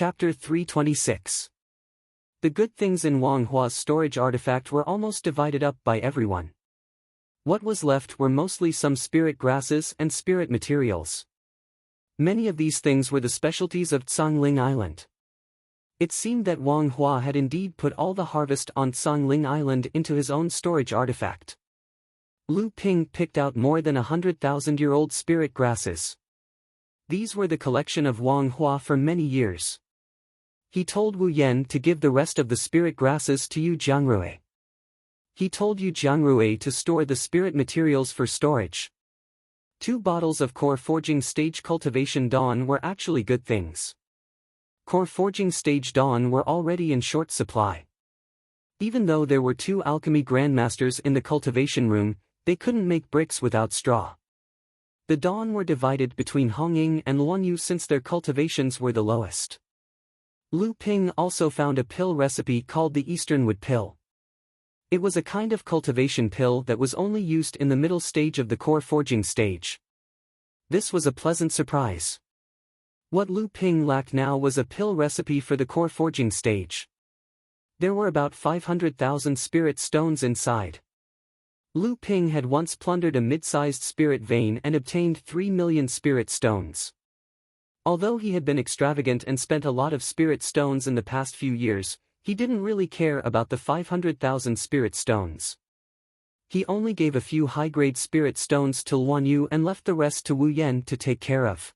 Chapter 326. The good things in Wang Hua's storage artifact were almost divided up by everyone. What was left were mostly some spirit grasses and spirit materials. Many of these things were the specialties of Tsangling Island. It seemed that Wang Hua had indeed put all the harvest on Tsangling Island into his own storage artifact. Lu Ping picked out more than 100,000-year-old spirit grasses. These were the collection of Wang Hua for many years. He told Wu Yan to give the rest of the spirit grasses to Yu Jiangrui. He told Yu Jiangrui to store the spirit materials for storage. 2 bottles of core forging stage cultivation dawn were actually good things. Core forging stage dawn were already in short supply. Even though there were 2 alchemy grandmasters in the cultivation room, they couldn't make bricks without straw. The dawn were divided between Hongying and Luanyu since their cultivations were the lowest. Lu Ping also found a pill recipe called the Eastern Wood Pill. It was a kind of cultivation pill that was only used in the middle stage of the core forging stage. This was a pleasant surprise. What Lu Ping lacked now was a pill recipe for the core forging stage. There were about 500,000 spirit stones inside. Lu Ping had once plundered a mid-sized spirit vein and obtained 3 million spirit stones. Although he had been extravagant and spent a lot of spirit stones in the past few years, he didn't really care about the 500,000 spirit stones. He only gave a few high-grade spirit stones to Luanyu and left the rest to Wu Yan to take care of.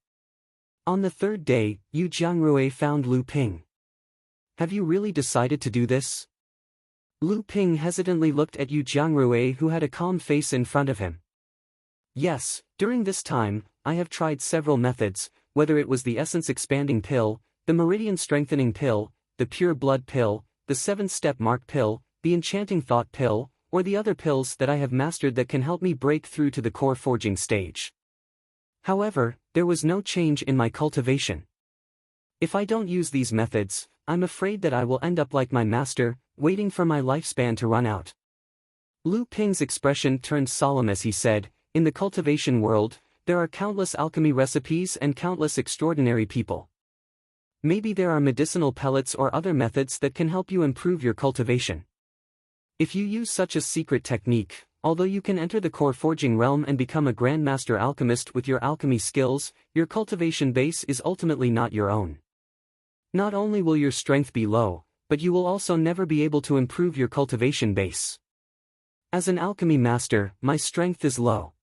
On the 3rd day, Yu Jiangrui found Lu Ping. "Have you really decided to do this?" Lu Ping hesitantly looked at Yu Jiangrui, who had a calm face in front of him. "Yes, during this time, I have tried several methods, whether it was the essence expanding pill, the meridian strengthening pill, the pure blood pill, the 7-step mark pill, the enchanting thought pill, or the other pills that I have mastered that can help me break through to the core forging stage. However, there was no change in my cultivation. If I don't use these methods, I'm afraid that I will end up like my master, waiting for my lifespan to run out." Lu Ping's expression turned solemn as he said, "In the cultivation world, there are countless alchemy recipes and countless extraordinary people. Maybe there are medicinal pellets or other methods that can help you improve your cultivation. If you use such a secret technique, although you can enter the core forging realm and become a grandmaster alchemist with your alchemy skills, your cultivation base is ultimately not your own. Not only will your strength be low, but you will also never be able to improve your cultivation base. As an alchemy master, my strength is low.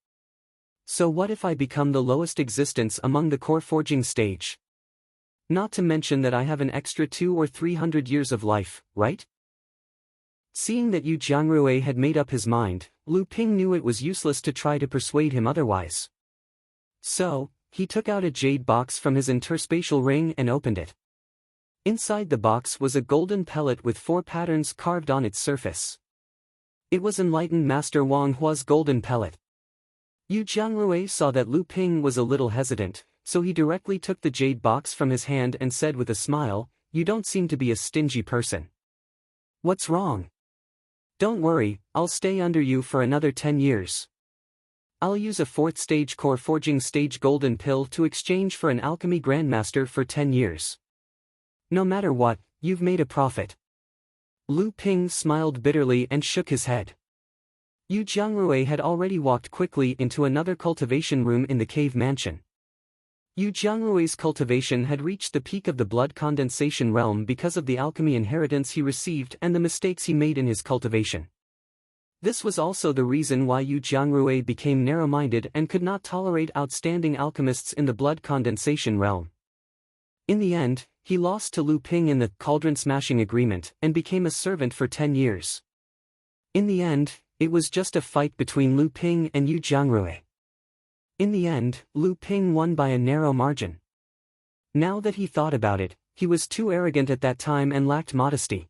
So what if I become the lowest existence among the core forging stage? Not to mention that I have an extra 200 or 300 years of life, right?" Seeing that Yu Jiangrui had made up his mind, Lu Ping knew it was useless to try to persuade him otherwise. So, he took out a jade box from his interspatial ring and opened it. Inside the box was a golden pellet with 4 patterns carved on its surface. It was enlightened Master Wang Hua's golden pellet. Yu Jiangrui saw that Lu Ping was a little hesitant, so he directly took the jade box from his hand and said with a smile, "You don't seem to be a stingy person. What's wrong? Don't worry, I'll stay under you for another 10 years. I'll use a 4th stage core forging stage golden pill to exchange for an alchemy grandmaster for 10 years. No matter what, you've made a profit." Lu Ping smiled bitterly and shook his head. Yu Jiangrui had already walked quickly into another cultivation room in the cave mansion. Yu Jiangrui's cultivation had reached the peak of the blood condensation realm because of the alchemy inheritance he received and the mistakes he made in his cultivation. This was also the reason why Yu Jiangrui became narrow-minded and could not tolerate outstanding alchemists in the blood condensation realm. In the end, he lost to Lu Ping in the cauldron smashing agreement and became a servant for 10 years. In the end, it was just a fight between Lu Ping and Yu Jiangrui. In the end, Lu Ping won by a narrow margin. Now that he thought about it, he was too arrogant at that time and lacked modesty.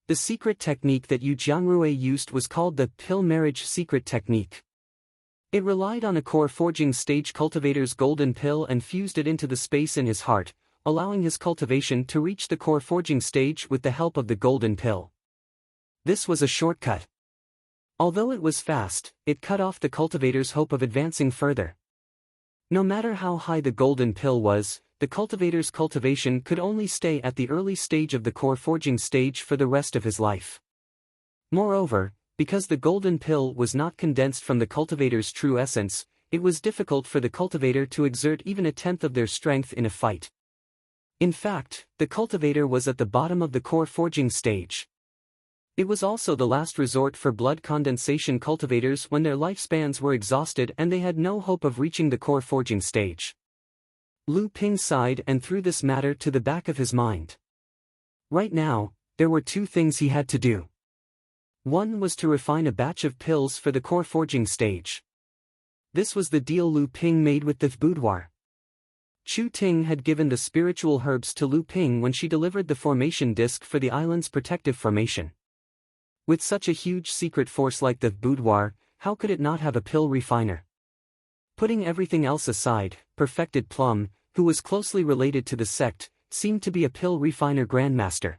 The secret technique that Yu Jiangrui used was called the pill marriage secret technique. It relied on a core forging stage cultivator's golden pill and fused it into the space in his heart, allowing his cultivation to reach the core forging stage with the help of the golden pill. This was a shortcut. Although it was fast, it cut off the cultivator's hope of advancing further. No matter how high the golden pill was, the cultivator's cultivation could only stay at the early stage of the core forging stage for the rest of his life. Moreover, because the golden pill was not condensed from the cultivator's true essence, it was difficult for the cultivator to exert even a tenth of their strength in a fight. In fact, the cultivator was at the bottom of the core forging stage. It was also the last resort for blood condensation cultivators when their lifespans were exhausted and they had no hope of reaching the core forging stage. Lu Ping sighed and threw this matter to the back of his mind. Right now, there were two things he had to do. One was to refine a batch of pills for the core forging stage. This was the deal Lu Ping made with the boudoir. Chu Ting had given the spiritual herbs to Lu Ping when she delivered the formation disc for the island's protective formation. With such a huge secret force like the boudoir, how could it not have a pill refiner? Putting everything else aside, Perfected Plum, who was closely related to the sect, seemed to be a pill refiner grandmaster.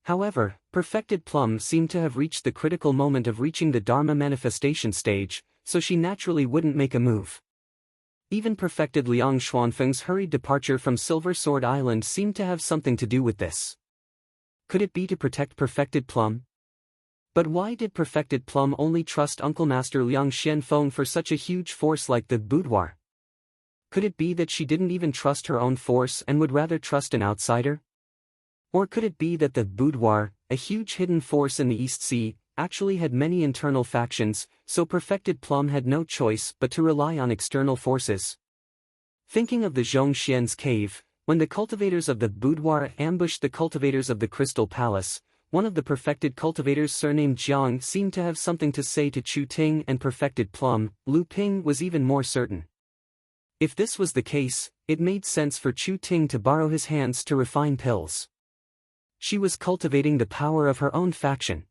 However, Perfected Plum seemed to have reached the critical moment of reaching the Dharma manifestation stage, so she naturally wouldn't make a move. Even Perfected Liang Xuanfeng's hurried departure from Silver Sword Island seemed to have something to do with this. Could it be to protect Perfected Plum? But why did Perfected Plum only trust Uncle Master Liang Xianfeng for such a huge force like the boudoir? Could it be that she didn't even trust her own force and would rather trust an outsider? Or could it be that the boudoir, a huge hidden force in the East Sea, actually had many internal factions, so Perfected Plum had no choice but to rely on external forces? Thinking of the Zhongxian's cave, when the cultivators of the boudoir ambushed the cultivators of the Crystal Palace, one of the perfected cultivators surnamed Jiang seemed to have something to say to Chu Ting and Perfected Plum. Lu Ping was even more certain. If this was the case, it made sense for Chu Ting to borrow his hands to refine pills. She was cultivating the power of her own faction.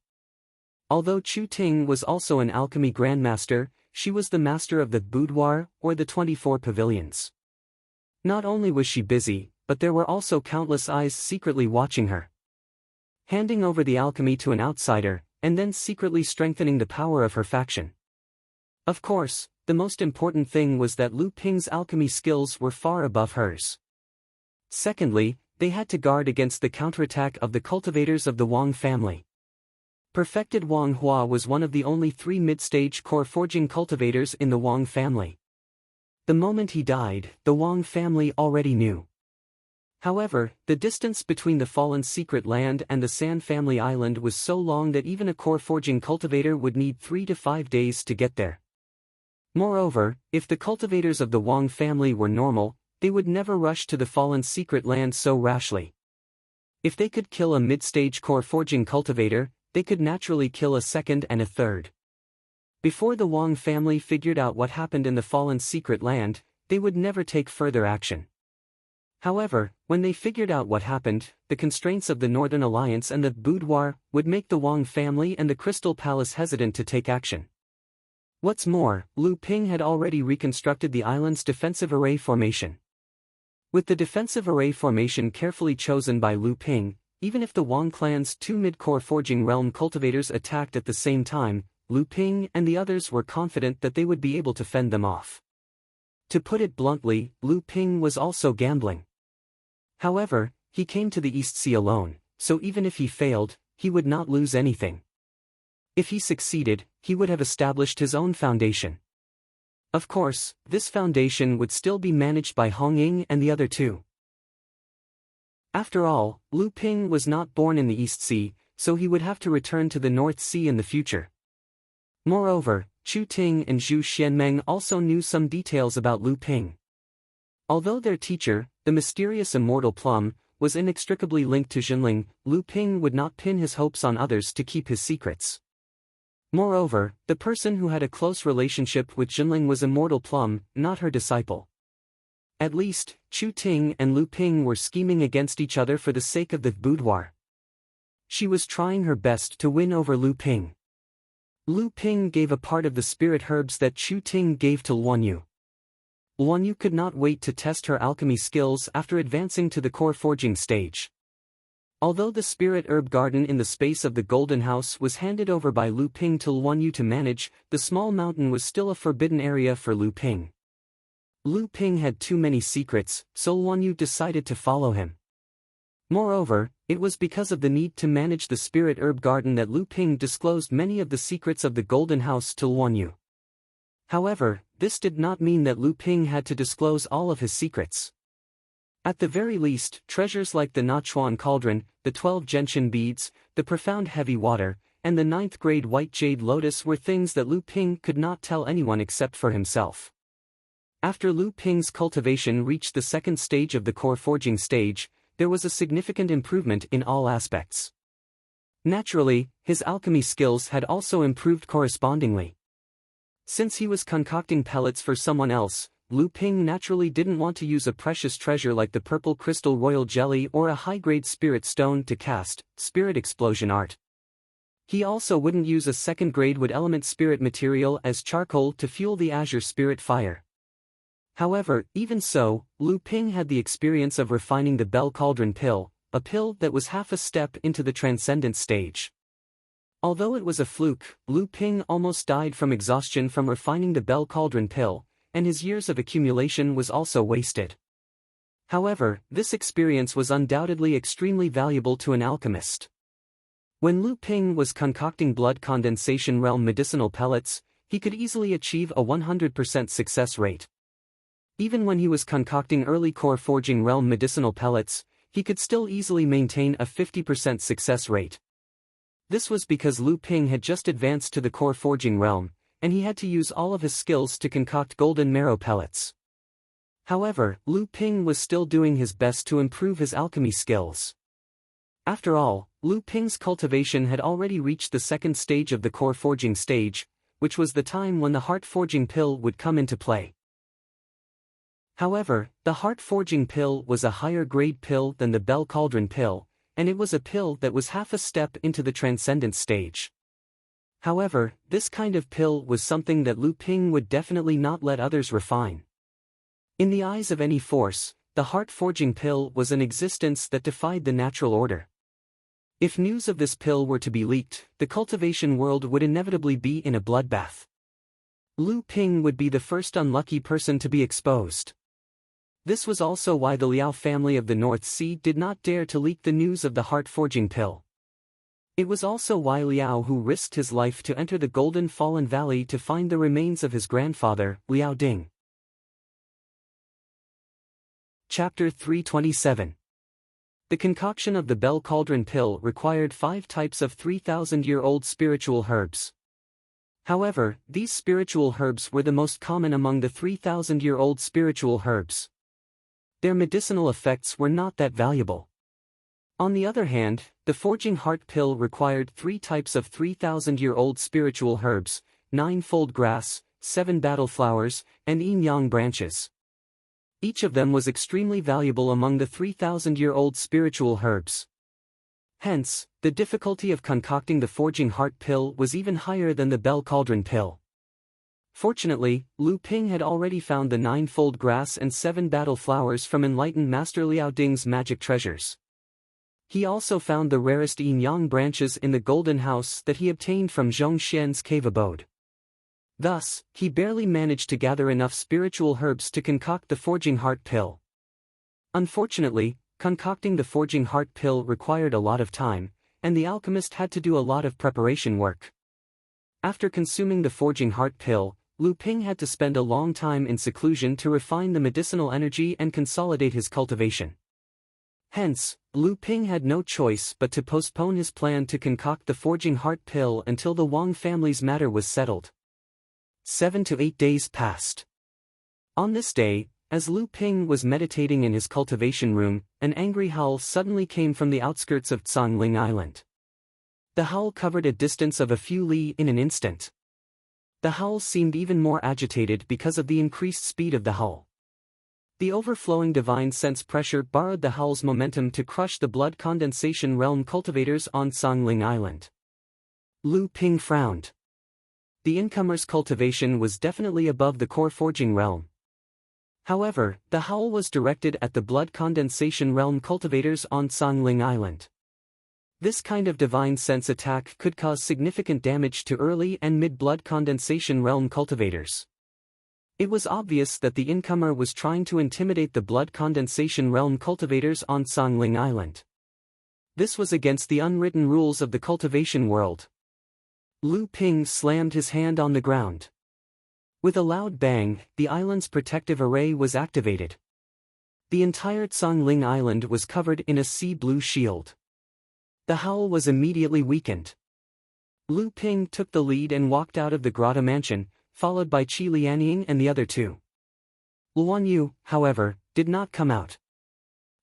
Although Chu Ting was also an alchemy grandmaster, she was the master of the boudoir or the 24 pavilions. Not only was she busy, but there were also countless eyes secretly watching her. Handing over the alchemy to an outsider, and then secretly strengthening the power of her faction. Of course, the most important thing was that Lu Ping's alchemy skills were far above hers. Secondly, they had to guard against the counterattack of the cultivators of the Wang family. Perfected Wang Hua was one of the only 3 mid-stage core forging cultivators in the Wang family. The moment he died, the Wang family already knew. However, the distance between the fallen secret land and the San family island was so long that even a core forging cultivator would need 3 to 5 days to get there. Moreover, if the cultivators of the Wang family were normal, they would never rush to the fallen secret land so rashly. If they could kill a mid-stage core forging cultivator, they could naturally kill a second and a third. Before the Wang family figured out what happened in the fallen secret land, they would never take further action. However, when they figured out what happened, the constraints of the Northern Alliance and the boudoir would make the Wang family and the Crystal Palace hesitant to take action. What's more, Lu Ping had already reconstructed the island's defensive array formation. With the defensive array formation carefully chosen by Lu Ping, even if the Wang clan's 2 mid-core forging realm cultivators attacked at the same time, Lu Ping and the others were confident that they would be able to fend them off. To put it bluntly, Lu Ping was also gambling. However, he came to the East Sea alone, so even if he failed, he would not lose anything. If he succeeded, he would have established his own foundation. Of course, this foundation would still be managed by Hong Ying and the other 2. After all, Lu Ping was not born in the East Sea, so he would have to return to the North Sea in the future. Moreover, Chu Ting and Zhu Xianmeng also knew some details about Lu Ping. Although their teacher, the mysterious immortal Plum, was inextricably linked to Jinling, Lu Ping would not pin his hopes on others to keep his secrets. Moreover, the person who had a close relationship with Jinling was immortal Plum, not her disciple. At least, Chu Ting and Lu Ping were scheming against each other for the sake of the boudoir. She was trying her best to win over Lu Ping. Lu Ping gave a part of the spirit herbs that Chu Ting gave to Luanyu. Luanyu could not wait to test her alchemy skills after advancing to the core forging stage. Although the spirit herb garden in the space of the Golden House was handed over by Lu Ping to Luanyu to manage, the small mountain was still a forbidden area for Lu Ping. Lu Ping had too many secrets, so Luanyu decided to follow him. Moreover, it was because of the need to manage the spirit herb garden that Lu Ping disclosed many of the secrets of the Golden House to Luanyu. However, this did not mean that Lu Ping had to disclose all of his secrets. At the very least, treasures like the Nachuan cauldron, the 12 gentian beads, the profound heavy water, and the 9th grade white jade lotus were things that Lu Ping could not tell anyone except for himself. After Lu Ping's cultivation reached the second stage of the core forging stage, there was a significant improvement in all aspects. Naturally, his alchemy skills had also improved correspondingly. Since he was concocting pellets for someone else, Lu Ping naturally didn't want to use a precious treasure like the purple crystal royal jelly or a high-grade spirit stone to cast spirit explosion art. He also wouldn't use a second-grade wood element spirit material as charcoal to fuel the azure spirit fire. However, even so, Lu Ping had the experience of refining the Bell Cauldron pill, a pill that was half a step into the transcendent stage. Although it was a fluke, Lu Ping almost died from exhaustion from refining the Bell Cauldron pill, and his years of accumulation was also wasted. However, this experience was undoubtedly extremely valuable to an alchemist. When Lu Ping was concocting blood condensation realm medicinal pellets, he could easily achieve a 100% success rate. Even when he was concocting early core forging realm medicinal pellets, he could still easily maintain a 50% success rate. This was because Lu Ping had just advanced to the core forging realm, and he had to use all of his skills to concoct golden marrow pellets. However, Lu Ping was still doing his best to improve his alchemy skills. After all, Lu Ping's cultivation had already reached the second stage of the core forging stage, which was the time when the heart forging pill would come into play. However, the heart forging pill was a higher grade pill than the Bell Cauldron pill, and it was a pill that was half a step into the transcendent stage. However, this kind of pill was something that Lu Ping would definitely not let others refine. In the eyes of any force, the heart forging pill was an existence that defied the natural order. If news of this pill were to be leaked, the cultivation world would inevitably be in a bloodbath. Lu Ping would be the first unlucky person to be exposed. This was also why the Liao family of the North Sea did not dare to leak the news of the heart forging pill. It was also why Liao who risked his life to enter the Golden Fallen Valley to find the remains of his grandfather, Liao Ding. Chapter 327. The concoction of the Bell Cauldron pill required 5 types of 3,000-year-old spiritual herbs. However, these spiritual herbs were the most common among the 3,000-year-old spiritual herbs. Their medicinal effects were not that valuable. On the other hand, the forging heart pill required 3 types of 3,000-year-old spiritual herbs, 9-fold grass, 7 battle flowers, and yin-yang branches. Each of them was extremely valuable among the 3,000-year-old spiritual herbs. Hence, the difficulty of concocting the forging heart pill was even higher than the Bell Cauldron pill. Fortunately, Lu Ping had already found the 9-fold grass and 7 battle flowers from enlightened Master Liao Ding's magic treasures. He also found the rarest yin-yang branches in the Golden House that he obtained from Zhong Xian's cave abode. Thus, he barely managed to gather enough spiritual herbs to concoct the forging heart pill. Unfortunately, concocting the forging heart pill required a lot of time, and the alchemist had to do a lot of preparation work. After consuming the forging heart pill, Lu Ping had to spend a long time in seclusion to refine the medicinal energy and consolidate his cultivation. Hence, Lu Ping had no choice but to postpone his plan to concoct the forging heart pill until the Wang family's matter was settled. 7 to 8 days passed. On this day, as Lu Ping was meditating in his cultivation room, an angry howl suddenly came from the outskirts of Tsangling Island. The howl covered a distance of a few li in an instant. The howl seemed even more agitated because of the increased speed of the howl. The overflowing divine sense pressure borrowed the howl's momentum to crush the blood condensation realm cultivators on Tsangling Island. Lu Ping frowned. The incomer's cultivation was definitely above the core forging realm. However, the howl was directed at the blood condensation realm cultivators on Tsangling Island. This kind of divine sense attack could cause significant damage to early and mid blood condensation realm cultivators. It was obvious that the incomer was trying to intimidate the blood condensation realm cultivators on Songling Island. This was against the unwritten rules of the cultivation world. Lu Ping slammed his hand on the ground. With a loud bang, the island's protective array was activated. The entire Songling Island was covered in a sea blue shield. The howl was immediately weakened. Lu Ping took the lead and walked out of the grotto mansion, followed by Qi Lianying and the other two. Luan Yu, however, did not come out.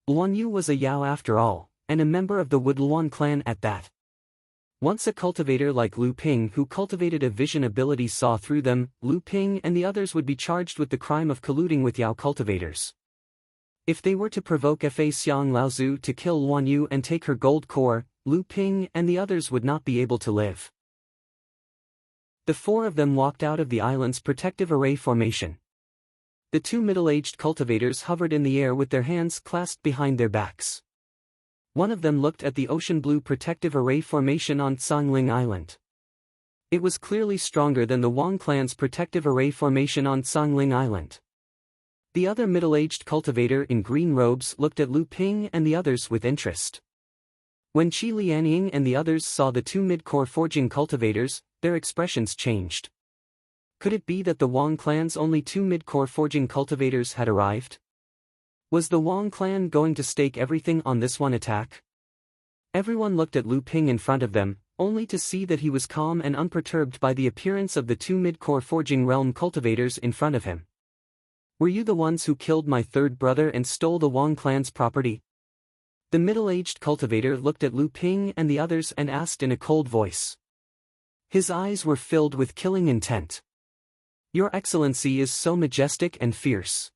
Luan Yu was a Yao after all, and a member of the Wood Luan clan at that. Once a cultivator like Lu Ping who cultivated a vision ability saw through them, Lu Ping and the others would be charged with the crime of colluding with Yao cultivators. If they were to provoke Fa Xiang Laozu to kill Luan Yu and take her gold core, Lu Ping and the others would not be able to live. The four of them walked out of the island's protective array formation. The two middle-aged cultivators hovered in the air with their hands clasped behind their backs. One of them looked at the ocean blue protective array formation on Songling Island. It was clearly stronger than the Wang clan's protective array formation on Songling Island. The other middle-aged cultivator in green robes looked at Lu Ping and the others with interest. When Qi Lianying and the others saw the two mid-core forging cultivators, their expressions changed. Could it be that the Wang clan's only two mid-core forging cultivators had arrived? Was the Wang clan going to stake everything on this one attack? Everyone looked at Lu Ping in front of them, only to see that he was calm and unperturbed by the appearance of the two mid-core forging realm cultivators in front of him. Were you the ones who killed my third brother and stole the Wang clan's property? The middle-aged cultivator looked at Lu Ping and the others and asked in a cold voice. His eyes were filled with killing intent. Your Excellency is so majestic and fierce.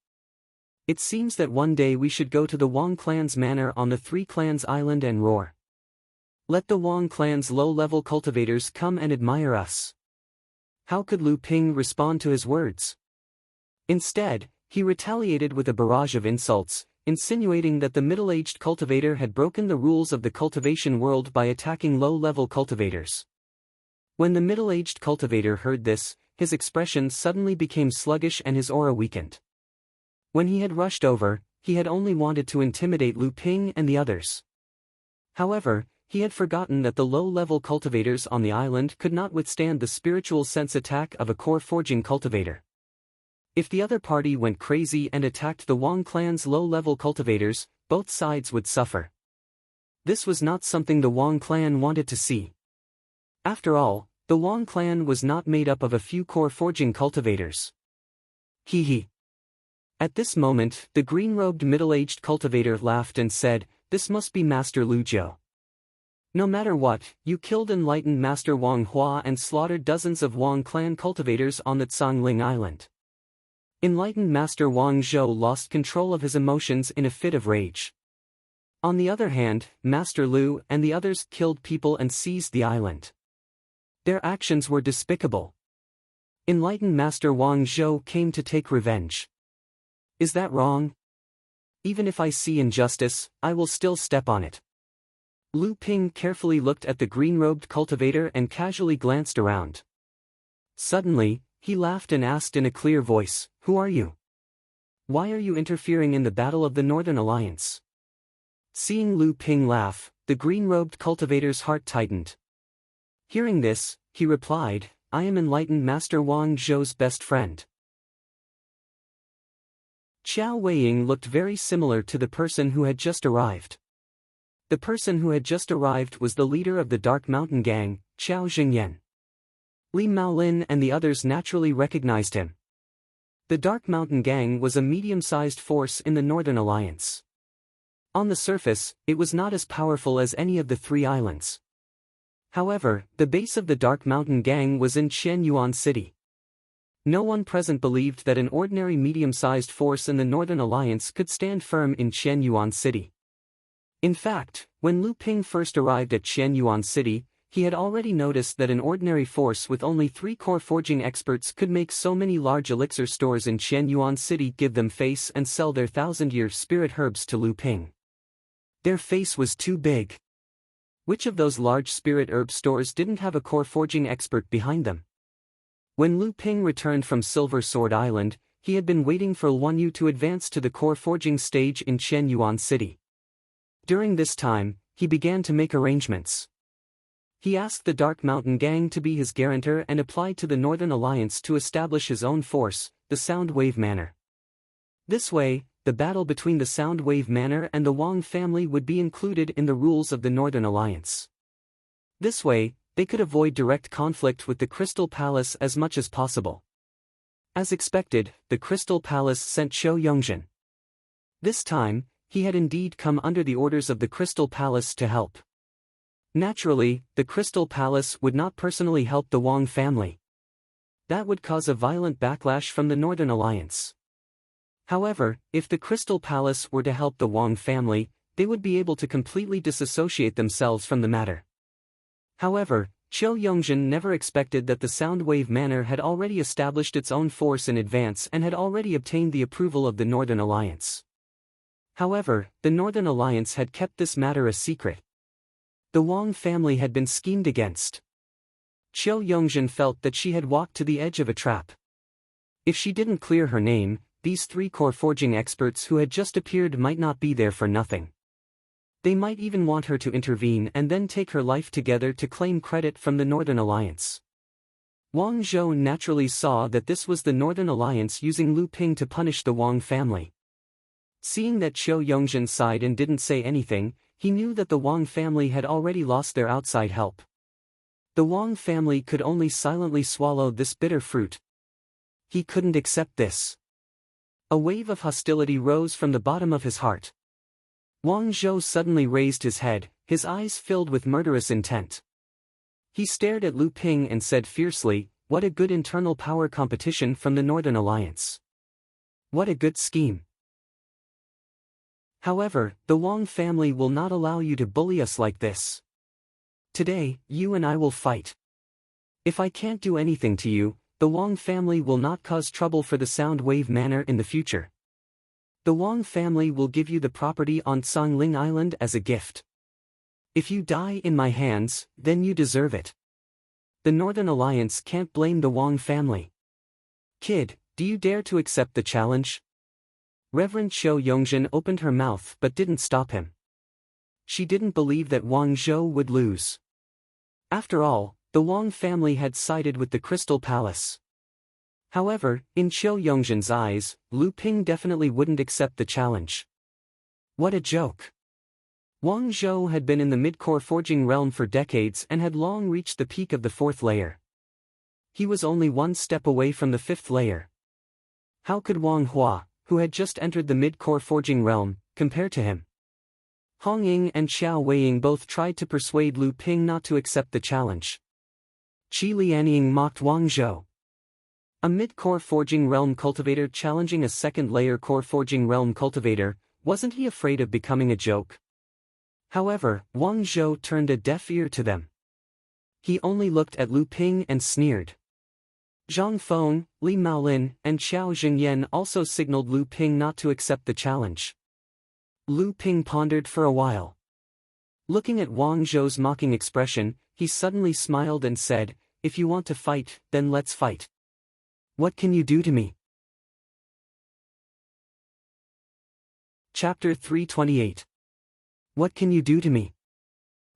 It seems that one day we should go to the Wang clan's manor on the Three Clans Island and roar. Let the Wang clan's low-level cultivators come and admire us. How could Lu Ping respond to his words? Instead, he retaliated with a barrage of insults, insinuating that the middle-aged cultivator had broken the rules of the cultivation world by attacking low-level cultivators. When the middle-aged cultivator heard this, his expression suddenly became sluggish and his aura weakened. When he had rushed over, he had only wanted to intimidate Lu Ping and the others. However, he had forgotten that the low-level cultivators on the island could not withstand the spiritual sense attack of a core forging cultivator. If the other party went crazy and attacked the Wang clan's low-level cultivators, both sides would suffer. This was not something the Wang clan wanted to see. After all, the Wang clan was not made up of a few core forging cultivators. Hee. At this moment, the green-robed middle-aged cultivator laughed and said, "This must be Master Lu Jiu. No matter what, you killed enlightened Master Wang Hua and slaughtered dozens of Wang clan cultivators on the Songling Island." Enlightened Master Wang Zhou lost control of his emotions in a fit of rage. On the other hand, Master Lu and the others killed people and seized the island. Their actions were despicable. Enlightened Master Wang Zhou came to take revenge. Is that wrong? Even if I see injustice, I will still step on it. Lu Ping carefully looked at the green-robed cultivator and casually glanced around. Suddenly, he laughed and asked in a clear voice, "Who are you? Why are you interfering in the battle of the Northern Alliance?" Seeing Lu Ping laugh, the green-robed cultivator's heart tightened. Hearing this, he replied, "I am enlightened Master Wang Zhou's best friend." Qiao Weiying looked very similar to the person who had just arrived. The person who had just arrived was the leader of the Dark Mountain Gang, Qiao Jingyan. Li Maolin and the others naturally recognized him. The Dark Mountain Gang was a medium-sized force in the Northern Alliance. On the surface, it was not as powerful as any of the three islands. However, the base of the Dark Mountain Gang was in Qianyuan City. No one present believed that an ordinary medium-sized force in the Northern Alliance could stand firm in Qianyuan City. In fact, when Lu Ping first arrived at Qianyuan City, he had already noticed that an ordinary force with only 3 core forging experts could make so many large elixir stores in Qianyuan City give them face and sell their 1,000-year spirit herbs to Lu Ping. Their face was too big. Which of those large spirit herb stores didn't have a core forging expert behind them? When Lu Ping returned from Silver Sword Island, he had been waiting for Wang Yu to advance to the core forging stage in Qianyuan City. During this time, he began to make arrangements. He asked the Dark Mountain Gang to be his guarantor and applied to the Northern Alliance to establish his own force, the Sound Wave Manor. This way, the battle between the Sound Wave Manor and the Wang family would be included in the rules of the Northern Alliance. This way, they could avoid direct conflict with the Crystal Palace as much as possible. As expected, the Crystal Palace sent Qiu Yongzhen. This time, he had indeed come under the orders of the Crystal Palace to help. Naturally, the Crystal Palace would not personally help the Wang family. That would cause a violent backlash from the Northern Alliance. However, if the Crystal Palace were to help the Wang family, they would be able to completely disassociate themselves from the matter. However, Qiu Yongzhen never expected that the Soundwave Manor had already established its own force in advance and had already obtained the approval of the Northern Alliance. However, the Northern Alliance had kept this matter a secret. The Wang family had been schemed against. Qiu Yongzhen felt that she had walked to the edge of a trap. If she didn't clear her name, these three core forging experts who had just appeared might not be there for nothing. They might even want her to intervene and then take her life together to claim credit from the Northern Alliance. Wang Zhou naturally saw that this was the Northern Alliance using Lu Ping to punish the Wang family. Seeing that Qiu Yongzhen sighed and didn't say anything, he knew that the Wang family had already lost their outside help. The Wang family could only silently swallow this bitter fruit. He couldn't accept this. A wave of hostility rose from the bottom of his heart. Wang Zhou suddenly raised his head, his eyes filled with murderous intent. He stared at Lu Ping and said fiercely, "What a good internal power competition from the Northern Alliance. What a good scheme. However, the Wang family will not allow you to bully us like this. Today, you and I will fight. If I can't do anything to you, the Wang family will not cause trouble for the Sound Wave Manor in the future. The Wang family will give you the property on Songling Island as a gift. If you die in my hands, then you deserve it. The Northern Alliance can't blame the Wang family. Kid, do you dare to accept the challenge?" Reverend Qiu Yongzhen opened her mouth but didn't stop him. She didn't believe that Wang Zhou would lose. After all, the Wang family had sided with the Crystal Palace. However, in Qiu Yongzhen's eyes, Lu Ping definitely wouldn't accept the challenge. What a joke. Wang Zhou had been in the mid-core forging realm for decades and had long reached the peak of the 4th layer. He was only one step away from the 5th layer. How could Wang Hua, who had just entered the mid-core forging realm, compare to him? Hong Ying and Xiao Weiying both tried to persuade Lu Ping not to accept the challenge. Qi Lianying mocked Wang Zhou. A mid-core forging realm cultivator challenging a second-layer core forging realm cultivator, wasn't he afraid of becoming a joke? However, Wang Zhou turned a deaf ear to them. He only looked at Lu Ping and sneered. Zhang Feng, Li Maolin, and Xiao Jingyan also signaled Lu Ping not to accept the challenge. Lu Ping pondered for a while. Looking at Wang Zhou's mocking expression, he suddenly smiled and said, "If you want to fight, then let's fight. What can you do to me?" Chapter 328. What can you do to me?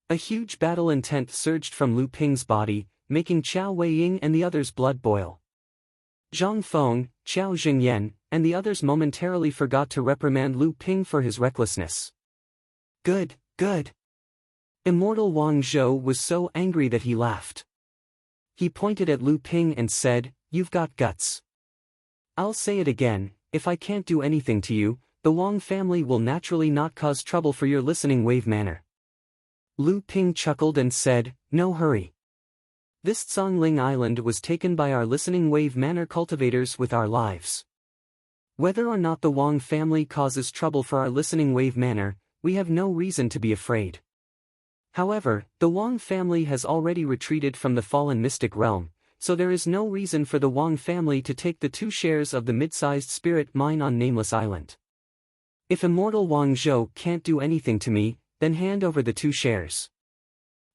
A huge battle intent surged from Lu Ping's body, making Qiao Weiying and the others' blood boil. Zhang Feng, Qiao Jingyan, and the others momentarily forgot to reprimand Lu Ping for his recklessness. Good, good. Immortal Wang Zhou was so angry that he laughed. He pointed at Lu Ping and said, "You've got guts. I'll say it again, if I can't do anything to you, the Wang family will naturally not cause trouble for your Listening Wave Manor." Lu Ping chuckled and said, "No hurry. This Songling Island was taken by our Listening Wave Manor cultivators with our lives. Whether or not the Wang family causes trouble for our Listening Wave Manor, we have no reason to be afraid. However, the Wang family has already retreated from the fallen mystic realm, so there is no reason for the Wang family to take the 2 shares of the mid-sized spirit mine on Nameless Island. If Immortal Wang Zhou can't do anything to me, then hand over the 2 shares."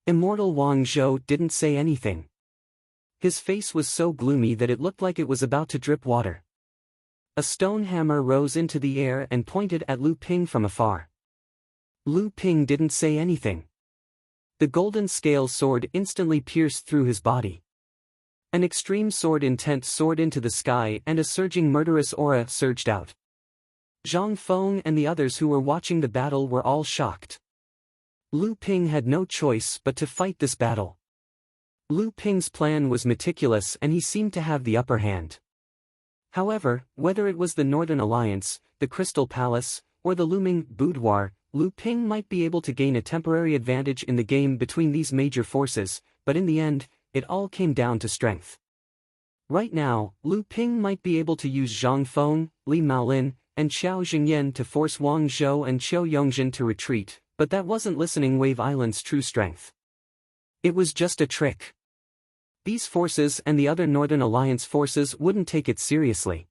Immortal Wang Zhou didn't say anything. His face was so gloomy that it looked like it was about to drip water. A stone hammer rose into the air and pointed at Lu Ping from afar. Lu Ping didn't say anything. The golden scale sword instantly pierced through his body. An extreme sword intent soared into the sky and a surging murderous aura surged out. Zhang Feng and the others who were watching the battle were all shocked. Lu Ping had no choice but to fight this battle. Lu Ping's plan was meticulous and he seemed to have the upper hand. However, whether it was the Northern Alliance, the Crystal Palace, or the looming boudoir, Lu Ping might be able to gain a temporary advantage in the game between these major forces, but in the end, it all came down to strength. Right now, Lu Ping might be able to use Zhang Feng, Li Maolin, and Xiao Jingyan to force Wang Zhou and Qiu Yongzhen to retreat, but that wasn't Listening Wave Island's true strength. It was just a trick. These forces and the other Northern Alliance forces wouldn't take it seriously.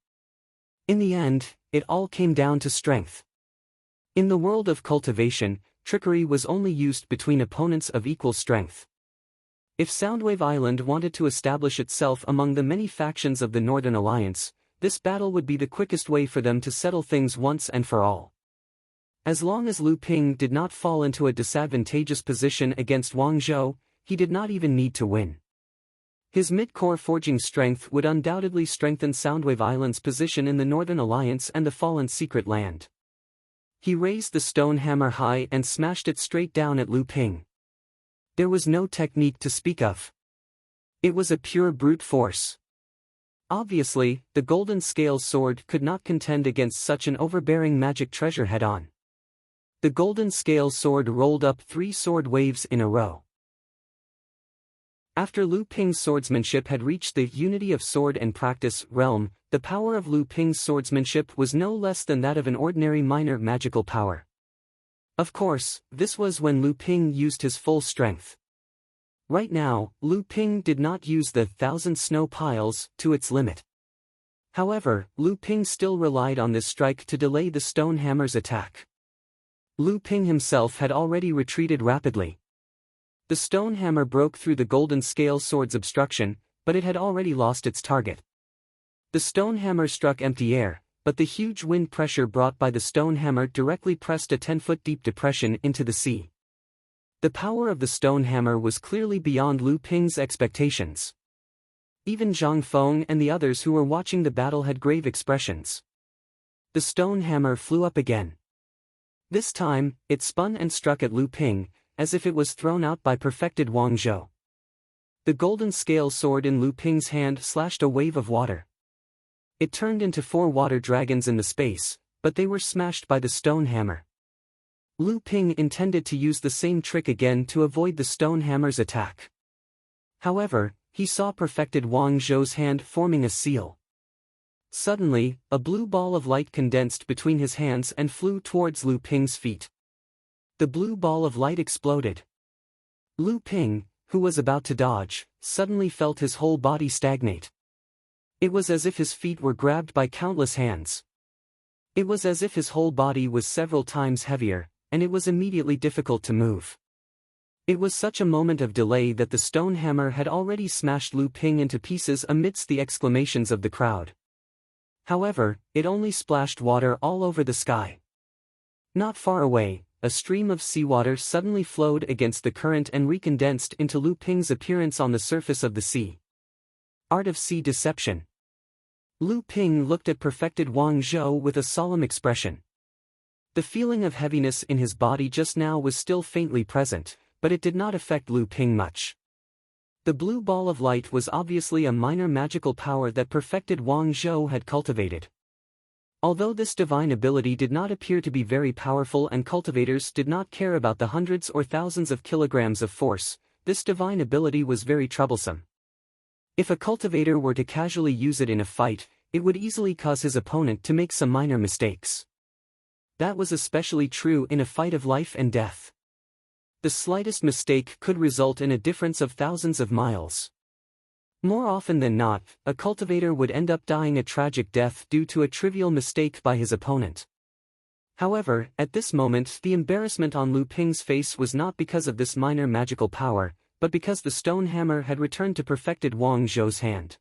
In the end, it all came down to strength. In the world of cultivation, trickery was only used between opponents of equal strength. If Soundwave Island wanted to establish itself among the many factions of the Northern Alliance, this battle would be the quickest way for them to settle things once and for all. As long as Lu Ping did not fall into a disadvantageous position against Wang Zhou, he did not even need to win. His mid-core forging strength would undoubtedly strengthen Soundwave Island's position in the Northern Alliance and the Fallen Secret Land. He raised the stone hammer high and smashed it straight down at Lu Ping. There was no technique to speak of. It was a pure brute force. Obviously, the golden scale sword could not contend against such an overbearing magic treasure head-on. The golden scale sword rolled up 3 sword waves in a row. After Lu Ping's swordsmanship had reached the unity of sword and practice realm, the power of Lu Ping's swordsmanship was no less than that of an ordinary minor magical power. Of course, this was when Lu Ping used his full strength. Right now, Lu Ping did not use the 1,000 snow piles to its limit. However, Lu Ping still relied on this strike to delay the stone hammer's attack. Lu Ping himself had already retreated rapidly. The stone hammer broke through the golden scale sword's obstruction, but it had already lost its target. The stone hammer struck empty air, but the huge wind pressure brought by the stone hammer directly pressed a 10-foot deep depression into the sea. The power of the stone hammer was clearly beyond Lu Ping's expectations. Even Zhang Feng and the others who were watching the battle had grave expressions. The stone hammer flew up again. This time, it spun and struck at Lu Ping, as if it was thrown out by perfected Wang Zhou. The golden scale sword in Lu Ping's hand slashed a wave of water. It turned into 4 water dragons in the space, but they were smashed by the stone hammer. Lu Ping intended to use the same trick again to avoid the stone hammer's attack. However, he saw perfected Wang Zhou's hand forming a seal. Suddenly, a blue ball of light condensed between his hands and flew towards Lu Ping's feet. The blue ball of light exploded. Lu Ping, who was about to dodge, suddenly felt his whole body stagnate. It was as if his feet were grabbed by countless hands. It was as if his whole body was several times heavier, and it was immediately difficult to move. It was such a moment of delay that the stone hammer had already smashed Lu Ping into pieces amidst the exclamations of the crowd. However, it only splashed water all over the sky. Not far away, a stream of seawater suddenly flowed against the current and recondensed into Lu Ping's appearance on the surface of the sea. Art of Sea Deception. Lu Ping looked at perfected Wang Zhou with a solemn expression. The feeling of heaviness in his body just now was still faintly present, but it did not affect Lu Ping much. The blue ball of light was obviously a minor magical power that perfected Wang Zhou had cultivated. Although this divine ability did not appear to be very powerful and cultivators did not care about the hundreds or thousands of kilograms of force, this divine ability was very troublesome. If a cultivator were to casually use it in a fight, it would easily cause his opponent to make some minor mistakes. That was especially true in a fight of life and death. The slightest mistake could result in a difference of thousands of miles. More often than not, a cultivator would end up dying a tragic death due to a trivial mistake by his opponent. However, at this moment the embarrassment on Lu Ping's face was not because of this minor magical power, but because the stone hammer had returned to perfected Wang Zhou's hand.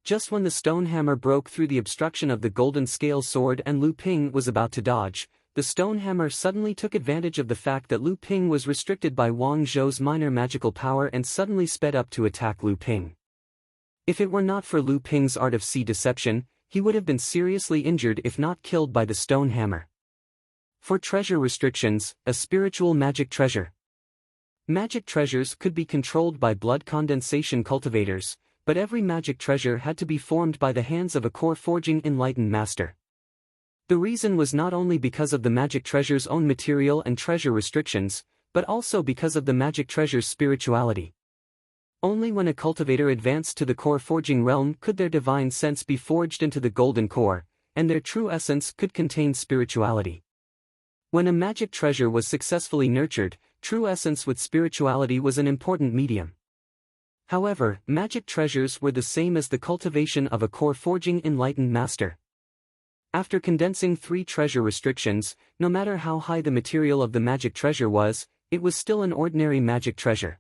Just when the stone hammer broke through the obstruction of the golden scale sword and Lu Ping was about to dodge, the stone hammer suddenly took advantage of the fact that Lu Ping was restricted by Wang Zhou's minor magical power and suddenly sped up to attack Lu Ping. If it were not for Lu Ping's art of sea deception, he would have been seriously injured if not killed by the stone hammer. For treasure restrictions, a spiritual magic treasure. Magic treasures could be controlled by blood condensation cultivators, but every magic treasure had to be formed by the hands of a core forging enlightened master. The reason was not only because of the magic treasure's own material and treasure restrictions, but also because of the magic treasure's spirituality. Only when a cultivator advanced to the core forging realm could their divine sense be forged into the golden core, and their true essence could contain spirituality. When a magic treasure was successfully nurtured, true essence with spirituality was an important medium. However, magic treasures were the same as the cultivation of a core forging enlightened master. After condensing 3 treasure restrictions, no matter how high the material of the magic treasure was, it was still an ordinary magic treasure.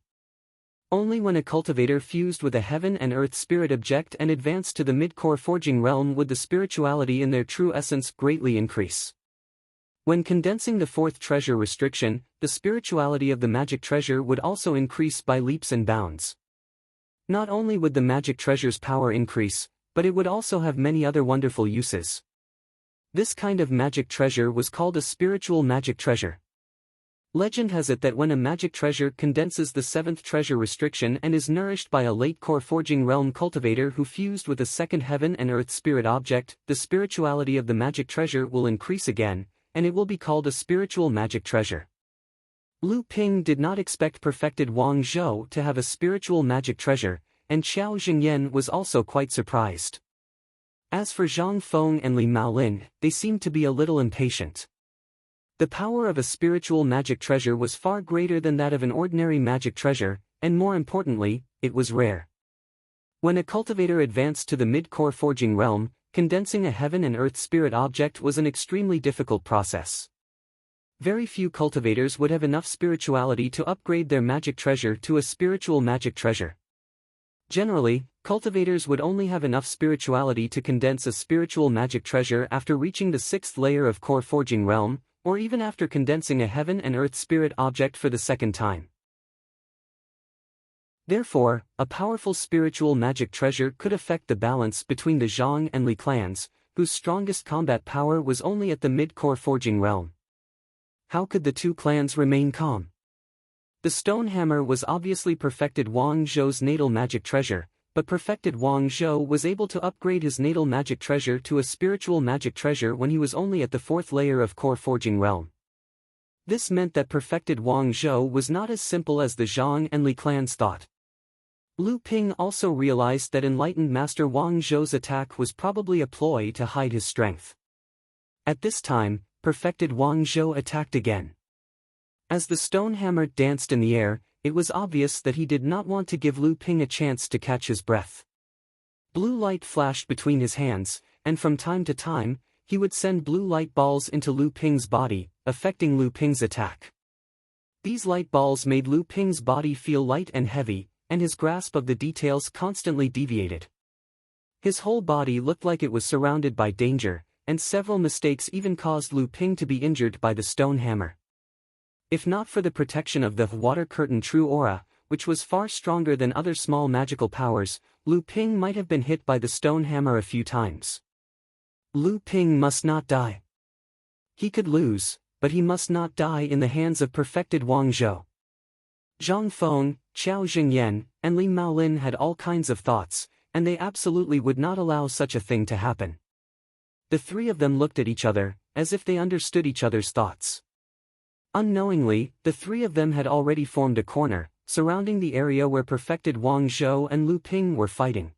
Only when a cultivator fused with a heaven and earth spirit object and advanced to the mid-core forging realm would the spirituality in their true essence greatly increase. When condensing the 4th treasure restriction, the spirituality of the magic treasure would also increase by leaps and bounds. Not only would the magic treasure's power increase, but it would also have many other wonderful uses. This kind of magic treasure was called a spiritual magic treasure. Legend has it that when a magic treasure condenses the 7th treasure restriction and is nourished by a late core forging realm cultivator who fused with a second heaven and earth spirit object, the spirituality of the magic treasure will increase again, and it will be called a spiritual magic treasure. Lu Ping did not expect perfected Wang Zhou to have a spiritual magic treasure, and Qiao Jingyan was also quite surprised. As for Zhang Feng and Li Maolin, they seemed to be a little impatient. The power of a spiritual magic treasure was far greater than that of an ordinary magic treasure, and more importantly, it was rare. When a cultivator advanced to the mid-core forging realm, condensing a heaven and earth spirit object was an extremely difficult process. Very few cultivators would have enough spirituality to upgrade their magic treasure to a spiritual magic treasure. Generally, cultivators would only have enough spirituality to condense a spiritual magic treasure after reaching the 6th layer of core forging realm, or even after condensing a heaven and earth spirit object for the 2nd time. Therefore, a powerful spiritual magic treasure could affect the balance between the Zhang and Li clans, whose strongest combat power was only at the mid-core forging realm. How could the 2 clans remain calm? The stone hammer was obviously perfected Wang Zhou's natal magic treasure, but perfected Wang Zhou was able to upgrade his natal magic treasure to a spiritual magic treasure when he was only at the 4th layer of core forging realm. This meant that perfected Wang Zhou was not as simple as the Zhang and Li clans thought. Lu Ping also realized that enlightened master Wang Zhou's attack was probably a ploy to hide his strength. At this time, perfected Wang Zhou attacked again. As the stone hammer danced in the air, it was obvious that he did not want to give Lu Ping a chance to catch his breath. Blue light flashed between his hands, and from time to time, he would send blue light balls into Lu Ping's body, affecting Lu Ping's attack. These light balls made Lu Ping's body feel light and heavy, and his grasp of the details constantly deviated. His whole body looked like it was surrounded by danger, and several mistakes even caused Lu Ping to be injured by the stone hammer. If not for the protection of the water curtain true aura, which was far stronger than other small magical powers, Lu Ping might have been hit by the stone hammer a few times. Lu Ping must not die. He could lose, but he must not die in the hands of perfected Wang Zhou. Zhang Feng, Qiao Jingyan, and Li Maolin had all kinds of thoughts, and they absolutely would not allow such a thing to happen. The 3 of them looked at each other, as if they understood each other's thoughts. Unknowingly, the 3 of them had already formed a corner, surrounding the area where perfected Wang Zhou and Lu Ping were fighting.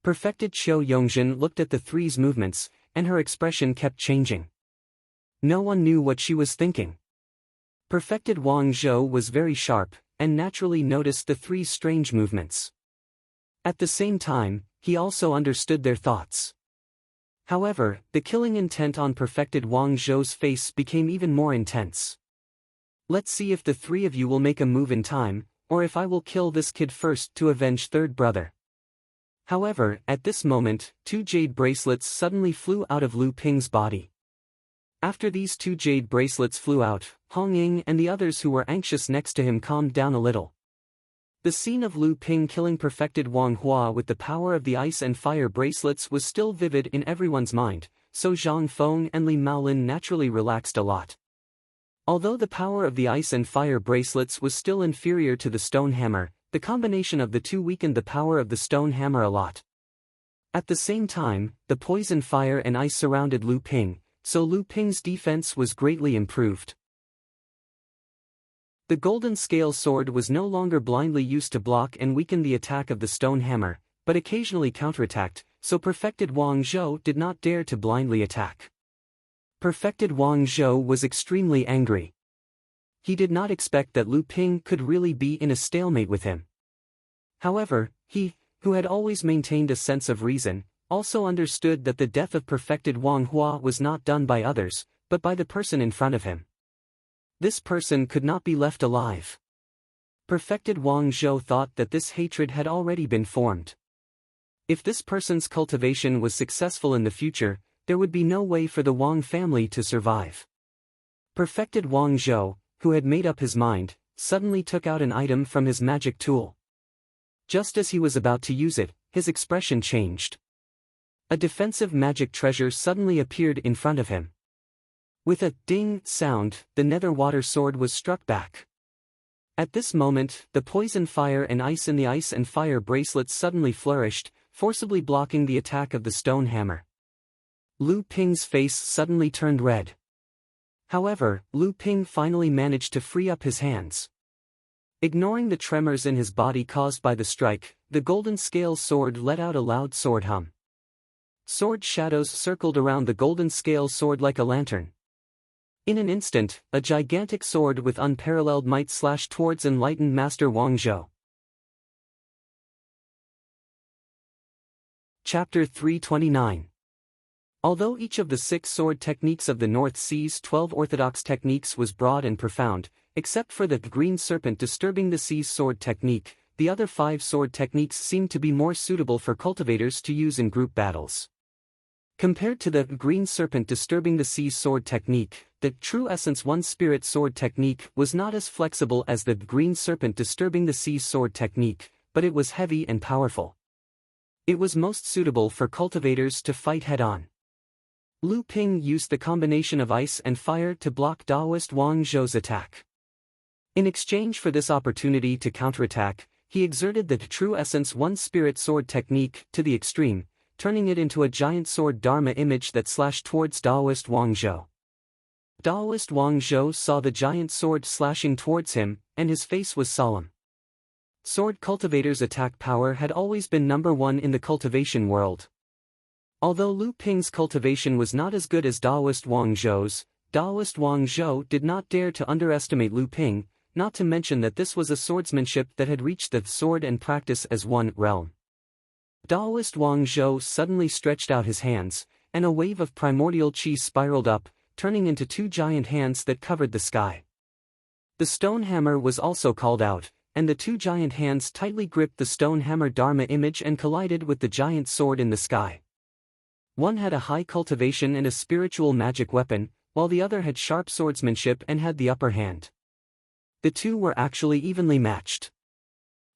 Perfected Qiu Yongzhen looked at the 3's movements, and her expression kept changing. No one knew what she was thinking. Perfected Wang Zhou was very sharp, and naturally noticed the 3's strange movements. At the same time, he also understood their thoughts. However, the killing intent on perfected Wang Zhou's face became even more intense. Let's see if the 3 of you will make a move in time, or if I will kill this kid first to avenge third brother. However, at this moment, 2 jade bracelets suddenly flew out of Lu Ping's body. After these 2 jade bracelets flew out, Hong Ying and the others who were anxious next to him calmed down a little. The scene of Lu Ping killing perfected Wang Hua with the power of the ice and fire bracelets was still vivid in everyone's mind, so Zhang Feng and Li Maolin naturally relaxed a lot. Although the power of the ice and fire bracelets was still inferior to the stone hammer, the combination of the two weakened the power of the stone hammer a lot. At the same time, the poison fire and ice surrounded Lu Ping, so Lu Ping's defense was greatly improved. The golden scale sword was no longer blindly used to block and weaken the attack of the stone hammer, but occasionally counterattacked, so perfected Wang Zhou did not dare to blindly attack. Perfected Wang Zhou was extremely angry. He did not expect that Lu Ping could really be in a stalemate with him. However, he, who had always maintained a sense of reason, also understood that the death of perfected Wang Hua was not done by others, but by the person in front of him. This person could not be left alive. Perfected Wang Zhou thought that this hatred had already been formed. If this person's cultivation was successful in the future, there would be no way for the Wang family to survive. Perfected Wang Zhou, who had made up his mind, suddenly took out an item from his magic tool. Just as he was about to use it, his expression changed. A defensive magic treasure suddenly appeared in front of him. With a ding sound, the nether water sword was struck back. At this moment, the poison fire and ice in the ice and fire bracelets suddenly flourished, forcibly blocking the attack of the stone hammer. Lu Ping's face suddenly turned red. However, Lu Ping finally managed to free up his hands. Ignoring the tremors in his body caused by the strike, the golden scale sword let out a loud sword hum. Sword shadows circled around the golden scale sword like a lantern. In an instant, a gigantic sword with unparalleled might slashed towards enlightened Master Wang Zhou. Chapter 329. Although each of the 6 sword techniques of the North Sea's 12 orthodox techniques was broad and profound, except for the green serpent disturbing the sea's sword technique, the other 5 sword techniques seemed to be more suitable for cultivators to use in group battles. Compared to the green serpent disturbing the sea's sword technique, the true essence 1 spirit sword technique was not as flexible as the green serpent disturbing the sea's sword technique, but it was heavy and powerful. It was most suitable for cultivators to fight head-on. Lu Ping used the combination of ice and fire to block Daoist Wang Zhou's attack. In exchange for this opportunity to counterattack, he exerted the true essence 1 spirit sword technique to the extreme, turning it into a giant sword Dharma image that slashed towards Daoist Wang Zhou. Daoist Wang Zhou saw the giant sword slashing towards him, and his face was solemn. Sword cultivators' attack power had always been number 1 in the cultivation world. Although Lu Ping's cultivation was not as good as Daoist Wang Zhou's, Daoist Wang Zhou did not dare to underestimate Lu Ping, not to mention that this was a swordsmanship that had reached the sword and practice as one realm. Daoist Wang Zhou suddenly stretched out his hands, and a wave of primordial qi spiraled up, turning into 2 giant hands that covered the sky. The stone hammer was also called out, and the 2 giant hands tightly gripped the stone hammer Dharma image and collided with the giant sword in the sky. One had a high cultivation and a spiritual magic weapon, while the other had sharp swordsmanship and had the upper hand. The 2 were actually evenly matched.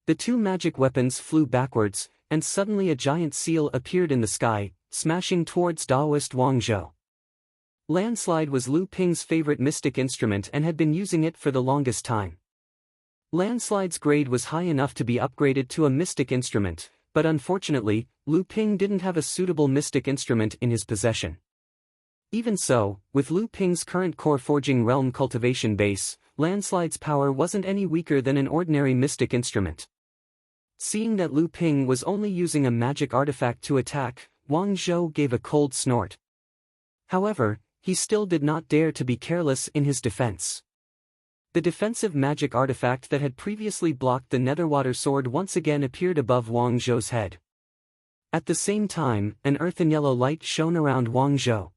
The 2 magic weapons flew backwards, and suddenly a giant seal appeared in the sky, smashing towards Daoist Wang Zhou. Landslide was Lu Ping's favorite mystic instrument and had been using it for the longest time. Landslide's grade was high enough to be upgraded to a mystic instrument, but unfortunately, Lu Ping didn't have a suitable mystic instrument in his possession. Even so, with Lu Ping's current core forging realm cultivation base, Landslide's power wasn't any weaker than an ordinary mystic instrument. Seeing that Lu Ping was only using a magic artifact to attack, Wang Zhou gave a cold snort. However, he still did not dare to be careless in his defense. The defensive magic artifact that had previously blocked the netherwater sword once again appeared above Wang Zhou's head. At the same time, an earthen yellow light shone around Wang Zhou.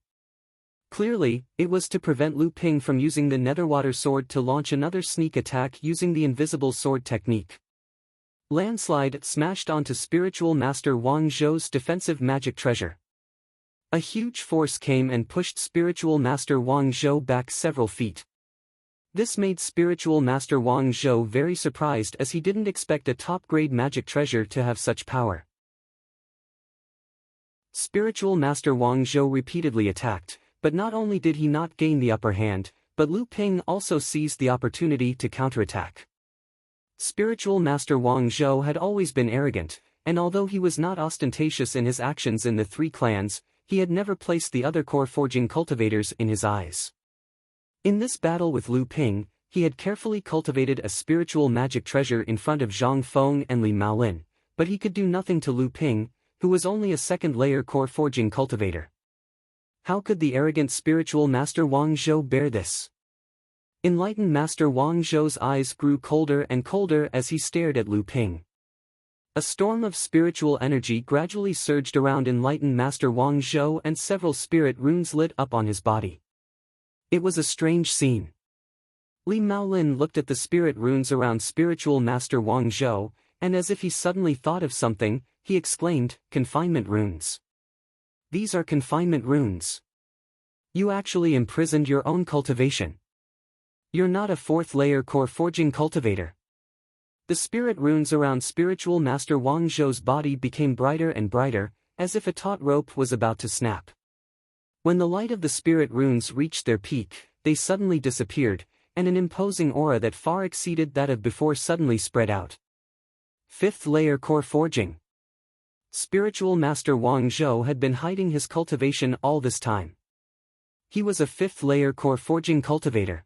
Clearly, it was to prevent Lu Ping from using the netherwater sword to launch another sneak attack using the invisible sword technique. Landslide smashed onto spiritual master Wang Zhou's defensive magic treasure. A huge force came and pushed spiritual master Wang Zhou back several feet. This made spiritual master Wang Zhou very surprised, as he didn't expect a top-grade magic treasure to have such power. Spiritual master Wang Zhou repeatedly attacked, but not only did he not gain the upper hand, but Lu Ping also seized the opportunity to counterattack. Spiritual master Wang Zhou had always been arrogant, and although he was not ostentatious in his actions in the three clans, he had never placed the other core forging cultivators in his eyes. In this battle with Lu Ping, he had carefully cultivated a spiritual magic treasure in front of Zhang Feng and Li Maolin, but he could do nothing to Lu Ping, who was only a second-layer core forging cultivator. How could the arrogant spiritual master Wang Zhou bear this? Enlightened master Wang Zhou's eyes grew colder and colder as he stared at Lu Ping. A storm of spiritual energy gradually surged around enlightened master Wang Zhou, and several spirit runes lit up on his body. It was a strange scene. Li Maolin looked at the spirit runes around spiritual master Wang Zhou, and as if he suddenly thought of something, he exclaimed, "Confinement runes. These are confinement runes. You actually imprisoned your own cultivation. You're not a fourth-layer core forging cultivator." The spirit runes around spiritual master Wang Zhou's body became brighter and brighter, as if a taut rope was about to snap. When the light of the spirit runes reached their peak, they suddenly disappeared, and an imposing aura that far exceeded that of before suddenly spread out. Fifth-layer core forging. Spiritual master Wang Zhou had been hiding his cultivation all this time. He was a fifth-layer core forging cultivator.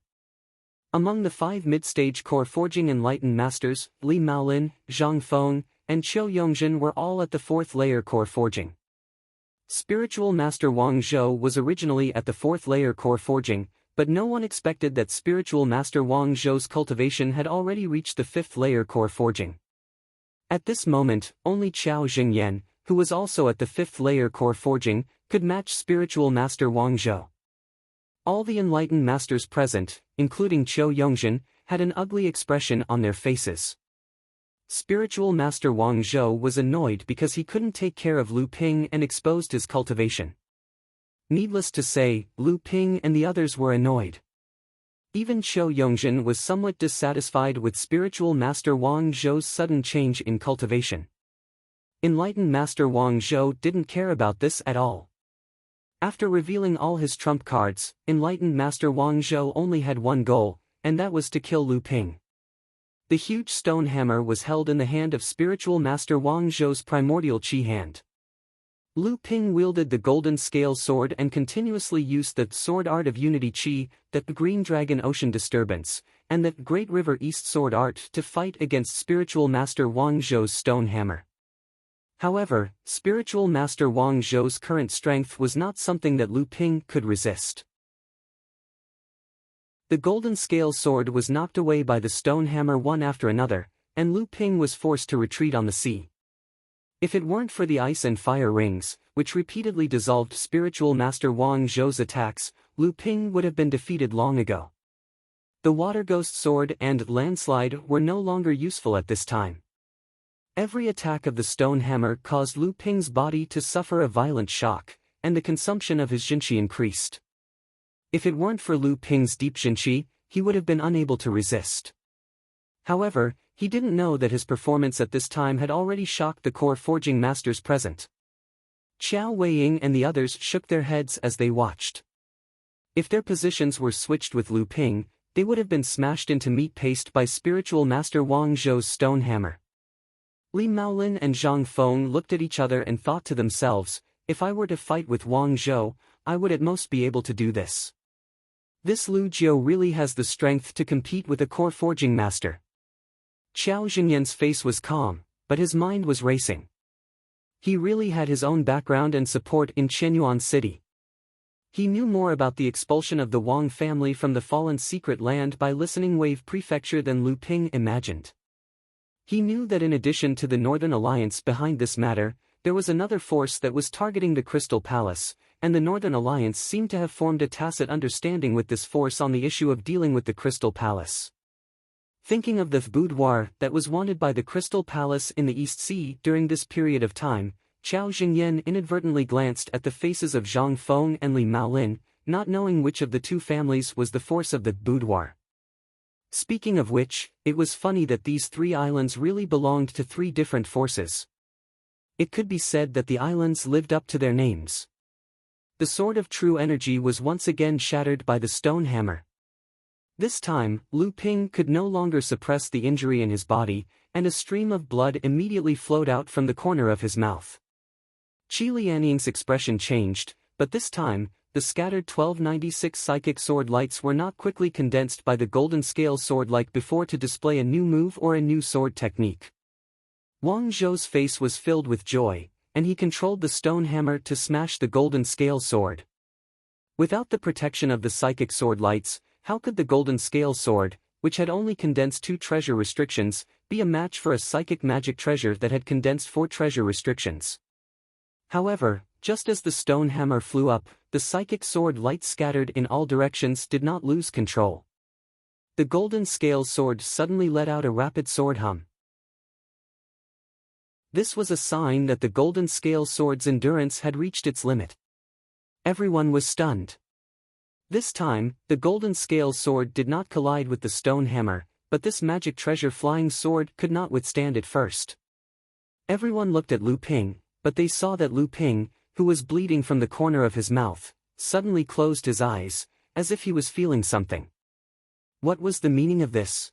Among the 5 mid-stage core forging enlightened masters, Li Maolin, Zhang Feng, and Qiu Yongzhen were all at the 4th-layer core forging. Spiritual master Wang Zhou was originally at the 4th-layer core forging, but no one expected that spiritual master Wang Zhou's cultivation had already reached the 5th-layer core forging. At this moment, only Qiao Jingyan, who was also at the 5th-layer core forging, could match spiritual master Wang Zhou. All the enlightened masters present, including Qiu Yongzhen, had an ugly expression on their faces. Spiritual master Wang Zhou was annoyed because he couldn't take care of Lu Ping and exposed his cultivation. Needless to say, Lu Ping and the others were annoyed. Even Qiu Yongzhen was somewhat dissatisfied with spiritual master Wang Zhou's sudden change in cultivation. Enlightened master Wang Zhou didn't care about this at all. After revealing all his trump cards, enlightened master Wang Zhou only had one goal, and that was to kill Lu Ping. The huge stone hammer was held in the hand of spiritual master Wang Zhou's primordial qi hand. Lu Ping wielded the golden scale sword and continuously used the sword art of unity qi, the green dragon ocean disturbance, and the great river east sword art to fight against spiritual master Wang Zhou's stone hammer. However, spiritual master Wang Zhou's current strength was not something that Lu Ping could resist. The golden scale sword was knocked away by the stone hammer one after another, and Lu Ping was forced to retreat on the sea. If it weren't for the ice and fire rings, which repeatedly dissolved spiritual master Wang Zhou's attacks, Lu Ping would have been defeated long ago. The water ghost sword and landslide were no longer useful at this time. Every attack of the stone hammer caused Lu Ping's body to suffer a violent shock, and the consumption of his jinqi increased. If it weren't for Lu Ping's deep jinqi, he would have been unable to resist. However, he didn't know that his performance at this time had already shocked the core forging masters present. Qiao Weiying and the others shook their heads as they watched. If their positions were switched with Lu Ping, they would have been smashed into meat paste by spiritual master Wang Zhou's stone hammer. Li Maolin and Zhang Feng looked at each other and thought to themselves, if I were to fight with Wang Zhou, I would at most be able to do this. This Lu Jiu really has the strength to compete with a core forging master. Qiao Jingyan's face was calm, but his mind was racing. He really had his own background and support in Qianyuan City. He knew more about the expulsion of the Wang family from the fallen secret land by Listening Wave Prefecture than Lu Ping imagined. He knew that in addition to the Northern Alliance behind this matter, there was another force that was targeting the Crystal Palace, and the Northern Alliance seemed to have formed a tacit understanding with this force on the issue of dealing with the Crystal Palace. Thinking of the boudoir that was wanted by the Crystal Palace in the East Sea during this period of time, Qiao Jingyan inadvertently glanced at the faces of Zhang Feng and Li Maolin, not knowing which of the two families was the force of the boudoir. Speaking of which, it was funny that these three islands really belonged to three different forces. It could be said that the islands lived up to their names. The sword of true energy was once again shattered by the stone hammer. This time, Lu Ping could no longer suppress the injury in his body, and a stream of blood immediately flowed out from the corner of his mouth. Qi Lianying's expression changed, but this time, the scattered 1296 psychic sword lights were not quickly condensed by the golden scale sword like before to display a new move or a new sword technique. Wang Zhou's face was filled with joy, and he controlled the stone hammer to smash the golden scale sword. Without the protection of the psychic sword lights, how could the golden scale sword, which had only condensed 2 treasure restrictions, be a match for a psychic magic treasure that had condensed 4 treasure restrictions? However, just as the stone hammer flew up, the psychic sword light scattered in all directions did not lose control. The golden scale sword suddenly let out a rapid sword hum. This was a sign that the golden scale sword's endurance had reached its limit. Everyone was stunned. This time, the golden scale sword did not collide with the stone hammer, but this magic treasure flying sword could not withstand it first. Everyone looked at Lu Ping, but they saw that Lu Ping, who was bleeding from the corner of his mouth, suddenly closed his eyes, as if he was feeling something. What was the meaning of this?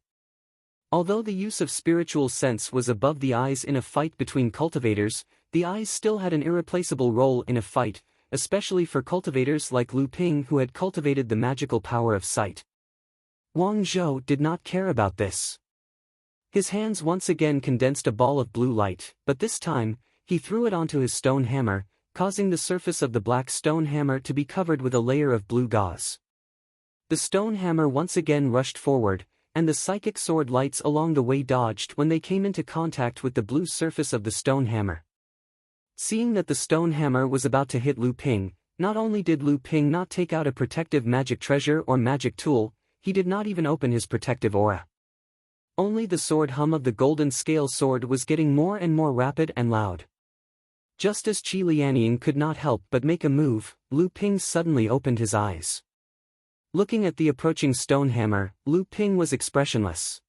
Although the use of spiritual sense was above the eyes in a fight between cultivators, the eyes still had an irreplaceable role in a fight, especially for cultivators like Lu Ping who had cultivated the magical power of sight. Wang Zhou did not care about this. His hands once again condensed a ball of blue light, but this time, he threw it onto his stone hammer, causing the surface of the black stone hammer to be covered with a layer of blue gauze. The stone hammer once again rushed forward, and the psychic sword lights along the way dodged when they came into contact with the blue surface of the stone hammer. Seeing that the stone hammer was about to hit Lu Ping, not only did Lu Ping not take out a protective magic treasure or magic tool, he did not even open his protective aura. Only the sword hum of the golden scale sword was getting more and more rapid and loud. Just as Qi Lianying could not help but make a move, Lu Ping suddenly opened his eyes. Looking at the approaching stone hammer, Lu Ping was expressionless.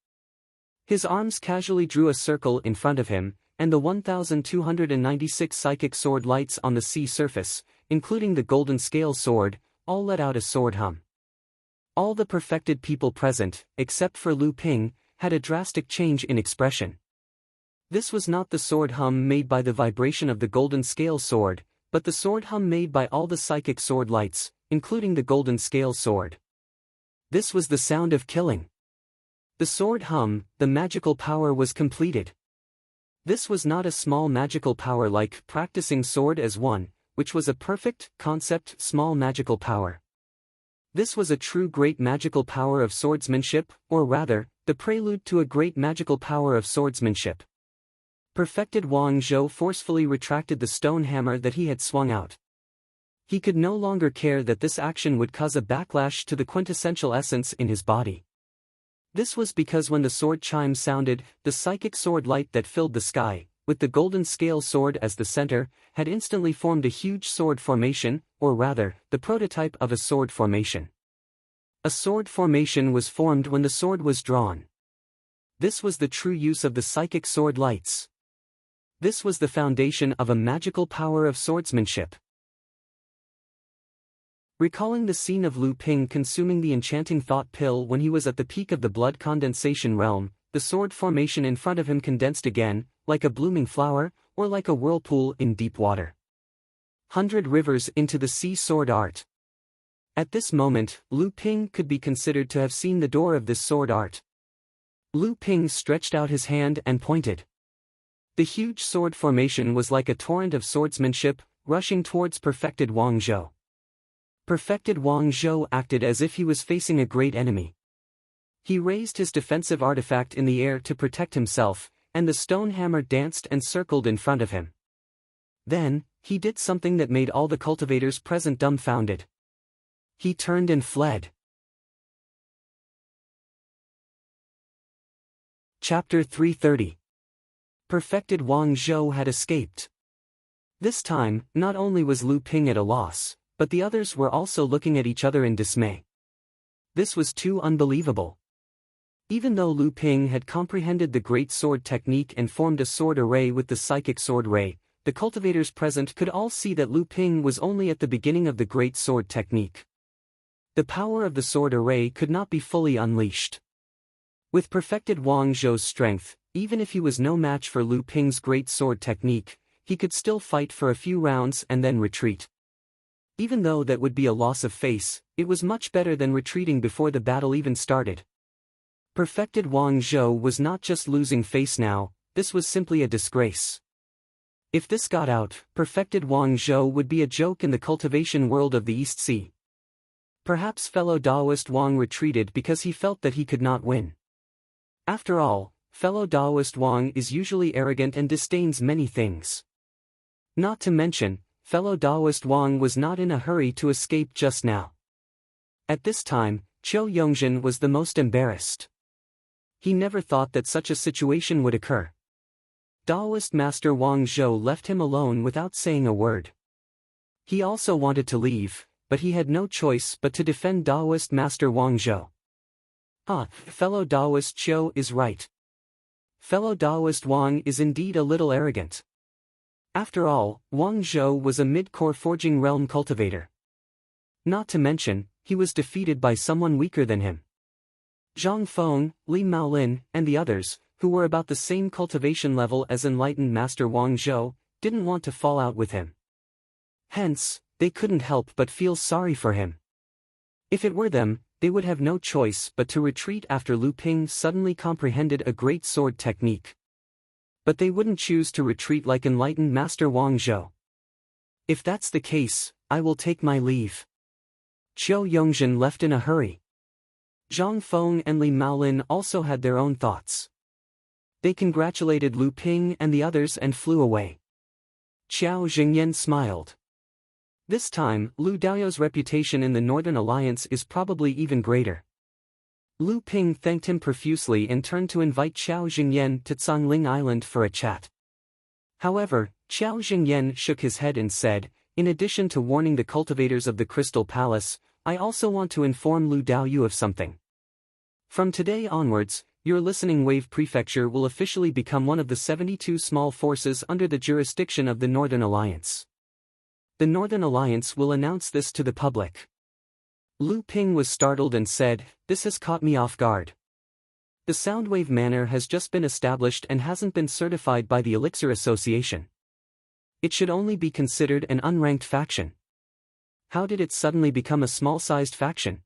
His arms casually drew a circle in front of him, and the 1296 psychic sword lights on the sea surface, including the golden scale sword, all let out a sword hum. All the perfected people present, except for Lu Ping, had a drastic change in expression. This was not the sword hum made by the vibration of the golden scale sword, but the sword hum made by all the psychic sword lights, including the golden scale sword. This was the sound of killing. The sword hum, the magical power was completed. This was not a small magical power like practicing sword as one, which was a perfect, concept, small magical power. This was a true great magical power of swordsmanship, or rather, the prelude to a great magical power of swordsmanship. Perfected Wang Zhou forcefully retracted the stone hammer that he had swung out. He could no longer care that this action would cause a backlash to the quintessential essence in his body. This was because when the sword chime sounded, the psychic sword light that filled the sky, with the golden scale sword as the center, had instantly formed a huge sword formation, or rather, the prototype of a sword formation. A sword formation was formed when the sword was drawn. This was the true use of the psychic sword lights. This was the foundation of a magical power of swordsmanship. Recalling the scene of Lu Ping consuming the enchanting thought pill when he was at the peak of the blood condensation realm, the sword formation in front of him condensed again, like a blooming flower, or like a whirlpool in deep water. 100 rivers into the sea sword art. At this moment, Lu Ping could be considered to have seen the door of this sword art. Lu Ping stretched out his hand and pointed. The huge sword formation was like a torrent of swordsmanship, rushing towards perfected Wang Zhou. Perfected Wang Zhou acted as if he was facing a great enemy. He raised his defensive artifact in the air to protect himself, and the stone hammer danced and circled in front of him. Then, he did something that made all the cultivators present dumbfounded. He turned and fled. Chapter 330. Perfected Wang Zhou had escaped. This time, not only was Lu Ping at a loss, but the others were also looking at each other in dismay. This was too unbelievable. Even though Lu Ping had comprehended the great sword technique and formed a sword array with the psychic sword ray, the cultivators present could all see that Lu Ping was only at the beginning of the great sword technique. The power of the sword array could not be fully unleashed. With perfected Wang Zhou's strength, even if he was no match for Lu Ping's great sword technique, he could still fight for a few rounds and then retreat. Even though that would be a loss of face, it was much better than retreating before the battle even started. Perfected Wang Zhou was not just losing face now, this was simply a disgrace. If this got out, perfected Wang Zhou would be a joke in the cultivation world of the East Sea. Perhaps fellow Daoist Wang retreated because he felt that he could not win. After all, fellow Daoist Wang is usually arrogant and disdains many things. Not to mention, fellow Daoist Wang was not in a hurry to escape just now. At this time, Qiu Yongzhen was the most embarrassed. He never thought that such a situation would occur. Daoist Master Wang Zhou left him alone without saying a word. He also wanted to leave, but he had no choice but to defend Daoist Master Wang Zhou. Fellow Daoist Qiu is right. Fellow Daoist Wang is indeed a little arrogant. After all, Wang Zhou was a mid-core forging realm cultivator. Not to mention, he was defeated by someone weaker than him. Zhang Feng, Li Maolin, and the others, who were about the same cultivation level as enlightened Master Wang Zhou, didn't want to fall out with him. Hence, they couldn't help but feel sorry for him. If it were them, they would have no choice but to retreat after Lu Ping suddenly comprehended a great sword technique. But they wouldn't choose to retreat like enlightened Master Wang Zhou. If that's the case, I will take my leave. Qiu Yongzhen left in a hurry. Zhang Feng and Li Maolin also had their own thoughts. They congratulated Lu Ping and the others and flew away. Qiao Jingyan smiled. This time, Lu Daoyu's reputation in the Northern Alliance is probably even greater. Lu Ping thanked him profusely and turned to invite Qiao Jingyan to Cangling Island for a chat. However, Qiao Jingyan shook his head and said, "In addition to warning the cultivators of the Crystal Palace, I also want to inform Lu Daoyu of something. From today onwards, your Listening Wave Prefecture will officially become one of the 72 small forces under the jurisdiction of the Northern Alliance. The Northern Alliance will announce this to the public." Lu Ping was startled and said, "This has caught me off guard. The Soundwave Manor has just been established and hasn't been certified by the Elixir Association. It should only be considered an unranked faction. How did it suddenly become a small-sized faction?"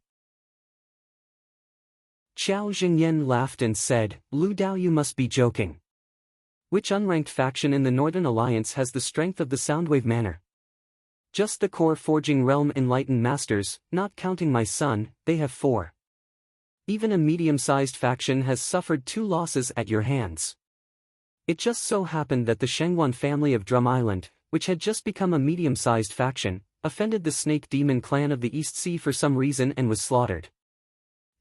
Qiao Jingyan laughed and said, "Lu Daoyu must be joking. Which unranked faction in the Northern Alliance has the strength of the Soundwave Manor? Just the core forging realm enlightened masters, not counting my son, they have 4. Even a medium-sized faction has suffered 2 losses at your hands. It just so happened that the Shengguan family of Drum Island, which had just become a medium-sized faction, offended the Snake Demon clan of the East Sea for some reason and was slaughtered.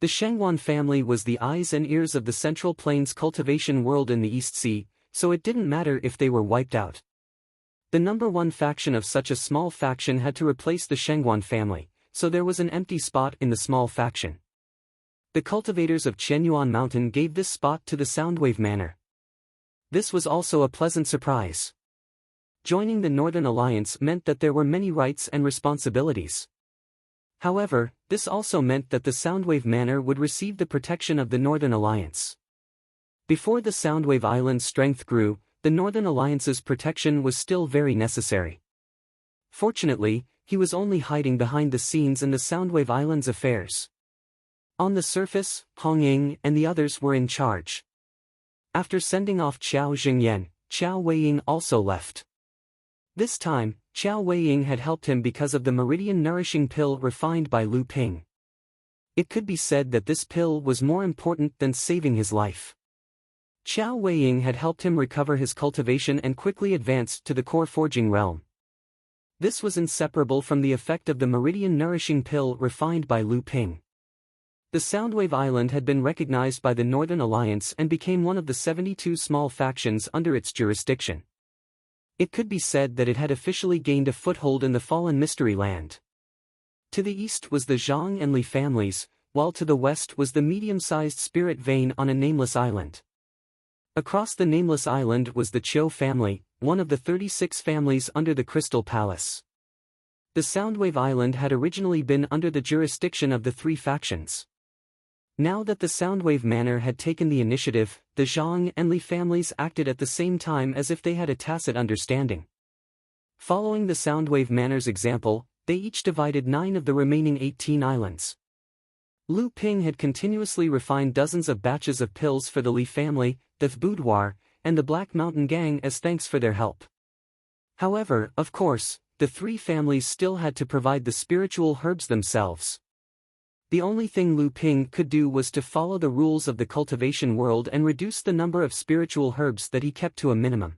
The Shengguan family was the eyes and ears of the Central Plains cultivation world in the East Sea, so it didn't matter if they were wiped out. The number 1 faction of such a small faction had to replace the Shengguan family, so there was an empty spot in the small faction. The cultivators of Qianyuan Mountain gave this spot to the Soundwave Manor. This was also a pleasant surprise. Joining the Northern Alliance meant that there were many rights and responsibilities. However, this also meant that the Soundwave Manor would receive the protection of the Northern Alliance. Before the Soundwave Island's strength grew, the Northern Alliance's protection was still very necessary. Fortunately, he was only hiding behind the scenes in the Soundwave Island's affairs. On the surface, Hong Ying and the others were in charge. After sending off Qiao Jingyan, Qiao Weiying also left. This time, Qiao Weiying had helped him because of the meridian nourishing pill refined by Lu Ping. It could be said that this pill was more important than saving his life. Qiao Weiying had helped him recover his cultivation and quickly advanced to the core forging realm. This was inseparable from the effect of the meridian nourishing pill refined by Lu Ping. The Soundwave Island had been recognized by the Northern Alliance and became one of the 72 small factions under its jurisdiction. It could be said that it had officially gained a foothold in the fallen Mystery Land. To the east was the Zhang and Li families, while to the west was the medium-sized spirit vein on a nameless island. Across the nameless island was the Qiu family, one of the 36 families under the Crystal Palace. The Soundwave Island had originally been under the jurisdiction of the three factions. Now that the Soundwave Manor had taken the initiative, the Zhang and Li families acted at the same time as if they had a tacit understanding. Following the Soundwave Manor's example, they each divided 9 of the remaining 18 islands. Lu Ping had continuously refined dozens of batches of pills for the Li family, the Boudoir, and the Black Mountain Gang as thanks for their help. However, of course, the three families still had to provide the spiritual herbs themselves. The only thing Lu Ping could do was to follow the rules of the cultivation world and reduce the number of spiritual herbs that he kept to a minimum.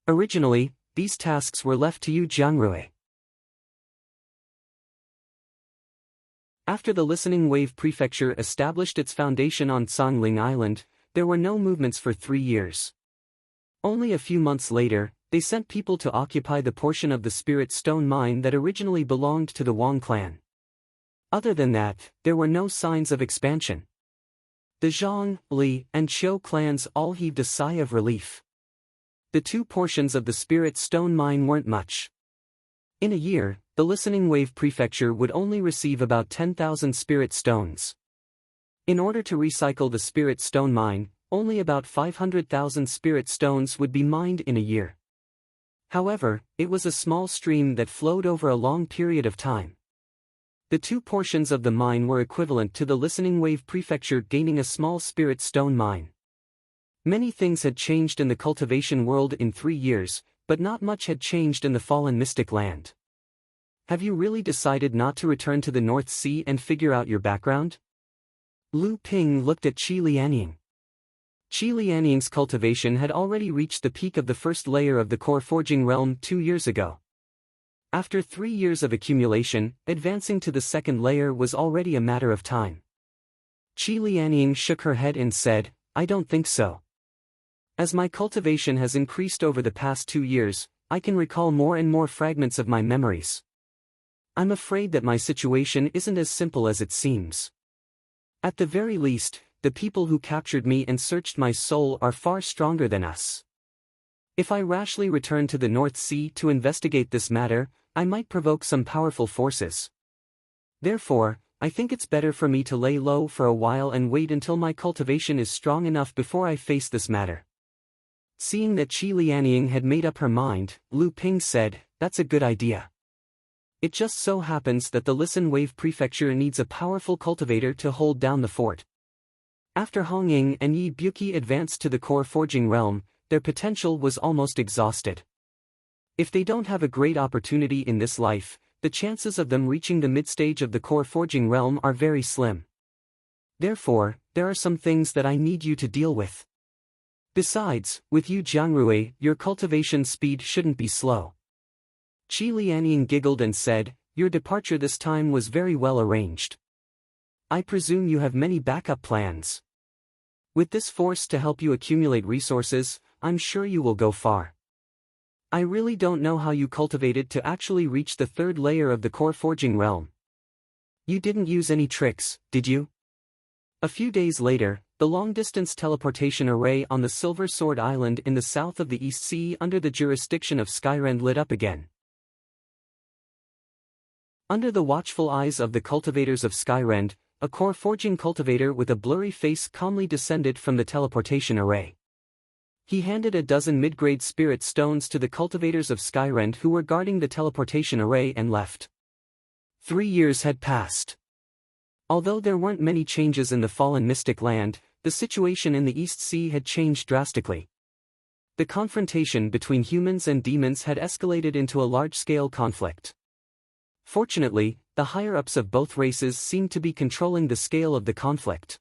Originally, these tasks were left to Yu Jiangrui. After the Listening Wave Prefecture established its foundation on Sangling Island, there were no movements for 3 years. Only a few months later, they sent people to occupy the portion of the Spirit Stone mine that originally belonged to the Wang clan. Other than that, there were no signs of expansion. The Zhang, Li, and Qiu clans all heaved a sigh of relief. The 2 portions of the Spirit Stone mine weren't much. In a year, the Listening Wave Prefecture would only receive about 10,000 Spirit Stones. In order to recycle the Spirit Stone mine, only about 500,000 Spirit Stones would be mined in a year. However, it was a small stream that flowed over a long period of time. The 2 portions of the mine were equivalent to the Listening Wave Prefecture gaining a small Spirit Stone mine. Many things had changed in the cultivation world in 3 years, but not much had changed in the fallen Mystic Land. Have you really decided not to return to the North Sea and figure out your background? Lu Ping looked at Qi Lianying. Qi Lianying's cultivation had already reached the peak of the first layer of the core forging realm 2 years ago. After 3 years of accumulation, advancing to the second layer was already a matter of time. Qi Lianying shook her head and said, I don't think so. As my cultivation has increased over the past 2 years, I can recall more and more fragments of my memories. I'm afraid that my situation isn't as simple as it seems. At the very least, the people who captured me and searched my soul are far stronger than us. If I rashly return to the North Sea to investigate this matter, I might provoke some powerful forces. Therefore, I think it's better for me to lay low for a while and wait until my cultivation is strong enough before I face this matter. Seeing that Qi Lianying had made up her mind, Lu Ping said, that's a good idea. It just so happens that the Listen Wave Prefecture needs a powerful cultivator to hold down the fort. After Hongying and Yi Buqi advanced to the core forging realm, their potential was almost exhausted. If they don't have a great opportunity in this life, the chances of them reaching the mid-stage of the core forging realm are very slim. Therefore, there are some things that I need you to deal with. Besides, with Yu Jiangrui, your cultivation speed shouldn't be slow. Qi Lianying giggled and said, your departure this time was very well arranged. I presume you have many backup plans. With this force to help you accumulate resources, I'm sure you will go far. I really don't know how you cultivated to actually reach the 3rd layer of the core forging realm. You didn't use any tricks, did you? A few days later, the long-distance teleportation array on the Silver Sword Island in the south of the East Sea under the jurisdiction of Skyrend lit up again. Under the watchful eyes of the cultivators of Skyrend, a core forging cultivator with a blurry face calmly descended from the teleportation array. He handed a dozen mid-grade spirit stones to the cultivators of Skyrend who were guarding the teleportation array and left. 3 years had passed. Although there weren't many changes in the fallen Mystic Land, the situation in the East Sea had changed drastically. The confrontation between humans and demons had escalated into a large-scale conflict. Fortunately, the higher-ups of both races seemed to be controlling the scale of the conflict.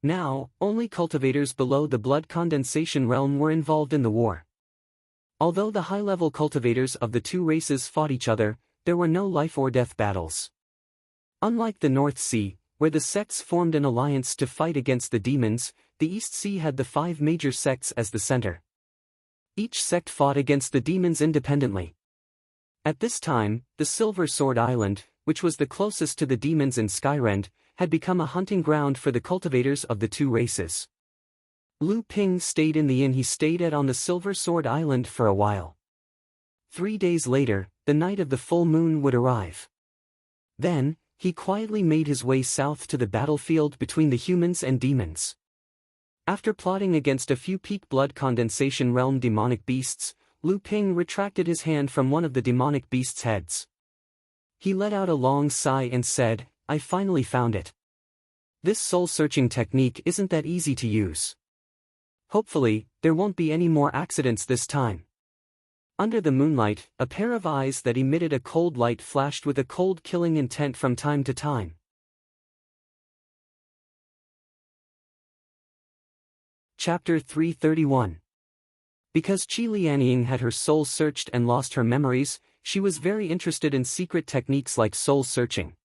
Now, only cultivators below the blood condensation realm were involved in the war. Although the high-level cultivators of the 2 races fought each other, there were no life-or-death battles. Unlike the North Sea, Where the sects formed an alliance to fight against the demons, the East Sea had the 5 major sects as the center. Each sect fought against the demons independently. At this time, the Silver Sword Island, which was the closest to the demons in Skyrend, had become a hunting ground for the cultivators of the two races. Lu Ping stayed in the inn he stayed at on the Silver Sword Island for a while. 3 days later, the night of the full moon would arrive. Then, he quietly made his way south to the battlefield between the humans and demons. After plotting against a few peak blood condensation realm demonic beasts, Lu Ping retracted his hand from one of the demonic beasts' heads. He let out a long sigh and said, "I finally found it. This soul-searching technique isn't that easy to use. Hopefully, there won't be any more accidents this time." Under the moonlight, a pair of eyes that emitted a cold light flashed with a cold killing intent from time to time. Chapter 331. Because Qi Lianying had her soul searched and lost her memories, she was very interested in secret techniques like soul searching.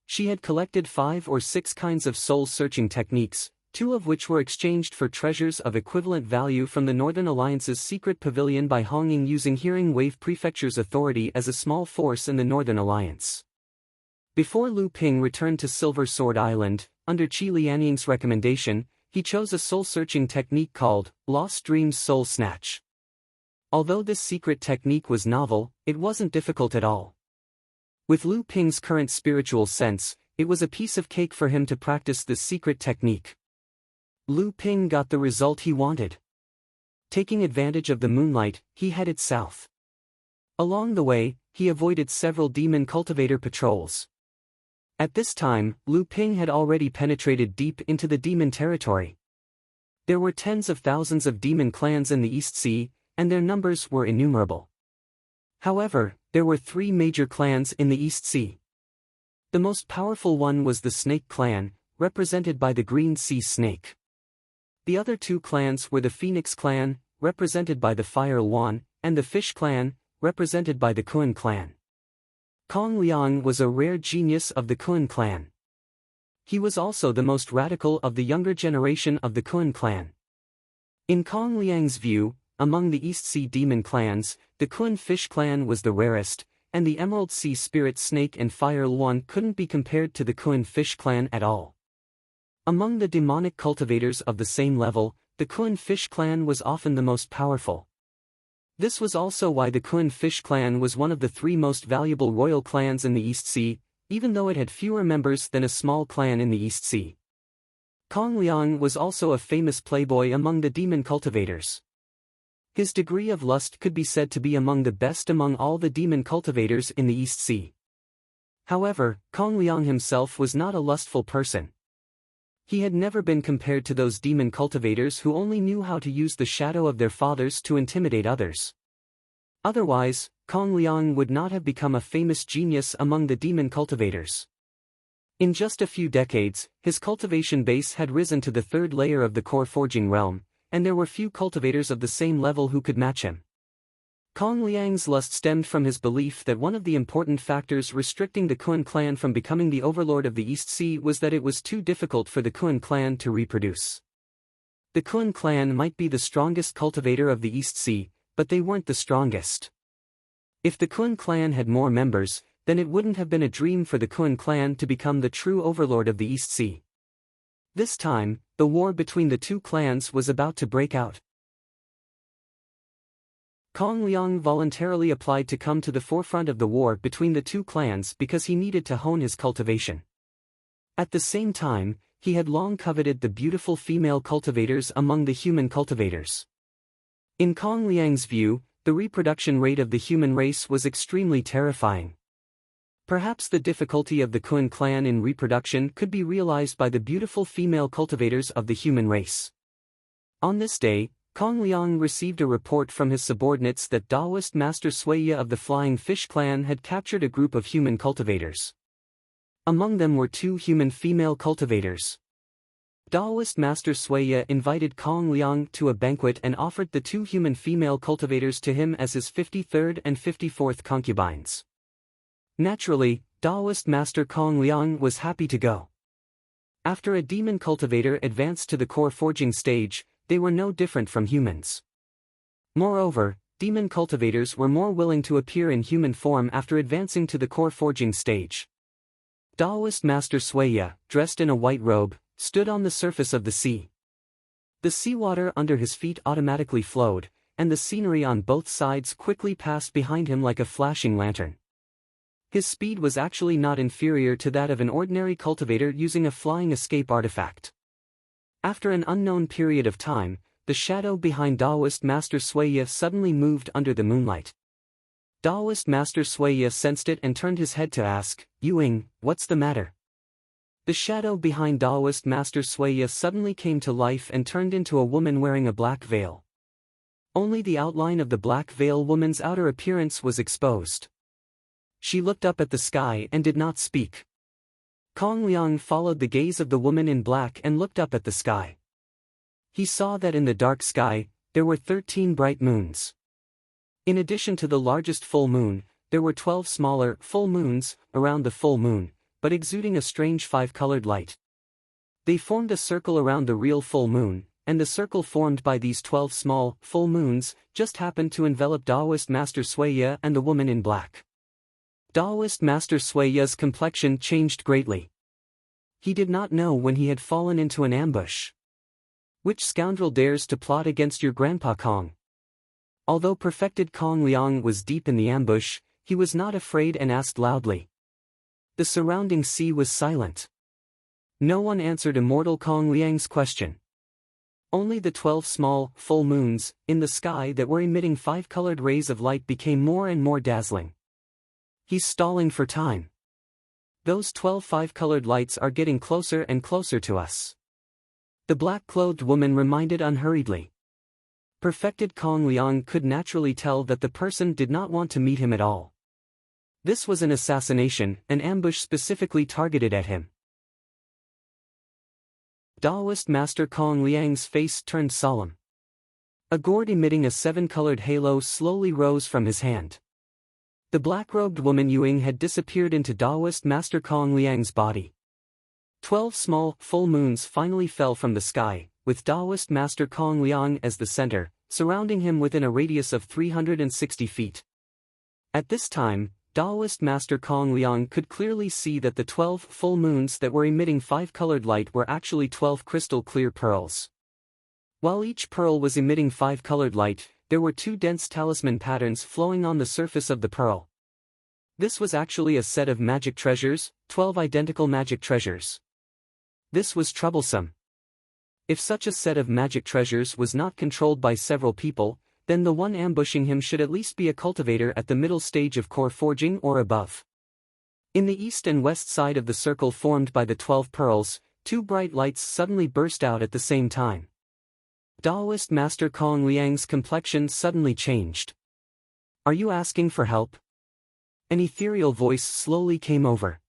She had collected 5 or 6 kinds of soul searching techniques, 2 of which were exchanged for treasures of equivalent value from the Northern Alliance's secret pavilion by Honging using Hearing Wave Prefecture's authority as a small force in the Northern Alliance. Before Lu Ping returned to Silver Sword Island, under Qi Lianying's recommendation, he chose a soul-searching technique called Lost Dreams Soul Snatch. Although this secret technique was novel, it wasn't difficult at all. With Lu Ping's current spiritual sense, it was a piece of cake for him to practice this secret technique. Lu Ping got the result he wanted. Taking advantage of the moonlight, he headed south. Along the way, he avoided several demon cultivator patrols. At this time, Lu Ping had already penetrated deep into the demon territory. There were tens of thousands of demon clans in the East Sea, and their numbers were innumerable. However, there were 3 major clans in the East Sea. The most powerful one was the Snake Clan, represented by the Green Sea Snake. The other 2 clans were the Phoenix Clan, represented by the Fire Yuan, and the Fish Clan, represented by the Kun Clan. Kong Liang was a rare genius of the Kun clan. He was also the most radical of the younger generation of the Kun clan. In Kong Liang's view, among the East Sea demon clans, the Kun Fish clan was the rarest, and the Emerald Sea Spirit Snake and Fire Yuan couldn't be compared to the Kun Fish clan at all. Among the demonic cultivators of the same level, the Kun Fish clan was often the most powerful. This was also why the Kun Fish clan was one of the 3 most valuable royal clans in the East Sea, even though it had fewer members than a small clan in the East Sea. Kong Liang was also a famous playboy among the demon cultivators. His degree of lust could be said to be among the best among all the demon cultivators in the East Sea. However, Kong Liang himself was not a lustful person. He had never been compared to those demon cultivators who only knew how to use the shadow of their fathers to intimidate others. Otherwise, Kong Liang would not have become a famous genius among the demon cultivators. In just a few decades, his cultivation base had risen to the 3rd layer of the core forging realm, and there were few cultivators of the same level who could match him. Kong Liang's lust stemmed from his belief that one of the important factors restricting the Kun clan from becoming the overlord of the East Sea was that it was too difficult for the Kun clan to reproduce. The Kun clan might be the strongest cultivator of the East Sea, but they weren't the strongest. If the Kun clan had more members, then it wouldn't have been a dream for the Kun clan to become the true overlord of the East Sea. This time, the war between the 2 clans was about to break out. Kong Liang voluntarily applied to come to the forefront of the war between the 2 clans because he needed to hone his cultivation. At the same time, he had long coveted the beautiful female cultivators among the human cultivators. In Kong Liang's view, the reproduction rate of the human race was extremely terrifying. Perhaps the difficulty of the Kun clan in reproduction could be realized by the beautiful female cultivators of the human race. On this day, Kong Liang received a report from his subordinates that Taoist Master Suiya of the Flying Fish clan had captured a group of human cultivators. Among them were 2 human female cultivators. Taoist Master Suiya invited Kong Liang to a banquet and offered the 2 human female cultivators to him as his 53rd and 54th concubines. Naturally, Taoist Master Kong Liang was happy to go. After a demon cultivator advanced to the core forging stage, they were no different from humans. Moreover, demon cultivators were more willing to appear in human form after advancing to the core forging stage. Taoist Master Sueya, dressed in a white robe, stood on the surface of the sea. The seawater under his feet automatically flowed, and the scenery on both sides quickly passed behind him like a flashing lantern. His speed was actually not inferior to that of an ordinary cultivator using a flying escape artifact. After an unknown period of time, the shadow behind Taoist Master Sueya suddenly moved under the moonlight. Taoist Master Sueya sensed it and turned his head to ask, "Yuing, what's the matter?" The shadow behind Taoist Master Sueya suddenly came to life and turned into a woman wearing a black veil. Only the outline of the black veil woman's outer appearance was exposed. She looked up at the sky and did not speak. Kong Liang followed the gaze of the woman in black and looked up at the sky. He saw that in the dark sky, there were 13 bright moons. In addition to the largest full moon, there were 12 smaller full moons around the full moon, but exuding a strange five-colored light. They formed a circle around the real full moon, and the circle formed by these 12 small full moons just happened to envelop Taoist Master Sueya and the woman in black. Taoist Master Sueya's complexion changed greatly. He did not know when he had fallen into an ambush. Which scoundrel dares to plot against your grandpa Kong? Although perfected Kong Liang was deep in the ambush, he was not afraid and asked loudly. The surrounding sea was silent. No one answered immortal Kong Liang's question. Only the 12 small, full moons, in the sky that were emitting five-colored rays of light became more and more dazzling. He's stalling for time. Those 12 five-colored lights are getting closer and closer to us. The black-clothed woman reminded unhurriedly. Perfected Kong Liang could naturally tell that the person did not want to meet him at all. This was an assassination, an ambush specifically targeted at him. Taoist Master Kong Liang's face turned solemn. A gourd emitting a 7-colored halo slowly rose from his hand. The black-robed woman Yuing had disappeared into Taoist Master Kong Liang's body. 12 small, full moons finally fell from the sky, with Taoist Master Kong Liang as the center, surrounding him within a radius of 360 feet. At this time, Taoist Master Kong Liang could clearly see that the 12 full moons that were emitting five-colored light were actually 12 crystal-clear pearls. While each pearl was emitting five-colored light, there were 2 dense talisman patterns flowing on the surface of the pearl. This was actually a set of magic treasures, 12 identical magic treasures. This was troublesome. If such a set of magic treasures was not controlled by several people, then the one ambushing him should at least be a cultivator at the middle stage of core forging or above. In the east and west side of the circle formed by the 12 pearls, 2 bright lights suddenly burst out at the same time. Taoist Master Kong Liang's complexion suddenly changed. "Are you asking for help?" An ethereal voice slowly came over.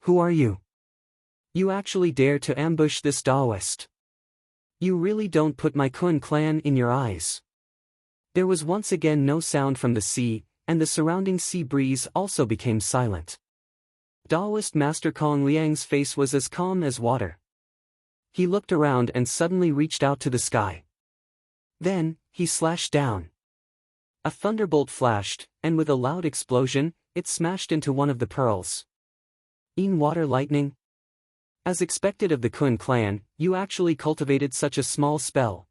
"Who are you? You actually dare to ambush this Taoist? You really don't put my Kun clan in your eyes." There was once again no sound from the sea, and the surrounding sea breeze also became silent. Taoist Master Kong Liang's face was as calm as water. He looked around and suddenly reached out to the sky. Then, he slashed down. A thunderbolt flashed, and with a loud explosion, it smashed into one of the pearls. "In water lightning?" As expected of the Kun clan, you actually cultivated such a small spell.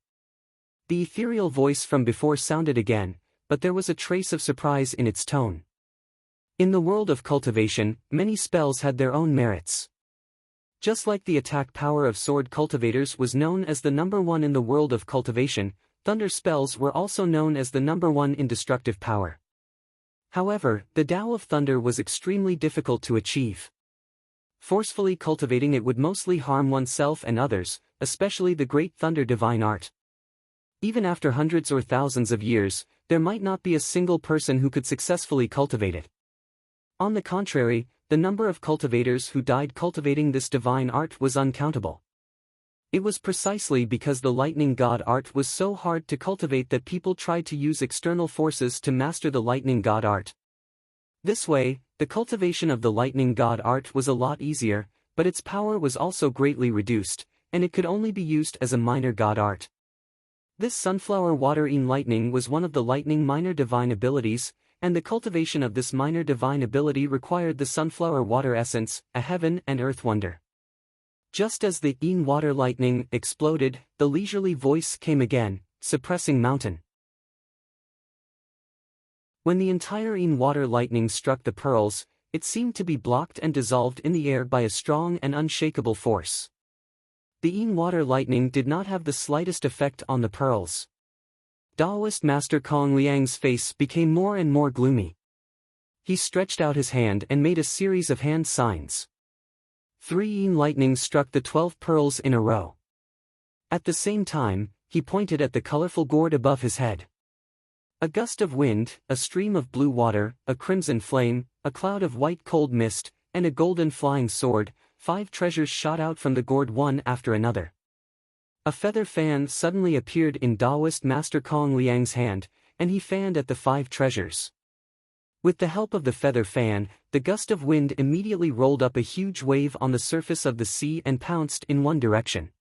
The ethereal voice from before sounded again, but there was a trace of surprise in its tone. In the world of cultivation, many spells had their own merits. Just like the attack power of sword cultivators was known as the number one in the world of cultivation, thunder spells were also known as the number one in destructive power. However, the Tao of Thunder was extremely difficult to achieve. Forcefully cultivating it would mostly harm oneself and others, especially the great thunder divine art. Even after hundreds or thousands of years, there might not be a single person who could successfully cultivate it. On the contrary, the number of cultivators who died cultivating this divine art was uncountable. It was precisely because the lightning god art was so hard to cultivate that people tried to use external forces to master the lightning god art. This way, the cultivation of the lightning god art was a lot easier, but its power was also greatly reduced, and it could only be used as a minor god art. This sunflower water lightning was one of the lightning minor divine abilities, and the cultivation of this minor divine ability required the sunflower water essence, a heaven and earth wonder. Just as the water lightning exploded, the leisurely voice came again, suppressing mountain. When the entire water lightning struck the pearls, it seemed to be blocked and dissolved in the air by a strong and unshakable force. The water lightning did not have the slightest effect on the pearls. Taoist Master Kong Liang's face became more and more gloomy. He stretched out his hand and made a series of hand signs. 3 lightnings struck the 12 pearls in a row. At the same time, he pointed at the colorful gourd above his head. A gust of wind, a stream of blue water, a crimson flame, a cloud of white cold mist, and a golden flying sword, 5 treasures shot out from the gourd one after another. A feather fan suddenly appeared in Taoist Master Kong Liang's hand, and he fanned at the 5 treasures. With the help of the feather fan, the gust of wind immediately rolled up a huge wave on the surface of the sea and pounced in one direction.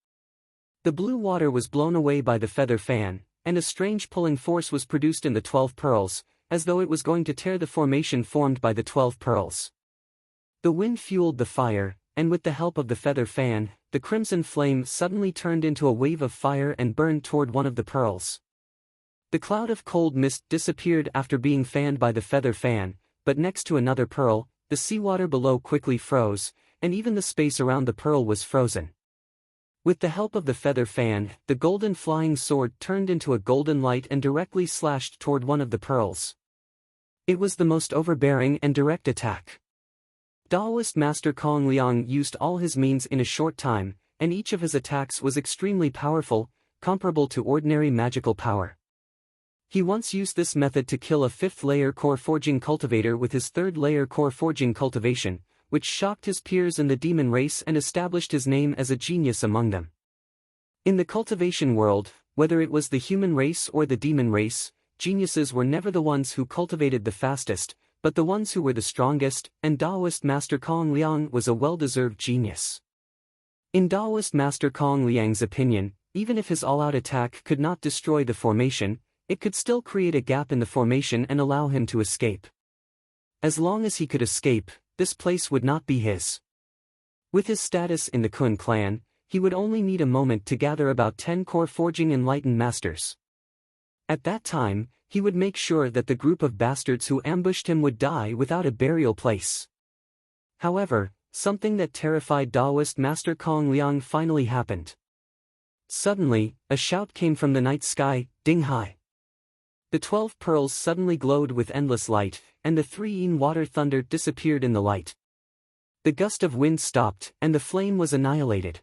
The blue water was blown away by the feather fan, and a strange pulling force was produced in the 12 pearls, as though it was going to tear the formation formed by the 12 pearls. The wind fueled the fire, and with the help of the feather fan, the crimson flame suddenly turned into a wave of fire and burned toward one of the pearls. The cloud of cold mist disappeared after being fanned by the feather fan, but next to another pearl, the seawater below quickly froze, and even the space around the pearl was frozen. With the help of the feather fan, the golden flying sword turned into a golden light and directly slashed toward one of the pearls. It was the most overbearing and direct attack. Taoist Master Kong Liang used all his means in a short time, and each of his attacks was extremely powerful, comparable to ordinary magical power. He once used this method to kill a 5th-layer core forging cultivator with his 3rd-layer core forging cultivation, which shocked his peers in the demon race and established his name as a genius among them. In the cultivation world, whether it was the human race or the demon race, geniuses were never the ones who cultivated the fastest, but the ones who were the strongest, and Taoist Master Kong Liang was a well-deserved genius. In Taoist Master Kong Liang's opinion, even if his all-out attack could not destroy the formation, it could still create a gap in the formation and allow him to escape. As long as he could escape, this place would not be his. With his status in the Kun clan, he would only need a moment to gather about 10 core forging enlightened masters. At that time, he would make sure that the group of bastards who ambushed him would die without a burial place. However, something that terrified Taoist Master Kong Liang finally happened. Suddenly, a shout came from the night sky, "Ding Hai!" The 12 pearls suddenly glowed with endless light, and the 3 water thunder disappeared in the light. The gust of wind stopped, and the flame was annihilated.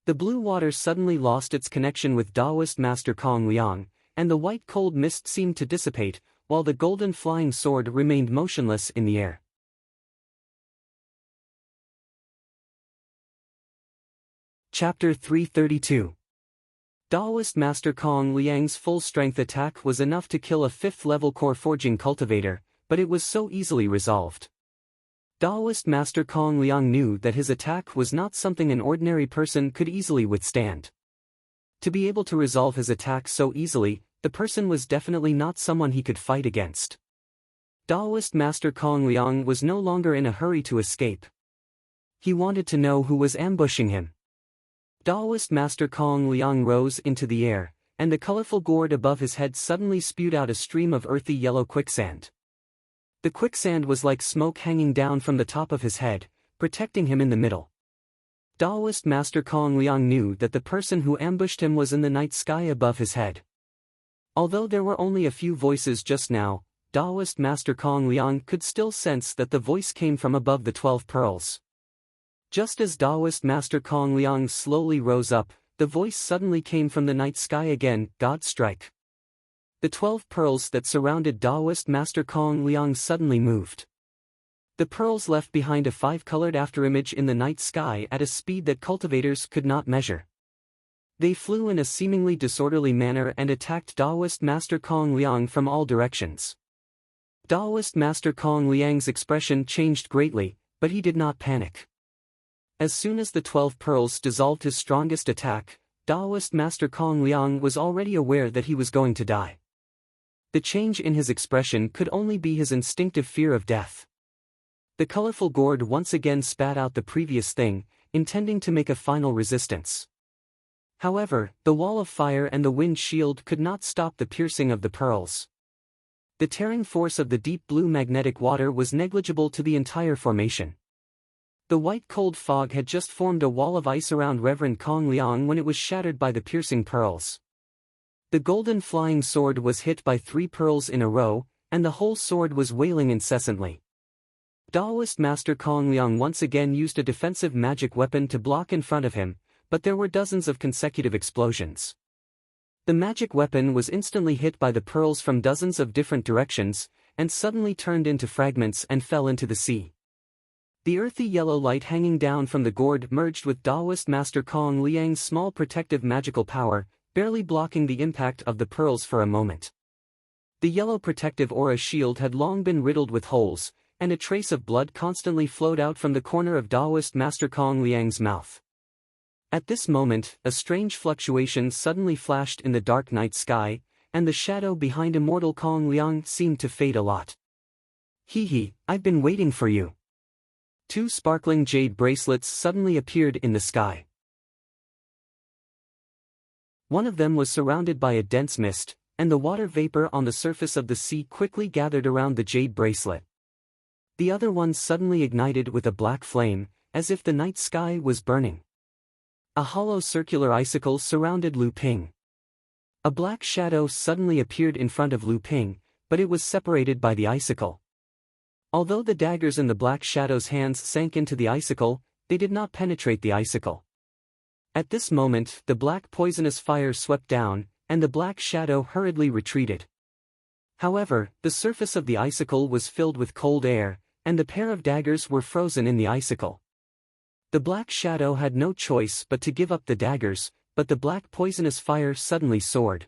The blue water suddenly lost its connection with Taoist Master Kong Liang, and the white cold mist seemed to dissipate, while the golden flying sword remained motionless in the air. Chapter 332. Taoist Master Kong Liang's full-strength attack was enough to kill a 5th-level core forging cultivator, but it was so easily resolved. Taoist Master Kong Liang knew that his attack was not something an ordinary person could easily withstand. To be able to resolve his attack so easily, the person was definitely not someone he could fight against. Taoist Master Kong Liang was no longer in a hurry to escape. He wanted to know who was ambushing him. Taoist Master Kong Liang rose into the air, and the colorful gourd above his head suddenly spewed out a stream of earthy yellow quicksand. The quicksand was like smoke hanging down from the top of his head, protecting him in the middle. Taoist Master Kong Liang knew that the person who ambushed him was in the night sky above his head. Although there were only a few voices just now, Taoist Master Kong Liang could still sense that the voice came from above the 12 pearls. Just as Taoist Master Kong Liang slowly rose up, the voice suddenly came from the night sky again, "God strike." The 12 pearls that surrounded Taoist Master Kong Liang suddenly moved. The pearls left behind a 5-colored afterimage in the night sky at a speed that cultivators could not measure. They flew in a seemingly disorderly manner and attacked Taoist Master Kong Liang from all directions. Taoist Master Kong Liang's expression changed greatly, But he did not panic. As soon as the 12 pearls dissolved his strongest attack, Taoist Master Kong Liang was already aware that he was going to die. The change in his expression could only be his instinctive fear of death. The colorful gourd once again spat out the previous thing, intending to make a final resistance. However, the wall of fire and the wind shield could not stop the piercing of the pearls. The tearing force of the deep blue magnetic water was negligible to the entire formation. The white cold fog had just formed a wall of ice around Reverend Kong Liang when it was shattered by the piercing pearls. The golden flying sword was hit by 3 pearls in a row, and the whole sword was wailing incessantly. Taoist Master Kong Liang once again used a defensive magic weapon to block in front of him, but there were dozens of consecutive explosions. The magic weapon was instantly hit by the pearls from dozens of different directions, and suddenly turned into fragments and fell into the sea. The earthy yellow light hanging down from the gourd merged with Taoist Master Kong Liang's small protective magical power, barely blocking the impact of the pearls for a moment. The yellow protective aura shield had long been riddled with holes, and a trace of blood constantly flowed out from the corner of Taoist Master Kong Liang's mouth. At this moment, a strange fluctuation suddenly flashed in the dark night sky, and the shadow behind immortal Kong Liang seemed to fade a lot. Hee, I've been waiting for you. 2 sparkling jade bracelets suddenly appeared in the sky. One of them was surrounded by a dense mist, and the water vapor on the surface of the sea quickly gathered around the jade bracelet. The other one suddenly ignited with a black flame, as if the night sky was burning. A hollow circular icicle surrounded Lu Ping. A black shadow suddenly appeared in front of Lu Ping, but it was separated by the icicle. Although the daggers in the black shadow's hands sank into the icicle, they did not penetrate the icicle. At this moment, the black poisonous fire swept down, and the black shadow hurriedly retreated. However, the surface of the icicle was filled with cold air, and the pair of daggers were frozen in the icicle. The black shadow had no choice but to give up the daggers, but the black poisonous fire suddenly soared.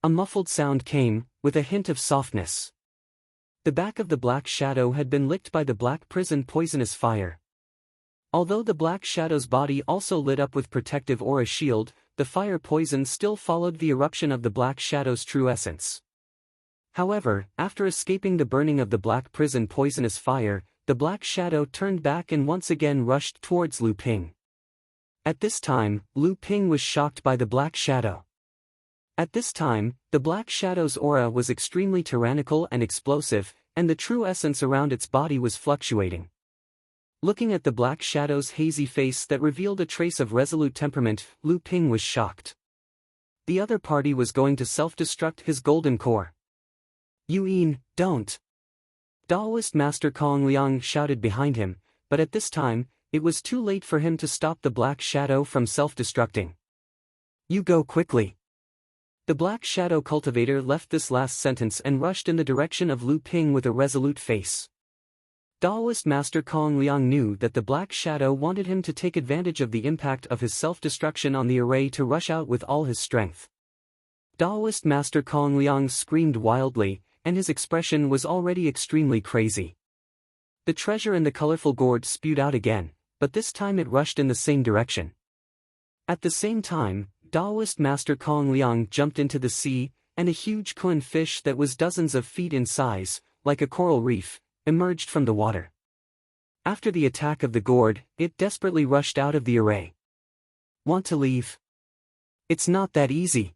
A muffled sound came, with a hint of softness. The back of the black shadow had been licked by the black prison poisonous fire. Although the black shadow's body also lit up with protective aura shield, the fire poison still followed the eruption of the black shadow's true essence. However, after escaping the burning of the black prison poisonous fire, the black shadow turned back and once again rushed towards Lu Ping. At this time, Lu Ping was shocked by the black shadow. At this time, the black shadow's aura was extremely tyrannical and explosive, and the true essence around its body was fluctuating. Looking at the black shadow's hazy face that revealed a trace of resolute temperament, Lu Ping was shocked. The other party was going to self-destruct his golden core. Yuan, don't! Taoist Master Kong Liang shouted behind him, but at this time, it was too late for him to stop the black shadow from self-destructing. You go quickly. The black shadow cultivator left this last sentence and rushed in the direction of Lu Ping with a resolute face. Taoist Master Kong Liang knew that the black shadow wanted him to take advantage of the impact of his self-destruction on the array to rush out with all his strength. Taoist Master Kong Liang screamed wildly, and his expression was already extremely crazy. The treasure in the colorful gourd spewed out again, but this time it rushed in the same direction. At the same time, Taoist Master Kong Liang jumped into the sea, and a huge kun fish that was dozens of feet in size, like a coral reef, emerged from the water. After the attack of the gourd, it desperately rushed out of the array. Want to leave? It's not that easy.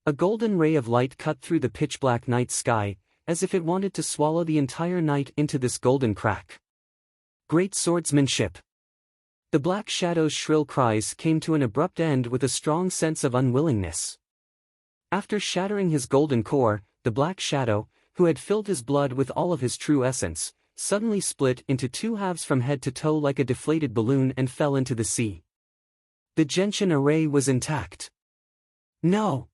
A golden ray of light cut through the pitch-black night sky, as if it wanted to swallow the entire night into this golden crack. Great swordsmanship! The black shadow's shrill cries came to an abrupt end with a strong sense of unwillingness. After shattering his golden core, the black shadow, who had filled his blood with all of his true essence, suddenly split into 2 halves from head to toe like a deflated balloon and fell into the sea. The Genshin array was intact. No!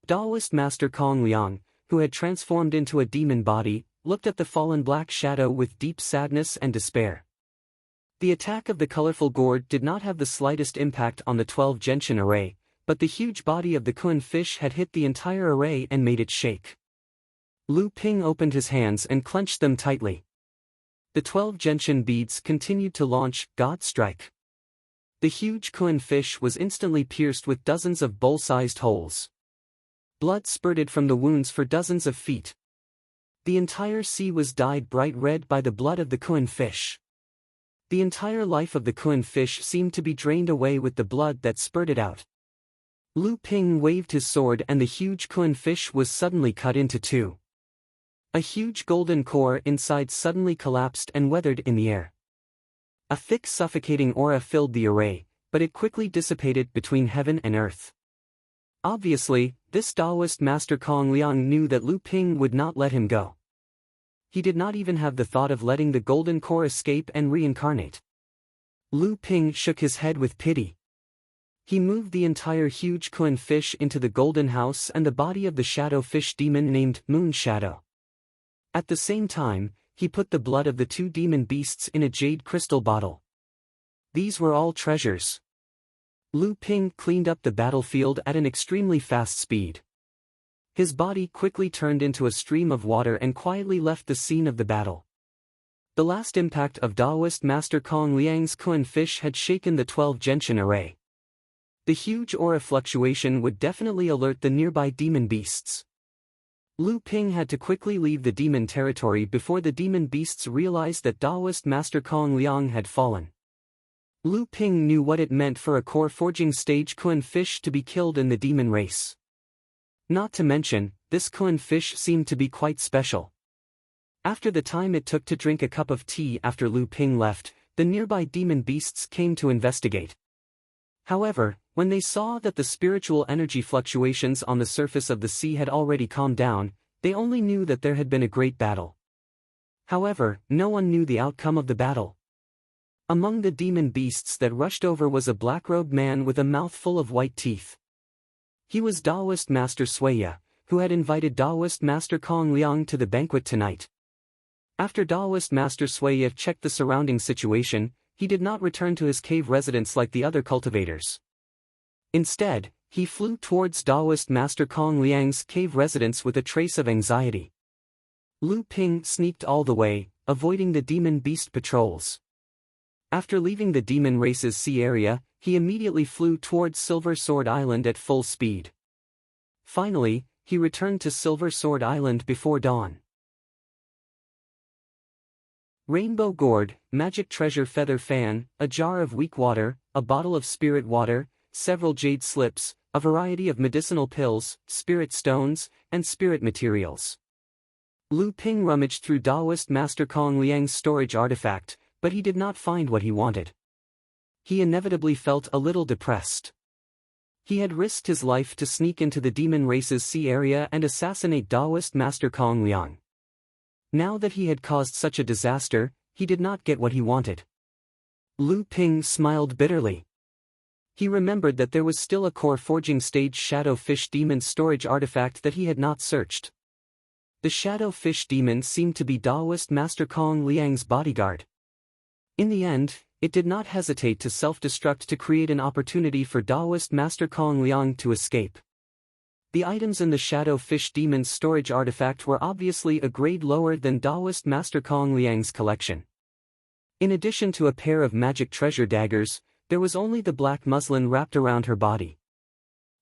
Taoist Master Kong Liang, who had transformed into a demon body, looked at the fallen black shadow with deep sadness and despair. The attack of the colorful gourd did not have the slightest impact on the 12 Genshin array, but the huge body of the kun fish had hit the entire array and made it shake. Lu Ping opened his hands and clenched them tightly. The 12 gentian beads continued to launch, God strike. The huge Kuan fish was instantly pierced with dozens of bowl-sized holes. Blood spurted from the wounds for dozens of feet. The entire sea was dyed bright red by the blood of the Kuan fish. The entire life of the Kuan fish seemed to be drained away with the blood that spurted out. Lu Ping waved his sword and the huge Kuan fish was suddenly cut into two. A huge golden core inside suddenly collapsed and weathered in the air. A thick suffocating aura filled the array, but it quickly dissipated between heaven and earth. Obviously, this Taoist master Kong Liang knew that Lu Ping would not let him go. He did not even have the thought of letting the golden core escape and reincarnate. Lu Ping shook his head with pity. He moved the entire huge Kuan fish into the golden house and the body of the shadow fish demon named Moon Shadow. At the same time, he put the blood of the 2 demon beasts in a jade crystal bottle. These were all treasures. Lu Ping cleaned up the battlefield at an extremely fast speed. His body quickly turned into a stream of water and quietly left the scene of the battle. The last impact of Taoist Master Kong Liang's Kuan fish had shaken the 12 gentian array. The huge aura fluctuation would definitely alert the nearby demon beasts. Lu Ping had to quickly leave the demon territory before the demon beasts realized that Taoist Master Kong Liang had fallen. Lu Ping knew what it meant for a core forging stage Kuan fish to be killed in the demon race. Not to mention, this Kuan fish seemed to be quite special. After the time it took to drink a cup of tea after Lu Ping left, the nearby demon beasts came to investigate. However, when they saw that the spiritual energy fluctuations on the surface of the sea had already calmed down, they only knew that there had been a great battle. However, no one knew the outcome of the battle. Among the demon beasts that rushed over was a black-robed man with a mouth full of white teeth. He was Taoist Master Suiya, who had invited Taoist Master Kong Liang to the banquet tonight. After Taoist Master Suiya checked the surrounding situation, he did not return to his cave residence like the other cultivators. Instead, he flew towards Taoist Master Kong Liang's cave residence with a trace of anxiety. Lu Ping sneaked all the way, avoiding the demon beast patrols. After leaving the demon race's sea area, he immediately flew towards Silver Sword Island at full speed. Finally, he returned to Silver Sword Island before dawn. Rainbow gourd, magic treasure feather fan, a jar of weak water, a bottle of spirit water, several jade slips, a variety of medicinal pills, spirit stones, and spirit materials. Lu Ping rummaged through Taoist Master Kong Liang's storage artifact, but he did not find what he wanted. He inevitably felt a little depressed. He had risked his life to sneak into the demon race's sea area and assassinate Taoist Master Kong Liang. Now that he had caused such a disaster, he did not get what he wanted. Lu Ping smiled bitterly. He remembered that there was still a core forging stage Shadow Fish Demon storage artifact that he had not searched. The Shadow Fish Demon seemed to be Taoist Master Kong Liang's bodyguard. In the end, it did not hesitate to self-destruct to create an opportunity for Taoist Master Kong Liang to escape. The items in the Shadow Fish Demon's storage artifact were obviously a grade lower than Taoist Master Kong Liang's collection. In addition to a pair of magic treasure daggers, there was only the black muslin wrapped around her body.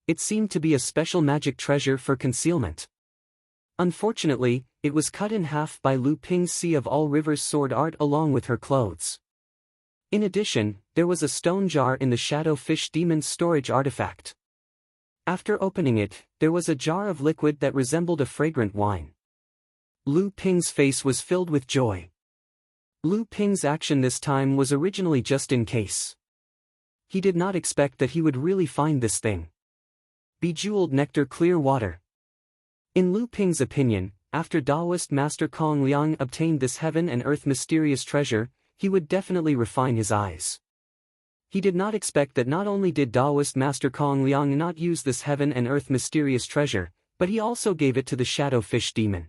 It seemed to be a special magic treasure for concealment. Unfortunately, it was cut in half by Lu Ping's Sea of All Rivers sword art along with her clothes. In addition, there was a stone jar in the Shadow Fish Demon's storage artifact. After opening it, there was a jar of liquid that resembled a fragrant wine. Lu Ping's face was filled with joy. Lu Ping's action this time was originally just in case. He did not expect that he would really find this thing. Bejeweled nectar clear water. In Lu Ping's opinion, after Taoist Master Kong Liang obtained this heaven and earth mysterious treasure, he would definitely refine his eyes. He did not expect that not only did Taoist Master Kong Liang not use this heaven and earth mysterious treasure, but he also gave it to the Shadow Fish Demon.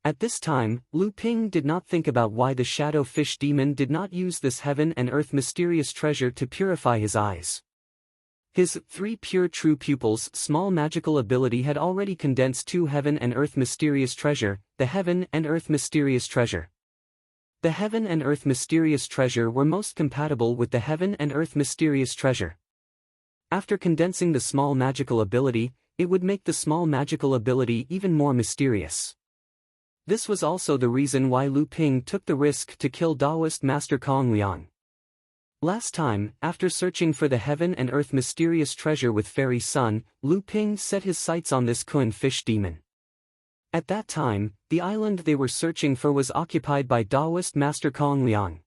At this time, Lu Ping did not think about why the Shadow Fish Demon did not use this heaven and earth mysterious treasure to purify his eyes. His 3 pure true pupils' small magical ability had already condensed 2 heaven and earth mysterious treasure, the heaven and earth mysterious treasure. The heaven and earth mysterious treasure were most compatible with the heaven and earth mysterious treasure. After condensing the small magical ability, it would make the small magical ability even more mysterious. This was also the reason why Lu Ping took the risk to kill Taoist Master Kong Liang. Last time, after searching for the heaven and earth mysterious treasure with Fairy Sun, Lu Ping set his sights on this Kun fish demon. At that time, the island they were searching for was occupied by Taoist Master Kong Liang.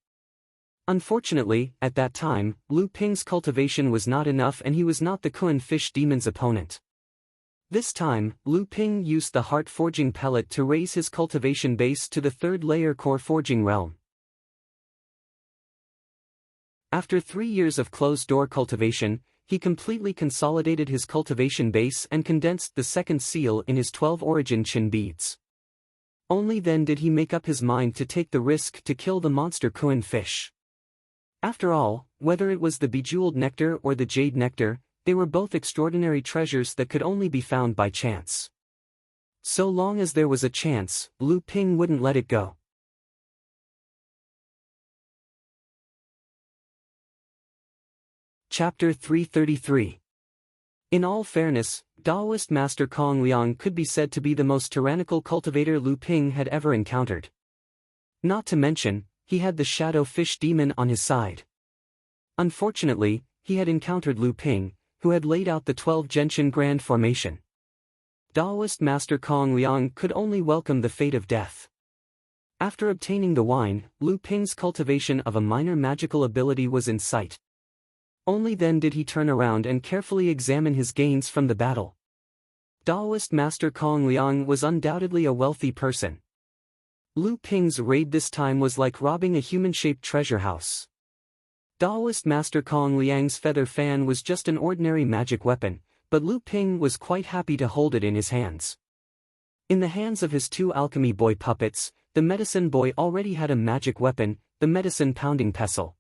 Unfortunately, at that time, Lu Ping's cultivation was not enough and he was not the Kun fish demon's opponent. This time, Lu Ping used the heart forging pellet to raise his cultivation base to the 3rd layer core forging realm. After 3 years of closed-door cultivation, he completely consolidated his cultivation base and condensed the 2nd seal in his 12 origin chin beads. Only then did he make up his mind to take the risk to kill the monster Kun fish. After all, whether it was the bejeweled nectar or the jade nectar, they were both extraordinary treasures that could only be found by chance. So long as there was a chance, Lu Ping wouldn't let it go. Chapter 333. In all fairness, Taoist Master Kong Liang could be said to be the most tyrannical cultivator Lu Ping had ever encountered. Not to mention, he had the shadow fish demon on his side. Unfortunately, he had encountered Lu Ping, who had laid out the 12 Genshin Grand Formation. Taoist Master Kong Liang could only welcome the fate of death. After obtaining the wine, Lu Ping's cultivation of a minor magical ability was in sight. Only then did he turn around and carefully examine his gains from the battle. Taoist Master Kong Liang was undoubtedly a wealthy person. Lu Ping's raid this time was like robbing a human-shaped treasure house. Taoist Master Kong Liang's feather fan was just an ordinary magic weapon, but Lu Ping was quite happy to hold it in his hands. In the hands of his 2 alchemy boy puppets, the medicine boy already had a magic weapon, the medicine pounding pestle.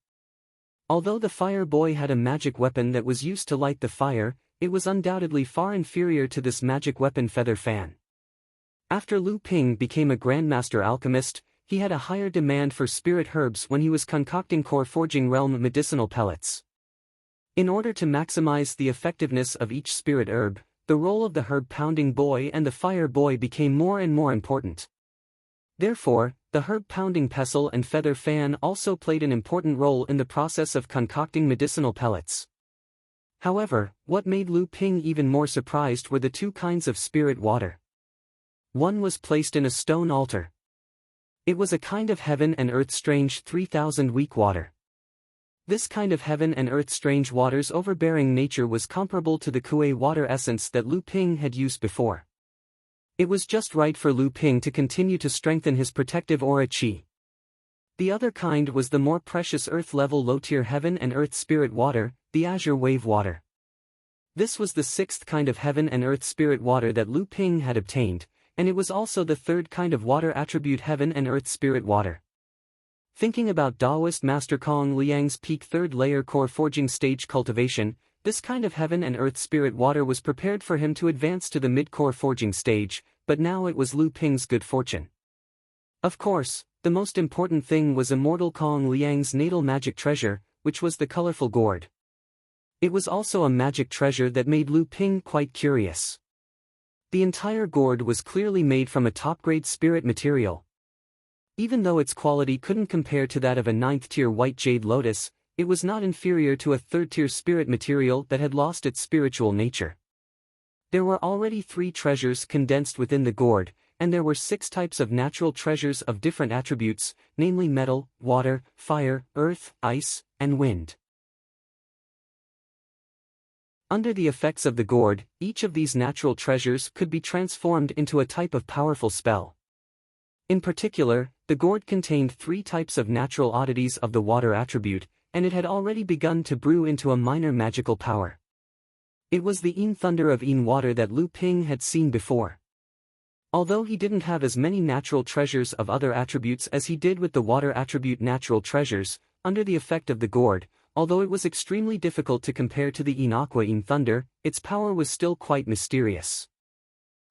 Although the fire boy had a magic weapon that was used to light the fire, it was undoubtedly far inferior to this magic weapon feather fan. After Lu Ping became a Grandmaster Alchemist, he had a higher demand for spirit herbs when he was concocting core forging realm medicinal pellets. In order to maximize the effectiveness of each spirit herb, the role of the herb pounding boy and the fire boy became more and more important. Therefore, the herb pounding pestle and feather fan also played an important role in the process of concocting medicinal pellets. However, what made Lu Ping even more surprised were the 2 kinds of spirit water. One was placed in a stone altar. It was a kind of heaven and earth strange 3000 weak water. This kind of heaven and earth strange water's overbearing nature was comparable to the Kuei water essence that Lu Ping had used before. It was just right for Lu Ping to continue to strengthen his protective aura qi. The other kind was the more precious earth-level low-tier heaven and earth spirit water, the azure wave water. This was the 6th kind of heaven and earth spirit water that Lu Ping had obtained, and it was also the 3rd kind of water attribute heaven and earth spirit water. Thinking about Taoist Master Kong Liang's peak 3rd layer core forging stage cultivation, this kind of heaven and earth spirit water was prepared for him to advance to the mid-core forging stage, but now it was Lu Ping's good fortune. Of course, the most important thing was Immortal Kong Liang's natal magic treasure, which was the colorful gourd. It was also a magic treasure that made Lu Ping quite curious. The entire gourd was clearly made from a top-grade spirit material. Even though its quality couldn't compare to that of a 9th-tier white jade lotus, it was not inferior to a 3rd-tier spirit material that had lost its spiritual nature. There were already 3 treasures condensed within the gourd, and there were 6 types of natural treasures of different attributes, namely metal, water, fire, earth, ice, and wind. Under the effects of the gourd, each of these natural treasures could be transformed into a type of powerful spell. In particular, the gourd contained 3 types of natural oddities of the water attribute, and it had already begun to brew into a minor magical power. It was the Yin Thunder of Yin water that Lu Ping had seen before. Although he didn't have as many natural treasures of other attributes as he did with the water attribute natural treasures, under the effect of the gourd. Although it was extremely difficult to compare to the Aqua thunder, its power was still quite mysterious.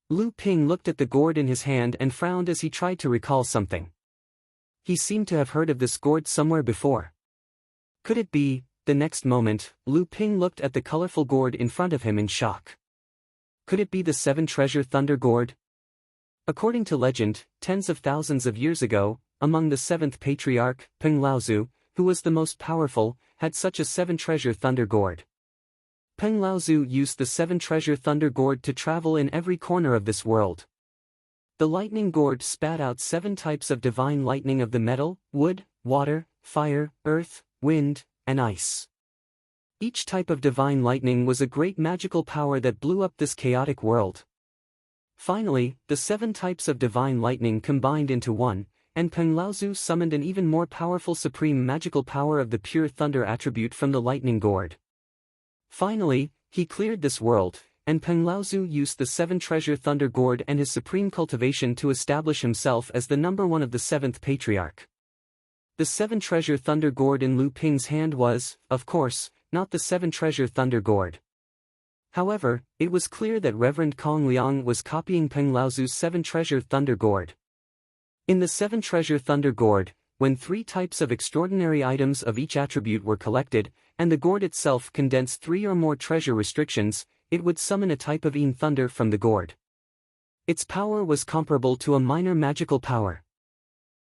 Lu Ping looked at the gourd in his hand and frowned as he tried to recall something. He seemed to have heard of this gourd somewhere before. Could it be? The next moment, Lu Ping looked at the colorful gourd in front of him in shock. Could it be the seven-treasure thunder gourd? According to legend, tens of thousands of years ago, among the seventh patriarch, Peng Laozu, who was the most powerful, had such a seven-treasure thunder gourd. Peng Laozu used the seven-treasure thunder gourd to travel in every corner of this world. The lightning gourd spat out 7 types of divine lightning of the metal, wood, water, fire, earth, wind, and ice. Each type of divine lightning was a great magical power that blew up this chaotic world. Finally, the 7 types of divine lightning combined into one, and Peng Laozu summoned an even more powerful supreme magical power of the pure thunder attribute from the lightning gourd. Finally, he cleared this world, and Peng Laozu used the 7-treasure thunder gourd and his supreme cultivation to establish himself as the number 1 of the 7th patriarch. The 7-treasure thunder gourd in Lu Ping's hand was, of course, not the 7-treasure thunder gourd. However, it was clear that Reverend Kong Liang was copying Peng Laozu's 7-treasure thunder gourd. In the 7-treasure thunder gourd, when 3 types of extraordinary items of each attribute were collected, and the gourd itself condensed 3 or more treasure restrictions, it would summon a type of thunder from the gourd. Its power was comparable to a minor magical power.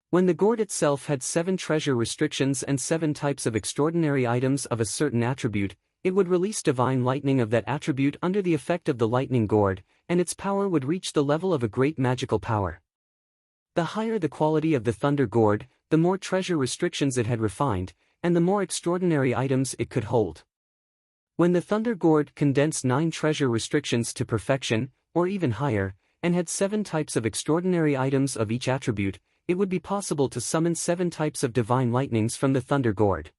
When the gourd itself had 7 treasure restrictions and 7 types of extraordinary items of a certain attribute, it would release divine lightning of that attribute under the effect of the lightning gourd, and its power would reach the level of a great magical power. The higher the quality of the thunder gourd, the more treasure restrictions it had refined, and the more extraordinary items it could hold. When the thunder gourd condensed 9 treasure restrictions to perfection, or even higher, and had 7 types of extraordinary items of each attribute, it would be possible to summon 7 types of divine lightnings from the thunder gourd.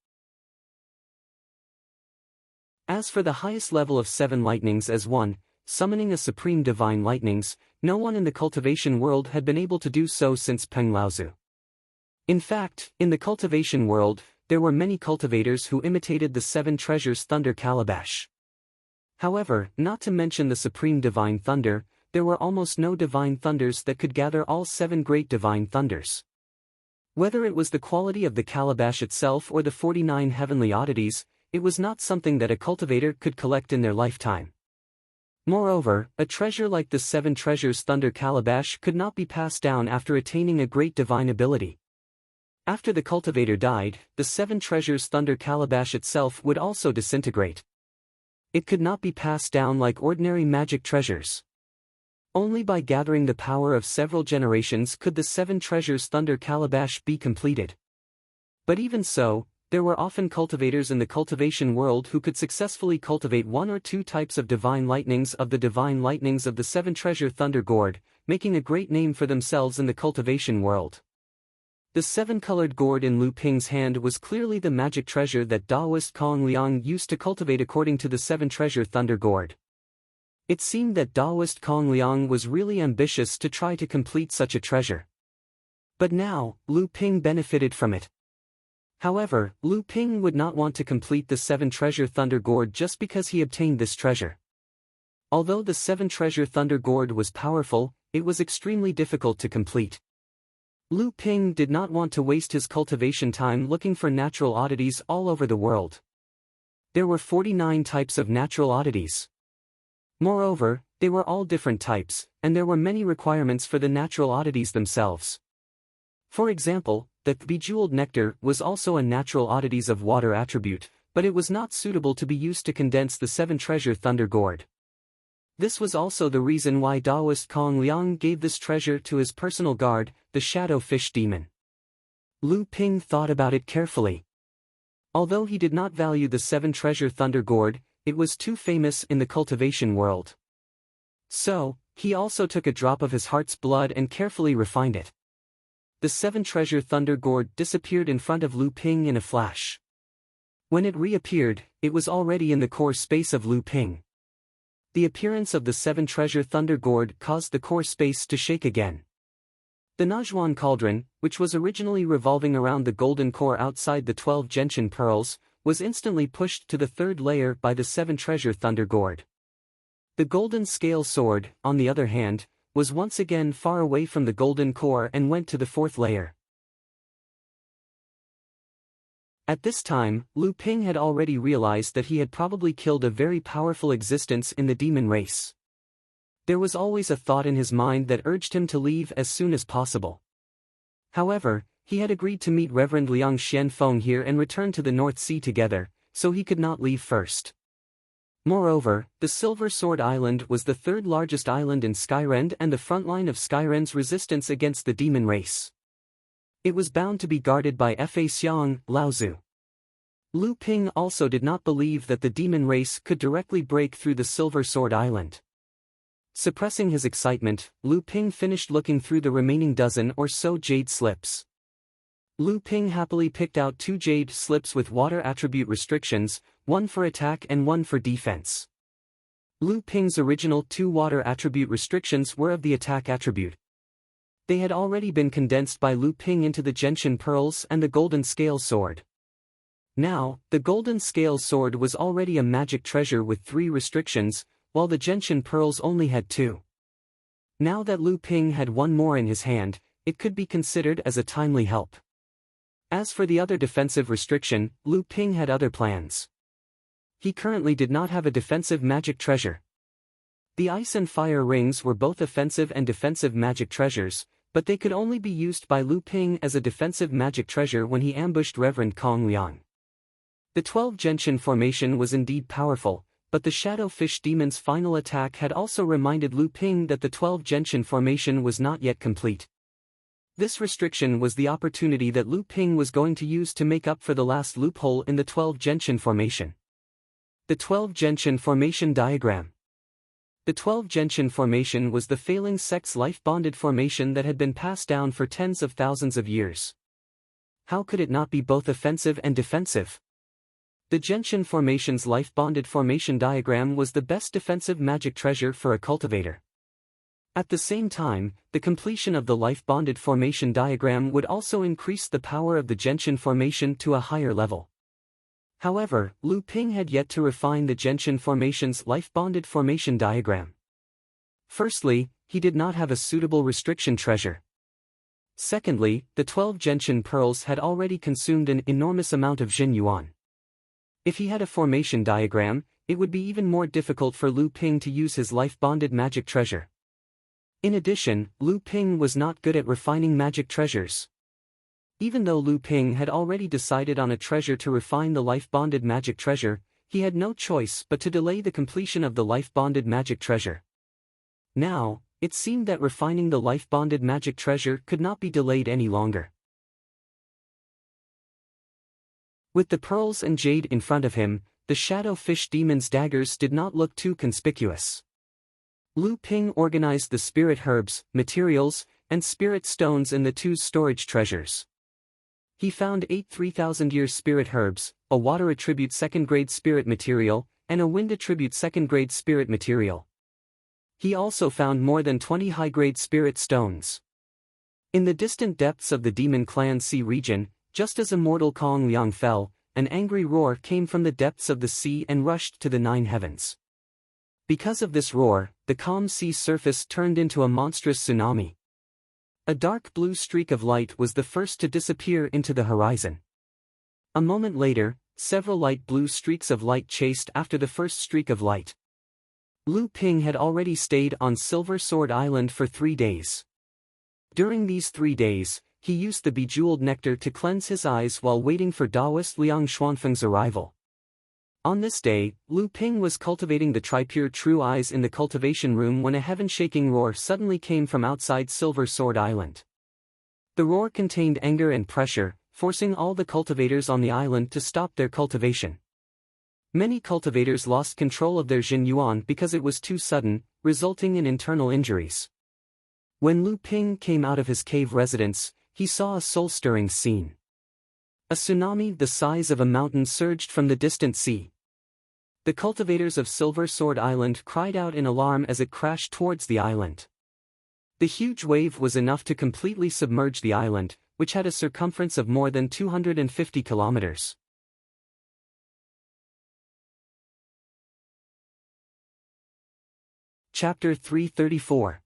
As for the highest level of 7 lightnings as one, summoning a supreme divine lightnings, no one in the cultivation world had been able to do so since Peng Laozu. In fact, in the cultivation world, there were many cultivators who imitated the 7 treasures thunder calabash. However, not to mention the supreme divine thunder, there were almost no divine thunders that could gather all 7 great divine thunders. Whether it was the quality of the calabash itself or the 49 heavenly oddities, it was not something that a cultivator could collect in their lifetime. Moreover, a treasure like the 7 treasures thunder calabash could not be passed down after attaining a great divine ability. After the cultivator died, the 7 treasures thunder calabash itself would also disintegrate. It could not be passed down like ordinary magic treasures. Only by gathering the power of several generations could the 7 treasures thunder calabash be completed. But even so, there were often cultivators in the cultivation world who could successfully cultivate 1 or 2 types of divine lightnings of the 7 treasure thunder gourd, making a great name for themselves in the cultivation world. The 7-colored gourd in Lu Ping's hand was clearly the magic treasure that Taoist Kong Liang used to cultivate according to the 7-treasure thunder gourd. It seemed that Taoist Kong Liang was really ambitious to try to complete such a treasure. But now, Lu Ping benefited from it. However, Lu Ping would not want to complete the 7-treasure thunder gourd just because he obtained this treasure. Although the 7-treasure thunder gourd was powerful, it was extremely difficult to complete. Lu Ping did not want to waste his cultivation time looking for natural oddities all over the world. There were 49 types of natural oddities. Moreover, they were all different types, and there were many requirements for the natural oddities themselves. For example, the bejeweled nectar was also a natural oddities of water attribute, but it was not suitable to be used to condense the 7-treasure thunder gourd. This was also the reason why Taoist Kong Liang gave this treasure to his personal guard, the shadow fish demon. Lu Ping thought about it carefully. Although he did not value the 7-treasure thunder gourd, it was too famous in the cultivation world. So, he also took a drop of his heart's blood and carefully refined it. The 7-treasure thunder gourd disappeared in front of Lu Ping in a flash. When it reappeared, it was already in the core space of Lu Ping. The appearance of the 7-treasure thunder gourd caused the core space to shake again. The Najwan cauldron, which was originally revolving around the golden core outside the 12 gentian pearls, was instantly pushed to the third layer by the 7 treasure thunder gourd. The golden scale sword, on the other hand, was once again far away from the golden core and went to the 4th layer. At this time, Lu Ping had already realized that he had probably killed a very powerful existence in the demon race. There was always a thought in his mind that urged him to leave as soon as possible. However, he had agreed to meet Reverend Liang Xianfeng here and return to the North Sea together, so he could not leave first. Moreover, the Silver Sword Island was the 3rd largest island in Skyrend and the front line of Skyrend's resistance against the demon race. It was bound to be guarded by Fa Xiang, Laozu. Lu Ping also did not believe that the demon race could directly break through the Silver Sword Island. Suppressing his excitement, Lu Ping finished looking through the remaining dozen or so jade slips. Lu Ping happily picked out 2 jade slips with water attribute restrictions, one for attack and one for defense. Lu Ping's original 2 water attribute restrictions were of the attack attribute. They had already been condensed by Lu Ping into the gentian pearls and the golden scale sword. Now, the golden scale sword was already a magic treasure with 3 restrictions, while the gentian pearls only had 2. Now that Lu Ping had one more in his hand, it could be considered as a timely help. As for the other defensive restriction, Lu Ping had other plans. He currently did not have a defensive magic treasure. The ice and fire rings were both offensive and defensive magic treasures, but they could only be used by Lu Ping as a defensive magic treasure when he ambushed Reverend Kong Liang. The 12 gentian formation was indeed powerful, but the Shadow Fish Demon's final attack had also reminded Lu Ping that the 12 gentian formation was not yet complete. This restriction was the opportunity that Lu Ping was going to use to make up for the last loophole in the 12 gentian formation. The 12 gentian formation diagram. The 12 gentian formation was the failing sect's life-bonded formation that had been passed down for tens of thousands of years. How could it not be both offensive and defensive? The gentian formation's life-bonded formation diagram was the best defensive magic treasure for a cultivator. At the same time, the completion of the life-bonded formation diagram would also increase the power of the gentian formation to a higher level. However, Lu Ping had yet to refine the gentian formation's life-bonded formation diagram. Firstly, he did not have a suitable restriction treasure. Secondly, the 12 gentian pearls had already consumed an enormous amount of Jin Yuan. If he had a formation diagram, it would be even more difficult for Lu Ping to use his life-bonded magic treasure. In addition, Lu Ping was not good at refining magic treasures. Even though Lu Ping had already decided on a treasure to refine the life-bonded magic treasure, he had no choice but to delay the completion of the life-bonded magic treasure. Now, it seemed that refining the life-bonded magic treasure could not be delayed any longer. With the pearls and jade in front of him, the Shadow Fish Demon's daggers did not look too conspicuous. Lu Ping organized the spirit herbs, materials, and spirit stones in the 2 storage treasures. He found 8 3,000-year spirit herbs, a water attribute 2nd grade spirit material, and a wind attribute 2nd grade spirit material. He also found more than 20 high-grade spirit stones. In the distant depths of the Demon Clan Sea region, just as immortal Kong Liang fell, an angry roar came from the depths of the sea and rushed to the 9 heavens. Because of this roar, the calm sea surface turned into a monstrous tsunami. A dark blue streak of light was the first to disappear into the horizon. A moment later, several light blue streaks of light chased after the first streak of light. Lu Ping had already stayed on Silver Sword Island for 3 days. During these 3 days, he used the bejeweled nectar to cleanse his eyes while waiting for Taoist Liang Xuanfeng's arrival. On this day, Lu Ping was cultivating the Tripure True Eyes in the cultivation room when a heaven-shaking roar suddenly came from outside Silver Sword Island. The roar contained anger and pressure, forcing all the cultivators on the island to stop their cultivation. Many cultivators lost control of their Jin Yuan because it was too sudden, resulting in internal injuries. When Lu Ping came out of his cave residence, he saw a soul-stirring scene. A tsunami the size of a mountain surged from the distant sea. The cultivators of Silver Sword Island cried out in alarm as it crashed towards the island. The huge wave was enough to completely submerge the island, which had a circumference of more than 250 kilometers. Chapter 334.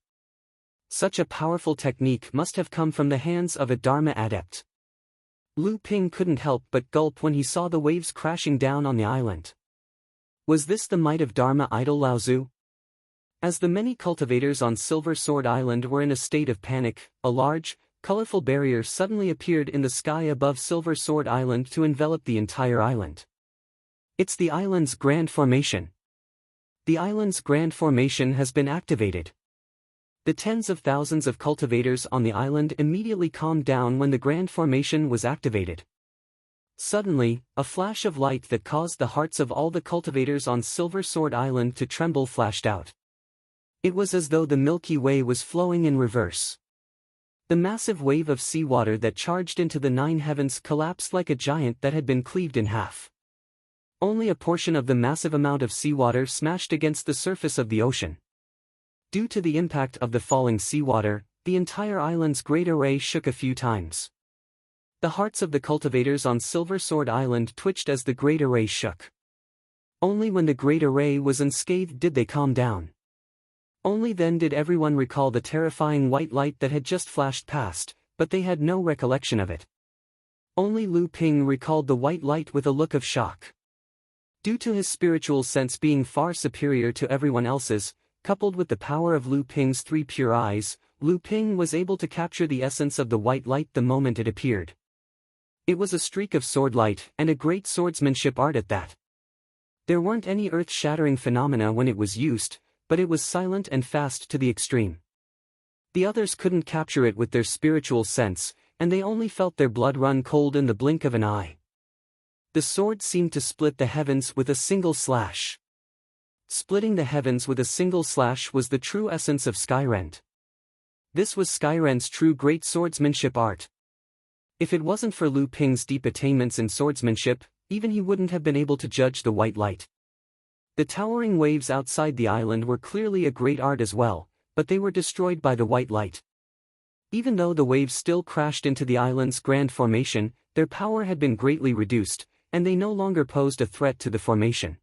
Such a powerful technique must have come from the hands of a Dharma adept. Lu Ping couldn't help but gulp when he saw the waves crashing down on the island. Was this the might of Dharma idol Lao Tzu? As the many cultivators on Silver Sword Island were in a state of panic, a large, colorful barrier suddenly appeared in the sky above Silver Sword Island to envelop the entire island. It's the island's Grand Formation. The island's Grand Formation has been activated. The tens of thousands of cultivators on the island immediately calmed down when the Grand Formation was activated. Suddenly, a flash of light that caused the hearts of all the cultivators on Silver Sword Island to tremble flashed out. It was as though the Milky Way was flowing in reverse. The massive wave of seawater that charged into the nine heavens collapsed like a giant that had been cleaved in half. Only a portion of the massive amount of seawater smashed against the surface of the ocean. Due to the impact of the falling seawater, the entire island's great array shook a few times. The hearts of the cultivators on Silver Sword Island twitched as the great array shook. Only when the great array was unscathed did they calm down. Only then did everyone recall the terrifying white light that had just flashed past, but they had no recollection of it. Only Lu Ping recalled the white light with a look of shock. Due to his spiritual sense being far superior to everyone else's, coupled with the power of Lu Ping's three pure eyes, Lu Ping was able to capture the essence of the white light the moment it appeared. It was a streak of sword light and a great swordsmanship art at that. There weren't any earth-shattering phenomena when it was used, but it was silent and fast to the extreme. The others couldn't capture it with their spiritual sense, and they only felt their blood run cold in the blink of an eye. The sword seemed to split the heavens with a single slash. Splitting the heavens with a single slash was the true essence of Skyrend. This was Skyrend's true great swordsmanship art. If it wasn't for Lu Ping's deep attainments in swordsmanship, even he wouldn't have been able to judge the white light. The towering waves outside the island were clearly a great art as well, but they were destroyed by the white light. Even though the waves still crashed into the island's Grand Formation, their power had been greatly reduced, and they no longer posed a threat to the formation.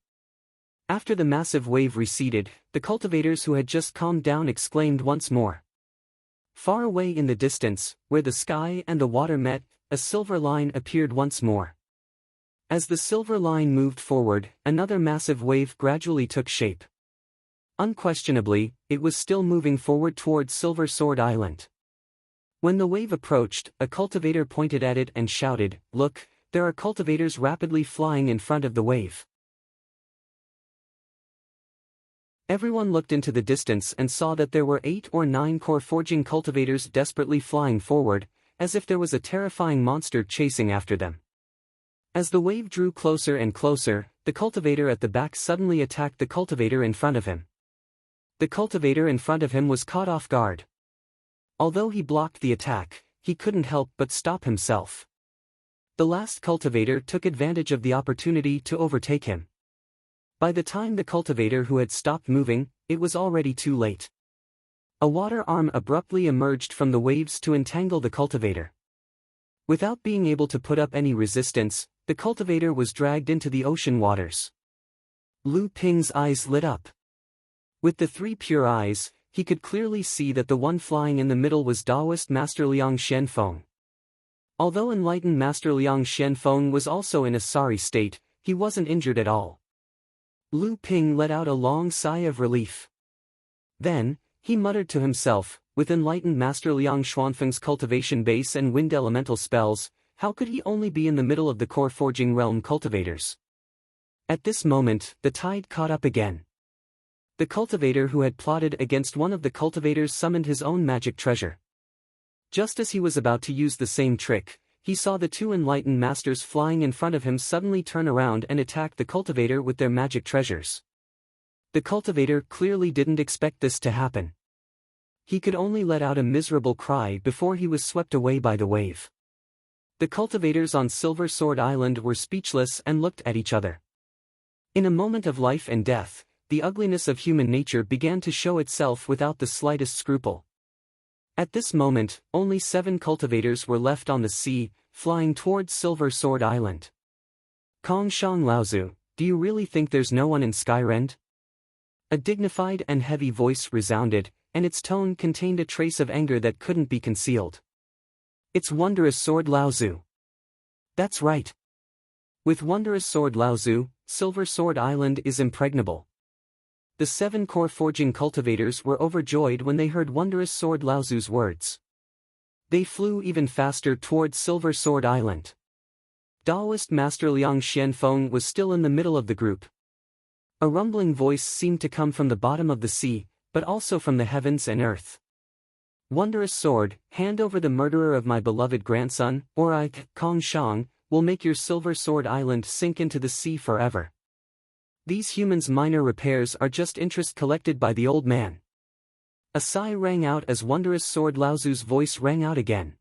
After the massive wave receded, the cultivators who had just calmed down exclaimed once more. Far away in the distance, where the sky and the water met, a silver line appeared once more. As the silver line moved forward, another massive wave gradually took shape. Unquestionably, it was still moving forward towards Silver Sword Island. When the wave approached, a cultivator pointed at it and shouted, "Look, there are cultivators rapidly flying in front of the wave." Everyone looked into the distance and saw that there were 8 or 9 core-forging cultivators desperately flying forward, as if there was a terrifying monster chasing after them. As the wave drew closer and closer, the cultivator at the back suddenly attacked the cultivator in front of him. The cultivator in front of him was caught off guard. Although he blocked the attack, he couldn't help but stop himself. The last cultivator took advantage of the opportunity to overtake him. By the time the cultivator who had stopped moving, it was already too late. A water arm abruptly emerged from the waves to entangle the cultivator. Without being able to put up any resistance, the cultivator was dragged into the ocean waters. Lu Ping's eyes lit up. With the 3 pure eyes, he could clearly see that the one flying in the middle was Taoist Master Liang Xianfeng. Although enlightened Master Liang Xianfeng was also in a sorry state, he wasn't injured at all. Lu Ping let out a long sigh of relief. Then, he muttered to himself, with enlightened Master Liang Xuanfeng's cultivation base and wind elemental spells, how could he only be in the middle of the core forging realm cultivators? At this moment, the tide caught up again. The cultivator who had plotted against one of the cultivators summoned his own magic treasure. Just as he was about to use the same trick, he saw the 2 enlightened masters flying in front of him suddenly turn around and attack the cultivator with their magic treasures. The cultivator clearly didn't expect this to happen. He could only let out a miserable cry before he was swept away by the wave. The cultivators on Silver Sword Island were speechless and looked at each other. In a moment of life and death, the ugliness of human nature began to show itself without the slightest scruple. At this moment, only 7 cultivators were left on the sea, flying towards Silver Sword Island. Kong Shang Laozu, do you really think there's no one in Skyrend? A dignified and heavy voice resounded, and its tone contained a trace of anger that couldn't be concealed. It's Wondrous Sword Laozu. That's right. With Wondrous Sword Laozu, Silver Sword Island is impregnable. The 7 core forging cultivators were overjoyed when they heard Wondrous Sword Laozu's words. They flew even faster towards Silver Sword Island. Daoist Master Liang Xianfeng was still in the middle of the group. A rumbling voice seemed to come from the bottom of the sea, but also from the heavens and earth. Wondrous Sword, hand over the murderer of my beloved grandson, or I, Kong Shang, will make your Silver Sword Island sink into the sea forever. These humans' minor repairs are just interest collected by the old man. A sigh rang out as Wondrous Sword Laozu's voice rang out again.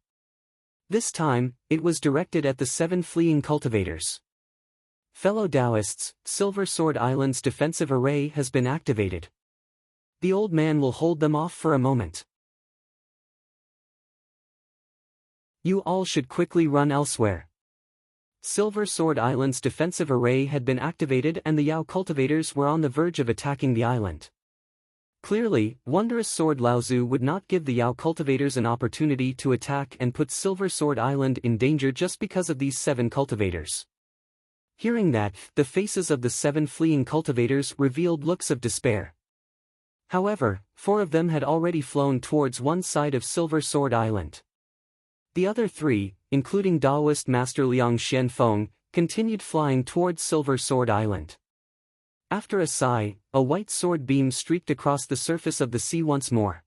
This time, it was directed at the 7 fleeing cultivators. Fellow Taoists, Silver Sword Island's defensive array has been activated. The old man will hold them off for a moment. You all should quickly run elsewhere. Silver Sword Island's defensive array had been activated and the Yao cultivators were on the verge of attacking the island. Clearly, Wondrous Sword Laozu would not give the Yao cultivators an opportunity to attack and put Silver Sword Island in danger just because of these 7 cultivators. Hearing that, the faces of the 7 fleeing cultivators revealed looks of despair. However, 4 of them had already flown towards one side of Silver Sword Island. The other 3, including Daoist Master Liang Xianfeng, continued flying towards Silver Sword Island. After a sigh, a white sword beam streaked across the surface of the sea once more.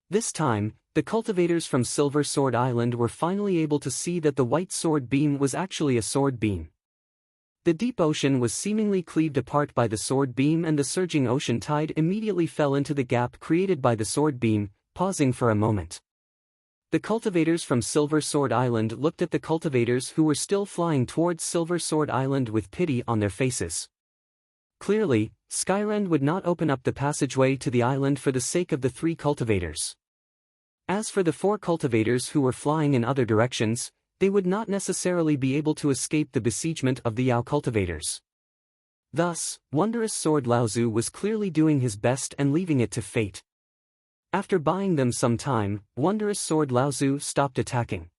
This time, the cultivators from Silver Sword Island were finally able to see that the white sword beam was actually a sword beam. The deep ocean was seemingly cleaved apart by the sword beam and the surging ocean tide immediately fell into the gap created by the sword beam, pausing for a moment. The cultivators from Silver Sword Island looked at the cultivators who were still flying towards Silver Sword Island with pity on their faces. Clearly, Skyrend would not open up the passageway to the island for the sake of the 3 cultivators. As for the 4 cultivators who were flying in other directions, they would not necessarily be able to escape the besiegement of the Yao cultivators. Thus, Wondrous Sword Laozu was clearly doing his best and leaving it to fate. After buying them some time, Wondrous Sword Laozu stopped attacking.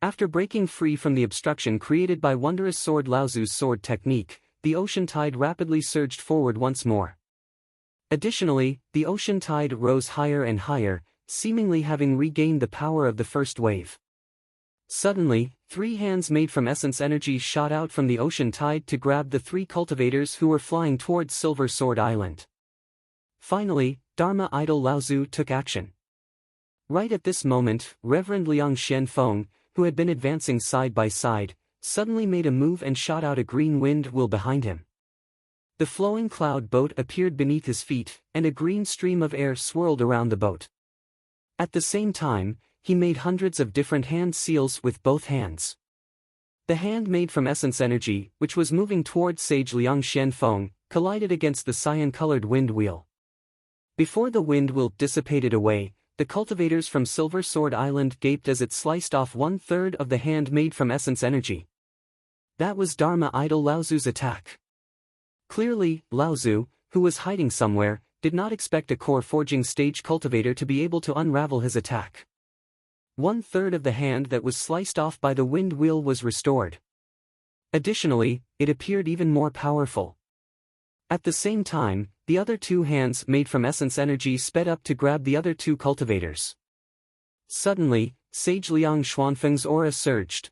After breaking free from the obstruction created by Wondrous Sword Laozu's sword technique, the ocean tide rapidly surged forward once more. Additionally, the ocean tide rose higher and higher, seemingly having regained the power of the first wave. Suddenly, 3 hands made from essence energy shot out from the ocean tide to grab the 3 cultivators who were flying towards Silver Sword Island. Finally, Dharma Idol Laozu took action. Right at this moment, Reverend Liang Xianfeng, who had been advancing side by side, suddenly made a move and shot out a green wind wheel behind him. The flowing cloud boat appeared beneath his feet, and a green stream of air swirled around the boat. At the same time, he made hundreds of different hand seals with both hands. The hand made from essence energy, which was moving towards Sage Liang Xianfeng, collided against the cyan-colored wind wheel. Before the wind wheel dissipated away, the cultivators from Silver Sword Island gaped as it sliced off 1/3 of the hand made from essence energy. That was Dharma Idol Laozu's attack. Clearly, Laozu, who was hiding somewhere, did not expect a core forging stage cultivator to be able to unravel his attack. 1/3 of the hand that was sliced off by the wind wheel was restored. Additionally, it appeared even more powerful. At the same time, the other 2 hands made from essence energy sped up to grab the other 2 cultivators. Suddenly, Sage Liang Xuanfeng's aura surged.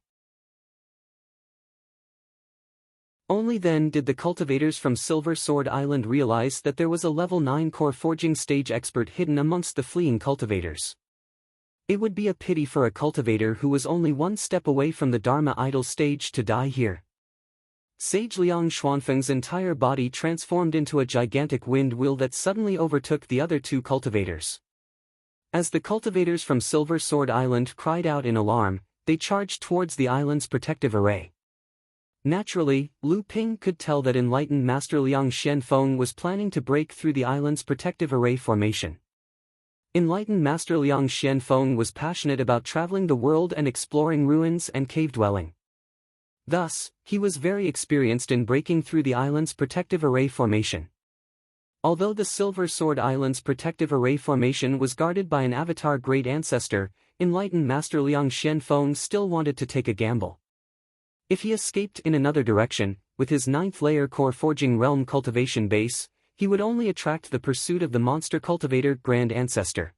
Only then did the cultivators from Silver Sword Island realize that there was a level 9 core forging stage expert hidden amongst the fleeing cultivators. It would be a pity for a cultivator who was only 1 step away from the Dharma Idol stage to die here. Sage Liang Xuanfeng's entire body transformed into a gigantic wind wheel that suddenly overtook the other 2 cultivators. As the cultivators from Silver Sword Island cried out in alarm, they charged towards the island's protective array. Naturally, Lu Ping could tell that enlightened Master Liang Xianfeng was planning to break through the island's protective array formation. Enlightened Master Liang Xianfeng was passionate about traveling the world and exploring ruins and cave dwelling. Thus, he was very experienced in breaking through the island's protective array formation. Although the Silver Sword Island's protective array formation was guarded by an avatar great ancestor, Enlightened Master Liang Xianfeng still wanted to take a gamble. If he escaped in another direction, with his 9th layer core forging realm cultivation base, he would only attract the pursuit of the monster cultivator Grand Ancestor.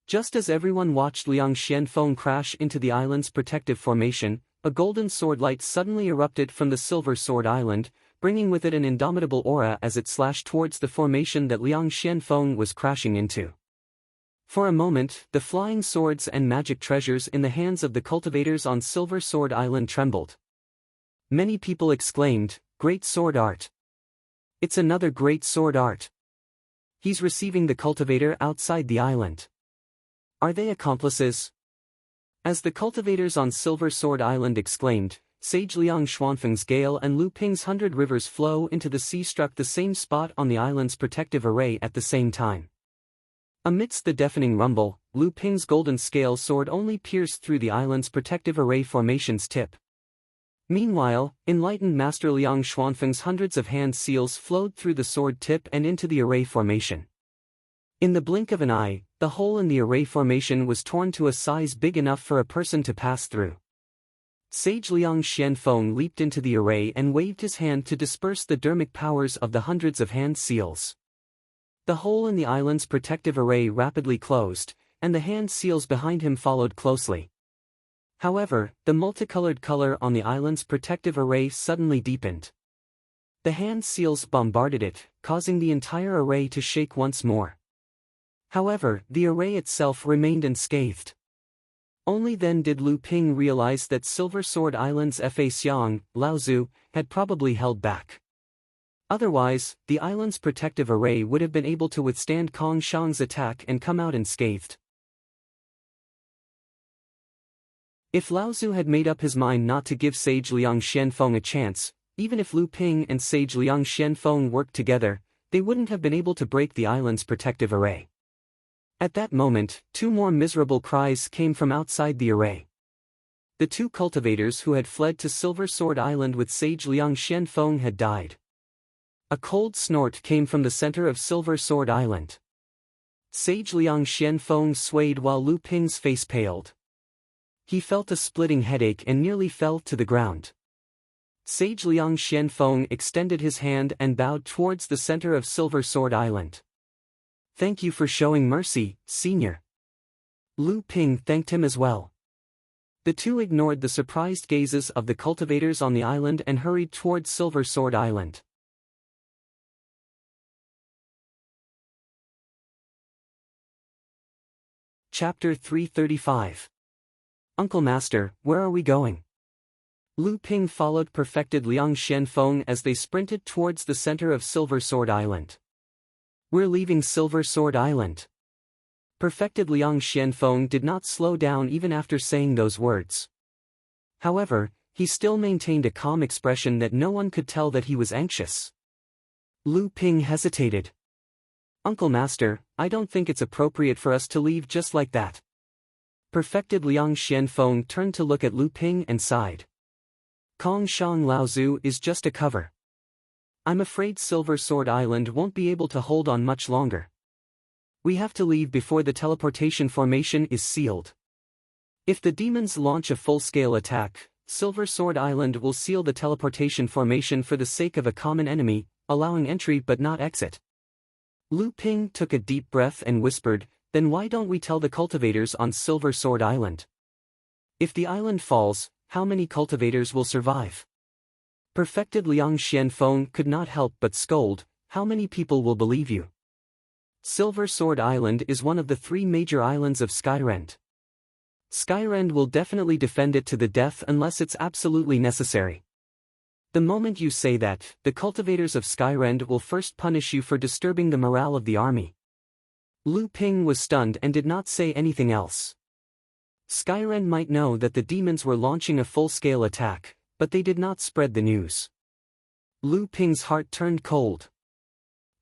Just as everyone watched Liang Xianfeng crash into the island's protective formation, a golden sword light suddenly erupted from the Silver Sword Island, bringing with it an indomitable aura as it slashed towards the formation that Liang Xianfeng was crashing into. For a moment, the flying swords and magic treasures in the hands of the cultivators on Silver Sword Island trembled. Many people exclaimed, "Great sword art! It's another great sword art! He's receiving the cultivator outside the island. Are they accomplices?" As the cultivators on Silver Sword Island exclaimed, Sage Liang Xuanfeng's gale and Lu Ping's 100 rivers flow into the sea struck the same spot on the island's protective array at the same time. Amidst the deafening rumble, Lu Ping's golden scale sword only pierced through the island's protective array formation's tip. Meanwhile, Enlightened Master Liang Xuanfeng's hundreds of hand seals flowed through the sword tip and into the array formation. In the blink of an eye, the hole in the array formation was torn to a size big enough for a person to pass through. Sage Liang Xianfeng leaped into the array and waved his hand to disperse the dermic powers of the hundreds of hand seals. The hole in the island's protective array rapidly closed, and the hand seals behind him followed closely. However, the multicolored color on the island's protective array suddenly deepened. The hand seals bombarded it, causing the entire array to shake once more. However, the array itself remained unscathed. Only then did Lu Ping realize that Silver Sword Island's Fa Xiang, Laozu, had probably held back. Otherwise, the island's protective array would have been able to withstand Kong Shang's attack and come out unscathed. If Laozu had made up his mind not to give Sage Liang Xianfeng a chance, even if Lu Ping and Sage Liang Xianfeng worked together, they wouldn't have been able to break the island's protective array. At that moment, 2 more miserable cries came from outside the array. The 2 cultivators who had fled to Silver Sword Island with Sage Liang Xianfeng had died. A cold snort came from the center of Silver Sword Island. Sage Liang Xianfeng swayed while Lu Ping's face paled. He felt a splitting headache and nearly fell to the ground. Sage Liang Xianfeng extended his hand and bowed towards the center of Silver Sword Island. "Thank you for showing mercy, Senior." Lu Ping thanked him as well. The 2 ignored the surprised gazes of the cultivators on the island and hurried towards Silver Sword Island. Chapter 335. Uncle Master, where are we going? Lu Ping followed perfected Liang Xianfeng as they sprinted towards the center of Silver Sword Island. "We're leaving Silver Sword Island." Perfected Liang Xianfeng did not slow down even after saying those words. However, he still maintained a calm expression that no one could tell that he was anxious. Lu Ping hesitated. "Uncle Master, I don't think it's appropriate for us to leave just like that." Perfected Liang Xianfeng turned to look at Lu Ping and sighed. "Kong Shang Laozu is just a cover. I'm afraid Silver Sword Island won't be able to hold on much longer. We have to leave before the teleportation formation is sealed. If the demons launch a full-scale attack, Silver Sword Island will seal the teleportation formation for the sake of a common enemy, allowing entry but not exit." Lu Ping took a deep breath and whispered, "Then why don't we tell the cultivators on Silver Sword Island? If the island falls, how many cultivators will survive?" Perfected Liang Xianfeng could not help but scold, "How many people will believe you? Silver Sword Island is one of the 3 major islands of Skyrend. Skyrend will definitely defend it to the death unless it's absolutely necessary. The moment you say that, the cultivators of Skyrend will first punish you for disturbing the morale of the army." Lu Ping was stunned and did not say anything else. Skyrend might know that the demons were launching a full-scale attack, but they did not spread the news. Lu Ping's heart turned cold.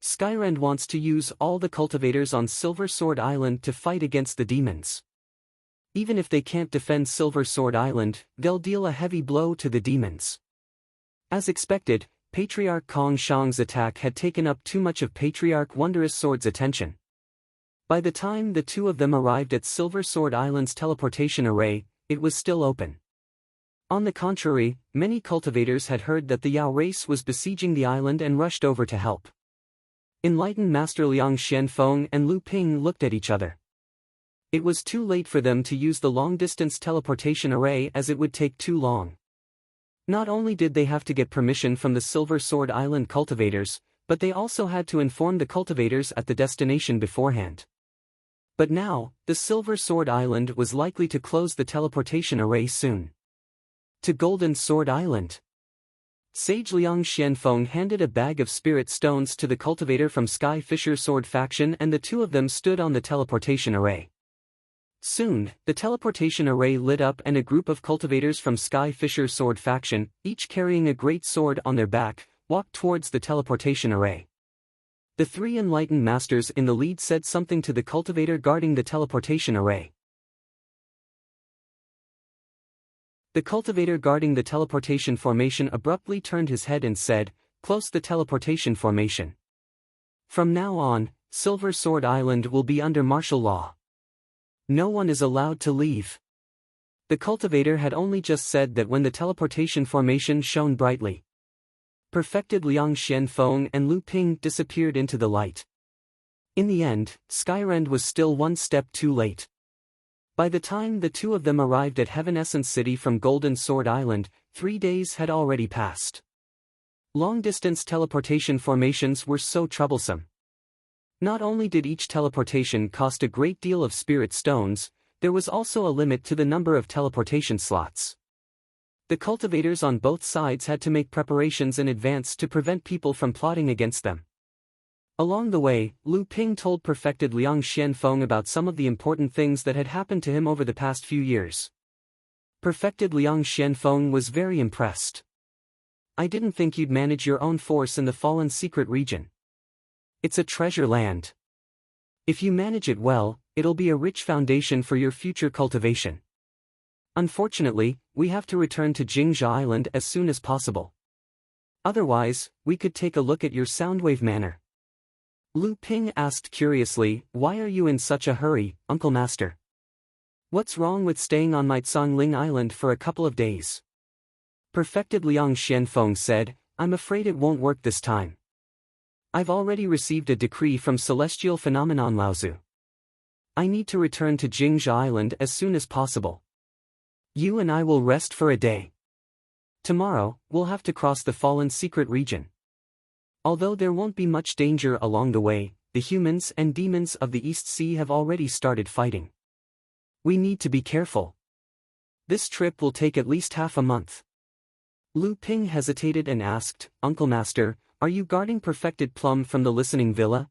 Skyrend wants to use all the cultivators on Silver Sword Island to fight against the demons. Even if they can't defend Silver Sword Island, they'll deal a heavy blow to the demons. As expected, Patriarch Kong Shang's attack had taken up too much of Patriarch Wondrous Sword's attention. By the time the two of them arrived at Silver Sword Island's teleportation array, it was still open. On the contrary, many cultivators had heard that the Yao race was besieging the island and rushed over to help. Enlightened Master Liang Xianfeng and Lu Ping looked at each other. It was too late for them to use the long-distance teleportation array as it would take too long. Not only did they have to get permission from the Silver Sword Island cultivators, but they also had to inform the cultivators at the destination beforehand. But now, the Silver Sword Island was likely to close the teleportation array soon. To Golden Sword Island. Sage Liang Xianfeng handed a bag of spirit stones to the cultivator from Sky Fisher Sword faction, and the two of them stood on the teleportation array. Soon, the teleportation array lit up and a group of cultivators from Sky Fisher Sword faction, each carrying a great sword on their back, walked towards the teleportation array. The three enlightened masters in the lead said something to the cultivator guarding the teleportation array. The cultivator guarding the teleportation formation abruptly turned his head and said, "Close the teleportation formation. From now on, Silver Sword Island will be under martial law. No one is allowed to leave." The cultivator had only just said that when the teleportation formation shone brightly. Perfected Liang Xianfeng and Lu Ping disappeared into the light. In the end, Skyrend was still one step too late. By the time the two of them arrived at Heaven Essence City from Golden Sword Island, 3 days had already passed. Long-distance teleportation formations were so troublesome. Not only did each teleportation cost a great deal of spirit stones, there was also a limit to the number of teleportation slots. The cultivators on both sides had to make preparations in advance to prevent people from plotting against them. Along the way, Lu Ping told Perfected Liang Xianfeng about some of the important things that had happened to him over the past few years. Perfected Liang Xianfeng was very impressed. "I didn't think you'd manage your own force in the Fallen Secret region. It's a treasure land. If you manage it well, it'll be a rich foundation for your future cultivation. Unfortunately, we have to return to Jingjia Island as soon as possible. Otherwise, we could take a look at your Soundwave Manor." Lu Ping asked curiously, "Why are you in such a hurry, Uncle Master? What's wrong with staying on Maitsongling Island for a couple of days?" Perfected Liang Xianfeng said, "I'm afraid it won't work this time. I've already received a decree from Celestial Phenomenon Laozu. I need to return to Jingjia Island as soon as possible. You and I will rest for a day. Tomorrow, we'll have to cross the Fallen Secret region. Although there won't be much danger along the way, the humans and demons of the East Sea have already started fighting. We need to be careful. This trip will take at least half a month." Lu Ping hesitated and asked, "Uncle Master, are you guarding Perfected Plum from the Listening Villa?"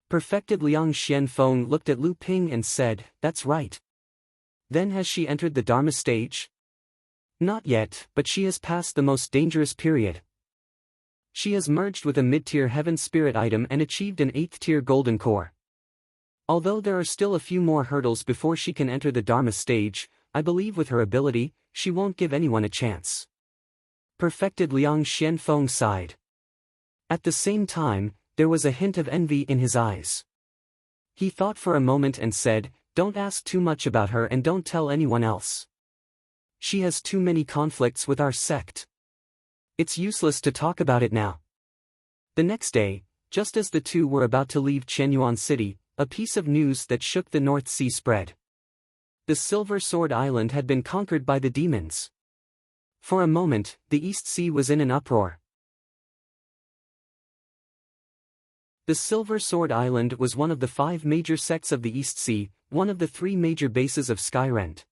Perfected Liang Xianfeng looked at Lu Ping and said, "That's right." "Then has she entered the Dharma stage?" "Not yet, but she has passed the most dangerous period. She has merged with a mid-tier heaven spirit item and achieved an 8th-tier golden core. Although there are still a few more hurdles before she can enter the Dharma stage, I believe with her ability, she won't give anyone a chance." Perfected Liang Xianfeng sighed. At the same time, there was a hint of envy in his eyes. He thought for a moment and said, "Don't ask too much about her and don't tell anyone else. She has too many conflicts with our sect. It's useless to talk about it now." The next day, just as the two were about to leave Chenyuan City, a piece of news that shook the North Sea spread. The Silver Sword Island had been conquered by the demons. For a moment, the East Sea was in an uproar. The Silver Sword Island was one of the 5 major sects of the East Sea, one of the 3 major bases of Skyrend.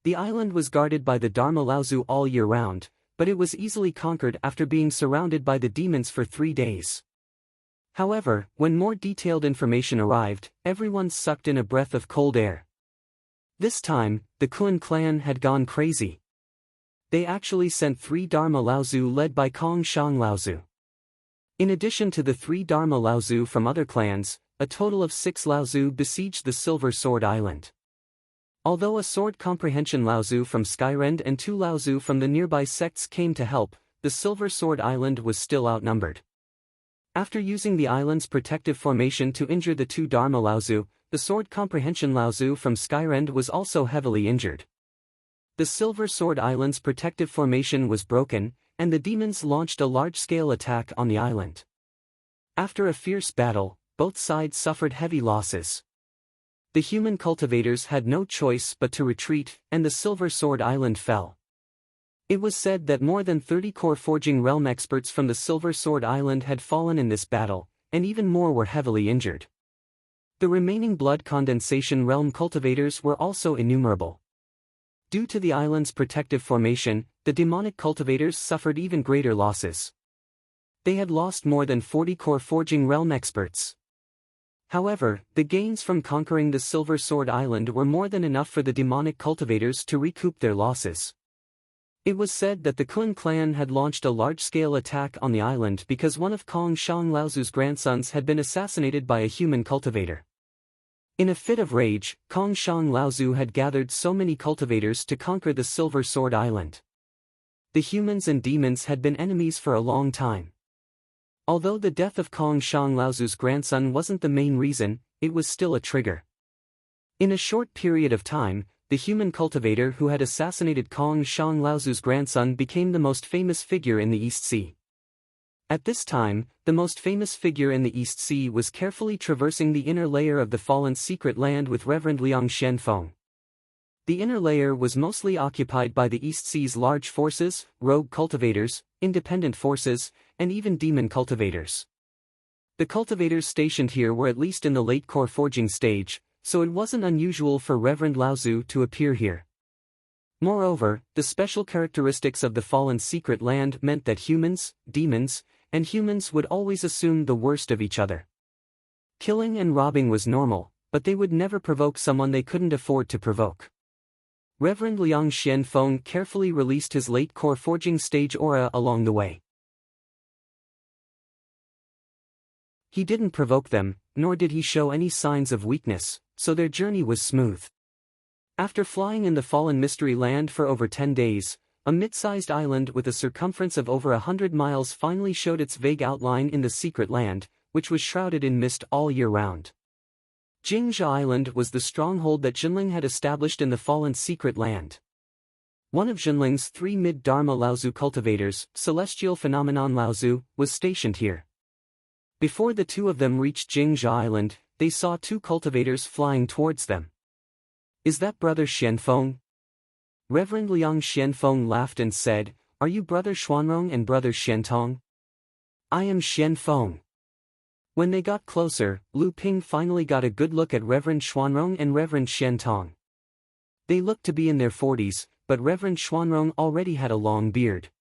The island was guarded by the Dharma Laozu all year round, but it was easily conquered after being surrounded by the demons for 3 days. However, when more detailed information arrived, everyone sucked in a breath of cold air. This time, the Kun clan had gone crazy. They actually sent 3 Dharma Laozu led by Kong Shang Laozu. In addition to the 3 Dharma Laozu from other clans, a total of 6 Laozu besieged the Silver Sword Island. Although a sword comprehension Laozu from Skyrend and 2 Laozu from the nearby sects came to help, the Silver Sword Island was still outnumbered. After using the island's protective formation to injure the 2 Dharma Laozu, the sword comprehension Laozu from Skyrend was also heavily injured. The Silver Sword Island's protective formation was broken, and the demons launched a large-scale attack on the island. After a fierce battle, both sides suffered heavy losses. The human cultivators had no choice but to retreat, and the Silver Sword Island fell. It was said that more than 30 core forging realm experts from the Silver Sword Island had fallen in this battle, and even more were heavily injured. The remaining blood condensation realm cultivators were also innumerable. Due to the island's protective formation, the demonic cultivators suffered even greater losses. They had lost more than 40 core forging realm experts. However, the gains from conquering the Silver Sword Island were more than enough for the demonic cultivators to recoup their losses. It was said that the Kun clan had launched a large-scale attack on the island because one of Kong Shang Laozu's grandsons had been assassinated by a human cultivator. In a fit of rage, Kong Shang Laozu had gathered so many cultivators to conquer the Silver Sword Island. The humans and demons had been enemies for a long time. Although the death of Kong Shang Laozu's grandson wasn't the main reason, it was still a trigger. In a short period of time, the human cultivator who had assassinated Kong Shang Laozu's grandson became the most famous figure in the East Sea. At this time, the most famous figure in the East Sea was carefully traversing the inner layer of the fallen secret land with Reverend Liang Xianfeng. The inner layer was mostly occupied by the East Sea's large forces, rogue cultivators, independent forces, and even demon cultivators. The cultivators stationed here were at least in the late core forging stage, so it wasn't unusual for Reverend Laozu to appear here. Moreover, the special characteristics of the fallen secret land meant that humans, demons, and humans would always assume the worst of each other. Killing and robbing was normal, but they would never provoke someone they couldn't afford to provoke. Reverend Liang Xianfeng carefully released his late core forging stage aura along the way. He didn't provoke them, nor did he show any signs of weakness, so their journey was smooth. After flying in the fallen mystery land for over 10 days, a mid-sized island with a circumference of over 100 miles finally showed its vague outline in the secret land, which was shrouded in mist all year round. Jingzha Island was the stronghold that Jinling had established in the fallen secret land. One of Jinling's 3 mid-Dharma Laozu cultivators, Celestial Phenomenon Laozu, was stationed here. Before the 2 of them reached Jingzha Island, they saw 2 cultivators flying towards them. "Is that Brother Xianfeng?" Reverend Liang Xianfeng laughed and said, "Are you Brother Xuanrong and Brother Xiantong?" "I am Xianfeng." When they got closer, Lu Ping finally got a good look at Reverend Xuanrong and Reverend Xiantong. They looked to be in their 40s, but Reverend Xuanrong already had a long beard.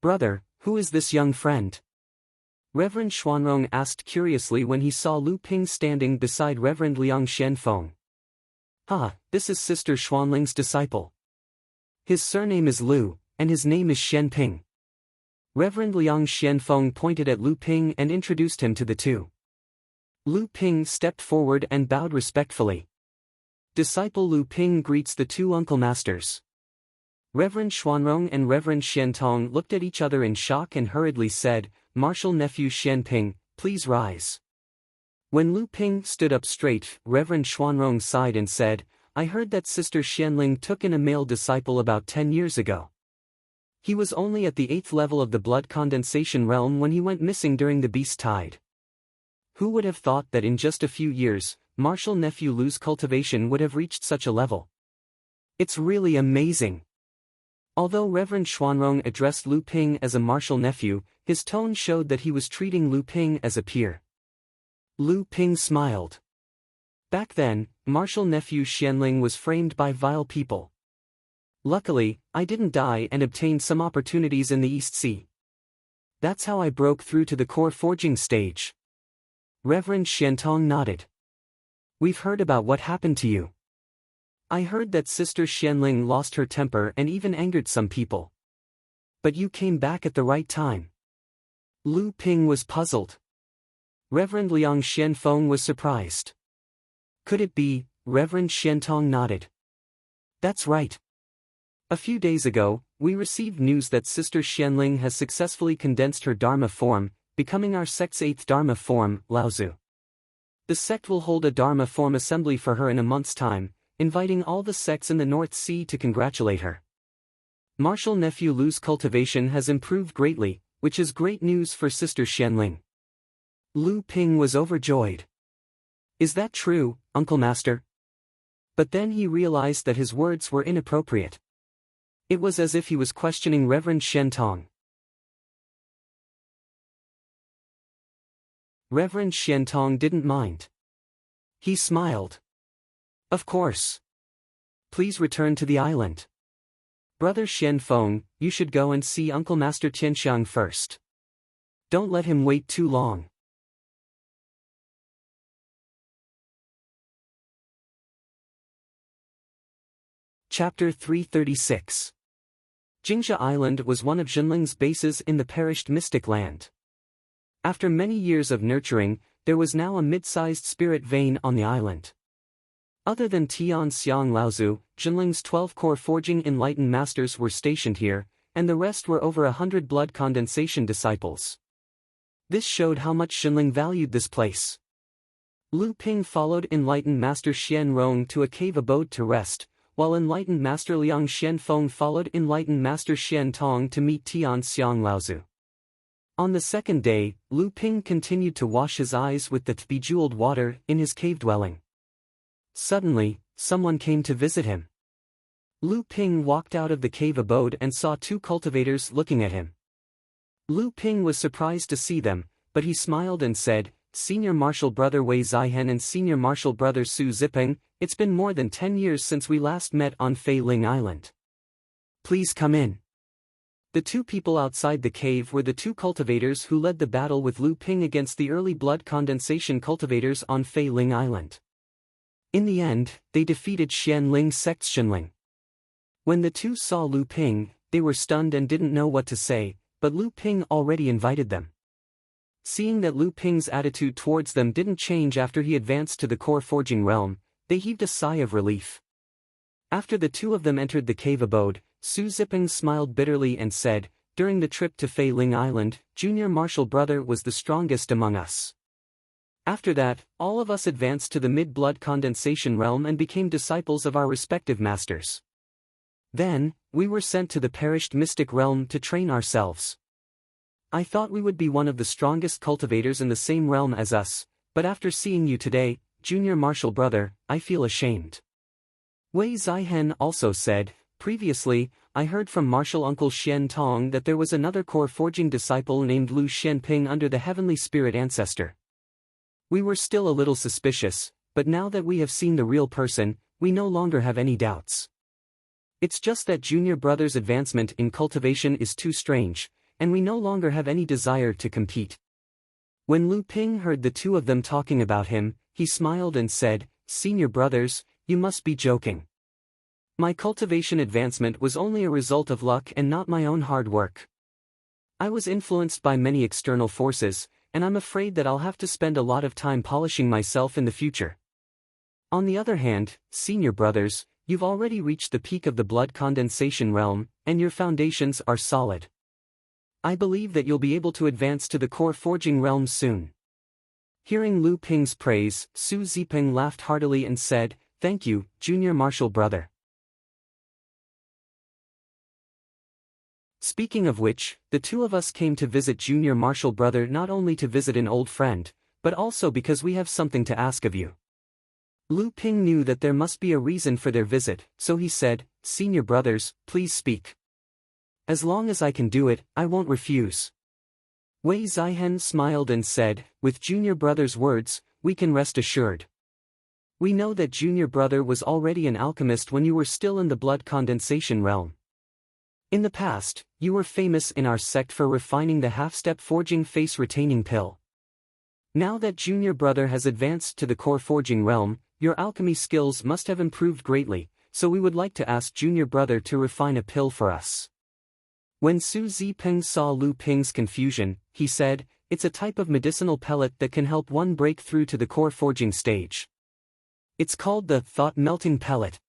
"Brother, who is this young friend?" Reverend Xuanrong asked curiously when he saw Lu Ping standing beside Reverend Liang Xianfeng. "Ah, this is Sister Xuanling's disciple. His surname is Lu, and his name is Xianping." Reverend Liang Xianfeng pointed at Lu Ping and introduced him to the 2. Lu Ping stepped forward and bowed respectfully. Disciple Lu Ping greets the 2 uncle masters. Reverend Xuanrong and Reverend Xiantong looked at each other in shock and hurriedly said, "Martial nephew Xianping, please rise." When Lu Ping stood up straight, Reverend Xuanrong sighed and said, "I heard that Sister Xianling took in a male disciple about 10 years ago. He was only at the 8th level of the blood condensation realm when he went missing during the beast tide. Who would have thought that in just a few years, martial nephew Lu's cultivation would have reached such a level? It's really amazing." Although Reverend Xuanrong addressed Lu Ping as a martial nephew, his tone showed that he was treating Lu Ping as a peer. Lu Ping smiled. Back then, martial nephew Xianling was framed by vile people. Luckily, I didn't die and obtained some opportunities in the East Sea. That's how I broke through to the core forging stage. Reverend Xiantong nodded. "We've heard about what happened to you. I heard that Sister Xianling lost her temper and even angered some people. But you came back at the right time. Lu Ping was puzzled. Reverend Liang Xianfeng was surprised. Could it be? Reverend Xiantong nodded. That's right. A few days ago, we received news that Sister Xianling has successfully condensed her Dharma form, becoming our sect's 8th Dharma form, Laozu. The sect will hold a Dharma form assembly for her in a month's time, inviting all the sects in the North Sea to congratulate her. Martial nephew Lu's cultivation has improved greatly, which is great news for Sister Xianling. Lu Ping was overjoyed. Is that true, Uncle Master? But then he realized that his words were inappropriate. It was as if he was questioning Reverend Xiantong. Reverend Xiantong didn't mind. He smiled. Of course. Please return to the island. Brother Xianfeng, you should go and see Uncle Master Tianxiang first. Don't let him wait too long. Chapter 336. Jingxia Island was one of Zhenling's bases in the perished mystic land. After many years of nurturing, there was now a mid-sized spirit vein on the island. Other than Tian Xiang Laozu, Zhenling's 12 core forging enlightened masters were stationed here, and the rest were over 100 blood condensation disciples. This showed how much Zhenling valued this place. Lu Ping followed enlightened master Xian Rong to a cave abode to rest, while enlightened master Liang Xianfeng followed enlightened master Xian Tong to meet Tian Xiang Laozu. On the second day, Lu Ping continued to wash his eyes with the bejeweled water in his cave dwelling. Suddenly, someone came to visit him. Lu Ping walked out of the cave abode and saw 2 cultivators looking at him. Lu Ping was surprised to see them, but he smiled and said, Senior Martial Brother Wei Zihen and Senior Martial Brother Su Zipeng, it's been more than 10 years since we last met on Fei Ling Island. Please come in. The 2 people outside the cave were the 2 cultivators who led the battle with Lu Ping against the early blood condensation cultivators on Fei Ling Island. In the end, they defeated Xianling sect's Zhenling. When the 2 saw Lu Ping, they were stunned and didn't know what to say, but Lu Ping already invited them. Seeing that Lu Ping's attitude towards them didn't change after he advanced to the core forging realm, they heaved a sigh of relief. After the 2 of them entered the cave abode, Su Zipeng smiled bitterly and said, During the trip to Fei Ling Island, Junior Martial Brother was the strongest among us. After that, all of us advanced to the mid-blood condensation realm and became disciples of our respective masters. Then, we were sent to the perished mystic realm to train ourselves. I thought we would be one of the strongest cultivators in the same realm as us, but after seeing you today, Junior Martial Brother, I feel ashamed. Wei Zihen also said, Previously, I heard from Martial Uncle Xian Tong that there was another core forging disciple named Lu Xianping under the Heavenly Spirit Ancestor. We were still a little suspicious, but now that we have seen the real person, we no longer have any doubts. It's just that Junior Brother's advancement in cultivation is too strange, and we no longer have any desire to compete. When Lu Ping heard the 2 of them talking about him, he smiled and said, Senior brothers, you must be joking. My cultivation advancement was only a result of luck and not my own hard work. I was influenced by many external forces, and I'm afraid that I'll have to spend a lot of time polishing myself in the future. On the other hand, Senior brothers, you've already reached the peak of the blood condensation realm, and your foundations are solid. I believe that you'll be able to advance to the core forging realm soon. Hearing Lu Ping's praise, Su Zipeng laughed heartily and said, Thank you, Junior Martial Brother. Speaking of which, the 2 of us came to visit Junior Martial Brother not only to visit an old friend, but also because we have something to ask of you. Lu Ping knew that there must be a reason for their visit, so he said, Senior brothers, please speak. As long as I can do it, I won't refuse. Wei Zihen smiled and said, With Junior Brother's words, we can rest assured. We know that Junior Brother was already an alchemist when you were still in the blood condensation realm. In the past, you were famous in our sect for refining the half-step forging face retaining pill. Now that Junior Brother has advanced to the core forging realm, your alchemy skills must have improved greatly, so we would like to ask Junior Brother to refine a pill for us. When Su Zipeng saw Lu Ping's confusion, he said, it's a type of medicinal pellet that can help one break through to the core forging stage. It's called the thought melting pellet.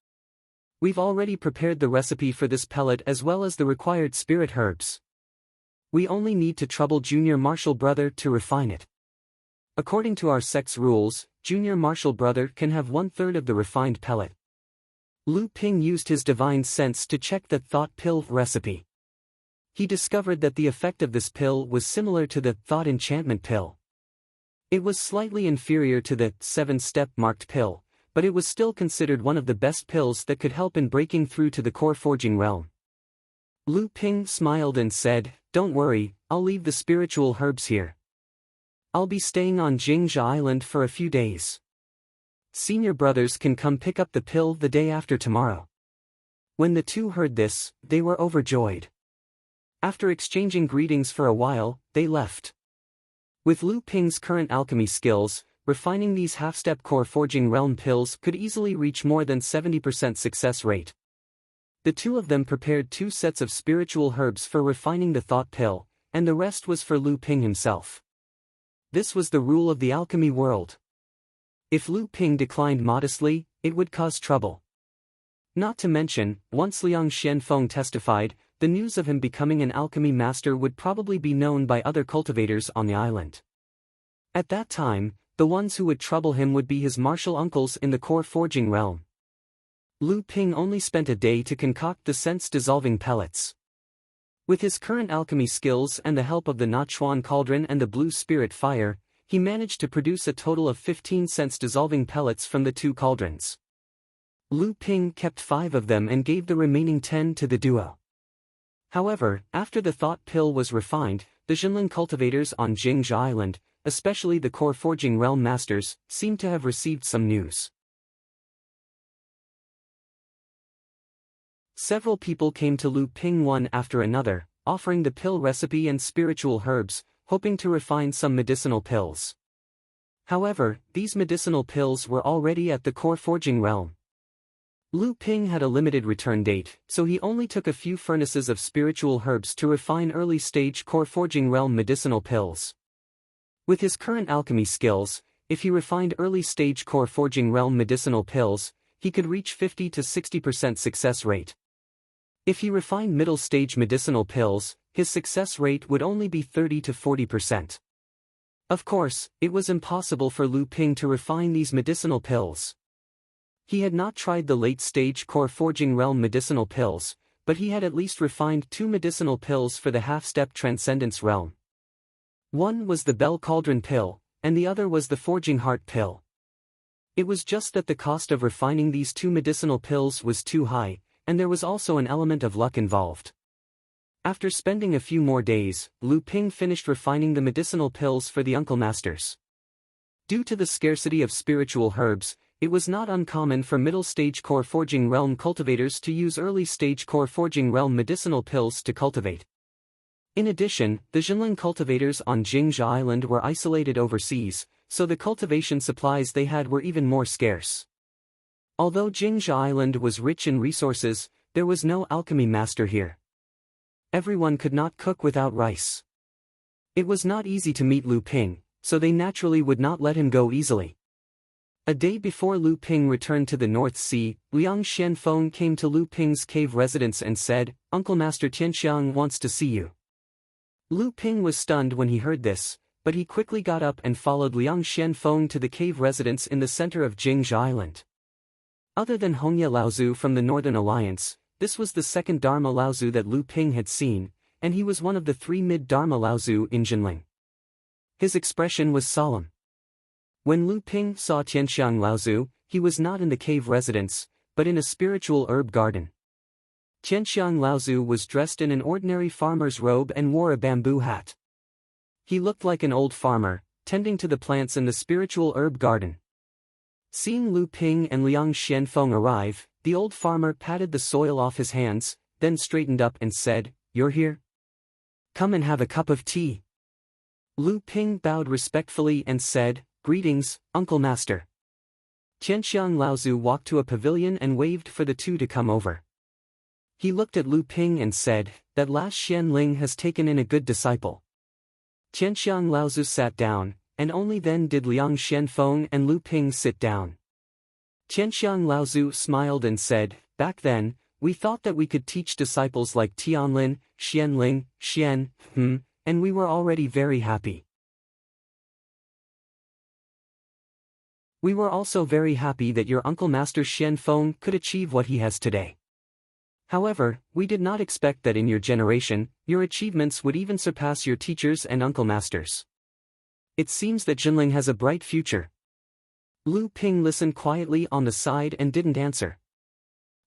We've already prepared the recipe for this pellet as well as the required spirit herbs. We only need to trouble Junior Marshall Brother to refine it. According to our sect's rules, Junior Marshall Brother can have 1/3 of the refined pellet. Lu Ping used his divine sense to check the thought pill recipe. He discovered that the effect of this pill was similar to the thought enchantment pill. It was slightly inferior to the 7-step marked pill, but it was still considered one of the best pills that could help in breaking through to the core forging realm. Lu Ping smiled and said, "Don't worry, I'll leave the spiritual herbs here. I'll be staying on Jingzha Island for a few days. Senior brothers can come pick up the pill the day after tomorrow." When the two heard this, they were overjoyed. After exchanging greetings for a while, they left. With Lu Ping's current alchemy skills, refining these half-step core forging realm pills could easily reach more than 70% success rate. The two of them prepared 2 sets of spiritual herbs for refining the thought pill, and the rest was for Lu Ping himself. This was the rule of the alchemy world. If Lu Ping declined modestly, it would cause trouble. Not to mention, once Liang Xianfeng testified, the news of him becoming an alchemy master would probably be known by other cultivators on the island. At that time, the ones who would trouble him would be his martial uncles in the core forging realm. Lu Ping only spent a day to concoct the sense-dissolving pellets. With his current alchemy skills and the help of the Nachuan cauldron and the blue spirit fire, he managed to produce a total of 15 sense-dissolving pellets from the 2 cauldrons. Lu Ping kept 5 of them and gave the remaining 10 to the duo. However, after the thought pill was refined, the Jinlin cultivators on Jingzha Island, especially the core forging realm masters, seemed to have received some news. Several people came to Lu Ping one after another, offering the pill recipe and spiritual herbs, hoping to refine some medicinal pills. However, these medicinal pills were already at the core forging realm. Lu Ping had a limited return date, so he only took a few furnaces of spiritual herbs to refine early-stage core forging realm medicinal pills. With his current alchemy skills, if he refined early-stage core forging realm medicinal pills, he could reach 50 to 60% success rate. If he refined middle-stage medicinal pills, his success rate would only be 30 to 40%. Of course, it was impossible for Lu Ping to refine these medicinal pills. He had not tried the late-stage core forging realm medicinal pills, but he had at least refined 2 medicinal pills for the half-step transcendence realm. One was the Bell Cauldron pill, and the other was the Forging Heart pill. It was just that the cost of refining these 2 medicinal pills was too high, and there was also an element of luck involved. After spending a few more days, Lu Ping finished refining the medicinal pills for the uncle masters. Due to the scarcity of spiritual herbs, it was not uncommon for middle-stage core forging realm cultivators to use early-stage core forging realm medicinal pills to cultivate. In addition, the Jinlin cultivators on Jingzha Island were isolated overseas, so the cultivation supplies they had were even more scarce. Although Jingzha Island was rich in resources, there was no alchemy master here. Everyone could not cook without rice. It was not easy to meet Lu Ping, so they naturally would not let him go easily. A day before Lu Ping returned to the North Sea, Liang Xianfeng came to Lu Ping's cave residence and said, "Uncle Master Tianxiang wants to see you." Lu Ping was stunned when he heard this, but he quickly got up and followed Liang Xianfeng to the cave residence in the center of Jingzha Island. Other than Hongya Laozu from the Northern Alliance, this was the second Dharma Laozu that Lu Ping had seen, and he was one of the 3 mid-Dharma Laozu in Jinling. His expression was solemn. When Lu Ping saw Tianxiang Laozu, he was not in the cave residence, but in a spiritual herb garden. Tianxiang Laozu was dressed in an ordinary farmer's robe and wore a bamboo hat. He looked like an old farmer, tending to the plants in the spiritual herb garden. Seeing Lu Ping and Liang Xianfeng arrive, the old farmer patted the soil off his hands, then straightened up and said, "You're here? Come and have a cup of tea." Lu Ping bowed respectfully and said, "Greetings, Uncle Master." Tianxiang Laozu walked to a pavilion and waved for the two to come over. He looked at Lu Ping and said, "That last Xian Ling has taken in a good disciple. Qianxiang Laozu sat down, and only then did Liang Xianfeng and Lu Ping sit down. Qianxiang Laozu smiled and said, "Back then, we thought that we could teach disciples like Tianlin, Xianling, Xian, and we were already very happy. We were also very happy that your uncle Master Xianfeng could achieve what he has today. However, we did not expect that in your generation, your achievements would even surpass your teachers and uncle masters. It seems that Jinling has a bright future." Lu Ping listened quietly on the side and didn't answer.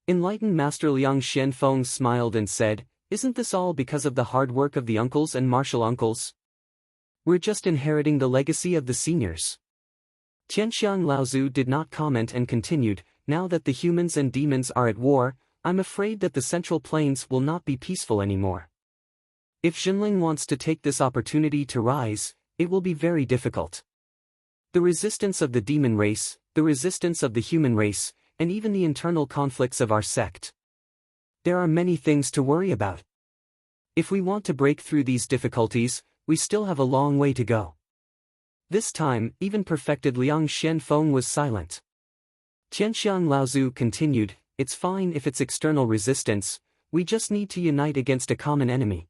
Enlightened Master Liang Xianfeng smiled and said, "Isn't this all because of the hard work of the uncles and martial uncles? We're just inheriting the legacy of the seniors." Qianxiang Laozu did not comment and continued, "Now that the humans and demons are at war, I'm afraid that the Central Plains will not be peaceful anymore. If Jinling wants to take this opportunity to rise, it will be very difficult. The resistance of the demon race, the resistance of the human race, and even the internal conflicts of our sect. There are many things to worry about. If we want to break through these difficulties, we still have a long way to go." This time, even perfected Liang Xianfeng was silent. Qianxiang Laozu continued, "It's fine if it's external resistance, we just need to unite against a common enemy.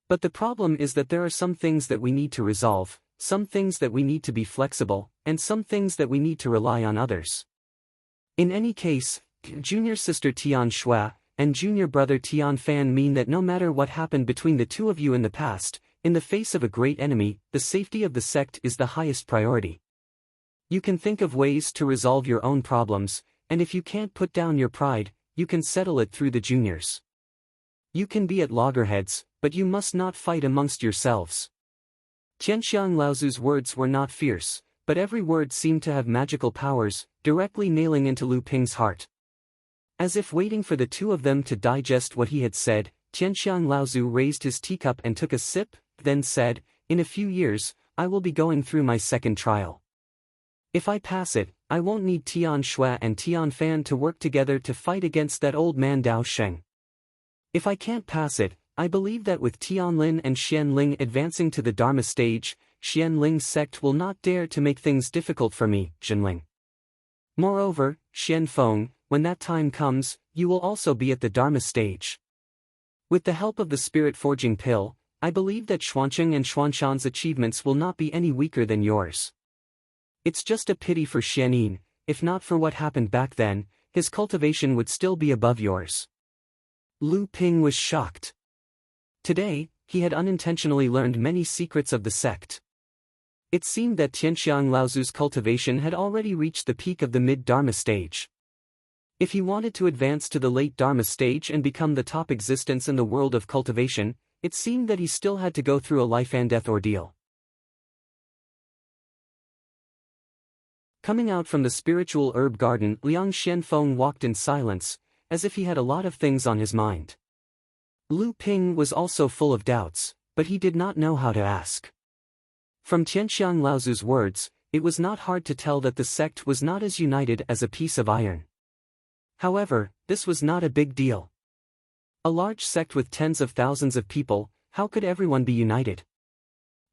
But the problem is that there are some things that we need to resolve, some things that we need to be flexible, and some things that we need to rely on others. In any case, junior sister Tian Shui and junior brother Tian Fan mean that no matter what happened between the two of you in the past, in the face of a great enemy, the safety of the sect is the highest priority. You can think of ways to resolve your own problems, and if you can't put down your pride, you can settle it through the juniors. You can be at loggerheads, but you must not fight amongst yourselves." Qianxiang Laozu's words were not fierce, but every word seemed to have magical powers, directly nailing into Lu Ping's heart. As if waiting for the two of them to digest what he had said, Qianxiang Laozu raised his teacup and took a sip, then said, "In a few years, I will be going through my second trial. If I pass it, I won't need Tian Shui and Tian Fan to work together to fight against that old man Dao Sheng. If I can't pass it, I believe that with Tianlin and Xianling advancing to the Dharma stage, Xianling's sect will not dare to make things difficult for me, Jinling. Moreover, Xianfeng, when that time comes, you will also be at the Dharma stage. With the help of the spirit-forging pill, I believe that Xuancheng and Xuanshan's achievements will not be any weaker than yours. It's just a pity for Xianin, if not for what happened back then, his cultivation would still be above yours." Lu Ping was shocked. Today, he had unintentionally learned many secrets of the sect. It seemed that Qianxiang Laozu's cultivation had already reached the peak of the mid-Dharma stage. If he wanted to advance to the late Dharma stage and become the top existence in the world of cultivation, it seemed that he still had to go through a life-and-death ordeal. Coming out from the spiritual herb garden, Liang Xianfeng walked in silence, as if he had a lot of things on his mind. Lu Ping was also full of doubts, but he did not know how to ask. From Qianxiang Laozu's words, it was not hard to tell that the sect was not as united as a piece of iron. However, this was not a big deal. A large sect with tens of thousands of people, how could everyone be united?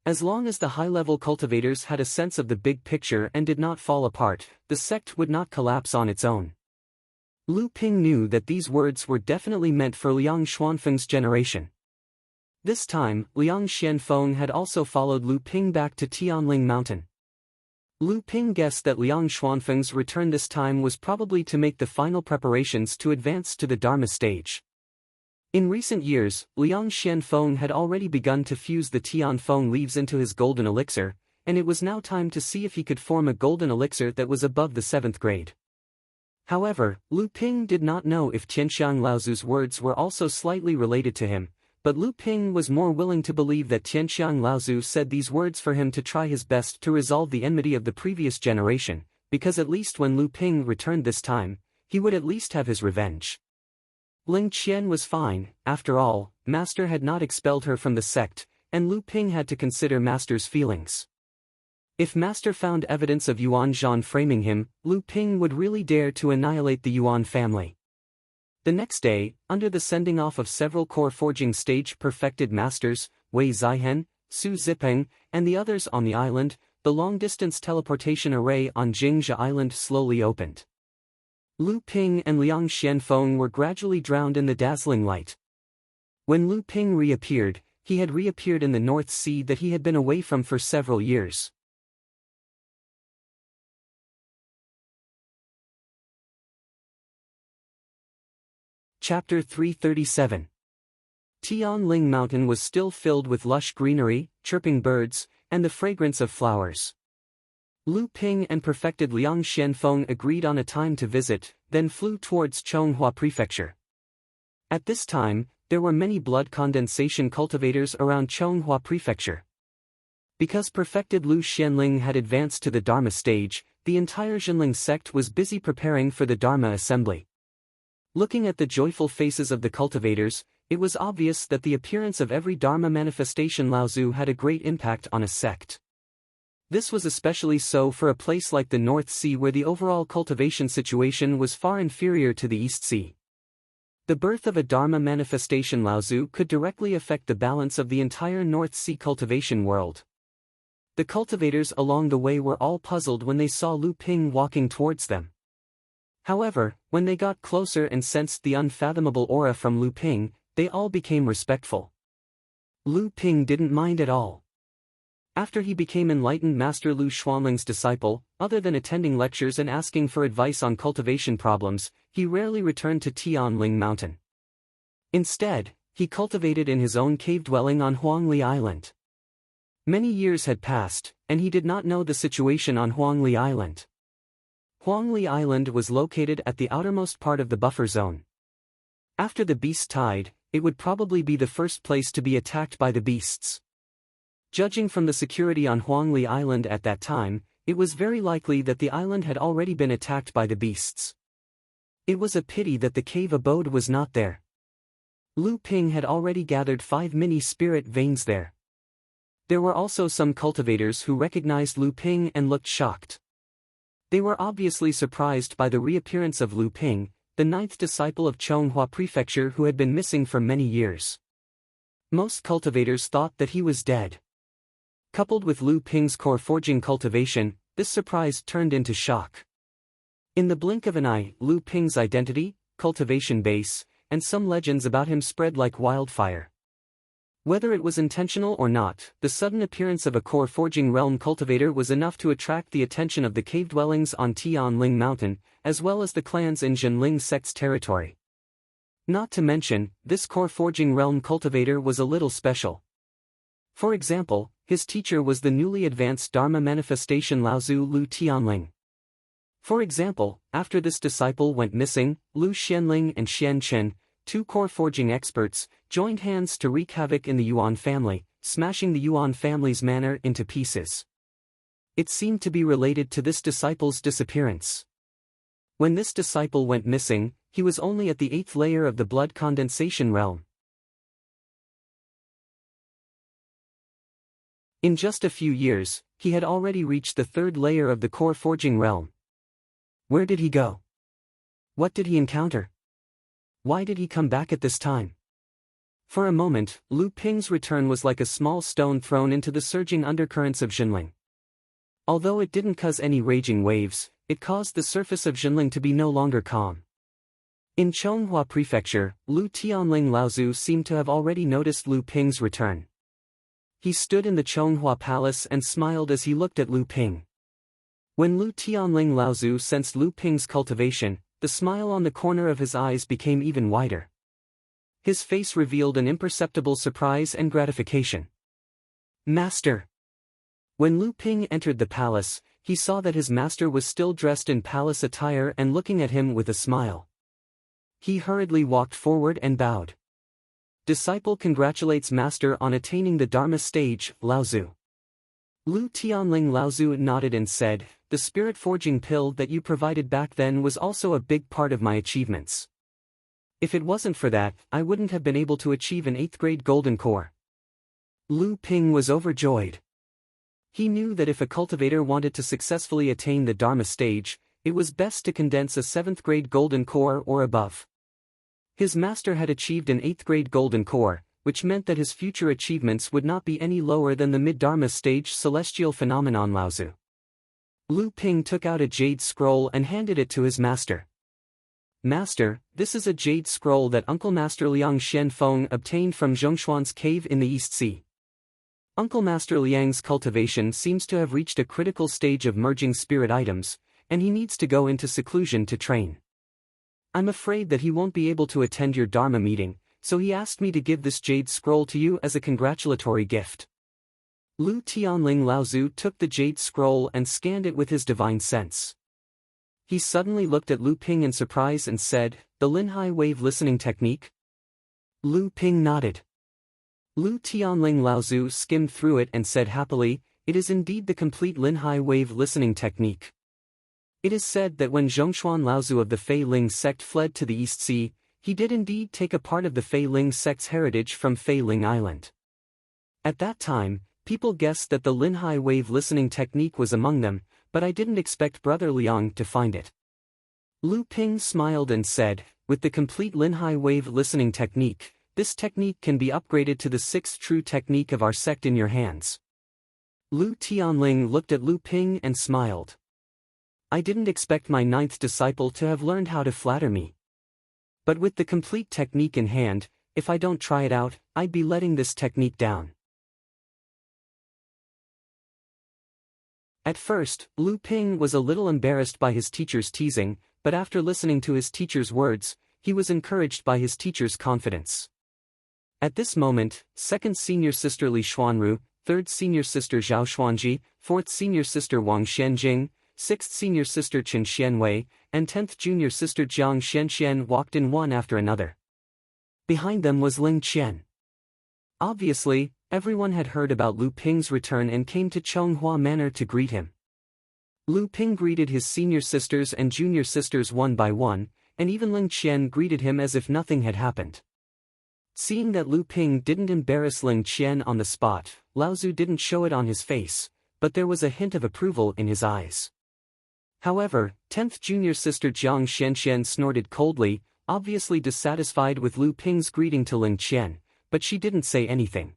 As long as the high-level cultivators had a sense of the big picture and did not fall apart, the sect would not collapse on its own. Lu Ping knew that these words were definitely meant for Liang Xuanfeng's generation. This time, Liang Xianfeng had also followed Lu Ping back to Tianling Mountain. Lu Ping guessed that Liang Xuanfeng's return this time was probably to make the final preparations to advance to the Dharma stage. In recent years, Liang Xianfeng had already begun to fuse the Tianfeng leaves into his golden elixir, and it was now time to see if he could form a golden elixir that was above the 7th grade. However, Lu Ping did not know if Qianxiang Laozu's words were also slightly related to him, but Lu Ping was more willing to believe that Qianxiang Laozu said these words for him to try his best to resolve the enmity of the previous generation, because at least when Lu Ping returned this time, he would at least have his revenge. Ling Qian was fine, after all, Master had not expelled her from the sect, and Lu Ping had to consider Master's feelings. If Master found evidence of Yuan Zhan framing him, Lu Ping would really dare to annihilate the Yuan family. The next day, under the sending off of several core forging stage perfected masters, Wei Zihen, Su Zipeng, and the others on the island, the long-distance teleportation array on Jingzha Island slowly opened. Lu Ping and Liang Xianfeng were gradually drowned in the dazzling light. When Lu Ping reappeared, he had reappeared in the North Sea that he had been away from for several years. Chapter 337. Tianling Mountain was still filled with lush greenery, chirping birds, and the fragrance of flowers. Lu Ping and perfected Liang Xianfeng agreed on a time to visit, then flew towards Chonghua Prefecture. At this time, there were many blood condensation cultivators around Chonghua Prefecture. Because perfected Lu Xianling had advanced to the Dharma stage, the entire Jinling sect was busy preparing for the Dharma assembly. Looking at the joyful faces of the cultivators, it was obvious that the appearance of every Dharma manifestation Laozu had a great impact on a sect. This was especially so for a place like the North Sea where the overall cultivation situation was far inferior to the East Sea. The birth of a Dharma manifestation Laozu could directly affect the balance of the entire North Sea cultivation world. The cultivators along the way were all puzzled when they saw Lu Ping walking towards them. However, when they got closer and sensed the unfathomable aura from Lu Ping, they all became respectful. Lu Ping didn't mind at all. After he became enlightened Master Lu Xuanling's disciple, other than attending lectures and asking for advice on cultivation problems, he rarely returned to Tianling Mountain. Instead, he cultivated in his own cave dwelling on Huangli Island. Many years had passed, and he did not know the situation on Huangli Island. Huangli Island was located at the outermost part of the buffer zone. After the beast tide, it would probably be the first place to be attacked by the beasts. Judging from the security on Huangli Island at that time, it was very likely that the island had already been attacked by the beasts. It was a pity that the cave abode was not there. Lu Ping had already gathered 5 mini-spirit veins there. There were also some cultivators who recognized Lu Ping and looked shocked. They were obviously surprised by the reappearance of Lu Ping, the 9th disciple of Chonghua Prefecture who had been missing for many years. Most cultivators thought that he was dead. Coupled with Lu Ping's core forging cultivation, this surprise turned into shock. In the blink of an eye, Lu Ping's identity, cultivation base, and some legends about him spread like wildfire. Whether it was intentional or not, the sudden appearance of a core forging realm cultivator was enough to attract the attention of the cave dwellings on Tianling Mountain, as well as the clans in Jinling sect's territory. Not to mention, this core forging realm cultivator was a little special. For example, his teacher was the newly advanced Dharma manifestation Laozu Lu Tianling. For example, after this disciple went missing, Lu Xianling and Xian Chen, 2 core forging experts, joined hands to wreak havoc in the Yuan family, smashing the Yuan family's manor into pieces. It seemed to be related to this disciple's disappearance. When this disciple went missing, he was only at the 8th layer of the blood condensation realm. In just a few years, he had already reached the 3rd layer of the core forging realm. Where did he go? What did he encounter? Why did he come back at this time? For a moment, Lu Ping's return was like a small stone thrown into the surging undercurrents of Jinling. Although it didn't cause any raging waves, it caused the surface of Jinling to be no longer calm. In Chonghua Prefecture, Lu Tianling Laozu seemed to have already noticed Lu Ping's return. He stood in the Chonghua Palace and smiled as he looked at Lu Ping. When Lu Tianling Laozu sensed Lu Ping's cultivation, the smile on the corner of his eyes became even wider. His face revealed an imperceptible surprise and gratification. Master! When Lu Ping entered the palace, he saw that his master was still dressed in palace attire and looking at him with a smile. He hurriedly walked forward and bowed. Disciple congratulates master on attaining the Dharma stage, Laozu. Lu Tianling Laozu nodded and said, "The spirit forging pill that you provided back then was also a big part of my achievements. If it wasn't for that, I wouldn't have been able to achieve an 8th grade golden core." Lu Ping was overjoyed. He knew that if a cultivator wanted to successfully attain the Dharma stage, it was best to condense a 7th grade golden core or above. His master had achieved an 8th grade golden core, which meant that his future achievements would not be any lower than the mid-Dharma stage celestial phenomenon Laozu. Lu Ping took out a jade scroll and handed it to his master. Master, this is a jade scroll that Uncle Master Liang Xianfeng obtained from Zhongshuan's cave in the East Sea. Uncle Master Liang's cultivation seems to have reached a critical stage of merging spirit items, and he needs to go into seclusion to train. I'm afraid that he won't be able to attend your Dharma meeting, so he asked me to give this jade scroll to you as a congratulatory gift. Lu Tianling Laozu took the jade scroll and scanned it with his divine sense. He suddenly looked at Lu Ping in surprise and said, "The Linhai wave listening technique?" Lu Ping nodded. Lu Tianling Laozu skimmed through it and said happily, "It is indeed the complete Linhai wave listening technique. It is said that when Zhongshuan Laozu of the Fei Ling sect fled to the East Sea, he did indeed take a part of the Fei Ling sect's heritage from Fei Ling Island. At that time, people guessed that the Linhai wave listening technique was among them, but I didn't expect Brother Liang to find it." Lu Ping smiled and said, "With the complete Linhai wave listening technique, this technique can be upgraded to the sixth true technique of our sect in your hands." Lu Tianling looked at Lu Ping and smiled. "I didn't expect my ninth disciple to have learned how to flatter me. But with the complete technique in hand, if I don't try it out, I'd be letting this technique down." At first, Lu Ping was a little embarrassed by his teacher's teasing, but after listening to his teacher's words, he was encouraged by his teacher's confidence. At this moment, 2nd Senior Sister Li Xuanru, 3rd Senior Sister Zhao Xuanji, 4th Senior Sister Wang Xianjing, 6th Senior Sister Qin Xianwei, and 10th Junior Sister Jiang Xianxian walked in one after another. Behind them was Ling Qian. Obviously, everyone had heard about Lu Ping's return and came to Chonghua Manor to greet him. Lu Ping greeted his senior sisters and junior sisters one by one, and even Ling Qian greeted him as if nothing had happened. Seeing that Lu Ping didn't embarrass Ling Qian on the spot, Laozu didn't show it on his face, but there was a hint of approval in his eyes. However, 10th Junior Sister Jiang Xianxian snorted coldly, obviously dissatisfied with Lu Ping's greeting to Ling Qian, but she didn't say anything.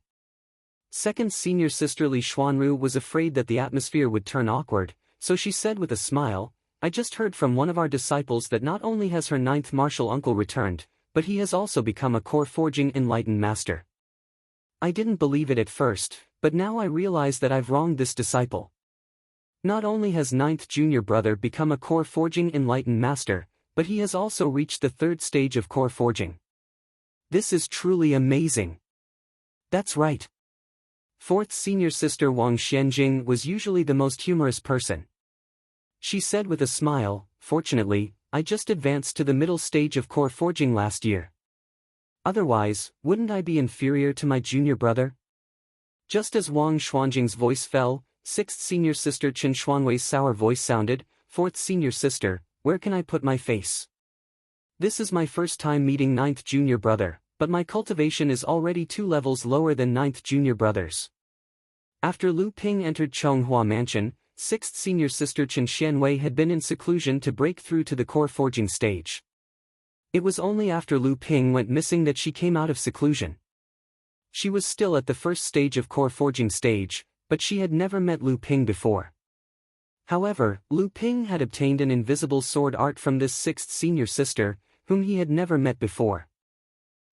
2nd Senior Sister Li Xuanru was afraid that the atmosphere would turn awkward, so she said with a smile, "I just heard from one of our disciples that not only has her ninth martial uncle returned, but he has also become a core forging enlightened master. I didn't believe it at first, but now I realize that I've wronged this disciple. Not only has ninth junior brother become a core forging enlightened master, but he has also reached the 3rd stage of core forging. This is truly amazing." "That's right." 4th Senior Sister Wang Xianjing was usually the most humorous person. She said with a smile, "Fortunately, I just advanced to the middle stage of core forging last year. Otherwise, wouldn't I be inferior to my junior brother?" Just as Wang Xuanjing's voice fell, 6th Senior Sister Qin Xuanwei's sour voice sounded, "4th Senior Sister, where can I put my face? This is my first time meeting 9th junior brother, but my cultivation is already 2 levels lower than 9th junior brother's." After Lu Ping entered Chonghua Mansion, 6th Senior Sister Qin Xianwei had been in seclusion to break through to the core forging stage. It was only after Lu Ping went missing that she came out of seclusion. She was still at the 1st stage of core forging stage, but she had never met Lu Ping before. However, Lu Ping had obtained an invisible sword art from this 6th Senior Sister, whom he had never met before.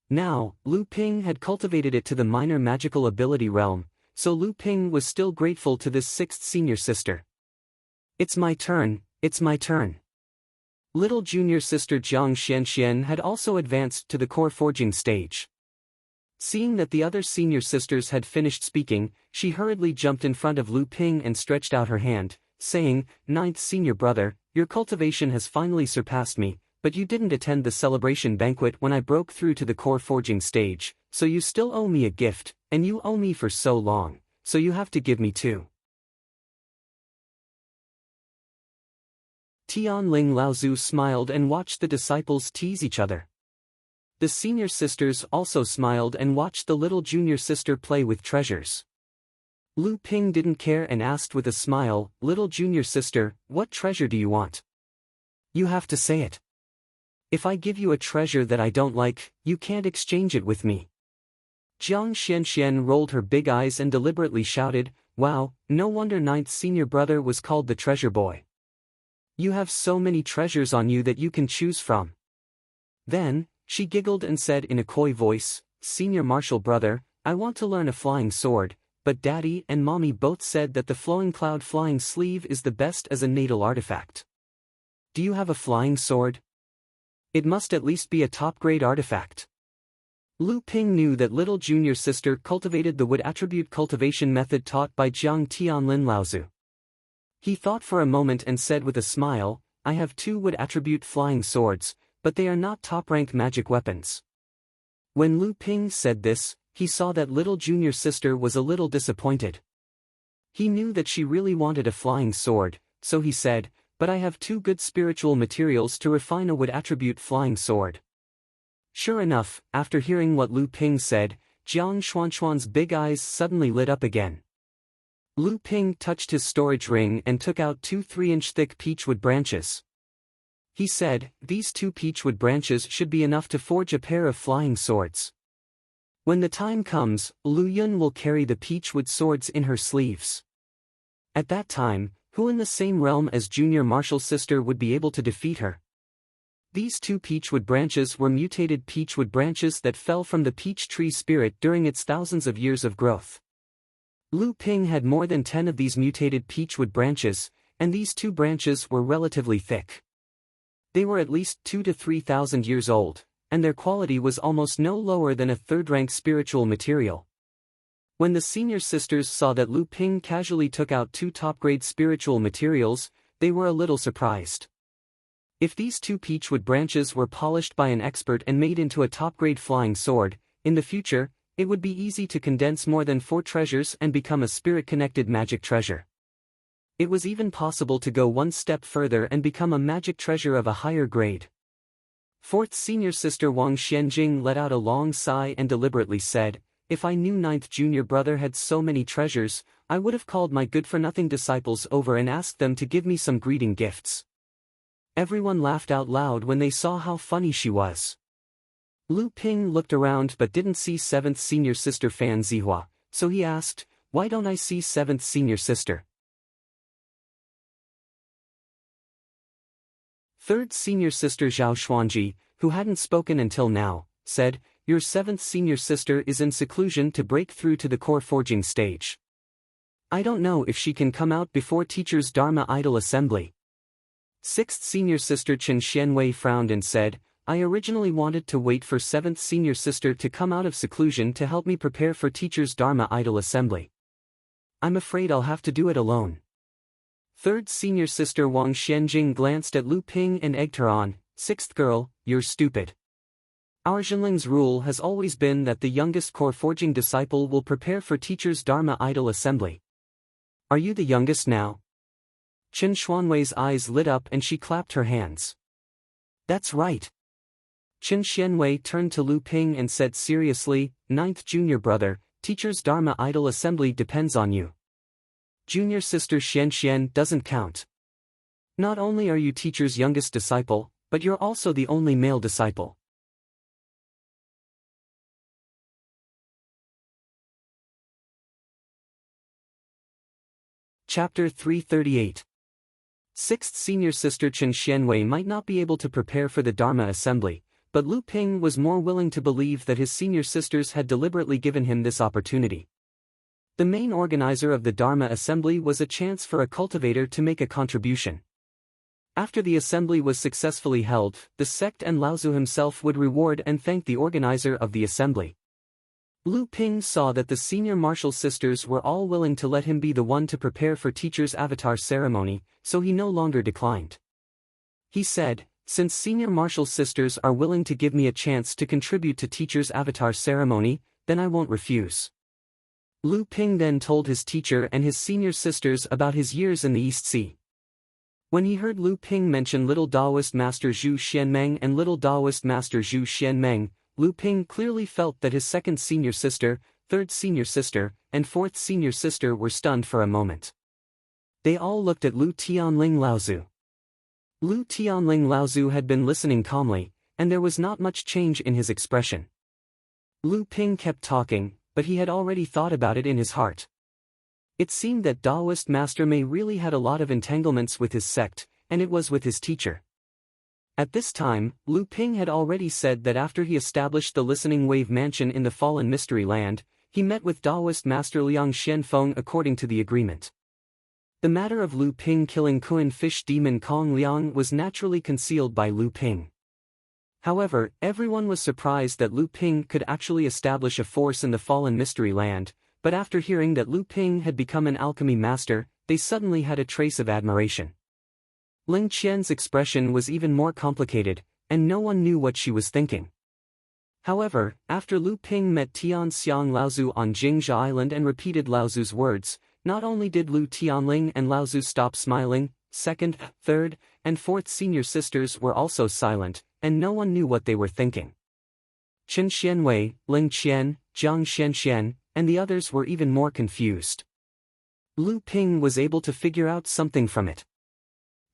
Now, Lu Ping had cultivated it to the minor magical ability realm, so Lu Ping was still grateful to this 6th Senior Sister. "It's my turn, it's my turn." Little Junior Sister Jiang Xianxian had also advanced to the core forging stage. Seeing that the other senior sisters had finished speaking, she hurriedly jumped in front of Lu Ping and stretched out her hand, saying, "Ninth senior brother, your cultivation has finally surpassed me, but you didn't attend the celebration banquet when I broke through to the core forging stage, so you still owe me a gift, and you owe me for so long, so you have to give me too." Tianling Laozu smiled and watched the disciples tease each other. The senior sisters also smiled and watched the little junior sister play with treasures. Lu Ping didn't care and asked with a smile, "Little junior sister, what treasure do you want? You have to say it. If I give you a treasure that I don't like, you can't exchange it with me." Jiang Xianxian rolled her big eyes and deliberately shouted, "Wow, no wonder ninth senior brother was called the treasure boy. You have so many treasures on you that you can choose from." Then, she giggled and said in a coy voice, "Senior martial brother, I want to learn a flying sword, but Daddy and Mommy both said that the flowing cloud flying sleeve is the best as a natal artifact. Do you have a flying sword? It must at least be a top-grade artifact." Lu Ping knew that little junior sister cultivated the wood attribute cultivation method taught by Jiang Tianlin Laozu. He thought for a moment and said with a smile, "I have 2 wood attribute flying swords, but they are not top-rank magic weapons." When Lu Ping said this, he saw that little junior sister was a little disappointed. He knew that she really wanted a flying sword, so he said, "But I have 2 good spiritual materials to refine a wood attribute flying sword." Sure enough, after hearing what Lu Ping said, Jiang Xuanxuan's big eyes suddenly lit up again. Lu Ping touched his storage ring and took out 2 3-inch thick peachwood branches. He said, "These 2 peachwood branches should be enough to forge a pair of flying swords. When the time comes, Lu Yun will carry the peachwood swords in her sleeves. At that time, who in the same realm as junior martial sister would be able to defeat her?" These 2 peachwood branches were mutated peachwood branches that fell from the peach tree spirit during its thousands of years of growth. Lu Ping had more than 10 of these mutated peachwood branches, and these 2 branches were relatively thick. They were at least 2 to 3,000 years old, and their quality was almost no lower than a third-rank spiritual material. When the senior sisters saw that Lu Ping casually took out 2 top-grade spiritual materials, they were a little surprised. If these 2 peachwood branches were polished by an expert and made into a top-grade flying sword, in the future, it would be easy to condense more than 4 treasures and become a spirit-connected magic treasure. It was even possible to go one step further and become a magic treasure of a higher grade. 4th senior sister Wang Xianjing let out a long sigh and deliberately said, "If I knew 9th junior brother had so many treasures, I would have called my good-for-nothing disciples over and asked them to give me some greeting gifts." Everyone laughed out loud when they saw how funny she was. Lu Ping looked around but didn't see 7th senior sister Fan Zihua, so he asked, "Why don't I see 7th senior sister?" 3rd senior sister Zhao Xuanji, who hadn't spoken until now, said, "Your 7th senior sister is in seclusion to break through to the core forging stage. I don't know if she can come out before teacher's Dharma Idol assembly." 6th senior sister Chen Xianwei frowned and said, "I originally wanted to wait for 7th senior sister to come out of seclusion to help me prepare for teacher's Dharma Idol assembly. I'm afraid I'll have to do it alone." 3rd senior sister Wang Xianjing glanced at Lu Ping and egged her on, "6th girl, you're stupid. Our Zhenling's rule has always been that the youngest core forging disciple will prepare for teacher's Dharma Idol assembly. Are you the youngest now?" Chen Xuanwei's eyes lit up and she clapped her hands. "That's right." Chen Xianwei turned to Lu Ping and said seriously, "9th junior brother, teacher's Dharma Idol assembly depends on you. Junior sister Xian doesn't count. Not only are you teacher's youngest disciple, but you're also the only male disciple." Chapter 338. 6th senior sister Chen Xianwei might not be able to prepare for the Dharma assembly, but Lu Ping was more willing to believe that his senior sisters had deliberately given him this opportunity. The main organizer of the Dharma assembly was a chance for a cultivator to make a contribution. After the assembly was successfully held, the sect and Laozu himself would reward and thank the organizer of the assembly. Lu Ping saw that the senior martial sisters were all willing to let him be the one to prepare for teacher's avatar ceremony, so he no longer declined. He said, "Since senior martial sisters are willing to give me a chance to contribute to teacher's avatar ceremony, then I won't refuse." Lu Ping then told his teacher and his senior sisters about his years in the East Sea. When he heard Lu Ping mention little Taoist master Zhu Xianmeng and little Taoist master Zhu Xianmeng, Lu Ping clearly felt that his 2nd senior sister, 3rd senior sister, and 4th senior sister were stunned for a moment. They all looked at Lu Tianling Laozu. Lu Tianling Laozu had been listening calmly, and there was not much change in his expression. Lu Ping kept talking, but he had already thought about it in his heart. It seemed that Taoist Master Mei really had a lot of entanglements with his sect, and it was with his teacher. At this time, Lu Ping had already said that after he established the Listening Wave Mansion in the Fallen Mystery Land, he met with Taoist Master Liang Xianfeng according to the agreement. The matter of Lu Ping killing Kuan Fish Demon Kong Liang was naturally concealed by Lu Ping. However, everyone was surprised that Lu Ping could actually establish a force in the Fallen Mystery Land, but after hearing that Lu Ping had become an alchemy master, they suddenly had a trace of admiration. Ling Qian's expression was even more complicated, and no one knew what she was thinking. However, after Lu Ping met Tian Xiang Laozu on Jingzha Island and repeated Laozu's words, not only did Lu Tianling and Laozu stop smiling, second, third, and fourth senior sisters were also silent, and no one knew what they were thinking. Chen Xianwei, Ling Qian, Jiang Xianxian, and the others were even more confused. Lu Ping was able to figure out something from it.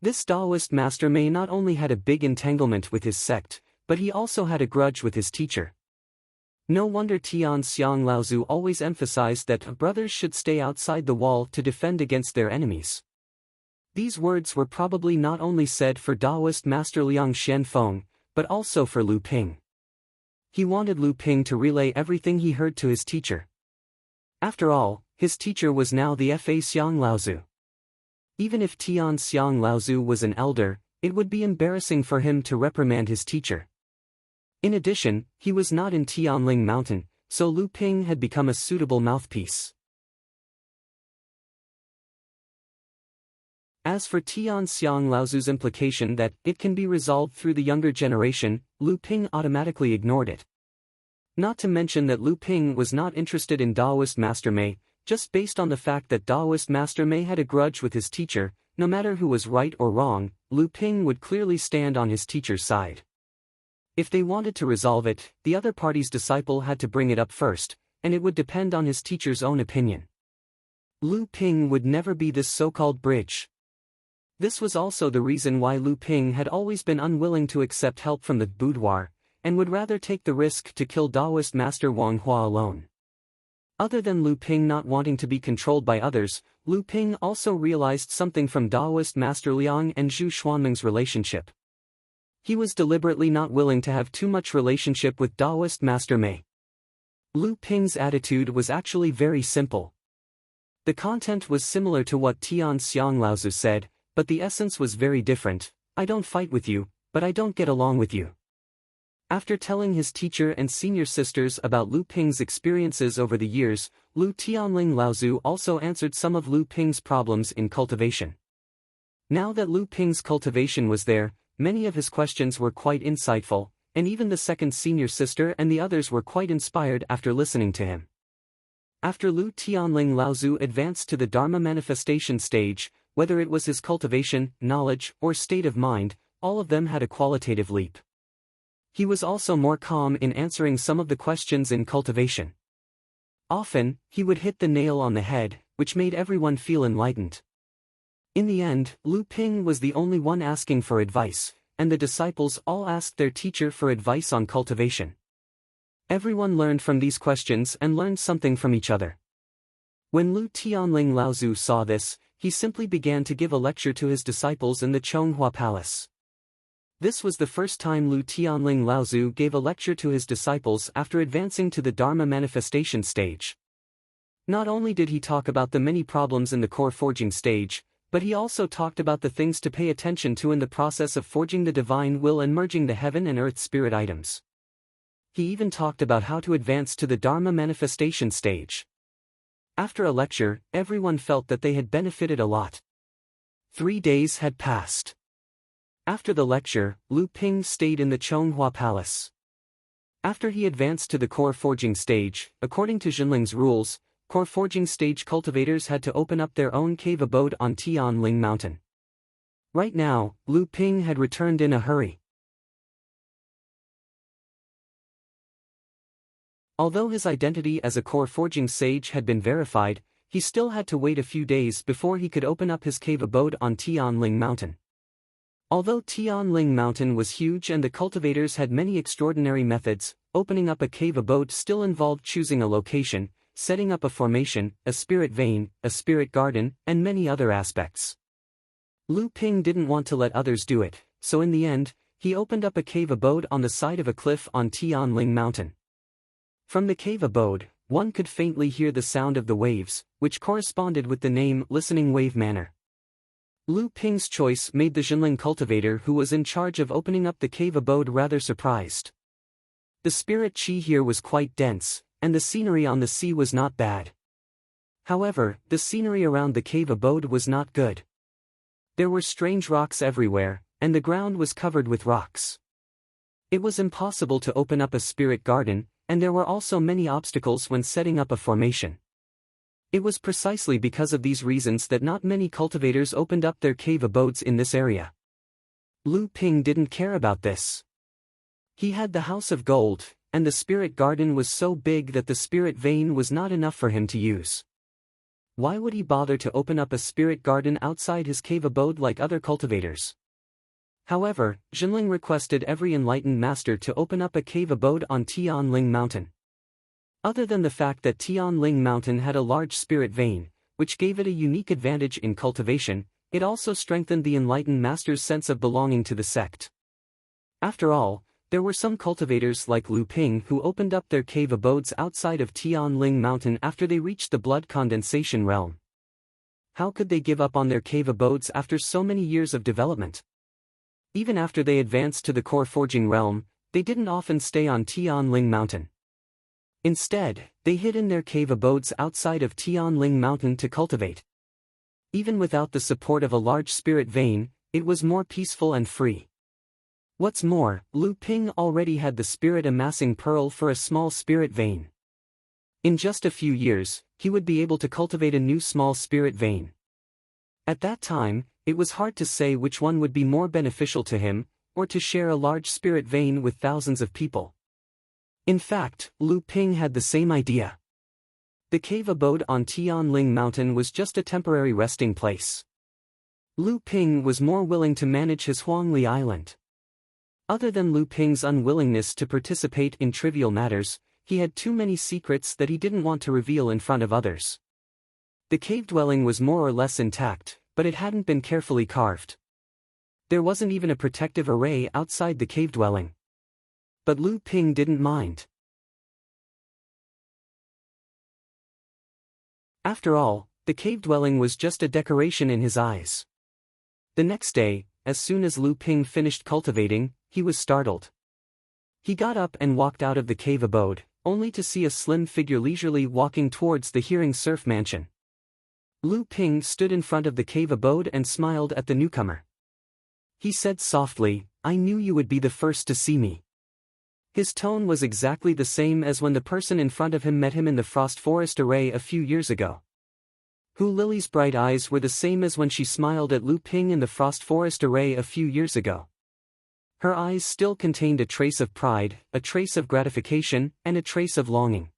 This Taoist Master Mei not only had a big entanglement with his sect, but he also had a grudge with his teacher. No wonder Tian Xiang Laozu always emphasized that brothers should stay outside the wall to defend against their enemies. These words were probably not only said for Taoist Master Liang Xianfeng, but also for Lu Ping. He wanted Lu Ping to relay everything he heard to his teacher. After all, his teacher was now the Fa Xiang Laozu. Even if Tian Xiang Laozu was an elder, it would be embarrassing for him to reprimand his teacher. In addition, he was not in Tianling Mountain, so Lu Ping had become a suitable mouthpiece. As for Tian Xiang Laozu's implication that it can be resolved through the younger generation, Lu Ping automatically ignored it. Not to mention that Lu Ping was not interested in Taoist Master Mei, just based on the fact that Taoist Master Mei had a grudge with his teacher. No matter who was right or wrong, Lu Ping would clearly stand on his teacher's side. If they wanted to resolve it, the other party's disciple had to bring it up first, and it would depend on his teacher's own opinion. Lu Ping would never be this so-called bridge. This was also the reason why Lu Ping had always been unwilling to accept help from the boudoir, and would rather take the risk to kill Taoist Master Wang Hua alone. Other than Lu Ping not wanting to be controlled by others, Lu Ping also realized something from Taoist Master Liang and Zhu Xuanming's relationship. He was deliberately not willing to have too much relationship with Taoist Master Mei. Lu Ping's attitude was actually very simple. The content was similar to what Tian Xiang Laozu said, but the essence was very different. I don't fight with you, but I don't get along with you. After telling his teacher and senior sisters about Lu Ping's experiences over the years, Lu Tianling Laozu also answered some of Lu Ping's problems in cultivation. Now that Lu Ping's cultivation was there, many of his questions were quite insightful, and even the second senior sister and the others were quite inspired after listening to him. After Lu Tianling Laozu advanced to the Dharma manifestation stage, whether it was his cultivation, knowledge, or state of mind, all of them had a qualitative leap. He was also more calm in answering some of the questions in cultivation. Often, he would hit the nail on the head, which made everyone feel enlightened. In the end, Lu Ping was the only one asking for advice, and the disciples all asked their teacher for advice on cultivation. Everyone learned from these questions and learned something from each other. When Lu Tianling Laozu saw this, he simply began to give a lecture to his disciples in the Chonghua Palace. This was the first time Lu Tianling Laozu gave a lecture to his disciples after advancing to the Dharma manifestation stage. Not only did he talk about the many problems in the core forging stage, but he also talked about the things to pay attention to in the process of forging the divine will and merging the heaven and earth spirit items. He even talked about how to advance to the Dharma manifestation stage. After a lecture, everyone felt that they had benefited a lot. 3 days had passed. After the lecture, Lu Ping stayed in the Chonghua Palace. After he advanced to the core forging stage, according to Zhenling's rules, core forging stage cultivators had to open up their own cave abode on Tianling Mountain. Right now, Lu Ping had returned in a hurry. Although his identity as a core forging sage had been verified, he still had to wait a few days before he could open up his cave abode on Tianling Mountain. Although Tianling Mountain was huge and the cultivators had many extraordinary methods, opening up a cave abode still involved choosing a location, setting up a formation, a spirit vein, a spirit garden, and many other aspects. Lu Ping didn't want to let others do it, so in the end, he opened up a cave abode on the side of a cliff on Tianling Mountain. From the cave abode, one could faintly hear the sound of the waves, which corresponded with the name Listening Wave Manor. Lu Ping's choice made the Jinling cultivator who was in charge of opening up the cave abode rather surprised. The spirit qi here was quite dense, and the scenery on the sea was not bad. However, the scenery around the cave abode was not good. There were strange rocks everywhere, and the ground was covered with rocks. It was impossible to open up a spirit garden, and there were also many obstacles when setting up a formation. It was precisely because of these reasons that not many cultivators opened up their cave abodes in this area. Lu Ping didn't care about this. He had the House of Gold, and the spirit garden was so big that the spirit vein was not enough for him to use. Why would he bother to open up a spirit garden outside his cave abode like other cultivators? However, Jinling requested every enlightened master to open up a cave abode on Tianling Mountain. Other than the fact that Tianling Mountain had a large spirit vein, which gave it a unique advantage in cultivation, it also strengthened the enlightened master's sense of belonging to the sect. After all, there were some cultivators like Lu Ping who opened up their cave abodes outside of Tianling Mountain after they reached the blood condensation realm. How could they give up on their cave abodes after so many years of development? Even after they advanced to the core forging realm, they didn't often stay on Tianling Mountain. Instead, they hid in their cave abodes outside of Tianling Mountain to cultivate. Even without the support of a large spirit vein, it was more peaceful and free. What's more, Lu Ping already had the spirit amassing pearl for a small spirit vein. In just a few years, he would be able to cultivate a new small spirit vein. At that time, it was hard to say which one would be more beneficial to him, or to share a large spirit vein with thousands of people. In fact, Lu Ping had the same idea. The cave abode on Tianling Mountain was just a temporary resting place. Lu Ping was more willing to manage his Huangli Island. Other than Lu Ping's unwillingness to participate in trivial matters, he had too many secrets that he didn't want to reveal in front of others. The cave dwelling was more or less intact, but it hadn't been carefully carved. There wasn't even a protective array outside the cave dwelling. But Lu Ping didn't mind. After all, the cave dwelling was just a decoration in his eyes. The next day, as soon as Lu Ping finished cultivating, he was startled. He got up and walked out of the cave abode, only to see a slim figure leisurely walking towards the Hearing Surf mansion. Lu Ping stood in front of the cave abode and smiled at the newcomer. He said softly, "I knew you would be the first to see me." His tone was exactly the same as when the person in front of him met him in the Frost Forest Array a few years ago. Hu Lily's bright eyes were the same as when she smiled at Lu Ping in the Frost Forest Array a few years ago. Her eyes still contained a trace of pride, a trace of gratification, and a trace of longing.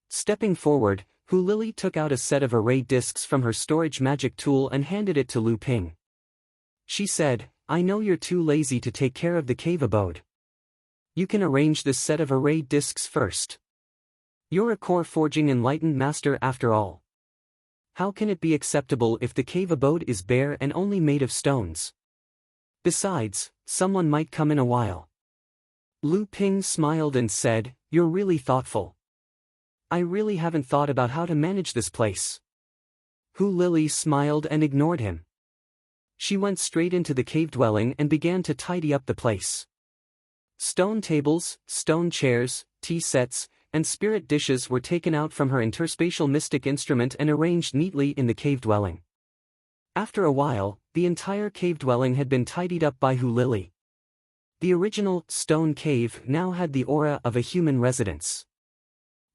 Stepping forward, Hu Lily took out a set of array discs from her storage magic tool and handed it to Lu Ping. She said, "I know you're too lazy to take care of the cave abode. You can arrange this set of array discs first. You're a core forging enlightened master after all. How can it be acceptable if the cave abode is bare and only made of stones? Besides, someone might come in a while." Lu Ping smiled and said, "You're really thoughtful. I really haven't thought about how to manage this place." Hu Lily smiled and ignored him. She went straight into the cave dwelling and began to tidy up the place. Stone tables, stone chairs, tea sets, and spirit dishes were taken out from her interspatial mystic instrument and arranged neatly in the cave dwelling. After a while, the entire cave dwelling had been tidied up by Hu Lily. The original, stone cave now had the aura of a human residence.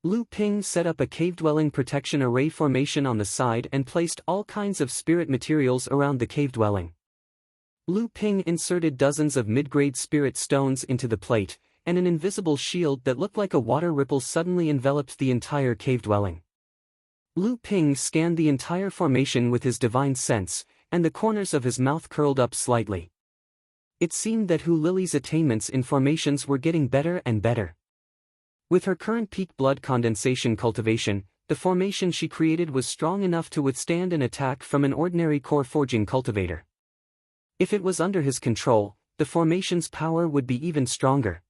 Lu Ping set up a cave-dwelling protection array formation on the side and placed all kinds of spirit materials around the cave dwelling. Lu Ping inserted dozens of mid-grade spirit stones into the plate, and an invisible shield that looked like a water ripple suddenly enveloped the entire cave dwelling. Lu Ping scanned the entire formation with his divine sense, and the corners of his mouth curled up slightly. It seemed that Hu Lily's attainments in formations were getting better and better. With her current peak blood condensation cultivation, the formation she created was strong enough to withstand an attack from an ordinary core forging cultivator. If it was under his control, the formation's power would be even stronger.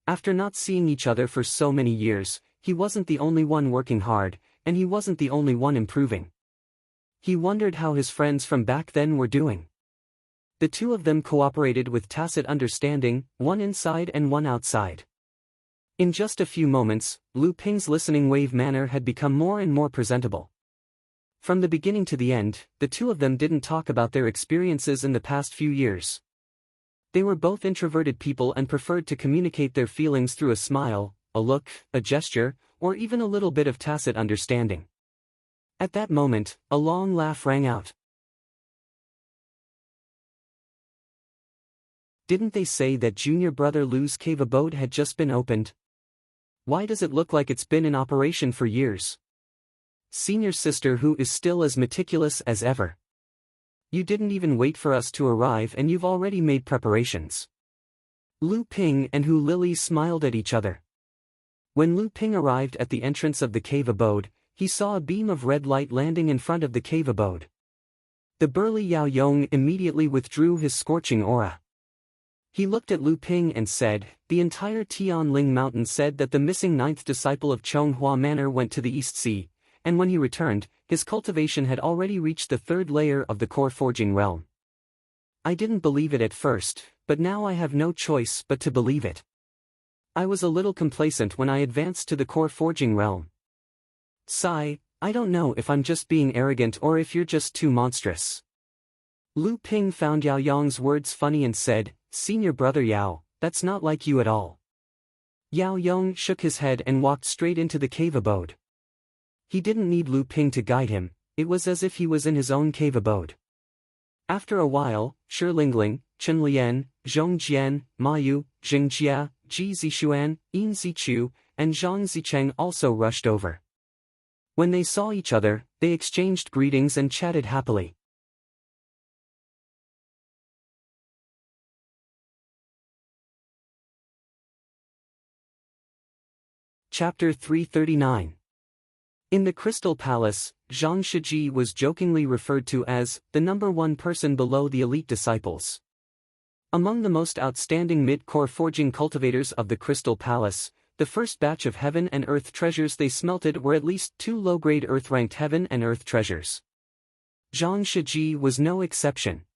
After not seeing each other for so many years, he wasn't the only one working hard, and he wasn't the only one improving. He wondered how his friends from back then were doing. The two of them cooperated with tacit understanding, one inside and one outside. In just a few moments, Lu Ping's listening wave manner had become more and more presentable. From the beginning to the end, the two of them didn't talk about their experiences in the past few years. They were both introverted people and preferred to communicate their feelings through a smile, a look, a gesture, or even a little bit of tacit understanding. At that moment, a long laugh rang out. Didn't they say that junior brother Lu's cave abode had just been opened? Why does it look like it's been in operation for years? Senior sister Hu is still as meticulous as ever. You didn't even wait for us to arrive and you've already made preparations. Lu Ping and Hu Lily smiled at each other. When Lu Ping arrived at the entrance of the cave abode, he saw a beam of red light landing in front of the cave abode. The burly Yao Yong immediately withdrew his scorching aura. He looked at Lu Ping and said, "The entire Tianling Mountain said that the missing ninth disciple of Chonghua Manor went to the East Sea, and when he returned, his cultivation had already reached the third layer of the core forging realm. I didn't believe it at first, but now I have no choice but to believe it. I was a little complacent when I advanced to the core forging realm. Sigh, I don't know if I'm just being arrogant or if you're just too monstrous." Lu Ping found Yao Yong's words funny and said, "Senior brother Yao, that's not like you at all." Yao Yong shook his head and walked straight into the cave abode. He didn't need Lu Ping to guide him, it was as if he was in his own cave abode. After a while, Shi Lingling, Chen Lian, Zhong Jian, Ma Yu, Jing Jia, Ji Zixuan, Yin Zichu, and Zhang Zicheng also rushed over. When they saw each other, they exchanged greetings and chatted happily. Chapter 339. In the Crystal Palace, Zhang Shiji was jokingly referred to as the number one person below the elite disciples. Among the most outstanding mid-core forging cultivators of the Crystal Palace, the first batch of heaven and earth treasures they smelted were at least 2 low-grade earth-ranked heaven and earth treasures. Zhang Shiji was no exception.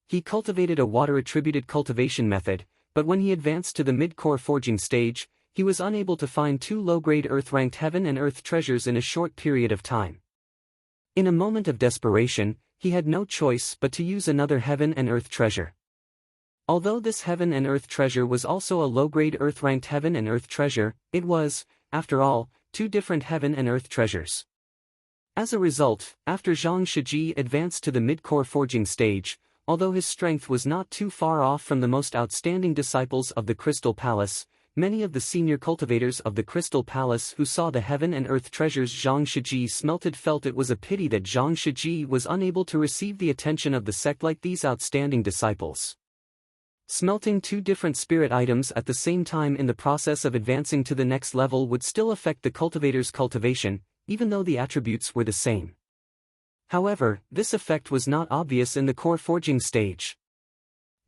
He cultivated a water-attributed cultivation method, but when he advanced to the mid-core forging stage, he was unable to find 2 low-grade earth-ranked heaven and earth treasures in a short period of time. In a moment of desperation, he had no choice but to use another heaven and earth treasure. Although this heaven and earth treasure was also a low-grade earth-ranked heaven and earth treasure, it was, after all, 2 different heaven and earth treasures. As a result, after Zhang Shiji advanced to the mid-core forging stage, although his strength was not too far off from the most outstanding disciples of the Crystal Palace, many of the senior cultivators of the Crystal Palace who saw the heaven and earth treasures Zhang Shiji smelted felt it was a pity that Zhang Shiji was unable to receive the attention of the sect like these outstanding disciples. Smelting 2 different spirit items at the same time in the process of advancing to the next level would still affect the cultivator's cultivation, even though the attributes were the same. However, this effect was not obvious in the core forging stage.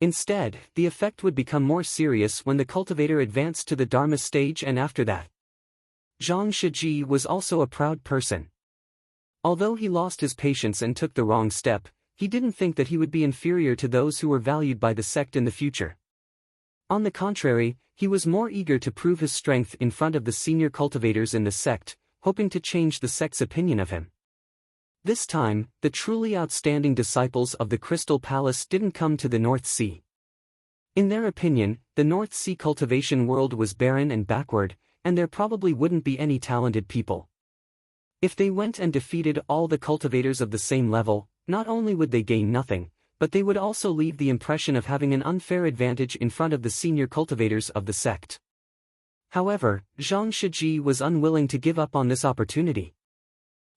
Instead, the effect would become more serious when the cultivator advanced to the Dharma stage and after that. Zhang Shiji was also a proud person. Although he lost his patience and took the wrong step, he didn't think that he would be inferior to those who were valued by the sect in the future. On the contrary, he was more eager to prove his strength in front of the senior cultivators in the sect, hoping to change the sect's opinion of him. This time, the truly outstanding disciples of the Crystal Palace didn't come to the North Sea. In their opinion, the North Sea cultivation world was barren and backward, and there probably wouldn't be any talented people. If they went and defeated all the cultivators of the same level, not only would they gain nothing, but they would also leave the impression of having an unfair advantage in front of the senior cultivators of the sect. However, Zhang Shiji was unwilling to give up on this opportunity.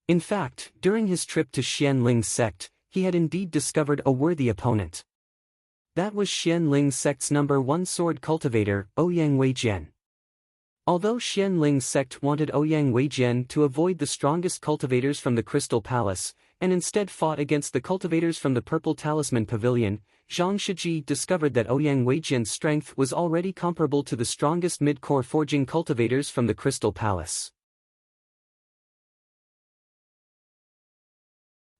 In fact, during his trip to Xianling's sect, he had indeed discovered a worthy opponent. That was Xian Ling sect's number 1 sword cultivator, Ouyang Weijian. Although Xian Ling sect wanted Ouyang Weijian to avoid the strongest cultivators from the Crystal Palace, and instead fought against the cultivators from the Purple Talisman Pavilion, Zhang Shiji discovered that Ouyang Weijian's strength was already comparable to the strongest mid-core forging cultivators from the Crystal Palace.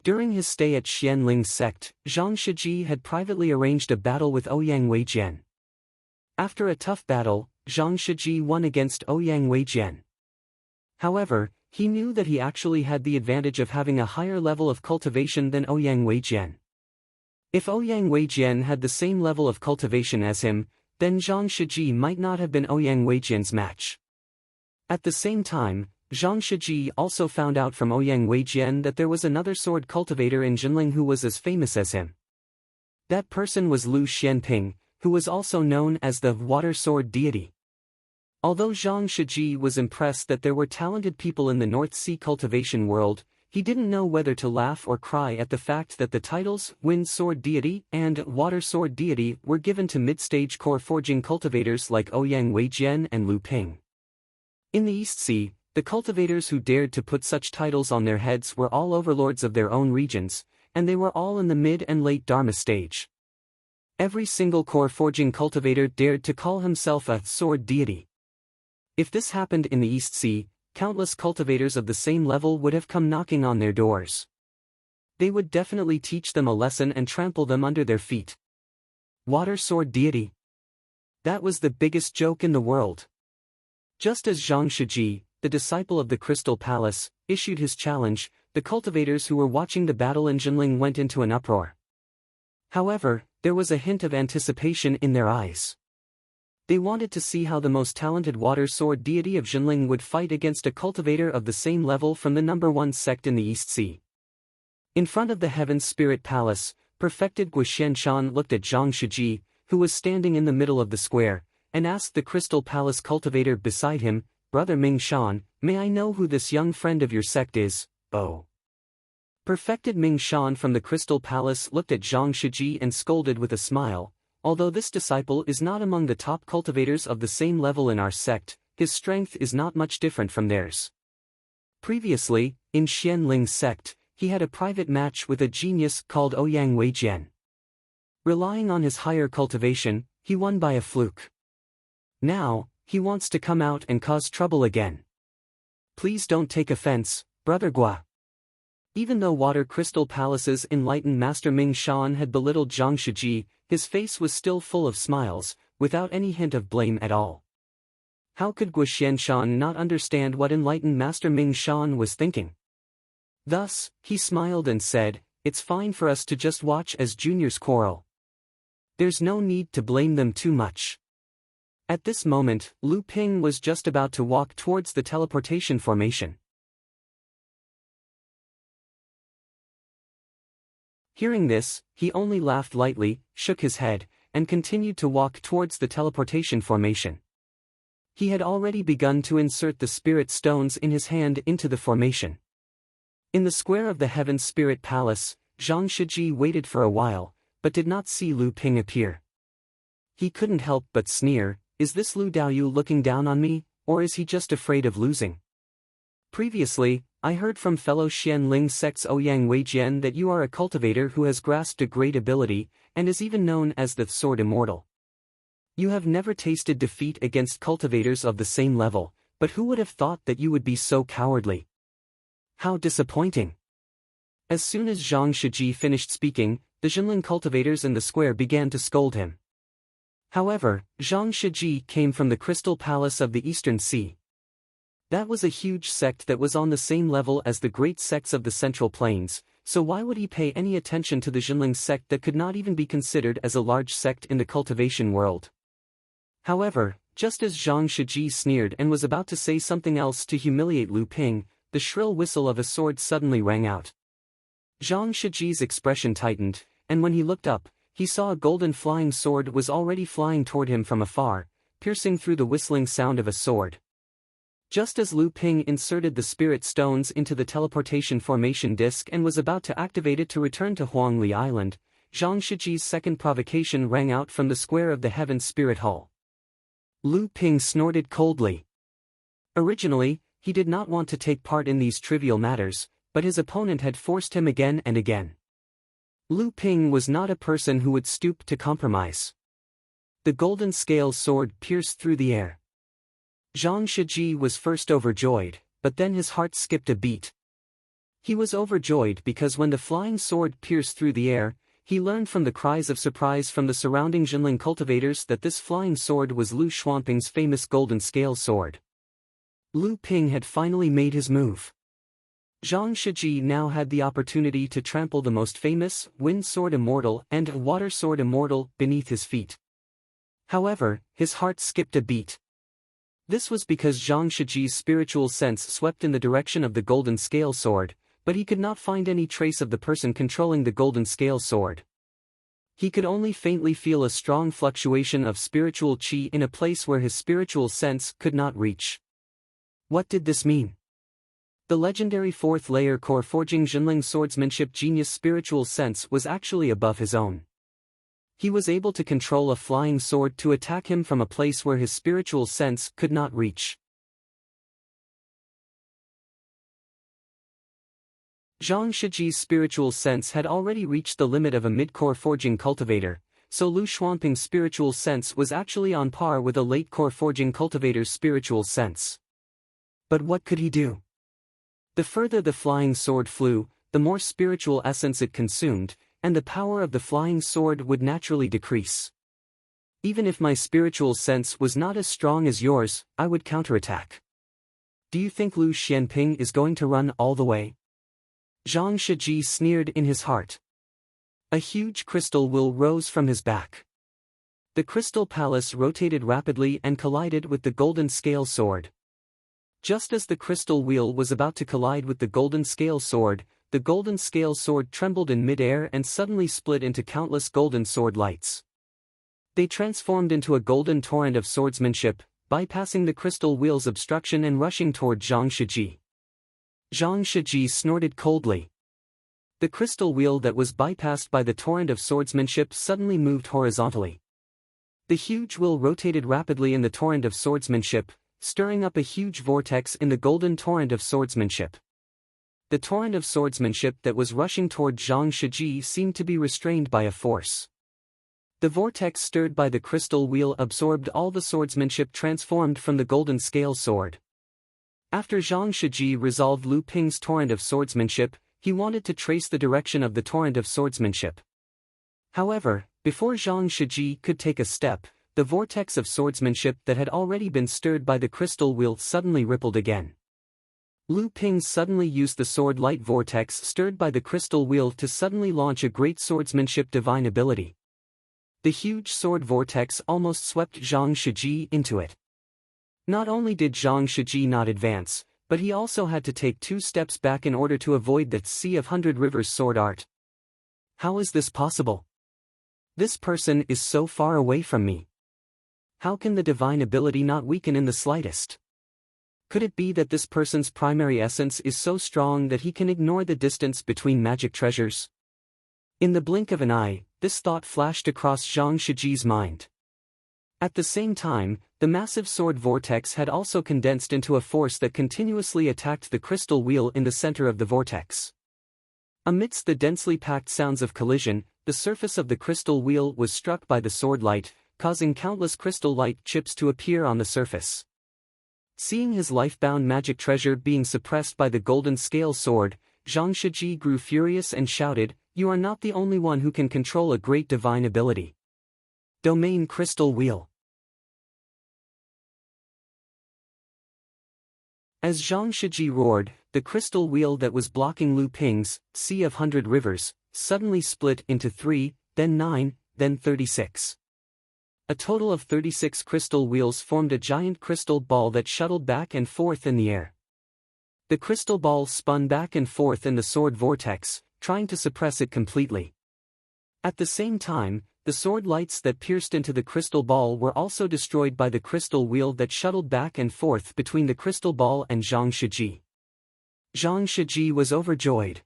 During his stay at Xian Ling's sect, Zhang Shiji had privately arranged a battle with Ouyang Weijian. After a tough battle, Zhang Shiji won against Ouyang Weijian. However, he knew that he actually had the advantage of having a higher level of cultivation than Ouyang Weijian. If Ouyang Weijian had the same level of cultivation as him, then Zhang Shiji might not have been Ouyang Weijian's match. At the same time, Zhang Shiji also found out from Ouyang Weijian that there was another sword cultivator in Jinling who was as famous as him. That person was Lu Xianping, who was also known as the Water Sword Deity. Although Zhang Shiji was impressed that there were talented people in the North Sea cultivation world, he didn't know whether to laugh or cry at the fact that the titles Wind Sword Deity and Water Sword Deity were given to mid-stage core forging cultivators like Ouyang Weijian and Lu Ping. In the East Sea, the cultivators who dared to put such titles on their heads were all overlords of their own regions, and they were all in the mid and late Dharma stage. Every single core forging cultivator dared to call himself a sword deity. If this happened in the East Sea, countless cultivators of the same level would have come knocking on their doors. They would definitely teach them a lesson and trample them under their feet. Water Sword Deity. That was the biggest joke in the world. Just as Zhang Shiji, the disciple of the Crystal Palace, issued his challenge, the cultivators who were watching the battle in Jinling went into an uproar. However, there was a hint of anticipation in their eyes. They wanted to see how the most talented water sword deity of Jinling would fight against a cultivator of the same level from the number 1 sect in the East Sea. In front of the Heaven's Spirit Palace, perfected Guxianshan looked at Zhang Shiji, who was standing in the middle of the square, and asked the Crystal Palace cultivator beside him, "Brother Ming Shan, may I know who this young friend of your sect is?" "Oh." Perfected Ming Shan from the Crystal Palace looked at Zhang Shiji and scolded with a smile, "Although this disciple is not among the top cultivators of the same level in our sect, his strength is not much different from theirs." Previously, in Xian Ling's sect, he had a private match with a genius called Ouyang Weijian. Relying on his higher cultivation, he won by a fluke. Now, he wants to come out and cause trouble again. Please don't take offense, Brother Gua. Even though Water Crystal Palace's enlightened Master Ming Shan had belittled Zhang Shiji, his face was still full of smiles, without any hint of blame at all. How could Guxianshan not understand what enlightened Master Ming Shan was thinking? Thus, he smiled and said, "It's fine for us to just watch as juniors quarrel. There's no need to blame them too much." At this moment, Lu Ping was just about to walk towards the teleportation formation. Hearing this, he only laughed lightly, shook his head, and continued to walk towards the teleportation formation. He had already begun to insert the spirit stones in his hand into the formation. In the square of the Heaven's Spirit Palace, Zhang Shiji waited for a while, but did not see Lu Ping appear. He couldn't help but sneer, "Is this Lu Daoyu looking down on me, or is he just afraid of losing? Previously, I heard from fellow Xian Ling sect's Ouyang Weijian that you are a cultivator who has grasped a great ability, and is even known as the Sword Immortal. You have never tasted defeat against cultivators of the same level, but who would have thought that you would be so cowardly? How disappointing." As soon as Zhang Shiji finished speaking, the Jinling cultivators in the square began to scold him. However, Zhang Shiji came from the Crystal Palace of the Eastern Sea. That was a huge sect that was on the same level as the great sects of the Central Plains, so why would he pay any attention to the Jinling sect that could not even be considered as a large sect in the cultivation world? However, just as Zhang Shiji sneered and was about to say something else to humiliate Lu Ping, the shrill whistle of a sword suddenly rang out. Zhang Shiji's expression tightened, and when he looked up, he saw a golden flying sword was already flying toward him from afar, piercing through the whistling sound of a sword. Just as Lu Ping inserted the spirit stones into the teleportation formation disk and was about to activate it to return to Huangli Island, Zhang Shiji's second provocation rang out from the square of the Heaven Spirit Hall. Lu Ping snorted coldly. Originally, he did not want to take part in these trivial matters, but his opponent had forced him again and again. Lu Ping was not a person who would stoop to compromise. The golden scale sword pierced through the air. Zhang Shiji was first overjoyed, but then his heart skipped a beat. He was overjoyed because when the flying sword pierced through the air, he learned from the cries of surprise from the surrounding Jinling cultivators that this flying sword was Lu Xuanping's famous golden scale sword. Lu Ping had finally made his move. Zhang Shiji now had the opportunity to trample the most famous Wind Sword Immortal and Water Sword Immortal beneath his feet. However, his heart skipped a beat. This was because Zhang Shiji's spiritual sense swept in the direction of the golden scale sword, but he could not find any trace of the person controlling the golden scale sword. He could only faintly feel a strong fluctuation of spiritual qi in a place where his spiritual sense could not reach. What did this mean? The legendary fourth-layer core forging Jinling swordsmanship genius spiritual sense was actually above his own. He was able to control a flying sword to attack him from a place where his spiritual sense could not reach. Zhang Shiji's spiritual sense had already reached the limit of a mid-core forging cultivator, so Lu Xuanping's spiritual sense was actually on par with a late-core forging cultivator's spiritual sense. But what could he do? The further the flying sword flew, the more spiritual essence it consumed, and the power of the flying sword would naturally decrease. Even if my spiritual sense was not as strong as yours, I would counterattack. Do you think Lu Xuanping is going to run all the way? Zhang Shiji sneered in his heart. A huge crystal wheel rose from his back. The crystal palace rotated rapidly and collided with the golden scale sword. Just as the crystal wheel was about to collide with the golden scale sword trembled in mid-air and suddenly split into countless golden sword lights. They transformed into a golden torrent of swordsmanship, bypassing the crystal wheel's obstruction and rushing toward Zhang Shiji. Zhang Shiji snorted coldly. The crystal wheel that was bypassed by the torrent of swordsmanship suddenly moved horizontally. The huge wheel rotated rapidly in the torrent of swordsmanship, stirring up a huge vortex in the golden torrent of swordsmanship. The torrent of swordsmanship that was rushing toward Zhang Shiji seemed to be restrained by a force. The vortex stirred by the crystal wheel absorbed all the swordsmanship transformed from the golden scale sword. After Zhang Shiji resolved Lu Ping's torrent of swordsmanship, he wanted to trace the direction of the torrent of swordsmanship. However, before Zhang Shiji could take a step, the vortex of swordsmanship that had already been stirred by the crystal wheel suddenly rippled again. Lu Ping suddenly used the sword light vortex stirred by the crystal wheel to suddenly launch a great swordsmanship divine ability. The huge sword vortex almost swept Zhang Shiji into it. Not only did Zhang Shiji not advance, but he also had to take 2 steps back in order to avoid the Sea of Hundred Rivers sword art. How is this possible? This person is so far away from me. How can the divine ability not weaken in the slightest? Could it be that this person's primary essence is so strong that he can ignore the distance between magic treasures? In the blink of an eye, this thought flashed across Zhang Shiji's mind. At the same time, the massive sword vortex had also condensed into a force that continuously attacked the crystal wheel in the center of the vortex. Amidst the densely packed sounds of collision, the surface of the crystal wheel was struck by the sword light, causing countless crystal light chips to appear on the surface. Seeing his life-bound magic treasure being suppressed by the golden scale sword, Zhang Shiji grew furious and shouted, "You are not the only one who can control a great divine ability." Domain Crystal Wheel. As Zhang Shiji roared, the crystal wheel that was blocking Lu Ping's Sea of Hundred Rivers suddenly split into 3, then 9, then 36. A total of 36 crystal wheels formed a giant crystal ball that shuttled back and forth in the air. The crystal ball spun back and forth in the sword vortex, trying to suppress it completely. At the same time, the sword lights that pierced into the crystal ball were also destroyed by the crystal wheel that shuttled back and forth between the crystal ball and Zhang Shiji. Zhang Shiji was overjoyed.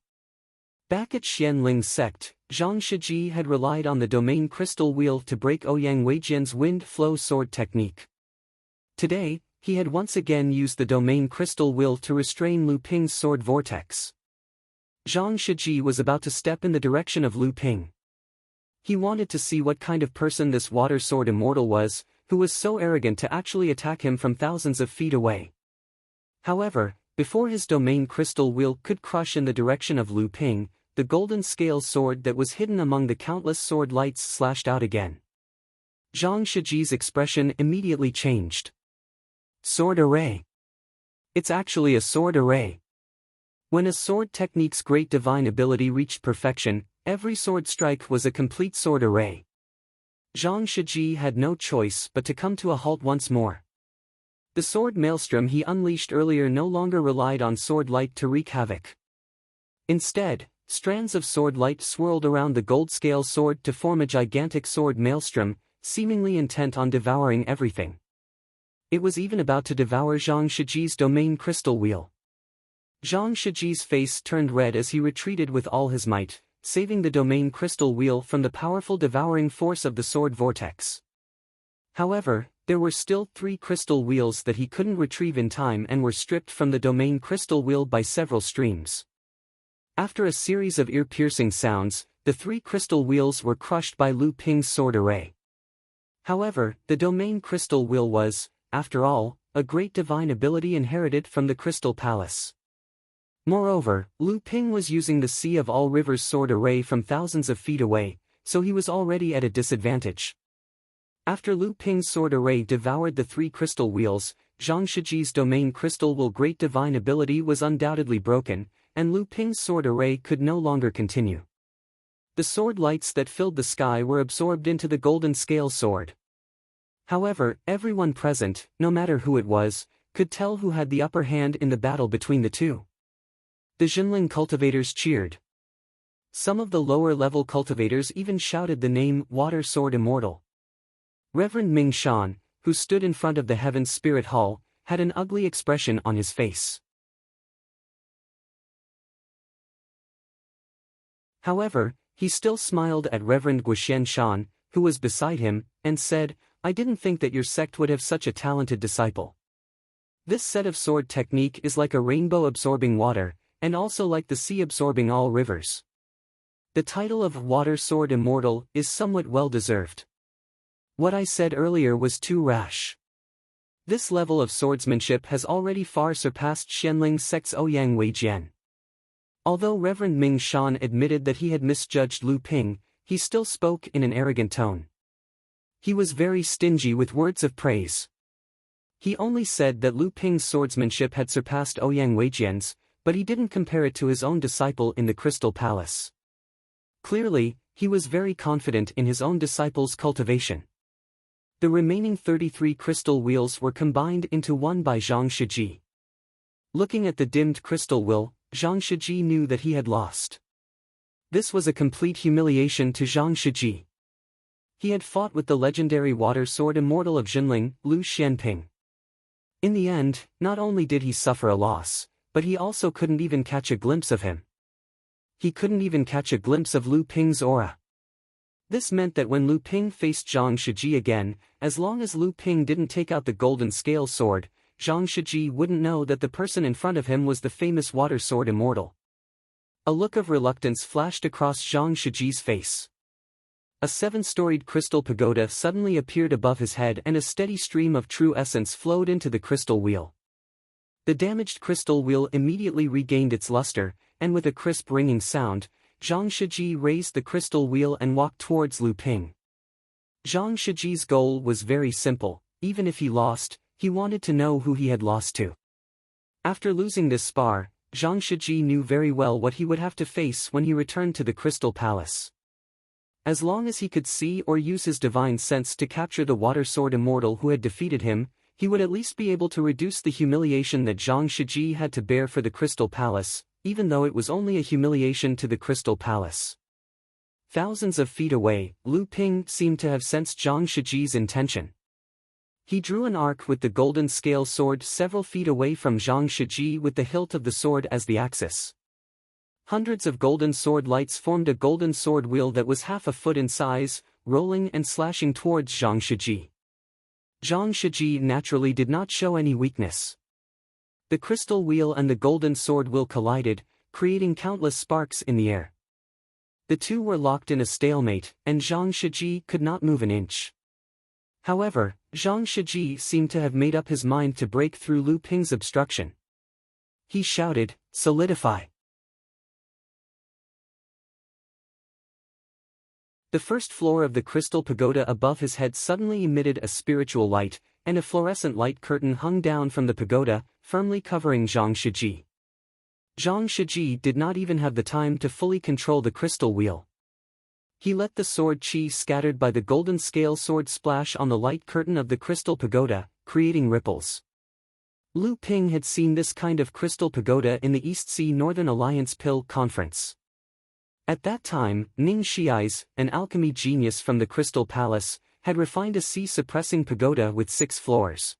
Back at Xianling's sect, Zhang Shiji had relied on the domain crystal wheel to break Ouyang Weijian's wind flow sword technique. Today, he had once again used the domain crystal wheel to restrain Lu Ping's sword vortex. Zhang Shiji was about to step in the direction of Lu Ping. He wanted to see what kind of person this water sword immortal was, who was so arrogant to actually attack him from thousands of feet away. However, before his domain crystal wheel could crush in the direction of Lu Ping, the golden scale sword that was hidden among the countless sword lights slashed out again. Zhang Shiji's expression immediately changed. Sword array. It's actually a sword array. When a sword technique's great divine ability reached perfection, every sword strike was a complete sword array. Zhang Shiji had no choice but to come to a halt once more. The sword maelstrom he unleashed earlier no longer relied on sword light to wreak havoc. Instead, strands of sword light swirled around the gold scale sword to form a gigantic sword maelstrom, seemingly intent on devouring everything. It was even about to devour Zhang Shiji's domain crystal wheel. Zhang Shiji's face turned red as he retreated with all his might, saving the domain crystal wheel from the powerful devouring force of the sword vortex. However, there were still 3 crystal wheels that he couldn't retrieve in time and were stripped from the domain crystal wheel by several streams. After a series of ear-piercing sounds, the 3 crystal wheels were crushed by Lu Ping's sword array. However, the domain crystal wheel was, after all, a great divine ability inherited from the Crystal Palace. Moreover, Lu Ping was using the Sea of All Rivers sword array from thousands of feet away, so he was already at a disadvantage. After Lu Ping's sword array devoured the 3 crystal wheels, Zhang Shiji's domain crystal wheel great divine ability was undoubtedly broken, and Lu Ping's sword array could no longer continue. The sword lights that filled the sky were absorbed into the golden scale sword. However, everyone present, no matter who it was, could tell who had the upper hand in the battle between the two. The Jinling cultivators cheered. Some of the lower-level cultivators even shouted the name Water Sword Immortal. Reverend Ming Shan, who stood in front of the Heaven's Spirit Hall, had an ugly expression on his face. However, he still smiled at Reverend Guoxian Shan, who was beside him, and said, "I didn't think that your sect would have such a talented disciple. This set of sword technique is like a rainbow absorbing water, and also like the sea absorbing all rivers. The title of Water Sword Immortal is somewhat well-deserved. What I said earlier was too rash. This level of swordsmanship has already far surpassed Xianling sect's Ouyang Weijian." Although Reverend Ming Shan admitted that he had misjudged Lu Ping, he still spoke in an arrogant tone. He was very stingy with words of praise. He only said that Lu Ping's swordsmanship had surpassed Ouyang Weijian's, but he didn't compare it to his own disciple in the Crystal Palace. Clearly, he was very confident in his own disciple's cultivation. The remaining 33 crystal wheels were combined into one by Zhang Shiji. Looking at the dimmed crystal wheel, Zhang Shiji knew that he had lost. This was a complete humiliation to Zhang Shiji. He had fought with the legendary water sword immortal of Jinling, Lu Xianping. In the end, not only did he suffer a loss, but he also couldn't even catch a glimpse of him. He couldn't even catch a glimpse of Lu Ping's aura. This meant that when Lu Ping faced Zhang Shiji again, as long as Lu Ping didn't take out the golden scale sword, Zhang Shiji wouldn't know that the person in front of him was the famous water sword immortal. A look of reluctance flashed across Zhang Shiji's face. A 7-storied crystal pagoda suddenly appeared above his head and a steady stream of true essence flowed into the crystal wheel. The damaged crystal wheel immediately regained its luster, and with a crisp ringing sound, Zhang Shiji raised the crystal wheel and walked towards Lu Ping. Zhang Shiji's goal was very simple: even if he lost, he wanted to know who he had lost to. After losing this spar, Zhang Shiji knew very well what he would have to face when he returned to the Crystal Palace. As long as he could see or use his divine sense to capture the water sword immortal who had defeated him, he would at least be able to reduce the humiliation that Zhang Shiji had to bear for the Crystal Palace, even though it was only a humiliation to the Crystal Palace. Thousands of feet away, Lu Ping seemed to have sensed Zhang Shiji's intention. He drew an arc with the golden scale sword several feet away from Zhang Shiji with the hilt of the sword as the axis. Hundreds of golden sword lights formed a golden sword wheel that was half a foot in size, rolling and slashing towards Zhang Shiji. Zhang Shiji naturally did not show any weakness. The crystal wheel and the golden sword wheel collided, creating countless sparks in the air. The two were locked in a stalemate, and Zhang Shiji could not move an inch. However, Zhang Shiji seemed to have made up his mind to break through Lu Ping's obstruction. He shouted, "Solidify!" The first floor of the crystal pagoda above his head suddenly emitted a spiritual light, and a fluorescent light curtain hung down from the pagoda, firmly covering Zhang Shiji. Zhang Shiji did not even have the time to fully control the crystal wheel. He let the sword chi scattered by the golden scale sword splash on the light curtain of the crystal pagoda, creating ripples. Lu Ping had seen this kind of crystal pagoda in the East Sea Northern Alliance Pill Conference. At that time, Ning Shiais, an alchemy genius from the Crystal Palace, had refined a sea-suppressing pagoda with 6 floors.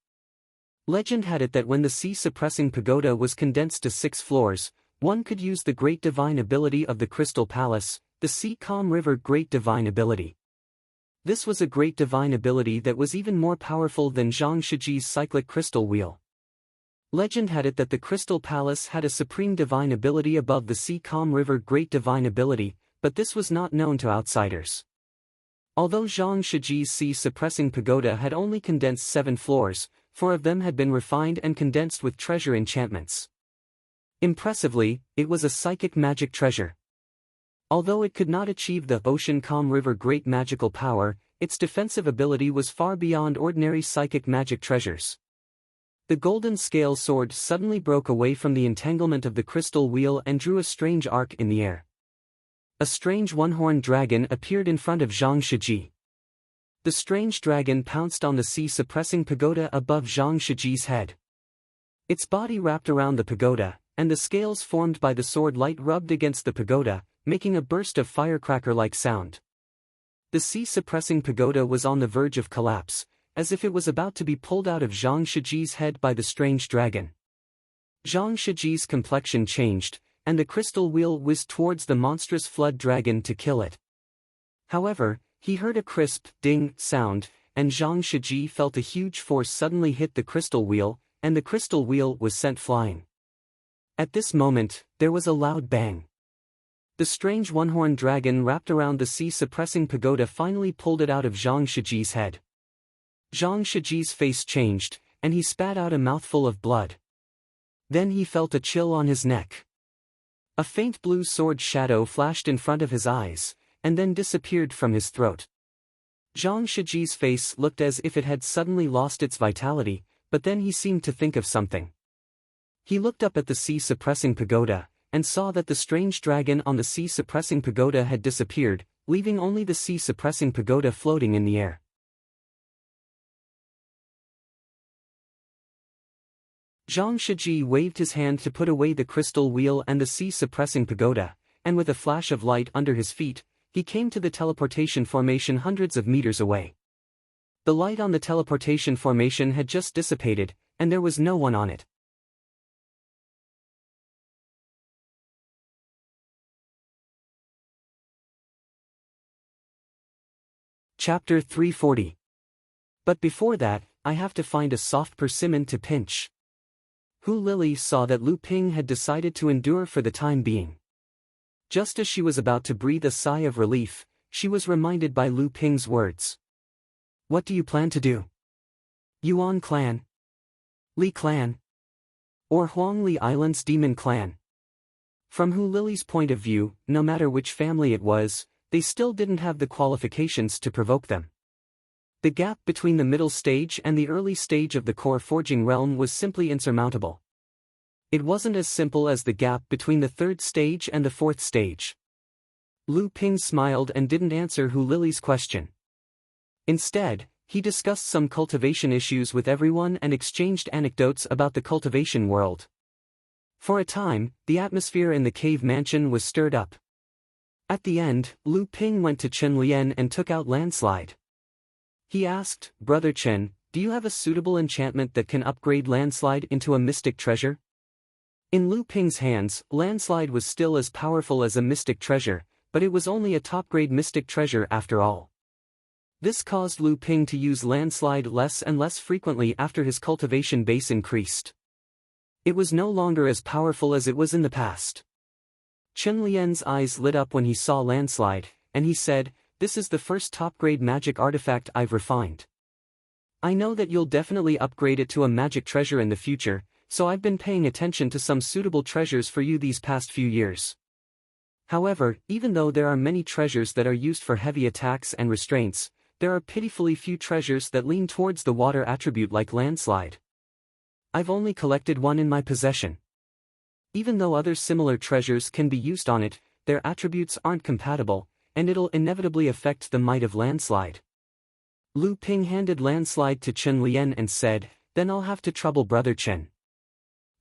Legend had it that when the sea-suppressing pagoda was condensed to 6 floors, one could use the great divine ability of the Crystal Palace, the Sea-Calm River Great Divine Ability. This was a great divine ability that was even more powerful than Zhang Shiji's cyclic crystal wheel. Legend had it that the Crystal Palace had a supreme divine ability above the Sea-Calm River Great Divine Ability, but this was not known to outsiders. Although Zhang Shiji's sea-suppressing pagoda had only condensed 7 floors, 4 of them had been refined and condensed with treasure enchantments. Impressively, it was a psychic magic treasure. Although it could not achieve the Ocean Calm River great magical power, its defensive ability was far beyond ordinary psychic magic treasures. The golden scale sword suddenly broke away from the entanglement of the crystal wheel and drew a strange arc in the air. A strange one-horned dragon appeared in front of Zhang Shiji. The strange dragon pounced on the sea-suppressing pagoda above Zhang Shiji's head. Its body wrapped around the pagoda, and the scales formed by the sword light rubbed against the pagoda, making a burst of firecracker-like sound. The sea-suppressing pagoda was on the verge of collapse, as if it was about to be pulled out of Zhang Shiji's head by the strange dragon. Zhang Shiji's complexion changed, and the crystal wheel whizzed towards the monstrous flood dragon to kill it. However, he heard a crisp, ding sound, and Zhang Shiji felt a huge force suddenly hit the crystal wheel, and the crystal wheel was sent flying. At this moment, there was a loud bang. The strange one-horned dragon wrapped around the sea-suppressing pagoda finally pulled it out of Zhang Shiji's head. Zhang Shiji's face changed, and he spat out a mouthful of blood. Then he felt a chill on his neck. A faint blue sword shadow flashed in front of his eyes, and then disappeared from his throat. Zhang Shiji's face looked as if it had suddenly lost its vitality, but then he seemed to think of something. He looked up at the sea-suppressing pagoda, and saw that the strange dragon on the sea-suppressing pagoda had disappeared, leaving only the sea-suppressing pagoda floating in the air. Zhang Shiji waved his hand to put away the crystal wheel and the sea-suppressing pagoda, and with a flash of light under his feet, he came to the teleportation formation hundreds of meters away. The light on the teleportation formation had just dissipated, and there was no one on it. Chapter 340. But before that, I have to find a soft persimmon to pinch. Hu Lily saw that Lu Ping had decided to endure for the time being. Just as she was about to breathe a sigh of relief, she was reminded by Lu Ping's words. "What do you plan to do? Yuan clan? Li clan? Or Huangli Island's demon clan?" From Hu Lily's point of view, no matter which family it was, they still didn't have the qualifications to provoke them. The gap between the middle stage and the early stage of the core forging realm was simply insurmountable. It wasn't as simple as the gap between the 3rd stage and the 4th stage. Lu Ping smiled and didn't answer Hu Lily's question. Instead, he discussed some cultivation issues with everyone and exchanged anecdotes about the cultivation world. For a time, the atmosphere in the cave mansion was stirred up. At the end, Lu Ping went to Chen Lian and took out Landslide. He asked, "Brother Chen, do you have a suitable enchantment that can upgrade Landslide into a mystic treasure?" In Lu Ping's hands, landslide was still as powerful as a mystic treasure, but it was only a top-grade mystic treasure after all. This caused Lu Ping to use landslide less and less frequently after his cultivation base increased. It was no longer as powerful as it was in the past. Chen Lian's eyes lit up when he saw landslide, and he said, "This is the first top-grade magic artifact I've refined. I know that you'll definitely upgrade it to a magic treasure in the future, so I've been paying attention to some suitable treasures for you these past few years. However, even though there are many treasures that are used for heavy attacks and restraints, there are pitifully few treasures that lean towards the water attribute like landslide. I've only collected one in my possession. Even though other similar treasures can be used on it, their attributes aren't compatible, and it'll inevitably affect the might of landslide." Lu Ping handed landslide to Chen Lian and said, "Then I'll have to trouble Brother Chen.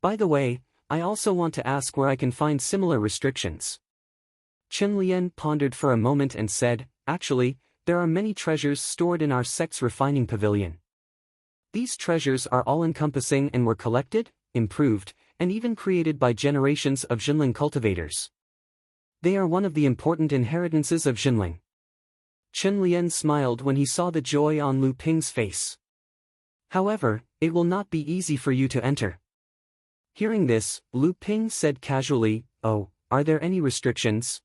By the way, I also want to ask where I can find similar restrictions." Chen Lian pondered for a moment and said, "Actually, there are many treasures stored in our sect's refining pavilion. These treasures are all-encompassing and were collected, improved, and even created by generations of Jinling cultivators. They are one of the important inheritances of Jinling." Chen Lian smiled when he saw the joy on Lu Ping's face. "However, it will not be easy for you to enter." Hearing this, Lu Ping said casually, "Oh, are there any restrictions?"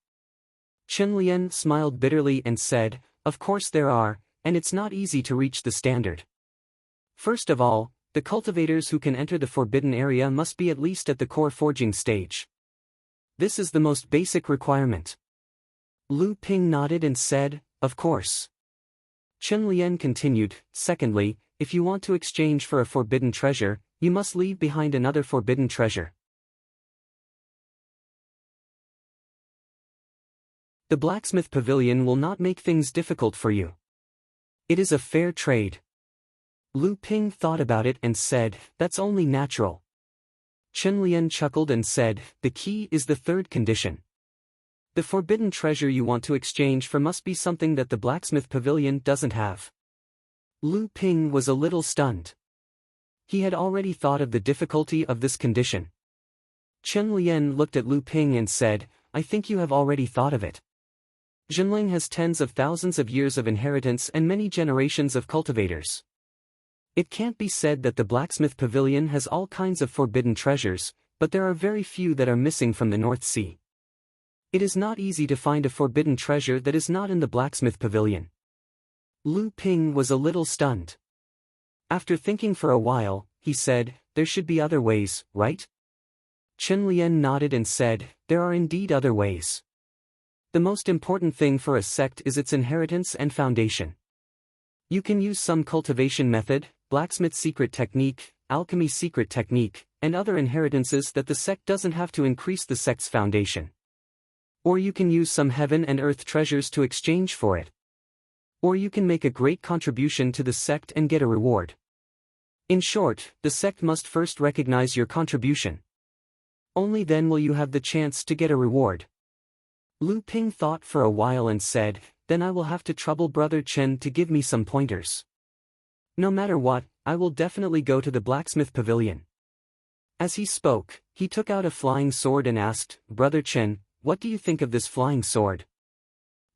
Chen Lian smiled bitterly and said, "Of course there are, and it's not easy to reach the standard. First of all, the cultivators who can enter the forbidden area must be at least at the core forging stage. This is the most basic requirement." Lu Ping nodded and said, "Of course." Chen Lian continued, "Secondly, if you want to exchange for a forbidden treasure, you must leave behind another forbidden treasure. The blacksmith pavilion will not make things difficult for you. It is a fair trade." Lu Ping thought about it and said, "That's only natural." Chen Lian chuckled and said, "The key is the third condition. The forbidden treasure you want to exchange for must be something that the blacksmith pavilion doesn't have." Lu Ping was a little stunned. He had already thought of the difficulty of this condition. Chen Lian looked at Lu Ping and said, "I think you have already thought of it. Jinling has tens of thousands of years of inheritance and many generations of cultivators. It can't be said that the blacksmith pavilion has all kinds of forbidden treasures, but there are very few that are missing from the North Sea. It is not easy to find a forbidden treasure that is not in the blacksmith pavilion." Lu Ping was a little stunned. After thinking for a while, he said, "There should be other ways, right?" Chen Lian nodded and said, "There are indeed other ways. The most important thing for a sect is its inheritance and foundation. You can use some cultivation method, blacksmith secret technique, alchemy secret technique, and other inheritances that the sect doesn't have to increase the sect's foundation. Or you can use some heaven and earth treasures to exchange for it. Or you can make a great contribution to the sect and get a reward. In short, the sect must first recognize your contribution. Only then will you have the chance to get a reward." Lu Ping thought for a while and said, "Then I will have to trouble Brother Chen to give me some pointers. No matter what, I will definitely go to the blacksmith pavilion." As he spoke, he took out a flying sword and asked, "Brother Chen, what do you think of this flying sword?"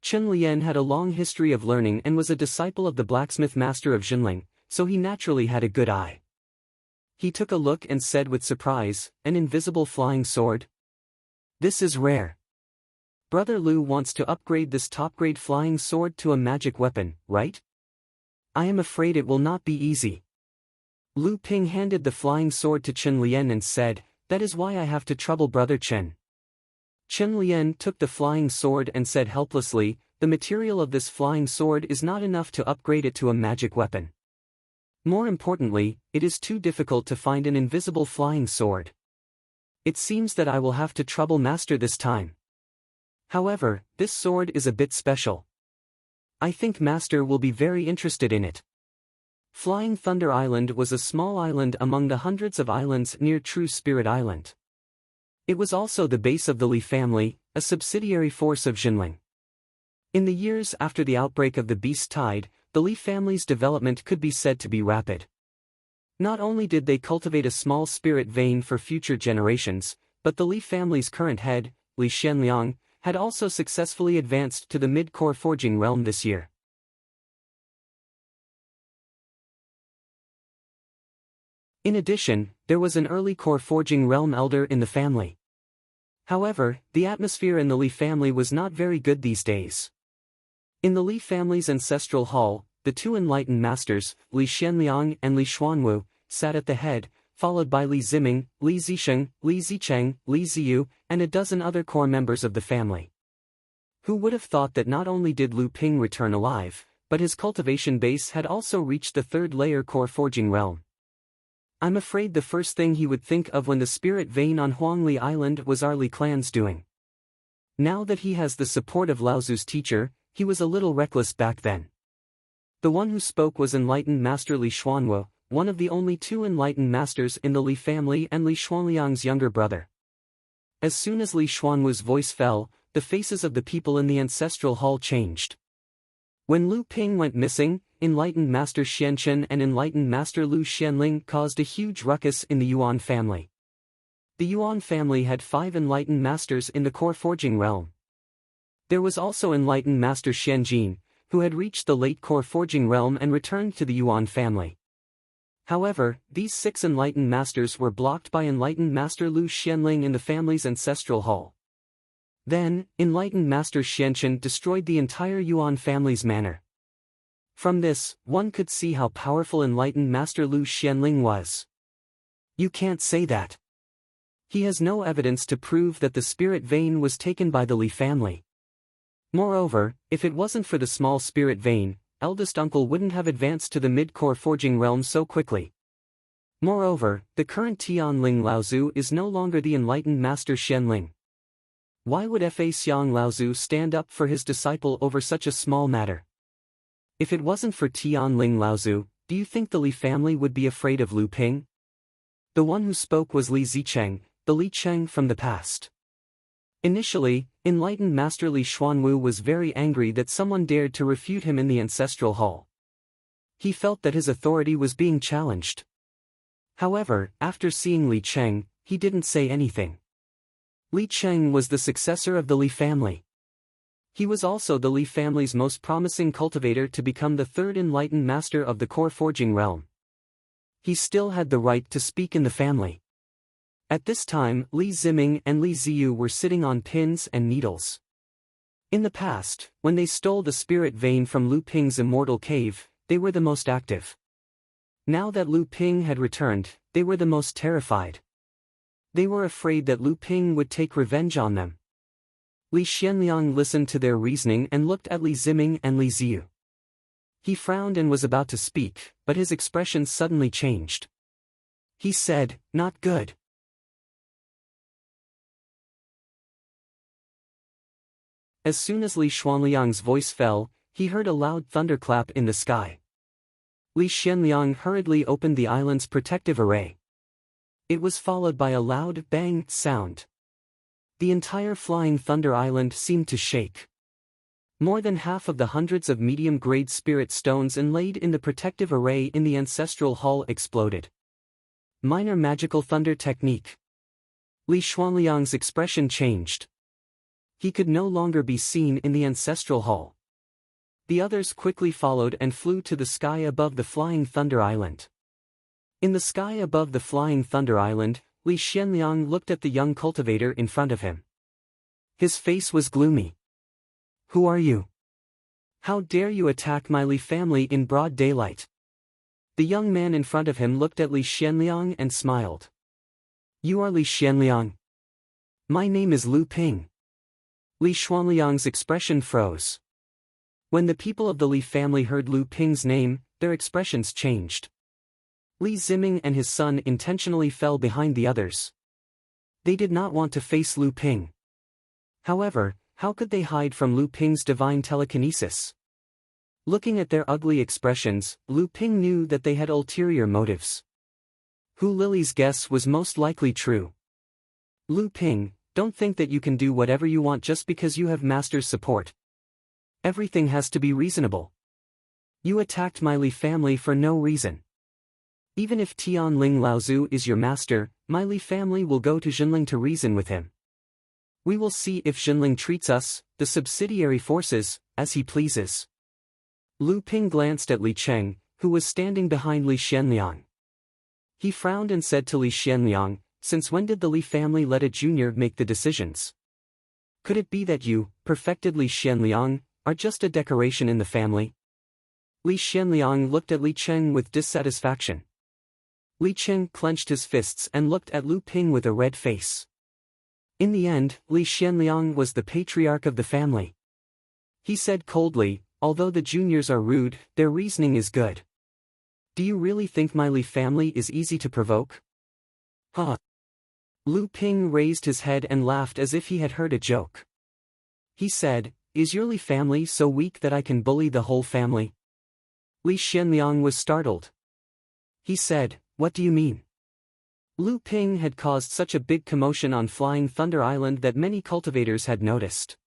Chen Lian had a long history of learning and was a disciple of the blacksmith master of Jinling, so he naturally had a good eye. He took a look and said with surprise, "An invisible flying sword? This is rare. Brother Lu wants to upgrade this top-grade flying sword to a magic weapon, right? I am afraid it will not be easy." Lu Ping handed the flying sword to Chen Lian and said, "That is why I have to trouble Brother Chen." Chen Lian took the flying sword and said helplessly, "The material of this flying sword is not enough to upgrade it to a magic weapon. More importantly, it is too difficult to find an invisible flying sword. It seems that I will have to trouble Master this time. However, this sword is a bit special. I think Master will be very interested in it." Flying Thunder Island was a small island among the hundreds of islands near True Spirit Island. It was also the base of the Li family, a subsidiary force of Jinling. In the years after the outbreak of the Beast Tide, the Li family's development could be said to be rapid. Not only did they cultivate a small spirit vein for future generations, but the Li family's current head, Li Xianliang, had also successfully advanced to the mid-core forging realm this year. In addition, there was an early core forging realm elder in the family. However, the atmosphere in the Li family was not very good these days. In the Li family's ancestral hall, the two enlightened masters, Li Xianliang and Li Xuanwu, sat at the head, followed by Li Ziming, Li Zisheng, Li Zicheng, Li Ziyu, and a dozen other core members of the family. Who would have thought that not only did Lu Ping return alive, but his cultivation base had also reached the third layer core forging realm. I'm afraid the first thing he would think of when the spirit vein on Huangli Island was our Li clan's doing. Now that he has the support of Laozu's teacher, he was a little reckless back then. The one who spoke was enlightened Master Li Xuanwu, one of the only two enlightened masters in the Li family and Li Xuanliang's younger brother. As soon as Li Xuanwu's voice fell, the faces of the people in the ancestral hall changed. When Lu Ping went missing, enlightened Master Xianchen and enlightened Master Lu Xianling caused a huge ruckus in the Yuan family. The Yuan family had 5 enlightened masters in the core forging realm. There was also enlightened Master Xianjin, who had reached the late core forging realm and returned to the Yuan family. However, these 6 enlightened masters were blocked by enlightened Master Lu Xianling in the family's ancestral hall. Then, enlightened Master Xianchen destroyed the entire Yuan family's manor. From this, one could see how powerful enlightened Master Lu Xianling was. You can't say that. He has no evidence to prove that the spirit vein was taken by the Li family. Moreover, if it wasn't for the small spirit vein, eldest uncle wouldn't have advanced to the mid-core forging realm so quickly. Moreover, the current Tianling Laozu is no longer the enlightened Master Xianling. Why would Fa Xiang Laozu stand up for his disciple over such a small matter? If it wasn't for Tianling Laozu, do you think the Li family would be afraid of Lu Ping? The one who spoke was Li Zicheng, the Li Cheng from the past. Initially, enlightened Master Li Xuanwu was very angry that someone dared to refute him in the ancestral hall. He felt that his authority was being challenged. However, after seeing Li Cheng, he didn't say anything. Li Cheng was the successor of the Li family. He was also the Li family's most promising cultivator to become the third enlightened master of the core forging realm. He still had the right to speak in the family. At this time, Li Ziming and Li Ziyu were sitting on pins and needles. In the past, when they stole the spirit vein from Lu Ping's immortal cave, they were the most active. Now that Lu Ping had returned, they were the most terrified. They were afraid that Lu Ping would take revenge on them. Li Xianliang listened to their reasoning and looked at Li Ziming and Li Ziyu. He frowned and was about to speak, but his expression suddenly changed. He said, "Not good." As soon as Li Xuanliang's voice fell, he heard a loud thunderclap in the sky. Li Xianliang hurriedly opened the island's protective array. It was followed by a loud bang sound. The entire flying thunder island seemed to shake. More than half of the hundreds of medium-grade spirit stones inlaid in the protective array in the ancestral hall exploded. Minor magical thunder technique. Li Xuanliang's expression changed. He could no longer be seen in the ancestral hall. The others quickly followed and flew to the sky above the flying thunder island. In the sky above the flying thunder island, Li Xianliang looked at the young cultivator in front of him. His face was gloomy. "Who are you? How dare you attack my Li family in broad daylight?" The young man in front of him looked at Li Xianliang and smiled. "You are Li Xianliang. My name is Lu Ping." Li Xuanliang's expression froze. When the people of the Li family heard Lu Ping's name, their expressions changed. Li Ziming and his son intentionally fell behind the others. They did not want to face Lu Ping. However, how could they hide from Lu Ping's divine telekinesis? Looking at their ugly expressions, Lu Ping knew that they had ulterior motives. Hu Lily's guess was most likely true. "Lu Ping, don't think that you can do whatever you want just because you have master's support. Everything has to be reasonable. You attacked my Li family for no reason. Even if Tianling Laozu is your master, my Li family will go to Jinling to reason with him. We will see if Jinling treats us, the subsidiary forces, as he pleases. Lu Ping glanced at Li Cheng, who was standing behind Li Xianliang. He frowned and said to Li Xianliang, "Since when did the Li family let a junior make the decisions? Could it be that you, perfected Li Xianliang, are just a decoration in the family?" Li Xianliang looked at Li Cheng with dissatisfaction. Li Cheng clenched his fists and looked at Lu Ping with a red face. In the end, Li Xianliang was the patriarch of the family. He said coldly, "Although the juniors are rude, their reasoning is good. Do you really think my Li family is easy to provoke?" Huh. Lu Ping raised his head and laughed as if he had heard a joke. He said, "Is your Li family so weak that I can bully the whole family?" Li Xianliang was startled. He said, "What do you mean?" Lu Ping had caused such a big commotion on Flying Thunder Island that many cultivators had noticed.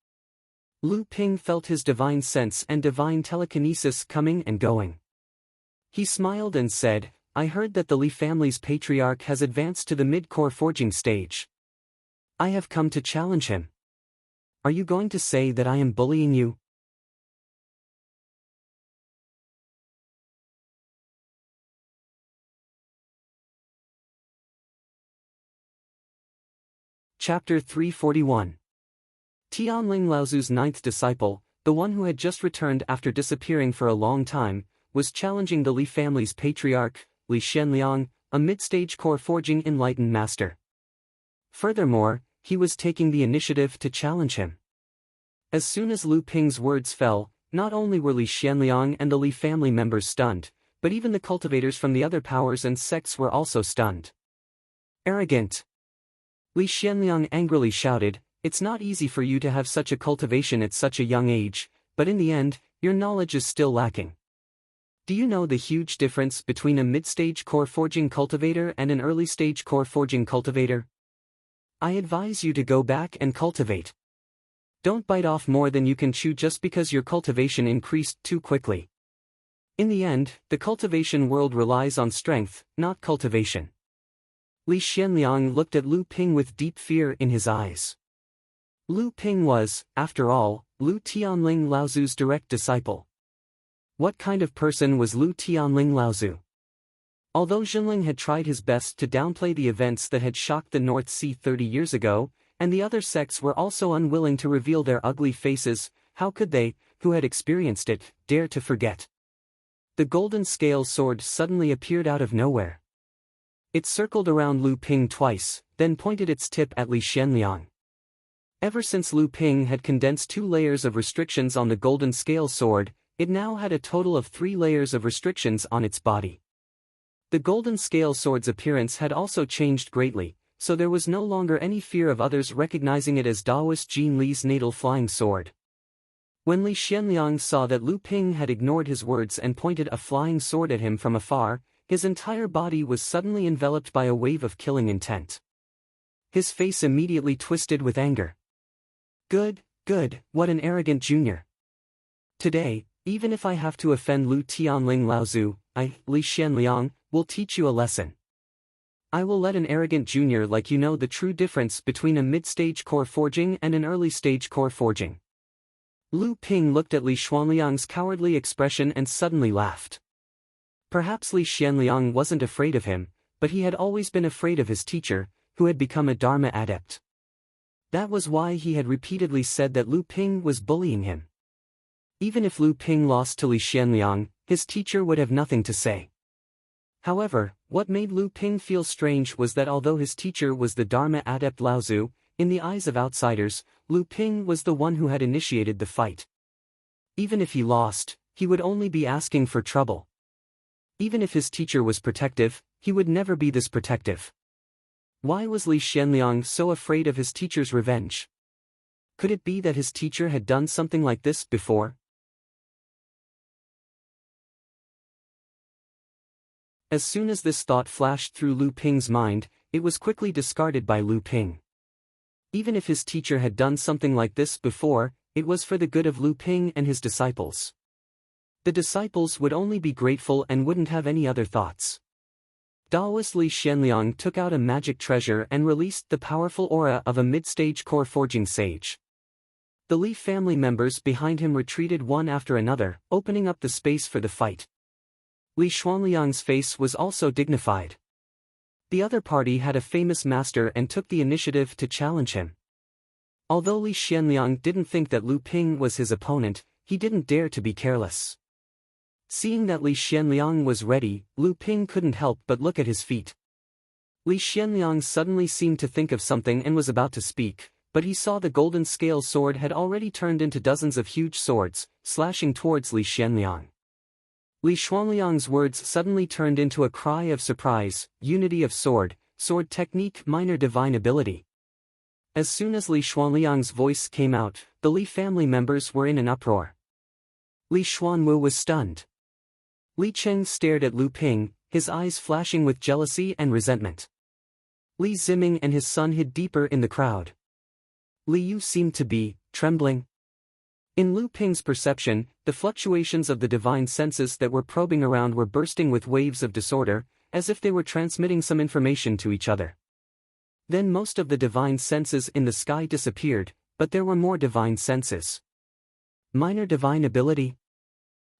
Lu Ping felt his divine sense and divine telekinesis coming and going. He smiled and said, "I heard that the Li family's patriarch has advanced to the mid-core forging stage. I have come to challenge him. Are you going to say that I am bullying you?" Chapter 341. Tianling Laozu's ninth disciple, the one who had just returned after disappearing for a long time, was challenging the Li family's patriarch, Li Xianliang, a mid-stage core forging enlightened master. Furthermore, he was taking the initiative to challenge him. As soon as Lu Ping's words fell, not only were Li Xianliang and the Li family members stunned, but even the cultivators from the other powers and sects were also stunned. "Arrogant!" Li Xianliang angrily shouted, "It's not easy for you to have such a cultivation at such a young age, but in the end, your knowledge is still lacking. Do you know the huge difference between a mid-stage core forging cultivator and an early-stage core forging cultivator? I advise you to go back and cultivate. Don't bite off more than you can chew just because your cultivation increased too quickly. In the end, the cultivation world relies on strength, not cultivation." Li Xianliang looked at Lu Ping with deep fear in his eyes. Lu Ping was, after all, Lu Tianling Laozu's direct disciple. What kind of person was Lu Tianling Laozu? Although Jinling had tried his best to downplay the events that had shocked the North Sea 30 years ago, and the other sects were also unwilling to reveal their ugly faces, how could they, who had experienced it, dare to forget? The golden scale sword suddenly appeared out of nowhere. It circled around Lu Ping twice, then pointed its tip at Li Xianliang. Ever since Lu Ping had condensed 2 layers of restrictions on the golden scale sword, it now had a total of 3 layers of restrictions on its body. The golden scale sword's appearance had also changed greatly, so there was no longer any fear of others recognizing it as Daoist Jin Li's natal flying sword. When Li Xianliang saw that Lu Ping had ignored his words and pointed a flying sword at him from afar, his entire body was suddenly enveloped by a wave of killing intent. His face immediately twisted with anger. Good, what an arrogant junior. Today, even if I have to offend Lu Tianling Laozu, I, Li Xianliang, will teach you a lesson. I will let an arrogant junior like you know the true difference between a mid-stage core forging and an early-stage core forging. Lu Ping looked at Li Xianliang's cowardly expression and suddenly laughed. Perhaps Li Xianliang wasn't afraid of him, but he had always been afraid of his teacher, who had become a Dharma adept. That was why he had repeatedly said that Lu Ping was bullying him. Even if Lu Ping lost to Li Xianliang, his teacher would have nothing to say. However, what made Lu Ping feel strange was that although his teacher was the Dharma adept Laozu, in the eyes of outsiders, Lu Ping was the one who had initiated the fight. Even if he lost, he would only be asking for trouble. Even if his teacher was protective, he would never be this protective. Why was Li Xianliang so afraid of his teacher's revenge? Could it be that his teacher had done something like this before? As soon as this thought flashed through Lu Ping's mind, it was quickly discarded by Lu Ping. Even if his teacher had done something like this before, it was for the good of Lu Ping and his disciples. The disciples would only be grateful and wouldn't have any other thoughts. Daoist Li Xianliang took out a magic treasure and released the powerful aura of a mid-stage core forging sage. The Li family members behind him retreated one after another, opening up the space for the fight. Li Xuanliang's face was also dignified. The other party had a famous master and took the initiative to challenge him. Although Li Xianliang didn't think that Lu Ping was his opponent, he didn't dare to be careless. Seeing that Li Xianliang was ready, Lu Ping couldn't help but look at his feet. Li Xianliang suddenly seemed to think of something and was about to speak, but he saw the golden scale sword had already turned into dozens of huge swords, slashing towards Li Xianliang. Li Xuanliang's words suddenly turned into a cry of surprise: unity of sword, sword technique, minor divine ability. As soon as Li Xuanliang's voice came out, the Li family members were in an uproar. Li Xuanwu was stunned. Li Cheng stared at Lu Ping, his eyes flashing with jealousy and resentment. Li Ziming and his son hid deeper in the crowd. Li Yu seemed to be trembling. In Lu Ping's perception, the fluctuations of the divine senses that were probing around were bursting with waves of disorder, as if they were transmitting some information to each other. Then most of the divine senses in the sky disappeared, but there were more divine senses. Minor divine ability?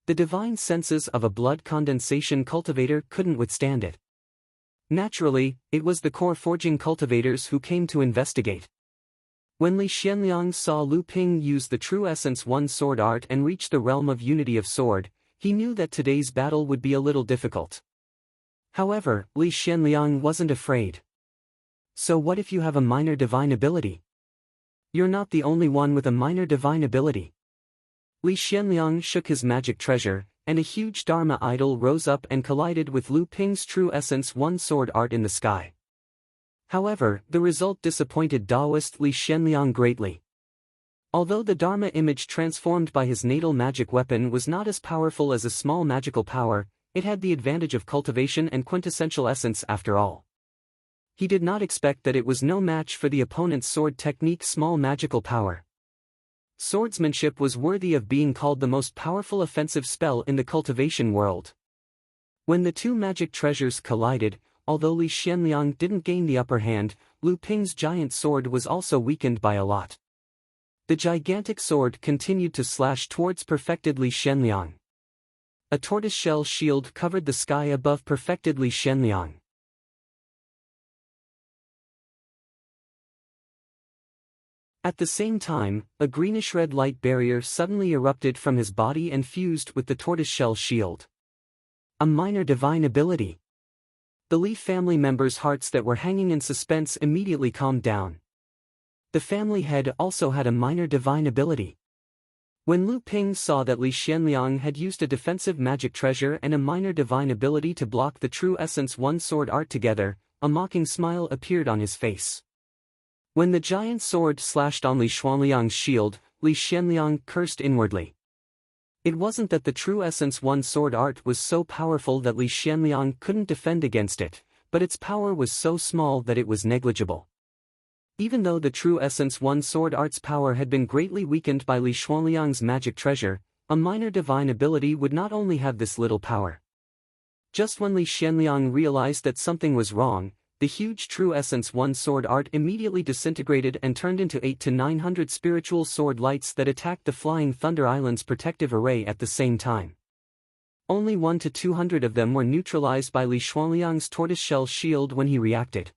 The divine senses of a blood condensation cultivator couldn't withstand it. Naturally, it was the core forging cultivators who came to investigate. When Li Xianliang saw Lu Ping use the True Essence One sword art and reach the realm of unity of sword, he knew that today's battle would be a little difficult. However, Li Xianliang wasn't afraid. So what if you have a minor divine ability? You're not the only one with a minor divine ability. Li Xianliang shook his magic treasure, and a huge Dharma idol rose up and collided with Lu Ping's True Essence One sword art in the sky. However, the result disappointed Daoist Li Xianliang greatly. Although the Dharma image transformed by his natal magic weapon was not as powerful as a small magical power, it had the advantage of cultivation and quintessential essence after all. He did not expect that it was no match for the opponent's sword technique small magical power. Swordsmanship was worthy of being called the most powerful offensive spell in the cultivation world. When the two magic treasures collided, although Li Xianliang didn't gain the upper hand, Lu Ping's giant sword was also weakened by a lot. The gigantic sword continued to slash towards perfected Li Xianliang. A tortoiseshell shield covered the sky above perfected Li Xianliang. At the same time, a greenish-red light barrier suddenly erupted from his body and fused with the tortoiseshell shield. A minor divine ability. The Li family members' hearts that were hanging in suspense immediately calmed down. The family head also had a minor divine ability. When Lu Ping saw that Li Xianliang had used a defensive magic treasure and a minor divine ability to block the True Essence One sword art together, a mocking smile appeared on his face. When the giant sword slashed on Li Xuanliang's shield, Li Xianliang cursed inwardly. It wasn't that the True Essence One sword art was so powerful that Li Xianliang couldn't defend against it, but its power was so small that it was negligible. Even though the True Essence One sword art's power had been greatly weakened by Li Xuanliang's magic treasure, a minor divine ability would not only have this little power. Just when Li Xianliang realized that something was wrong, the huge True Essence One sword art immediately disintegrated and turned into 800 to 900 spiritual sword lights that attacked the Flying Thunder Island's protective array at the same time. Only 100 to 200 of them were neutralized by Li Xuanliang's tortoiseshell shield when he reacted.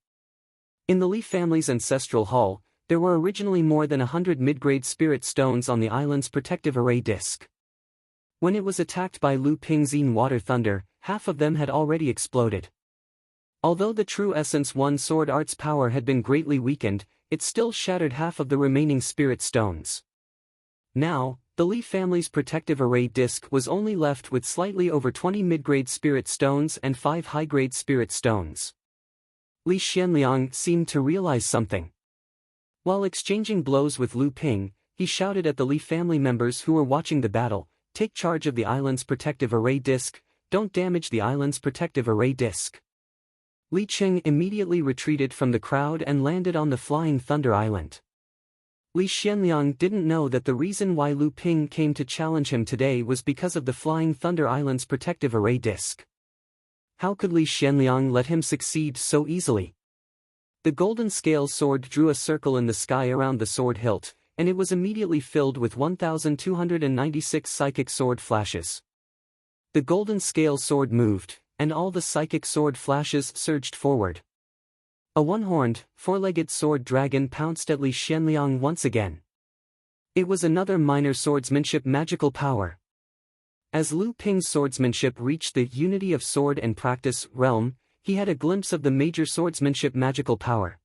In the Li family's ancestral hall, there were originally more than 100 mid-grade spirit stones on the island's protective array disk. When it was attacked by Lu Ping's water thunder, half of them had already exploded. Although the True Essence One sword art's power had been greatly weakened, it still shattered half of the remaining spirit stones. Now, the Li family's protective array disk was only left with slightly over 20 mid-grade spirit stones and 5 high-grade spirit stones. Li Xianliang seemed to realize something. While exchanging blows with Lu Ping, he shouted at the Li family members who were watching the battle, "Take charge of the island's protective array disk, don't damage the island's protective array disk." Li Cheng immediately retreated from the crowd and landed on the Flying Thunder Island. Li Xianliang didn't know that the reason why Lu Ping came to challenge him today was because of the Flying Thunder Island's protective array disk. How could Li Xianliang let him succeed so easily? The golden scale sword drew a circle in the sky around the sword hilt, and it was immediately filled with 1,296 psychic sword flashes. The golden scale sword moved, and all the psychic sword flashes surged forward. A one-horned, four-legged sword dragon pounced at Li Xianliang once again. It was another minor swordsmanship magical power. As Lu Ping's swordsmanship reached the unity of sword and practice realm, he had a glimpse of the major swordsmanship magical power.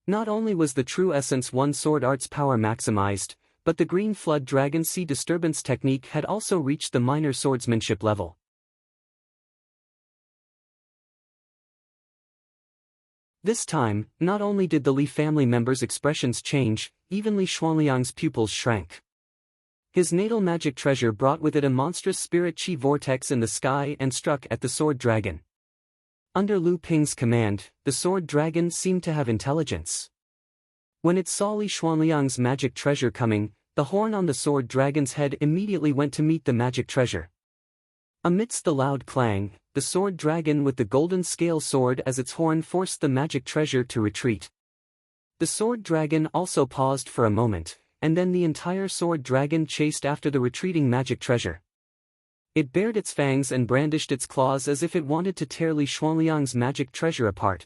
Not only was the true essence one sword art's power maximized, but the green flood dragon sea disturbance technique had also reached the minor swordsmanship level. This time, not only did the Li family members' expressions change, even Li Xuanliang's pupils shrank. His natal magic treasure brought with it a monstrous spirit chi vortex in the sky and struck at the sword dragon. Under Lu Ping's command, the sword dragon seemed to have intelligence. When it saw Li Xuanliang's magic treasure coming, the horn on the sword dragon's head immediately went to meet the magic treasure. Amidst the loud clang, the sword dragon with the golden scale sword as its horn forced the magic treasure to retreat. The sword dragon also paused for a moment, and then the entire sword dragon chased after the retreating magic treasure. It bared its fangs and brandished its claws as if it wanted to tear Li Xuanliang's magic treasure apart.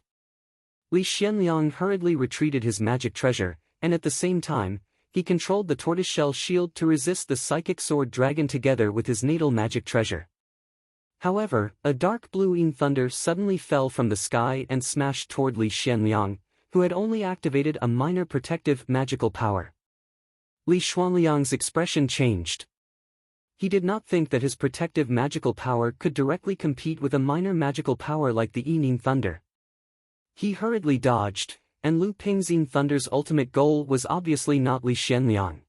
Li Xianliang hurriedly retreated his magic treasure, and at the same time, he controlled the tortoiseshell shield to resist the psychic sword dragon together with his natal magic treasure. However, a dark blue yin thunder suddenly fell from the sky and smashed toward Li Xianliang, who had only activated a minor protective magical power. Li Xuanliang's expression changed. He did not think that his protective magical power could directly compete with a minor magical power like the yin thunder. He hurriedly dodged, and Lu Ping's yin thunder's ultimate goal was obviously not Li Xianliang.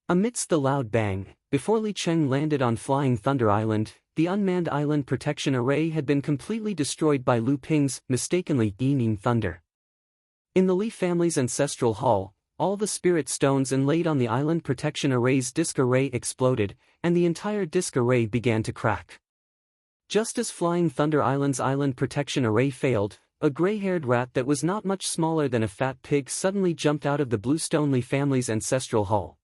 Amidst the loud bang, before Li Cheng landed on Flying Thunder Island, the unmanned island protection array had been completely destroyed by Lu Ping's, mistakenly, yin thunder. In the Li family's ancestral hall, all the spirit stones inlaid on the island protection array's disk array exploded, and the entire disk array began to crack. Just as Flying Thunder Island's island protection array failed, a gray-haired rat that was not much smaller than a fat pig suddenly jumped out of the Bluestone Li family's ancestral hall.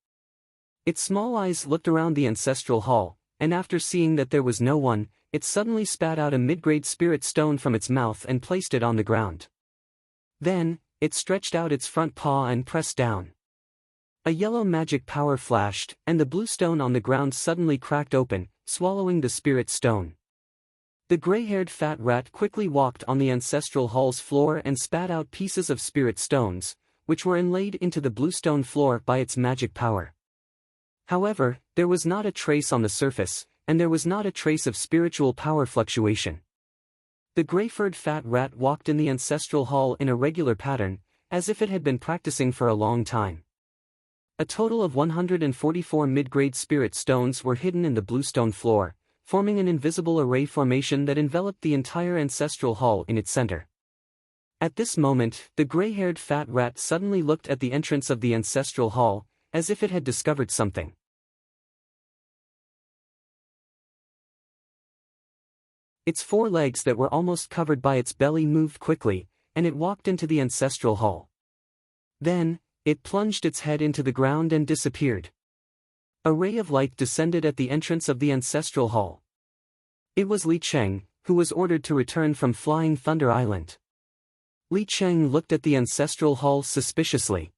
Its small eyes looked around the ancestral hall, and after seeing that there was no one, it suddenly spat out a mid-grade spirit stone from its mouth and placed it on the ground. Then, it stretched out its front paw and pressed down. A yellow magic power flashed, and the blue stone on the ground suddenly cracked open, swallowing the spirit stone. The gray-haired fat rat quickly walked on the ancestral hall's floor and spat out pieces of spirit stones, which were inlaid into the bluestone floor by its magic power. However, there was not a trace on the surface, and there was not a trace of spiritual power fluctuation. The gray-furred fat rat walked in the ancestral hall in a regular pattern, as if it had been practicing for a long time. A total of 144 mid-grade spirit stones were hidden in the bluestone floor, forming an invisible array formation that enveloped the entire ancestral hall in its center. At this moment, the gray-haired fat rat suddenly looked at the entrance of the ancestral hall, as if it had discovered something. Its four legs that were almost covered by its belly moved quickly, and it walked into the ancestral hall. Then, it plunged its head into the ground and disappeared. A ray of light descended at the entrance of the ancestral hall. It was Li Cheng, who was ordered to return from Flying Thunder Island. Li Cheng looked at the ancestral hall suspiciously.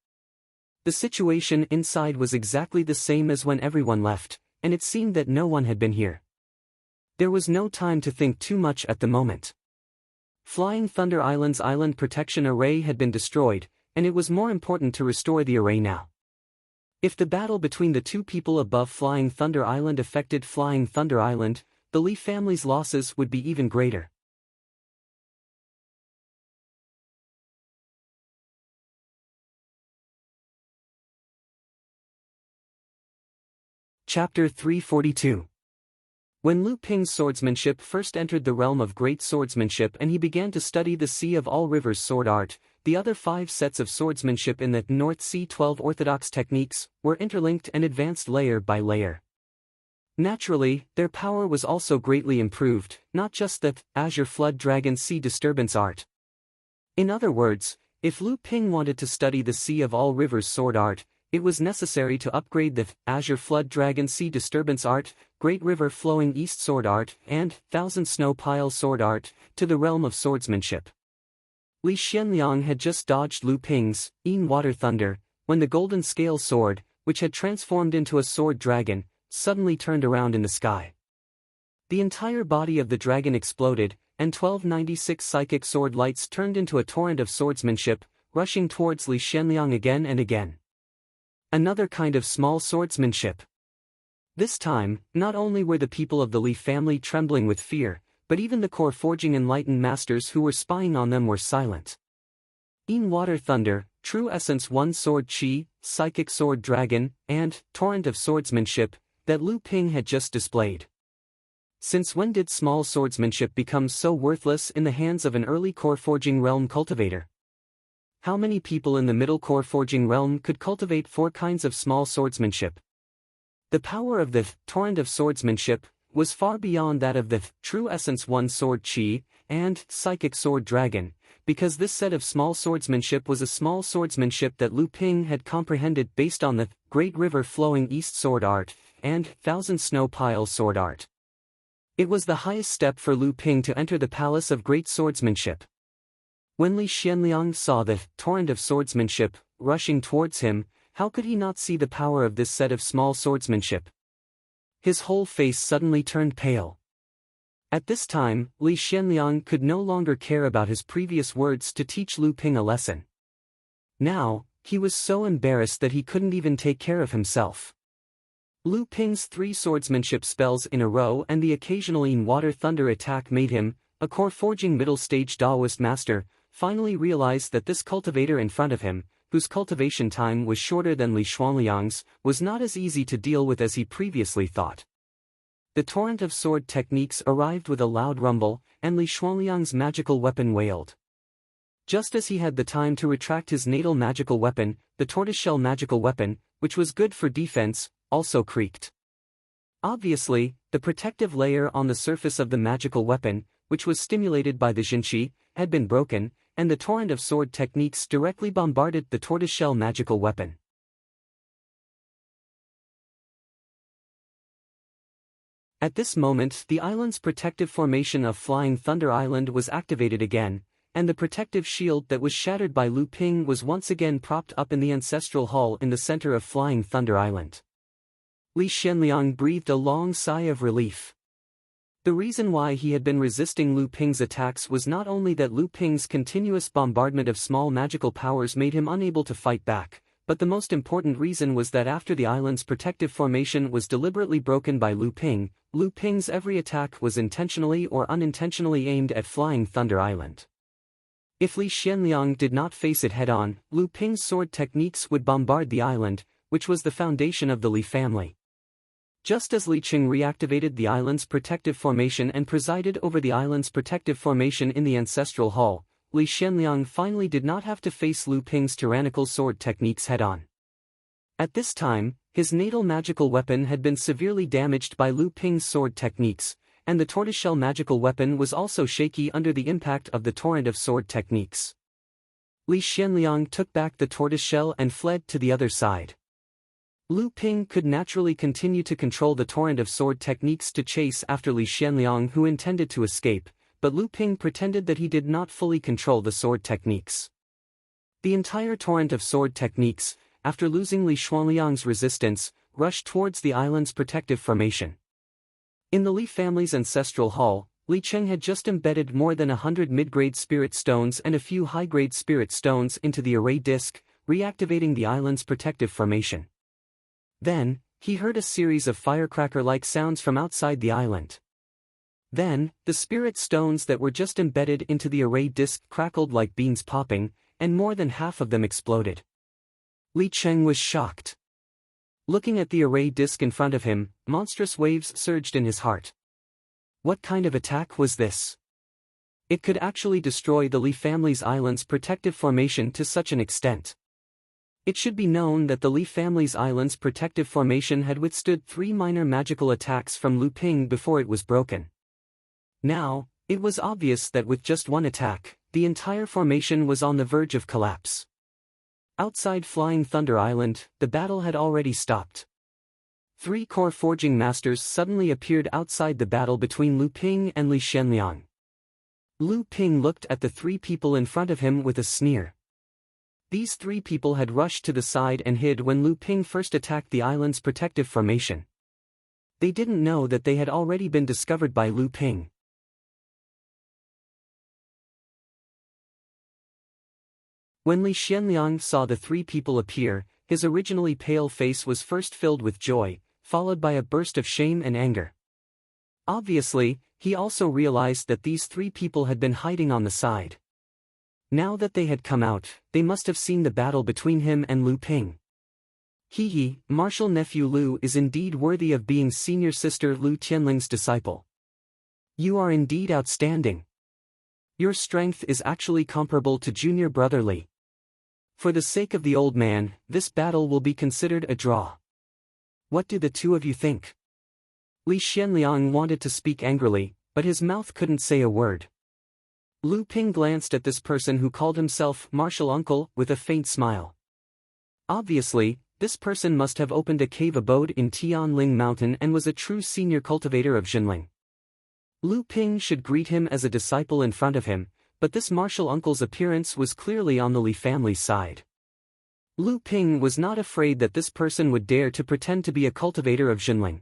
The situation inside was exactly the same as when everyone left, and it seemed that no one had been here. There was no time to think too much at the moment. Flying Thunder Island's island protection array had been destroyed, and it was more important to restore the array now. If the battle between the two people above Flying Thunder Island affected Flying Thunder Island, the Li family's losses would be even greater. Chapter 342. When Lu Ping's swordsmanship first entered the realm of great swordsmanship and he began to study the Sea of All Rivers sword art, the other 5 sets of swordsmanship in the North Sea 12 orthodox techniques were interlinked and advanced layer by layer. Naturally, their power was also greatly improved, not just the Azure Flood Dragon Sea Disturbance art. In other words, if Lu Ping wanted to study the Sea of All Rivers sword art, it was necessary to upgrade the Azure Flood Dragon Sea Disturbance art, Great River Flowing East sword art, and Thousand Snow Pile sword art, to the realm of swordsmanship. Li Xianliang had just dodged Lu Ping's Water Thunder, when the golden scale sword, which had transformed into a sword dragon, suddenly turned around in the sky. The entire body of the dragon exploded, and 1296 psychic sword lights turned into a torrent of swordsmanship, rushing towards Li Xianliang again and again. Another kind of small swordsmanship. This time, not only were the people of the Li family trembling with fear, but even the core forging enlightened masters who were spying on them were silent. Water Thunder, True Essence 1 Sword Chi, Psychic Sword Dragon, and Torrent of Swordsmanship, that Lu Ping had just displayed. Since when did small swordsmanship become so worthless in the hands of an early core forging realm cultivator? How many people in the middle core forging realm could cultivate 4 kinds of small swordsmanship? The power of the Torrent of Swordsmanship was far beyond that of the True Essence 1 Sword Chi and Psychic Sword Dragon, because this set of small swordsmanship was a small swordsmanship that Lu Ping had comprehended based on the Great River Flowing East sword art and Thousand Snow Pile sword art. It was the highest step for Lu Ping to enter the Palace of Great Swordsmanship. When Li Xianliang saw the Torrent of Swordsmanship rushing towards him, how could he not see the power of this set of small swordsmanship? His whole face suddenly turned pale. At this time, Li Xianliang could no longer care about his previous words to teach Lu Ping a lesson. Now, he was so embarrassed that he couldn't even take care of himself. Lu Ping's 3 swordsmanship spells in a row and the occasional Water Thunder attack made him, a core forging middle-stage Daoist master, finally realize that this cultivator in front of him, whose cultivation time was shorter than Li Xianliang's, was not as easy to deal with as he previously thought. The torrent of sword techniques arrived with a loud rumble, and Li Xianliang's magical weapon wailed. Just as he had the time to retract his natal magical weapon, the tortoiseshell magical weapon, which was good for defense, also creaked. Obviously, the protective layer on the surface of the magical weapon, which was stimulated by the Jinqi, had been broken, and the torrent of sword techniques directly bombarded the tortoiseshell magical weapon. At this moment, the island's protective formation of Flying Thunder Island was activated again, and the protective shield that was shattered by Lu Ping was once again propped up in the ancestral hall in the center of Flying Thunder Island. Li Xianliang breathed a long sigh of relief. The reason why he had been resisting Lu Ping's attacks was not only that Lu Ping's continuous bombardment of small magical powers made him unable to fight back, but the most important reason was that after the island's protective formation was deliberately broken by Lu Ping's every attack was intentionally or unintentionally aimed at Flying Thunder Island. If Li Xianliang did not face it head-on, Lu Ping's sword techniques would bombard the island, which was the foundation of the Li family. Just as Li Qing reactivated the island's protective formation and presided over the island's protective formation in the ancestral hall, Li Xianliang finally did not have to face Lu Ping's tyrannical sword techniques head-on. At this time, his natal magical weapon had been severely damaged by Lu Ping's sword techniques, and the tortoiseshell magical weapon was also shaky under the impact of the torrent of sword techniques. Li Xianliang took back the tortoiseshell and fled to the other side. Lu Ping could naturally continue to control the torrent of sword techniques to chase after Li Xianliang, who intended to escape, but Lu Ping pretended that he did not fully control the sword techniques. The entire torrent of sword techniques, after losing Li Xianliang's resistance, rushed towards the island's protective formation. In the Li family's ancestral hall, Li Cheng had just embedded more than 100 mid-grade spirit stones and a few high-grade spirit stones into the array disk, reactivating the island's protective formation. Then, he heard a series of firecracker-like sounds from outside the island. Then, the spirit stones that were just embedded into the array disk crackled like beans popping, and more than half of them exploded. Li Cheng was shocked. Looking at the array disk in front of him, monstrous waves surged in his heart. What kind of attack was this? It could actually destroy the Li family's island's protective formation to such an extent. It should be known that the Li family's island's protective formation had withstood 3 minor magical attacks from Lu Ping before it was broken. Now, it was obvious that with just one attack, the entire formation was on the verge of collapse. Outside Flying Thunder Island, the battle had already stopped. 3 core forging masters suddenly appeared outside the battle between Lu Ping and Li Xianliang. Lu Ping looked at the 3 people in front of him with a sneer. These 3 people had rushed to the side and hid when Lu Ping first attacked the island's protective formation. They didn't know that they had already been discovered by Lu Ping. When Li Xianliang saw the 3 people appear, his originally pale face was first filled with joy, followed by a burst of shame and anger. Obviously, he also realized that these 3 people had been hiding on the side. Now that they had come out, they must have seen the battle between him and Lu Ping. He, martial nephew Lu, is indeed worthy of being senior sister Lu Tianling's disciple. You are indeed outstanding. Your strength is actually comparable to junior brother Li. For the sake of the old man, this battle will be considered a draw. What do the 2 of you think? Li Xianliang wanted to speak angrily, but his mouth couldn't say a word. Lu Ping glanced at this person who called himself martial uncle with a faint smile. Obviously, this person must have opened a cave abode in Tianling Mountain and was a true senior cultivator of Jinling. Lu Ping should greet him as a disciple in front of him, but this martial uncle's appearance was clearly on the Li family's side. Lu Ping was not afraid that this person would dare to pretend to be a cultivator of Jinling.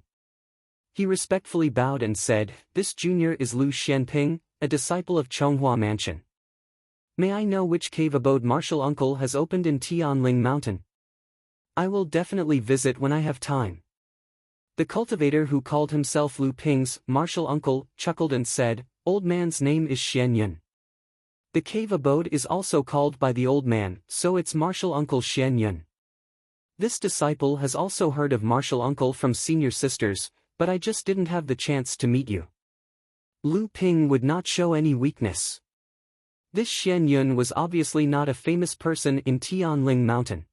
He respectfully bowed and said, "This junior is Lu Xianping, a disciple of Chonghua Mansion. May I know which cave abode martial uncle has opened in Tianling Mountain? I will definitely visit when I have time." The cultivator who called himself Lu Ping's martial uncle chuckled and said, "Old man's name is Xian Yun. The cave abode is also called by the old man, so it's martial uncle Xian Yun. This disciple has also heard of martial uncle from senior sisters, but I just didn't have the chance to meet you." Lu Ping would not show any weakness. This Xian Yun was obviously not a famous person in Tianling Mountain.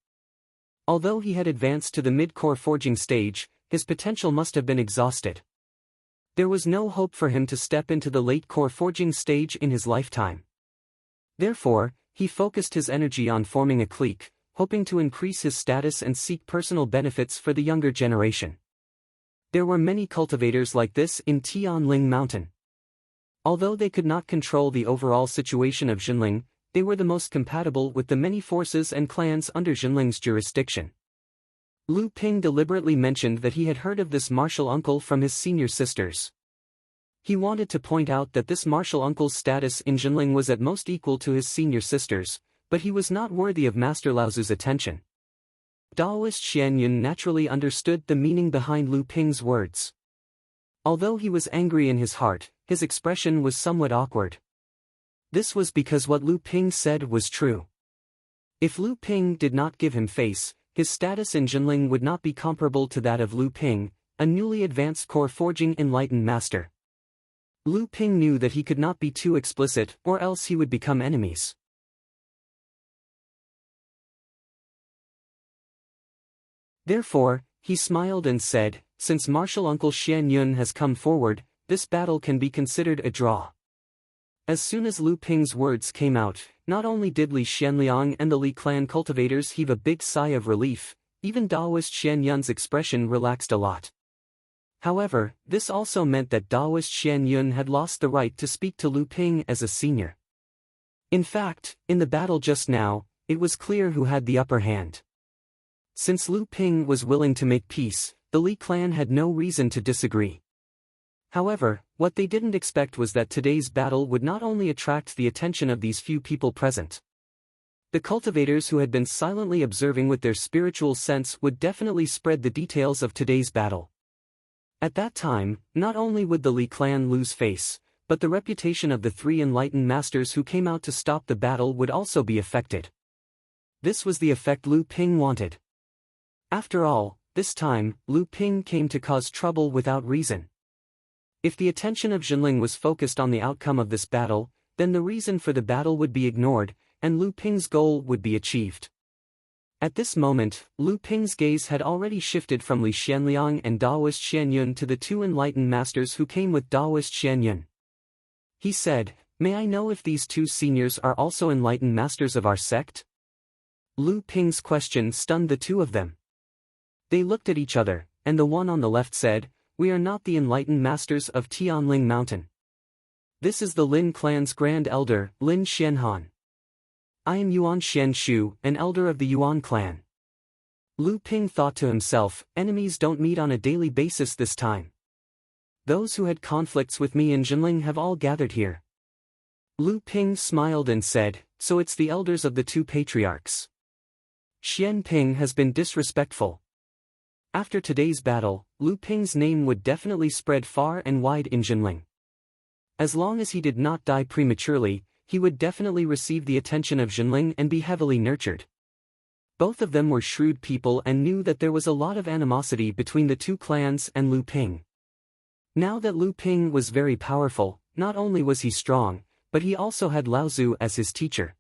Although he had advanced to the mid-core forging stage, his potential must have been exhausted. There was no hope for him to step into the late-core forging stage in his lifetime. Therefore, he focused his energy on forming a clique, hoping to increase his status and seek personal benefits for the younger generation. There were many cultivators like this in Tianling Mountain. Although they could not control the overall situation of Jinling, they were the most compatible with the many forces and clans under Jinling's jurisdiction. Lu Ping deliberately mentioned that he had heard of this martial uncle from his senior sisters. He wanted to point out that this martial uncle's status in Jinling was at most equal to his senior sisters, but he was not worthy of Master Laozu's attention. Daoist Xian Yun naturally understood the meaning behind Lu Ping's words. Although he was angry in his heart, his expression was somewhat awkward. This was because what Lu Ping said was true. If Lu Ping did not give him face, his status in Jinling would not be comparable to that of Lu Ping, a newly advanced core forging enlightened master. Lu Ping knew that he could not be too explicit or else he would become enemies. Therefore, he smiled and said, "Since martial uncle Xian Yun has come forward, this battle can be considered a draw." As soon as Lu Ping's words came out, not only did Li Xianliang and the Li clan cultivators heave a big sigh of relief, even Daoist Xian Yun's expression relaxed a lot. However, this also meant that Daoist Xian Yun had lost the right to speak to Lu Ping as a senior. In fact, in the battle just now, it was clear who had the upper hand. Since Lu Ping was willing to make peace, the Li clan had no reason to disagree. However, what they didn't expect was that today's battle would not only attract the attention of these few people present. The cultivators who had been silently observing with their spiritual sense would definitely spread the details of today's battle. At that time, not only would the Li clan lose face, but the reputation of the 3 enlightened masters who came out to stop the battle would also be affected. This was the effect Lu Ping wanted. After all, this time, Lu Ping came to cause trouble without reason. If the attention of Jinling was focused on the outcome of this battle, then the reason for the battle would be ignored, and Lu Ping's goal would be achieved. At this moment, Lu Ping's gaze had already shifted from Li Xianliang and Daoist Xianyun to the two enlightened masters who came with Daoist Xianyun. He said, "May I know if these two seniors are also enlightened masters of our sect?" Lu Ping's question stunned the two of them. They looked at each other, and the one on the left said, "We are not the enlightened masters of Tianling Mountain. This is the Lin clan's grand elder, Lin Xianhan. I am Yuan Xianshu, an elder of the Yuan clan." Lu Ping thought to himself, enemies don't meet on a daily basis this time. Those who had conflicts with me in Jinling have all gathered here. Lu Ping smiled and said, "So it's the elders of the two patriarchs. Xian Ping has been disrespectful." After today's battle, Lu Ping's name would definitely spread far and wide in Jinling. As long as he did not die prematurely, he would definitely receive the attention of Jinling and be heavily nurtured. Both of them were shrewd people and knew that there was a lot of animosity between the two clans and Lu Ping. Now that Lu Ping was very powerful, not only was he strong, but he also had Lao Zu as his teacher.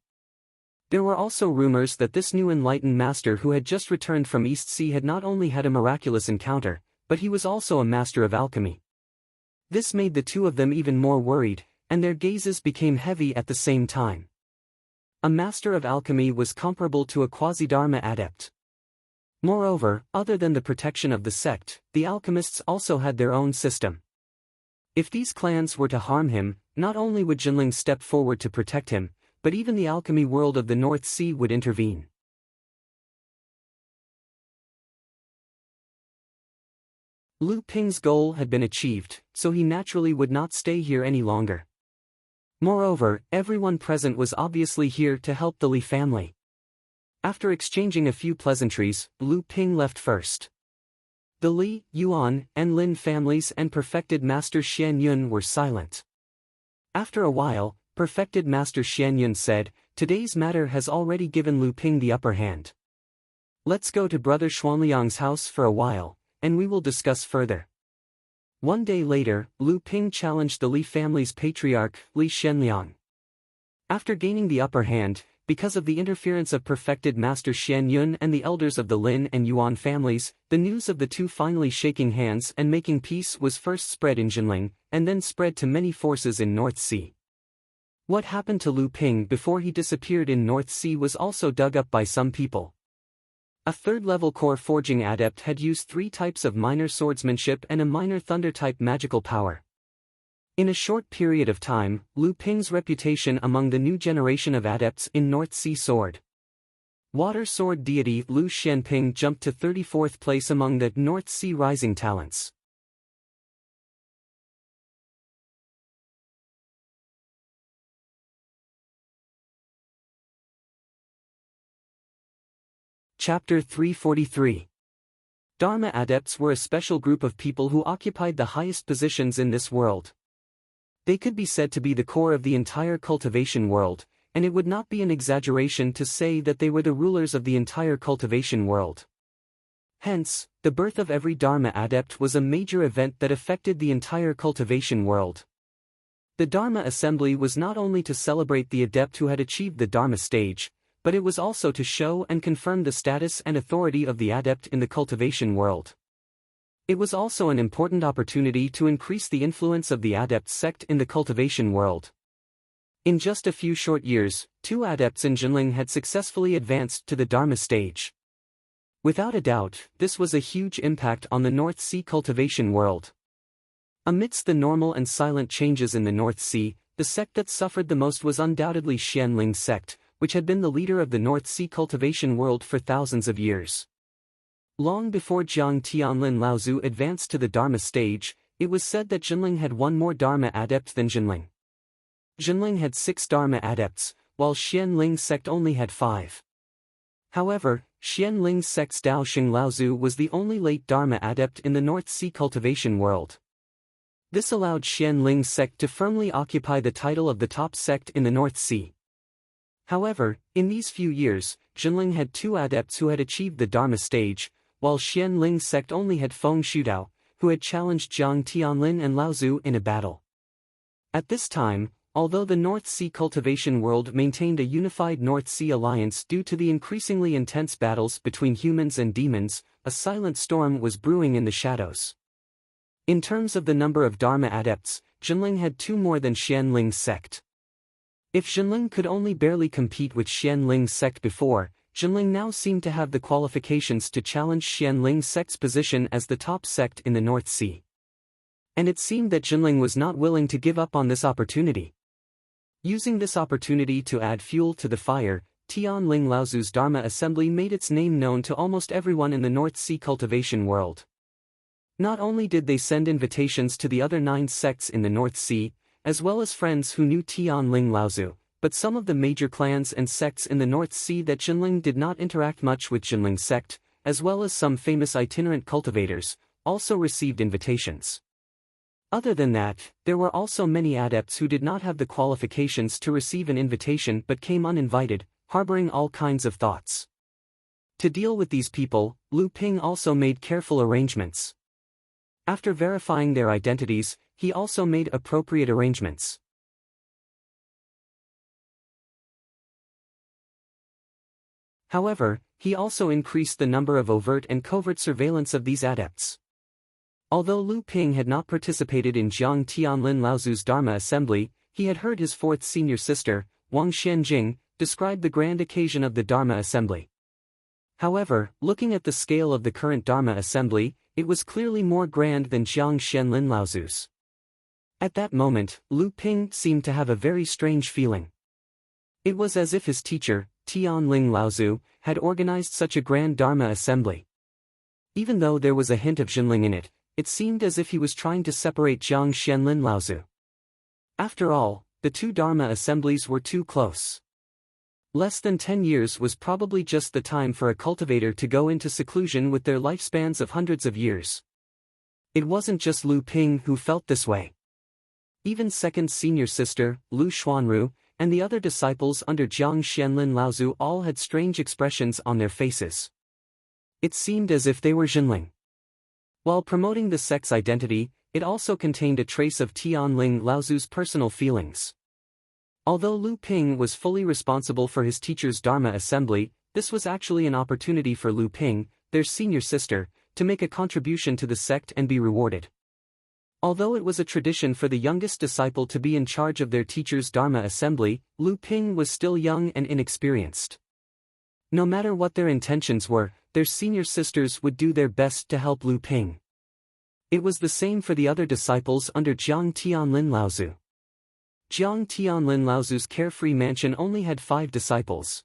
There were also rumors that this new enlightened master who had just returned from East Sea had not only had a miraculous encounter, but he was also a master of alchemy. This made the two of them even more worried, and their gazes became heavy at the same time. A master of alchemy was comparable to a quasi-dharma adept. Moreover, other than the protection of the sect, the alchemists also had their own system. If these clans were to harm him, not only would Jinling step forward to protect him, but even the alchemy world of the North Sea would intervene. Lu Ping's goal had been achieved, so he naturally would not stay here any longer. Moreover, everyone present was obviously here to help the Li family. After exchanging a few pleasantries, Lu Ping left first. The Li, Yuan, and Lin families and perfected Master Xianyun were silent. After a while, perfected Master Xianyun said, "Today's matter has already given Lu Ping the upper hand. Let's go to Brother Xuanliang's house for a while, and we will discuss further." One day later, Lu Ping challenged the Li family's patriarch, Li Xianliang. After gaining the upper hand, because of the interference of perfected Master Xianyun and the elders of the Lin and Yuan families, the news of the two finally shaking hands and making peace was first spread in Jinling, and then spread to many forces in North Sea. What happened to Lu Ping before he disappeared in North Sea was also dug up by some people. A third-level core forging adept had used 3 types of minor swordsmanship and a minor thunder-type magical power. In a short period of time, Lu Ping's reputation among the new generation of adepts in North Sea soared. Water sword deity Lu Xianping jumped to 34th place among the North Sea rising talents. Chapter 343. Dharma adepts were a special group of people who occupied the highest positions in this world. They could be said to be the core of the entire cultivation world, and it would not be an exaggeration to say that they were the rulers of the entire cultivation world. Hence, the birth of every Dharma adept was a major event that affected the entire cultivation world. The Dharma assembly was not only to celebrate the adept who had achieved the Dharma stage, but it was also to show and confirm the status and authority of the adept in the cultivation world. It was also an important opportunity to increase the influence of the adept sect in the cultivation world. In just a few short years, 2 adepts in Jinling had successfully advanced to the Dharma stage. Without a doubt, this was a huge impact on the North Sea cultivation world. Amidst the normal and silent changes in the North Sea, the sect that suffered the most was undoubtedly Xianling's sect, which had been the leader of the North Sea cultivation world for thousands of years. Long before Jiang Tianlin Laozu advanced to the Dharma stage, it was said that Jinling had one more Dharma adept than Jinling. Jinling had 6 Dharma adepts, while Xianling's sect only had 5. However, Xianling's sect's Daoxing Laozu was the only late Dharma adept in the North Sea cultivation world. This allowed Xianling's sect to firmly occupy the title of the top sect in the North Sea. However, in these few years, Jinling had 2 adepts who had achieved the Dharma stage, while Xianling's sect only had Feng Shudao, who had challenged Jiang Tianlin and Laozu in a battle. At this time, Although the North Sea cultivation world maintained a unified North Sea alliance due to the increasingly intense battles between humans and demons, a silent storm was brewing in the shadows. In terms of the number of Dharma adepts, Jinling had two more than Xianling's sect. If Jinling could only barely compete with Xianling's sect before, Jinling now seemed to have the qualifications to challenge Xianling's sect's position as the top sect in the North Sea. And it seemed that Jinling was not willing to give up on this opportunity. Using this opportunity to add fuel to the fire, Tianling Laozu's Dharma assembly made its name known to almost everyone in the North Sea cultivation world. Not only did they send invitations to the other 9 sects in the North Sea, as well as friends who knew Tianling Laozu, but some of the major clans and sects in the North Sea that Jinling did not interact much with Jinling's sect, as well as some famous itinerant cultivators, also received invitations. Other than that, there were also many adepts who did not have the qualifications to receive an invitation but came uninvited, harboring all kinds of thoughts. To deal with these people, Lu Ping also made careful arrangements. After verifying their identities, he also made appropriate arrangements. However, he also increased the number of overt and covert surveillance of these adepts. Although Lu Ping had not participated in Jiang Tianlin Laozu's Dharma assembly, he had heard his fourth senior sister, Wang Xianjing, describe the grand occasion of the Dharma assembly. However, looking at the scale of the current Dharma assembly, it was clearly more grand than Jiang Xianlin Laozu's. At that moment, Lu Ping seemed to have a very strange feeling. It was as if his teacher, Tianling Laozu, had organized such a grand Dharma assembly. Even though there was a hint of Jinling in it, it seemed as if he was trying to separate Jiang Xianlin Laozu. After all, the two Dharma assemblies were too close. Less than 10 years was probably just the time for a cultivator to go into seclusion with their lifespans of hundreds of years. It wasn't just Lu Ping who felt this way. Even second senior sister, Lu Xuanru, and the other disciples under Jiang Xianlin Laozu all had strange expressions on their faces. It seemed as if they were Jinling. While promoting the sect's identity, it also contained a trace of Tianling Laozu's personal feelings. Although Lu Ping was fully responsible for his teacher's Dharma assembly, this was actually an opportunity for Lu Ping, their senior sister, to make a contribution to the sect and be rewarded. Although it was a tradition for the youngest disciple to be in charge of their teacher's Dharma assembly, Lu Ping was still young and inexperienced. No matter what their intentions were, their senior sisters would do their best to help Lu Ping. It was the same for the other disciples under Jiang Tianlin Laozu. Jiang Tianlin Laozu's carefree mansion only had 5 disciples.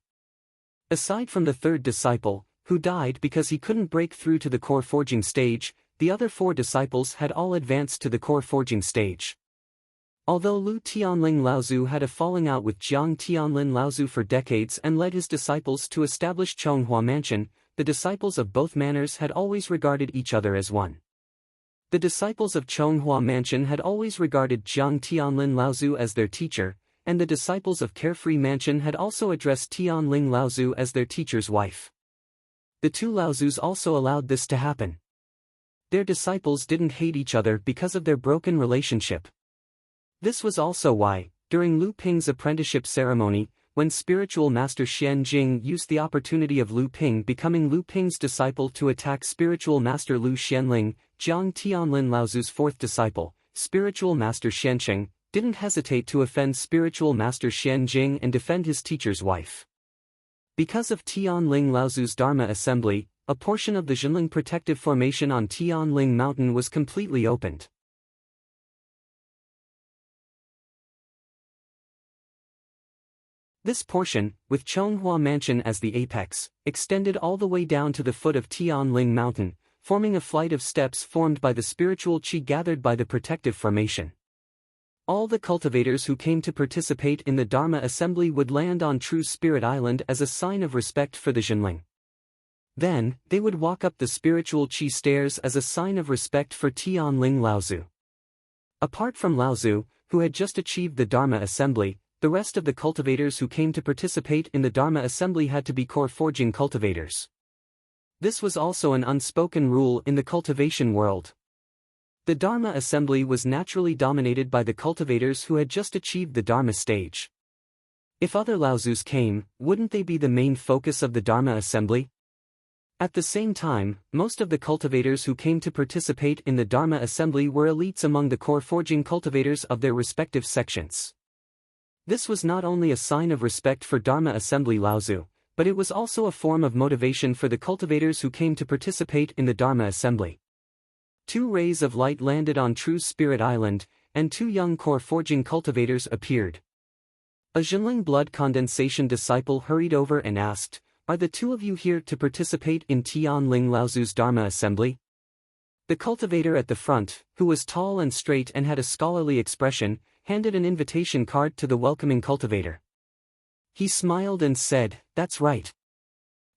Aside from the third disciple, who died because he couldn't break through to the core forging stage, the other 4 disciples had all advanced to the core forging stage. Although Lu Tianling Laozu had a falling out with Jiang Tianlin Laozu for decades and led his disciples to establish Chonghua Mansion, the disciples of both manors had always regarded each other as one. The disciples of Chonghua Mansion had always regarded Jiang Tianlin Laozu as their teacher, and the disciples of Carefree Mansion had also addressed Tianling Laozu as their teacher's wife. The two Laozus also allowed this to happen. Their disciples didn't hate each other because of their broken relationship. This was also why, during Lu Ping's apprenticeship ceremony, when spiritual master Xian Jing used the opportunity of Lu Ping becoming Lu Ping's disciple to attack spiritual master Lu Xianling, Jiang Tianlin Laozu's fourth disciple, spiritual master Xianqing, didn't hesitate to offend spiritual master Xian Jing and defend his teacher's wife. Because of Tianling Laozu's Dharma assembly, a portion of the Jinling protective formation on Tianling Mountain was completely opened. This portion, with Chonghua Mansion as the apex, extended all the way down to the foot of Tianling Mountain, forming a flight of steps formed by the spiritual qi gathered by the protective formation. All the cultivators who came to participate in the Dharma assembly would land on True Spirit Island as a sign of respect for the Jinling. Then, they would walk up the spiritual qi stairs as a sign of respect for Tianling Laozu. Apart from Laozu, who had just achieved the Dharma assembly, the rest of the cultivators who came to participate in the Dharma assembly had to be core forging cultivators. This was also an unspoken rule in the cultivation world. The Dharma assembly was naturally dominated by the cultivators who had just achieved the Dharma stage. If other Laozus came, wouldn't they be the main focus of the Dharma assembly? At the same time, most of the cultivators who came to participate in the Dharma assembly were elites among the core forging cultivators of their respective sections. This was not only a sign of respect for Dharma assembly Laozu, but it was also a form of motivation for the cultivators who came to participate in the Dharma assembly. 2 rays of light landed on True Spirit Island, and 2 young core forging cultivators appeared. A Jinling blood condensation disciple hurried over and asked, "Are the 2 of you here to participate in Tianling Laozu's Dharma assembly?" The cultivator at the front, who was tall and straight and had a scholarly expression, handed an invitation card to the welcoming cultivator. He smiled and said, "That's right.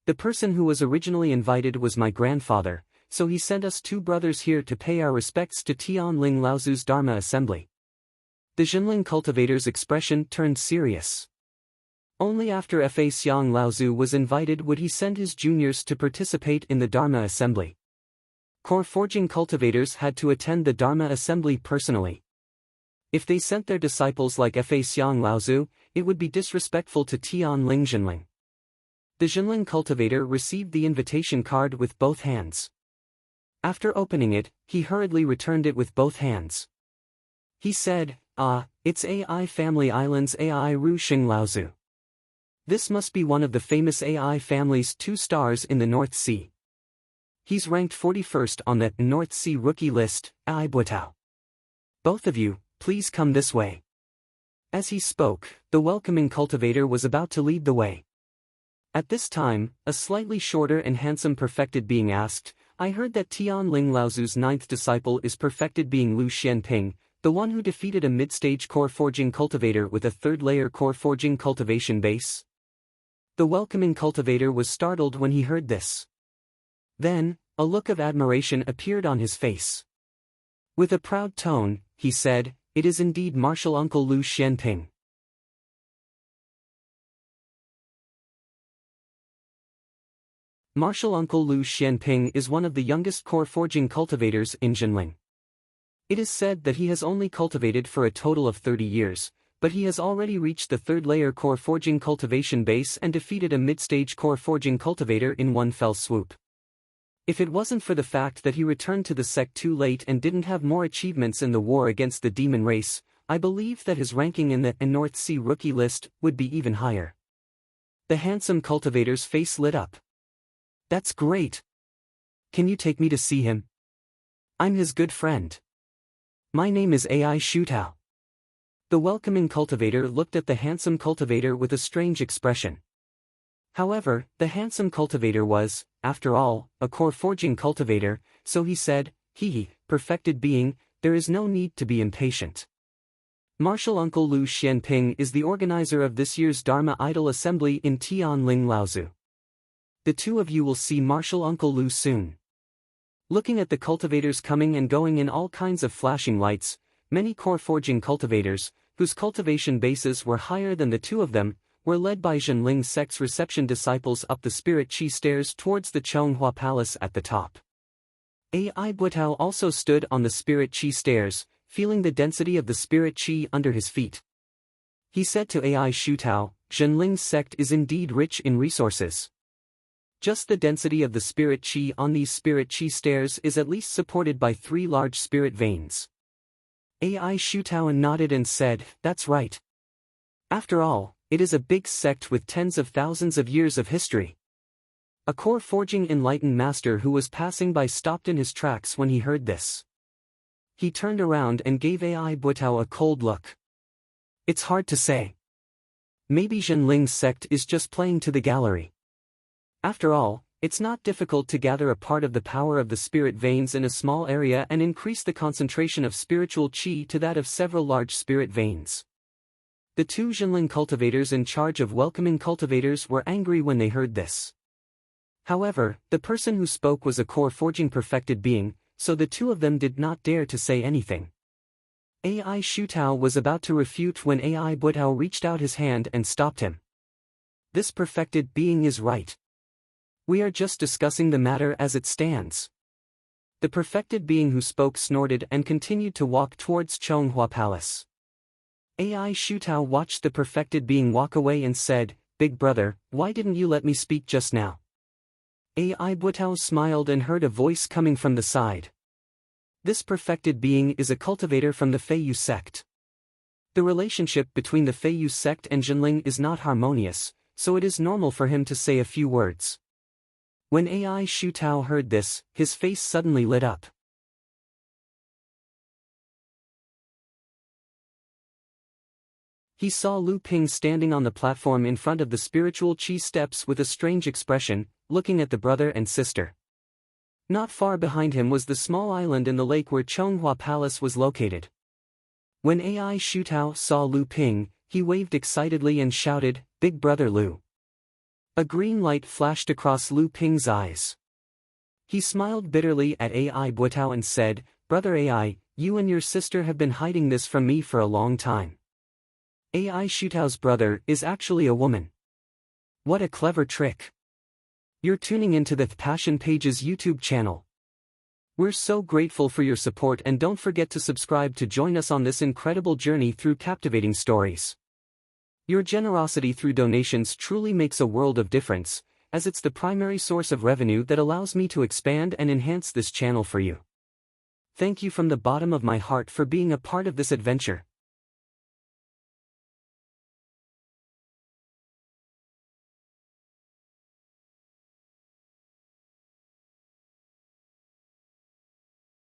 The person who was originally invited was my grandfather, so he sent us 2 brothers here to pay our respects to Tianling Laozu's Dharma assembly." The Jinling cultivator's expression turned serious. Only after Fa Xiang Laozu was invited would he send his juniors to participate in the Dharma assembly. Core forging cultivators had to attend the Dharma assembly personally. If they sent their disciples like Fa Xiang Laozu, it would be disrespectful to Tianling Jinling. The Jinling cultivator received the invitation card with both hands. After opening it, he hurriedly returned it with both hands. He said, "Ah, it's AI Family Island's AI Ru Xing Laozu. This must be one of the famous AI family's 2 stars in the North Sea. He's ranked 41st on the North Sea rookie list, AI Buitao. Both of you, please come this way." As he spoke, the welcoming cultivator was about to lead the way. At this time, a slightly shorter and handsome perfected being asked, "I heard that Tianling Laozu's 9th disciple is perfected being Lu Xianping, the one who defeated a mid-stage core forging cultivator with a 3rd-layer core forging cultivation base?" The welcoming cultivator was startled when he heard this. Then, a look of admiration appeared on his face. With a proud tone, he said, "It is indeed Martial Uncle Lu Xianping." Martial Uncle Lu Xianping is one of the youngest core forging cultivators in Jinling. It is said that he has only cultivated for a total of 30 years, but he has already reached the 3rd-layer core forging cultivation base and defeated a mid-stage core forging cultivator in one fell swoop. If it wasn't for the fact that he returned to the sect too late and didn't have more achievements in the war against the demon race, I believe that his ranking in the North Sea rookie list would be even higher. The handsome cultivator's face lit up. "That's great. Can you take me to see him? I'm his good friend. My name is AI Shutao." The welcoming cultivator looked at the handsome cultivator with a strange expression. However, the handsome cultivator was, after all, a core forging cultivator, so he said, "Perfected being, there is no need to be impatient. Martial Uncle Lu Xianping is the organizer of this year's Dharma Idol Assembly in Tianling Laozu. The 2 of you will see Martial Uncle Lu soon." Looking at the cultivators coming and going in all kinds of flashing lights, many core forging cultivators, whose cultivation bases were higher than the 2 of them, were led by Jinling sect's reception disciples up the Spirit Chi stairs towards the Chonghua Palace at the top. AI Buitao also stood on the Spirit Chi stairs, feeling the density of the Spirit Chi under his feet. He said to AI Shutao, "Jinling's sect is indeed rich in resources. Just the density of the Spirit Chi on these Spirit Chi stairs is at least supported by 3 large spirit veins." AI Shutao nodded and said, "That's right. After all, it is a big sect with tens of thousands of years of history." A core forging enlightened master who was passing by stopped in his tracks when he heard this. He turned around and gave AI Buitao a cold look. "It's hard to say. Maybe Jinling's sect is just playing to the gallery. After all, it's not difficult to gather a part of the power of the spirit veins in a small area and increase the concentration of spiritual chi to that of several large spirit veins." The 2 Jinling cultivators in charge of welcoming cultivators were angry when they heard this. However, the person who spoke was a core forging perfected being, so the 2 of them did not dare to say anything. AI Shutao was about to refute when AI Buitao reached out his hand and stopped him. "This perfected being is right. We are just discussing the matter as it stands." The perfected being who spoke snorted and continued to walk towards Chonghua Palace. AI Shutao watched the perfected being walk away and said, "Big brother, why didn't you let me speak just now?" AI Butao smiled and heard a voice coming from the side. This perfected being is a cultivator from the Feiyu sect. The relationship between the Feiyu sect and Jinling is not harmonious, so it is normal for him to say a few words. When AI Shutao heard this, his face suddenly lit up. He saw Lu Ping standing on the platform in front of the spiritual Qi steps with a strange expression, looking at the brother and sister. Not far behind him was the small island in the lake where Chonghua Palace was located. When AI Shutao saw Lu Ping, he waved excitedly and shouted, "Big brother Lu." A green light flashed across Lu Ping's eyes. He smiled bitterly at AI Butao and said, "Brother AI, you and your sister have been hiding this from me for a long time." AI Shutao's brother is actually a woman. What a clever trick. You're tuning into the Passion Pages YouTube channel. We're so grateful for your support, and don't forget to subscribe to join us on this incredible journey through captivating stories. Your generosity through donations truly makes a world of difference, as it's the primary source of revenue that allows me to expand and enhance this channel for you. Thank you from the bottom of my heart for being a part of this adventure.